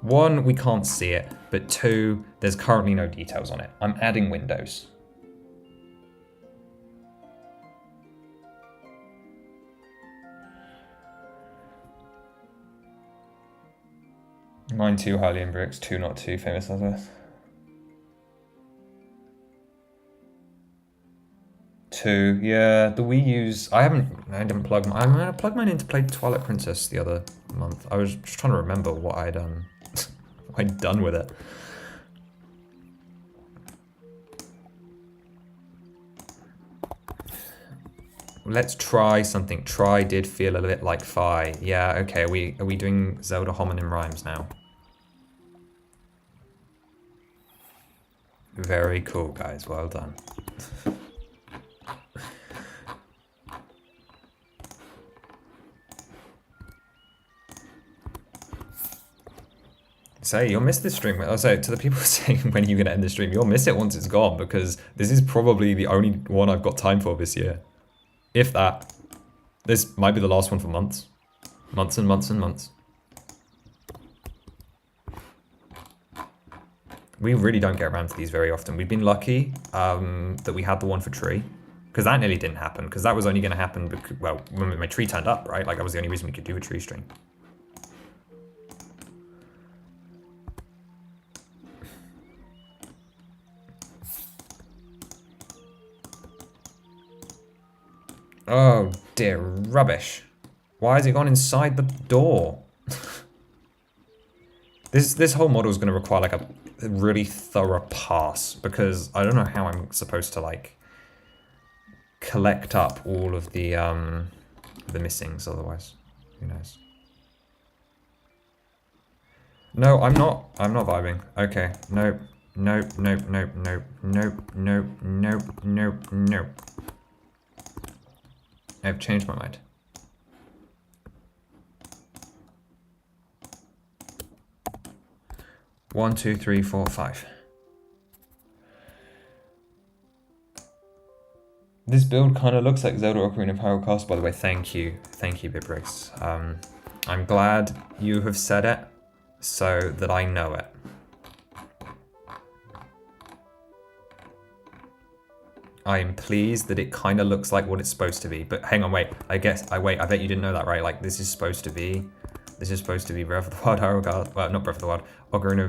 1, we can't see it, but 2, there's currently no details on it. I'm adding windows. Mine 2 Hylian bricks, 2 not 2 famous Elizabeth. 2, yeah, the Wii U's, I didn't plug mine. I plugged mine in to play Twilight Princess the other month. I was just trying to remember what I'd done with it. Let's try something. Try did feel a bit like Phi. Yeah, okay, are we doing Zelda homonym rhymes now? Very cool, guys. Well done. Say, you'll miss this stream. I'll say to the people saying when are you going to end the stream, you'll miss it once it's gone, because this is probably the only one I've got time for this year. If that. This might be the last one for months. Months and months and months. We really don't get around to these very often. We've been lucky that we had the one for tree. Because that nearly didn't happen. Because that was only going to happen, because, well, when my tree turned up, right? Like, that was the only reason we could do a tree stream. Oh dear, rubbish. Why has it gone inside the door? This whole model is going to require like a really thorough pass, because I don't know how I'm supposed to like collect up all of the missings otherwise. Who knows? No, I'm not vibing. Okay, nope, nope, nope, nope, nope, nope, nope, nope, nope, nope. I've changed my mind. One, two, three, four, five. This build kind of looks like Zelda Ocarina of Power Castle, by the way. Thank you, Bibrix. I'm glad you have said it so that I know it. I am pleased that it kind of looks like what it's supposed to be. But hang on, wait. I bet you didn't know that, right? Like, this is supposed to be Breath of the Wild Hyrule Castle. Well, not Breath of the Wild. Ocarina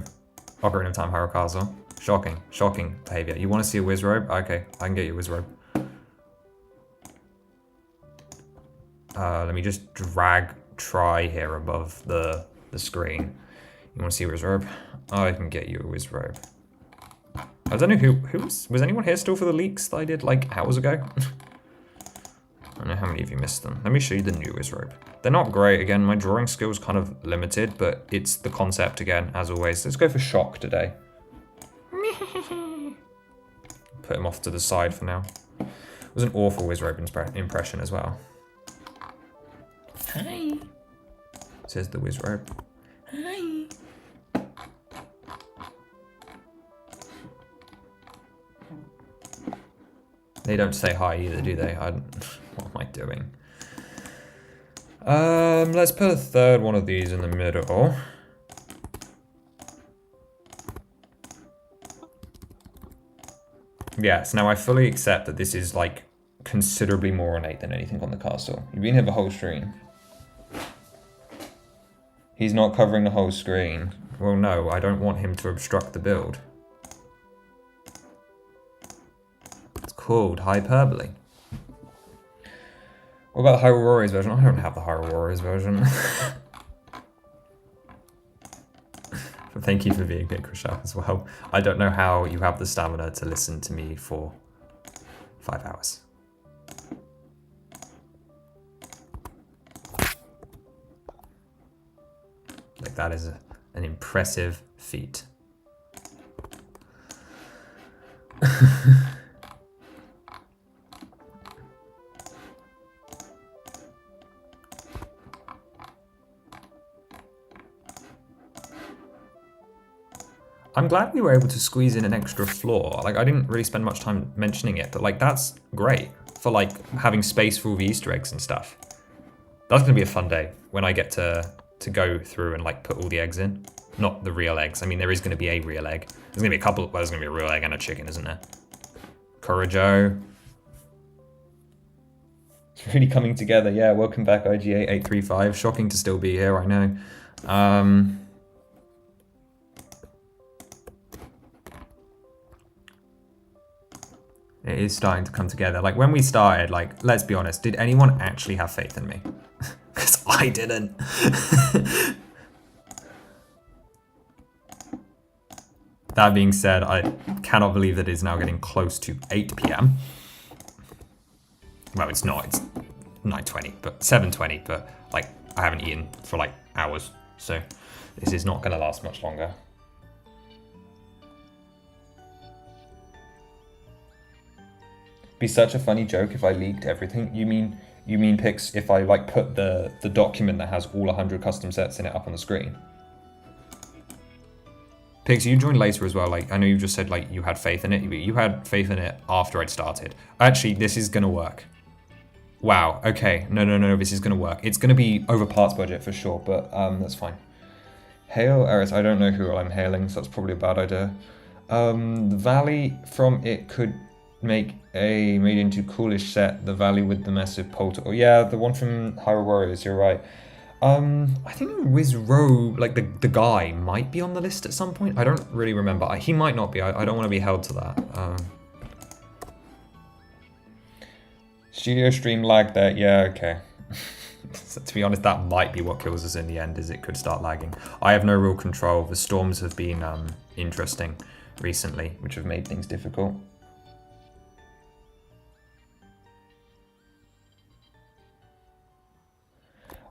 of Time Hyrule Castle. Shocking behavior. You want to see a Wizrobe? Okay, I can get you a Wizrobe. Let me just drag try here above the screen. You want to see a Wizrobe? I can get you a Wizrobe. I don't know who was anyone here still for the leaks that I did like hours ago? I don't know how many of you missed them. Let me show you the new Wizrobe. They're not great. Again, my drawing skill is kind of limited, but it's the concept again, as always. Let's go for Shock today. Put him off to the side for now. It was an awful Wizrobe impression as well. Hi. Says the Wizrobe. Hi. They don't say hi either, do they? What am I doing? Let's put a third one of these in the middle. Yes, now I fully accept that this is like considerably more ornate than anything on the castle. You've been here the whole stream. He's not covering the whole screen. Well, no, I don't want him to obstruct the build. Called hyperbole. What about the Hyrule Warriors version? I don't have the Hyrule Warriors version. But thank you for being here, Krishal, as well. I don't know how you have the stamina to listen to me for 5 hours. Like, that is an impressive feat. I'm glad we were able to squeeze in an extra floor. Like, I didn't really spend much time mentioning it, but like, that's great for like having space for all the Easter eggs and stuff. That's gonna be a fun day when I get to go through and like put all the eggs in. Not the real eggs. I mean, there is gonna be a real egg. There's gonna be a couple, well, there's gonna be a real egg and a chicken, isn't there? Courageau. It's really coming together. Yeah, welcome back, IGA835. Shocking to still be here, I know. It is starting to come together. Like, when we started, like, let's be honest, did anyone actually have faith in me? Because I didn't. That being said, I cannot believe that it is now getting close to 8 PM. well, it's not, it's 9:20, but 7:20, but like I haven't eaten for like hours, so this is not gonna last much longer. Be such a funny joke if I leaked everything. You mean Pix, if I like put the document that has all 100 custom sets in it up on the screen? Pix, you joined later as well. Like, I know you just said like you had faith in it, but you had faith in it after I'd started. Actually, this is gonna work. Wow, okay, no, this is gonna work. It's gonna be over parts budget for sure, but that's fine. Hail Eris, I don't know who I'm hailing, so that's probably a bad idea. The valley from it could make a made into coolish set, the valley with the massive polter. Oh yeah, the one from Hyrule Warriors, you're right. I think Wizro, like the guy, might be on the list at some point. I don't really remember. He might not be. I don't want to be held to that. Studio stream lag there. Yeah, okay. So, to be honest, that might be what kills us in the end, is it could start lagging. I have no real control. The storms have been interesting recently, which have made things difficult.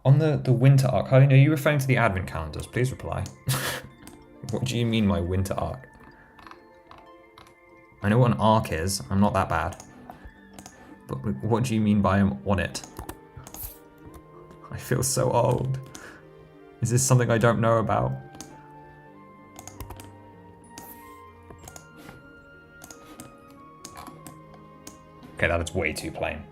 On the winter arc, are you referring to the advent calendars? Please reply. What do you mean by winter arc? I know what an arc is. I'm not that bad. But what do you mean by I'm on it? I feel so old. Is this something I don't know about? Okay, that is way too plain.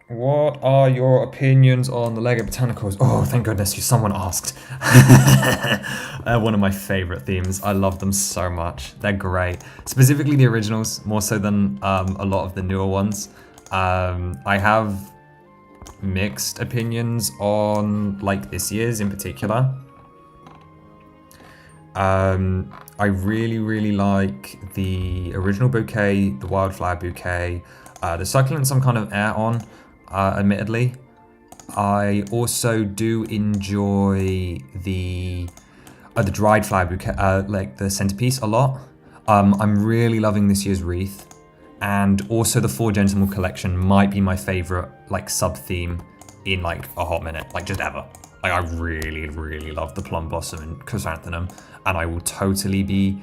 What are your opinions on the Lego Botanicals? Oh, thank goodness, someone asked. One of my favorite themes. I love them so much. They're great. Specifically the originals, more so than a lot of the newer ones. I have mixed opinions on like this year's in particular. I really like the original bouquet, the wildflower bouquet, the succulents I'm kind of on, admittedly. I also do enjoy the dried flower bouquet, like the centerpiece a lot. I'm really loving this year's wreath, and also the Four Gentlemen collection might be my favorite like sub theme in like a hot minute, like just ever. Like I really love the Plum Blossom and Chrysanthemum, and I will totally be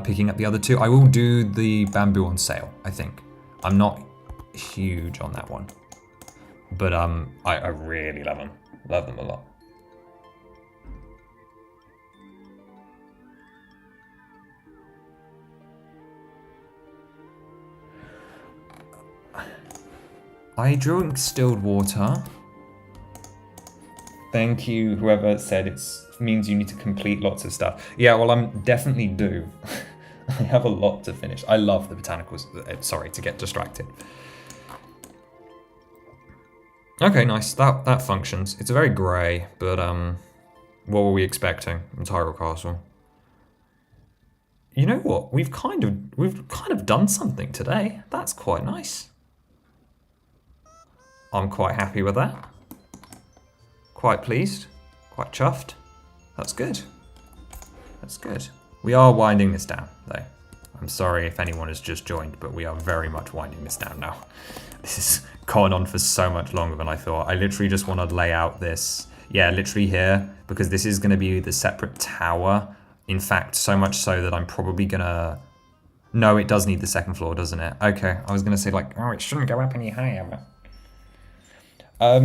picking up the other two. I will do the Bamboo on sale, I think. I'm not huge on that one, but I really love them. Love them a lot. I drink distilled water. Thank you, whoever said it means you need to complete lots of stuff. Yeah, well, I'm definitely due. I have a lot to finish. I love the botanicals. Sorry to get distracted. Okay, nice. That functions. It's a very grey, but what were we expecting in Tyrell Castle? You know what? We've kind of done something today. That's quite nice. I'm quite happy with that. Quite pleased, quite chuffed. That's good. That's good. We are winding this down, though. I'm sorry if anyone has just joined, but we are very much winding this down now. This has gone on for so much longer than I thought. I literally just want to lay out this, yeah, literally here, because this is going to be the separate tower. In fact, so much so that I'm probably going to... No, it does need the second floor, doesn't it? Okay, I was going to say, like, oh, it shouldn't go up any higher, but...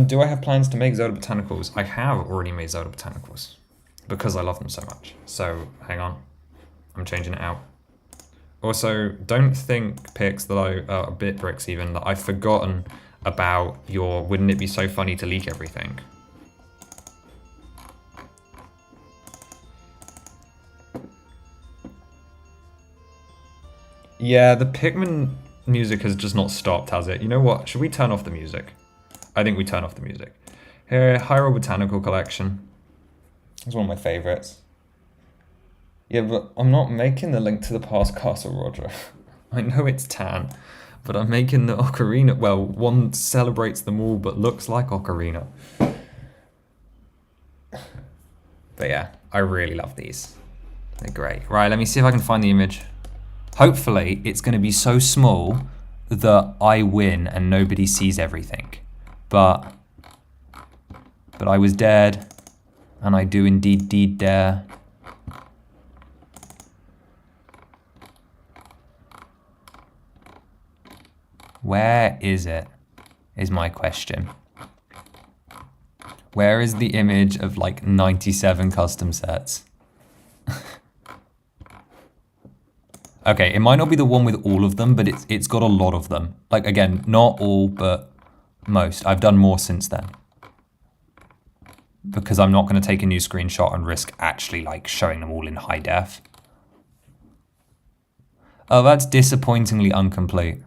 do I have plans to make Zelda Botanicals? I have already made Zelda Botanicals because I love them so much. So hang on, I'm changing it out. Also, don't think, Pix, that Bitbricks even, that I've forgotten about your wouldn't it be so funny to leak everything. Yeah, the Pikmin music has just not stopped, has it? You know what? Should we turn off the music? I think we turn off the music. Here, Hyrule Botanical Collection. It's one of my favorites. Yeah, but I'm not making the link to the past castle, Roger. I know it's tan, but I'm making the Ocarina. Well, one celebrates them all, but looks like Ocarina. But yeah, I really love these. They're great. Right, let me see if I can find the image. Hopefully, it's going to be so small that I win and nobody sees everything. But I was dead, and I do indeed dare. Where is it, is my question. Where is the image of like 97 custom sets? Okay, it might not be the one with all of them, but it's got a lot of them. Like, again, not all, but most. I've done more since then. Because I'm not going to take a new screenshot and risk actually, like, showing them all in high def. Oh, that's disappointingly incomplete.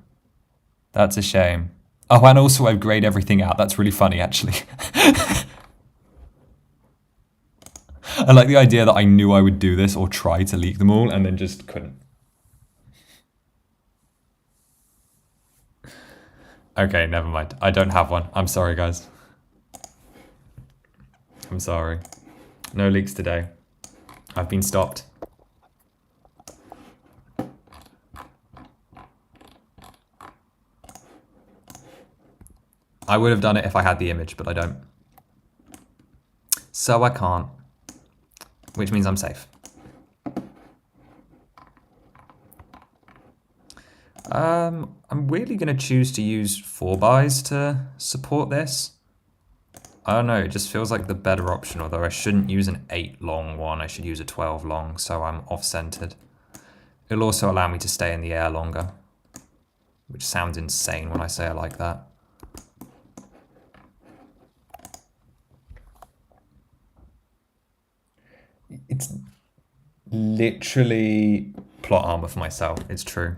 That's a shame. Oh, and also I've grayed everything out. That's really funny, actually. I like the idea that I knew I would do this or try to leak them all and then just couldn't. Okay, never mind. I don't have one. I'm sorry, guys. I'm sorry. No leaks today. I've been stopped. I would have done it if I had the image, but I don't. So I can't. Which means I'm safe. I'm weirdly going to choose to use 4x to support this. I don't know, it just feels like the better option, although I shouldn't use an 8 long one, I should use a 12 long, so I'm off-centered. It'll also allow me to stay in the air longer, which sounds insane when I say it like that. It's literally plot armor for myself, it's true.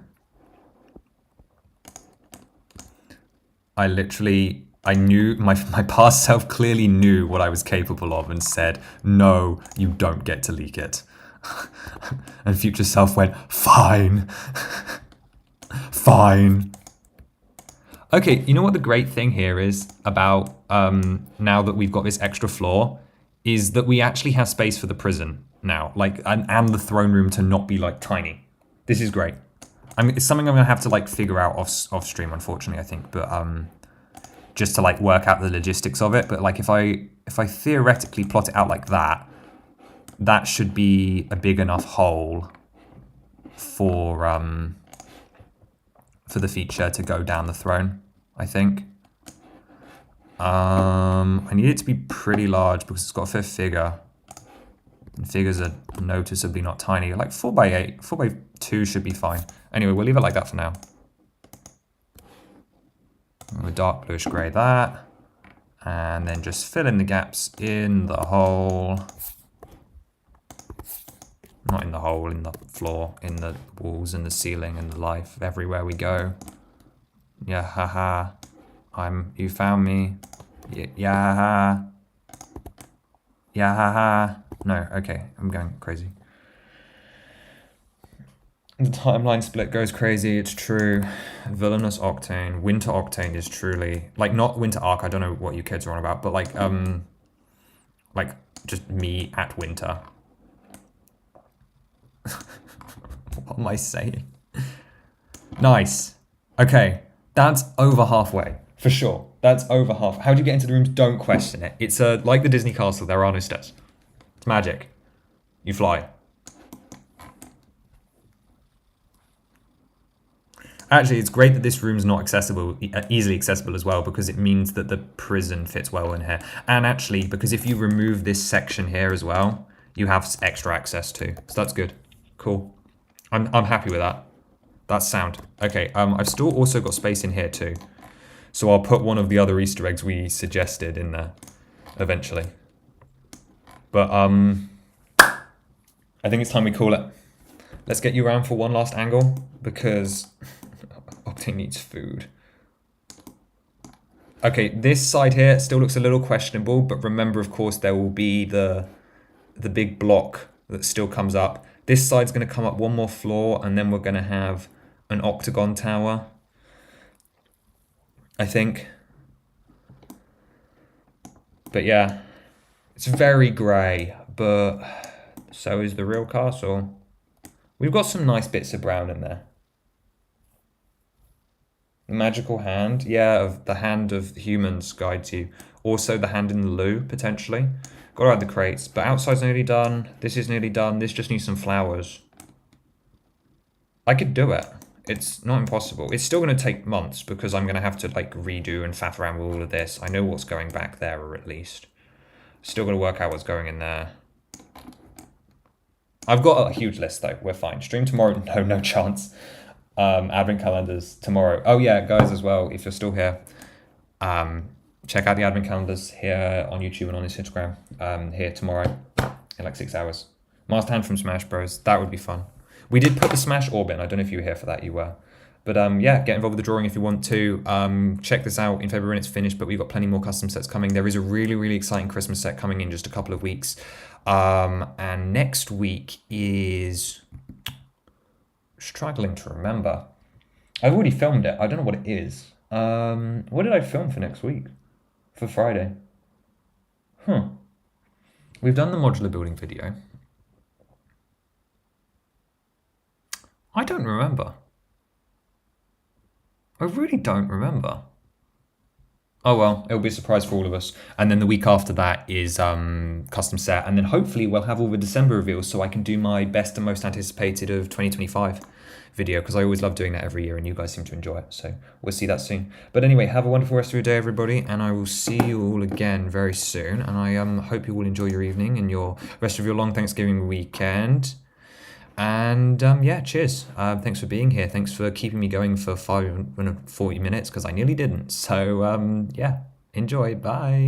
I knew, my past self clearly knew what I was capable of and said, no, you don't get to leak it. And future self went, fine. Fine. Okay, you know what the great thing here is about now that we've got this extra floor, is that we actually have space for the prison now, like, and the throne room to not be like tiny. This is great. I mean, it's something I'm gonna have to like figure out off stream, unfortunately, I think, but just to like work out the logistics of it. But like if I theoretically plot it out like that, that should be a big enough hole for the feature to go down the throne, I think. I need it to be pretty large because it's got a fifth figure. And figures are noticeably not tiny. Like 4x8, 4x2 should be fine. Anyway, we'll leave it like that for now. We'll dark bluish grey that. And then just fill in the gaps in the hole. Not in the hole, in the floor, in the walls, in the ceiling, in the life, everywhere we go. Yeah, haha. You found me. Yeah, haha. Yeah, haha. No, okay, I'm going crazy. The timeline split goes crazy, it's true. Villainous Octane, Winter Octane is truly, like, not Winter Arc, I don't know what you kids are on about, but like just me at winter. What am I saying? Nice. Okay, that's over halfway, for sure. That's over half. How do you get into the rooms? Don't question it. It's like the Disney castle, there are no steps. It's magic. You fly. Actually, it's great that this room's not accessible, easily accessible as well, because it means that the prison fits well in here. And actually, because if you remove this section here as well, you have extra access too. So that's good. Cool. I'm happy with that. That's sound. Okay, I've still also got space in here too. So I'll put one of the other Easter eggs we suggested in there eventually. But I think it's time we call it. Let's get you around for one last angle because Octane needs food. Okay, this side here still looks a little questionable, but remember, of course, there will be the big block that still comes up. This side's going to come up one more floor, and then we're going to have an octagon tower, I think. But yeah, it's very grey, but So is the real castle. We've got some nice bits of brown in there. Magical hand, yeah, of the hand of humans guides you. Also the hand in the loo, potentially. Gotta add the crates, but outside's nearly done. This is nearly done. This just needs some flowers. I could do it. It's not impossible. It's still going to take months because I'm going to have to like redo and faff around with all of this. I know what's going back there, or at least. Still got to work out what's going in there. I've got a huge list though. We're fine. Stream tomorrow? No, no chance. Advent calendars tomorrow. Oh yeah, guys, as well, if you're still here, check out the advent calendars here on YouTube and on his Instagram. Here tomorrow in like 6 hours. Master Hand from Smash Bros. That would be fun. We did put the Smash Orb in. I don't know if you were here for that. You were. But yeah, get involved with the drawing if you want to. Check this out in February when it's finished, but we've got plenty more custom sets coming. There is a really, really exciting Christmas set coming in just a couple of weeks. And next week is... struggling to remember. I've already filmed it. I don't know what it is. What did I film for next week? For Friday? We've done the modular building video. I don't remember. I really don't remember. Oh well, it'll be a surprise for all of us. And then the week after that is custom set. And then hopefully we'll have all the December reveals so I can do my best and most anticipated of 2025 video, because I always love doing that every year and you guys seem to enjoy it. So we'll see that soon. But anyway, have a wonderful rest of your day, everybody. And I will see you all again very soon. And I hope you all enjoy your evening and your rest of your long Thanksgiving weekend. And yeah, cheers. Thanks for being here. Thanks for keeping me going for 40 minutes because I nearly didn't. So yeah, enjoy. Bye.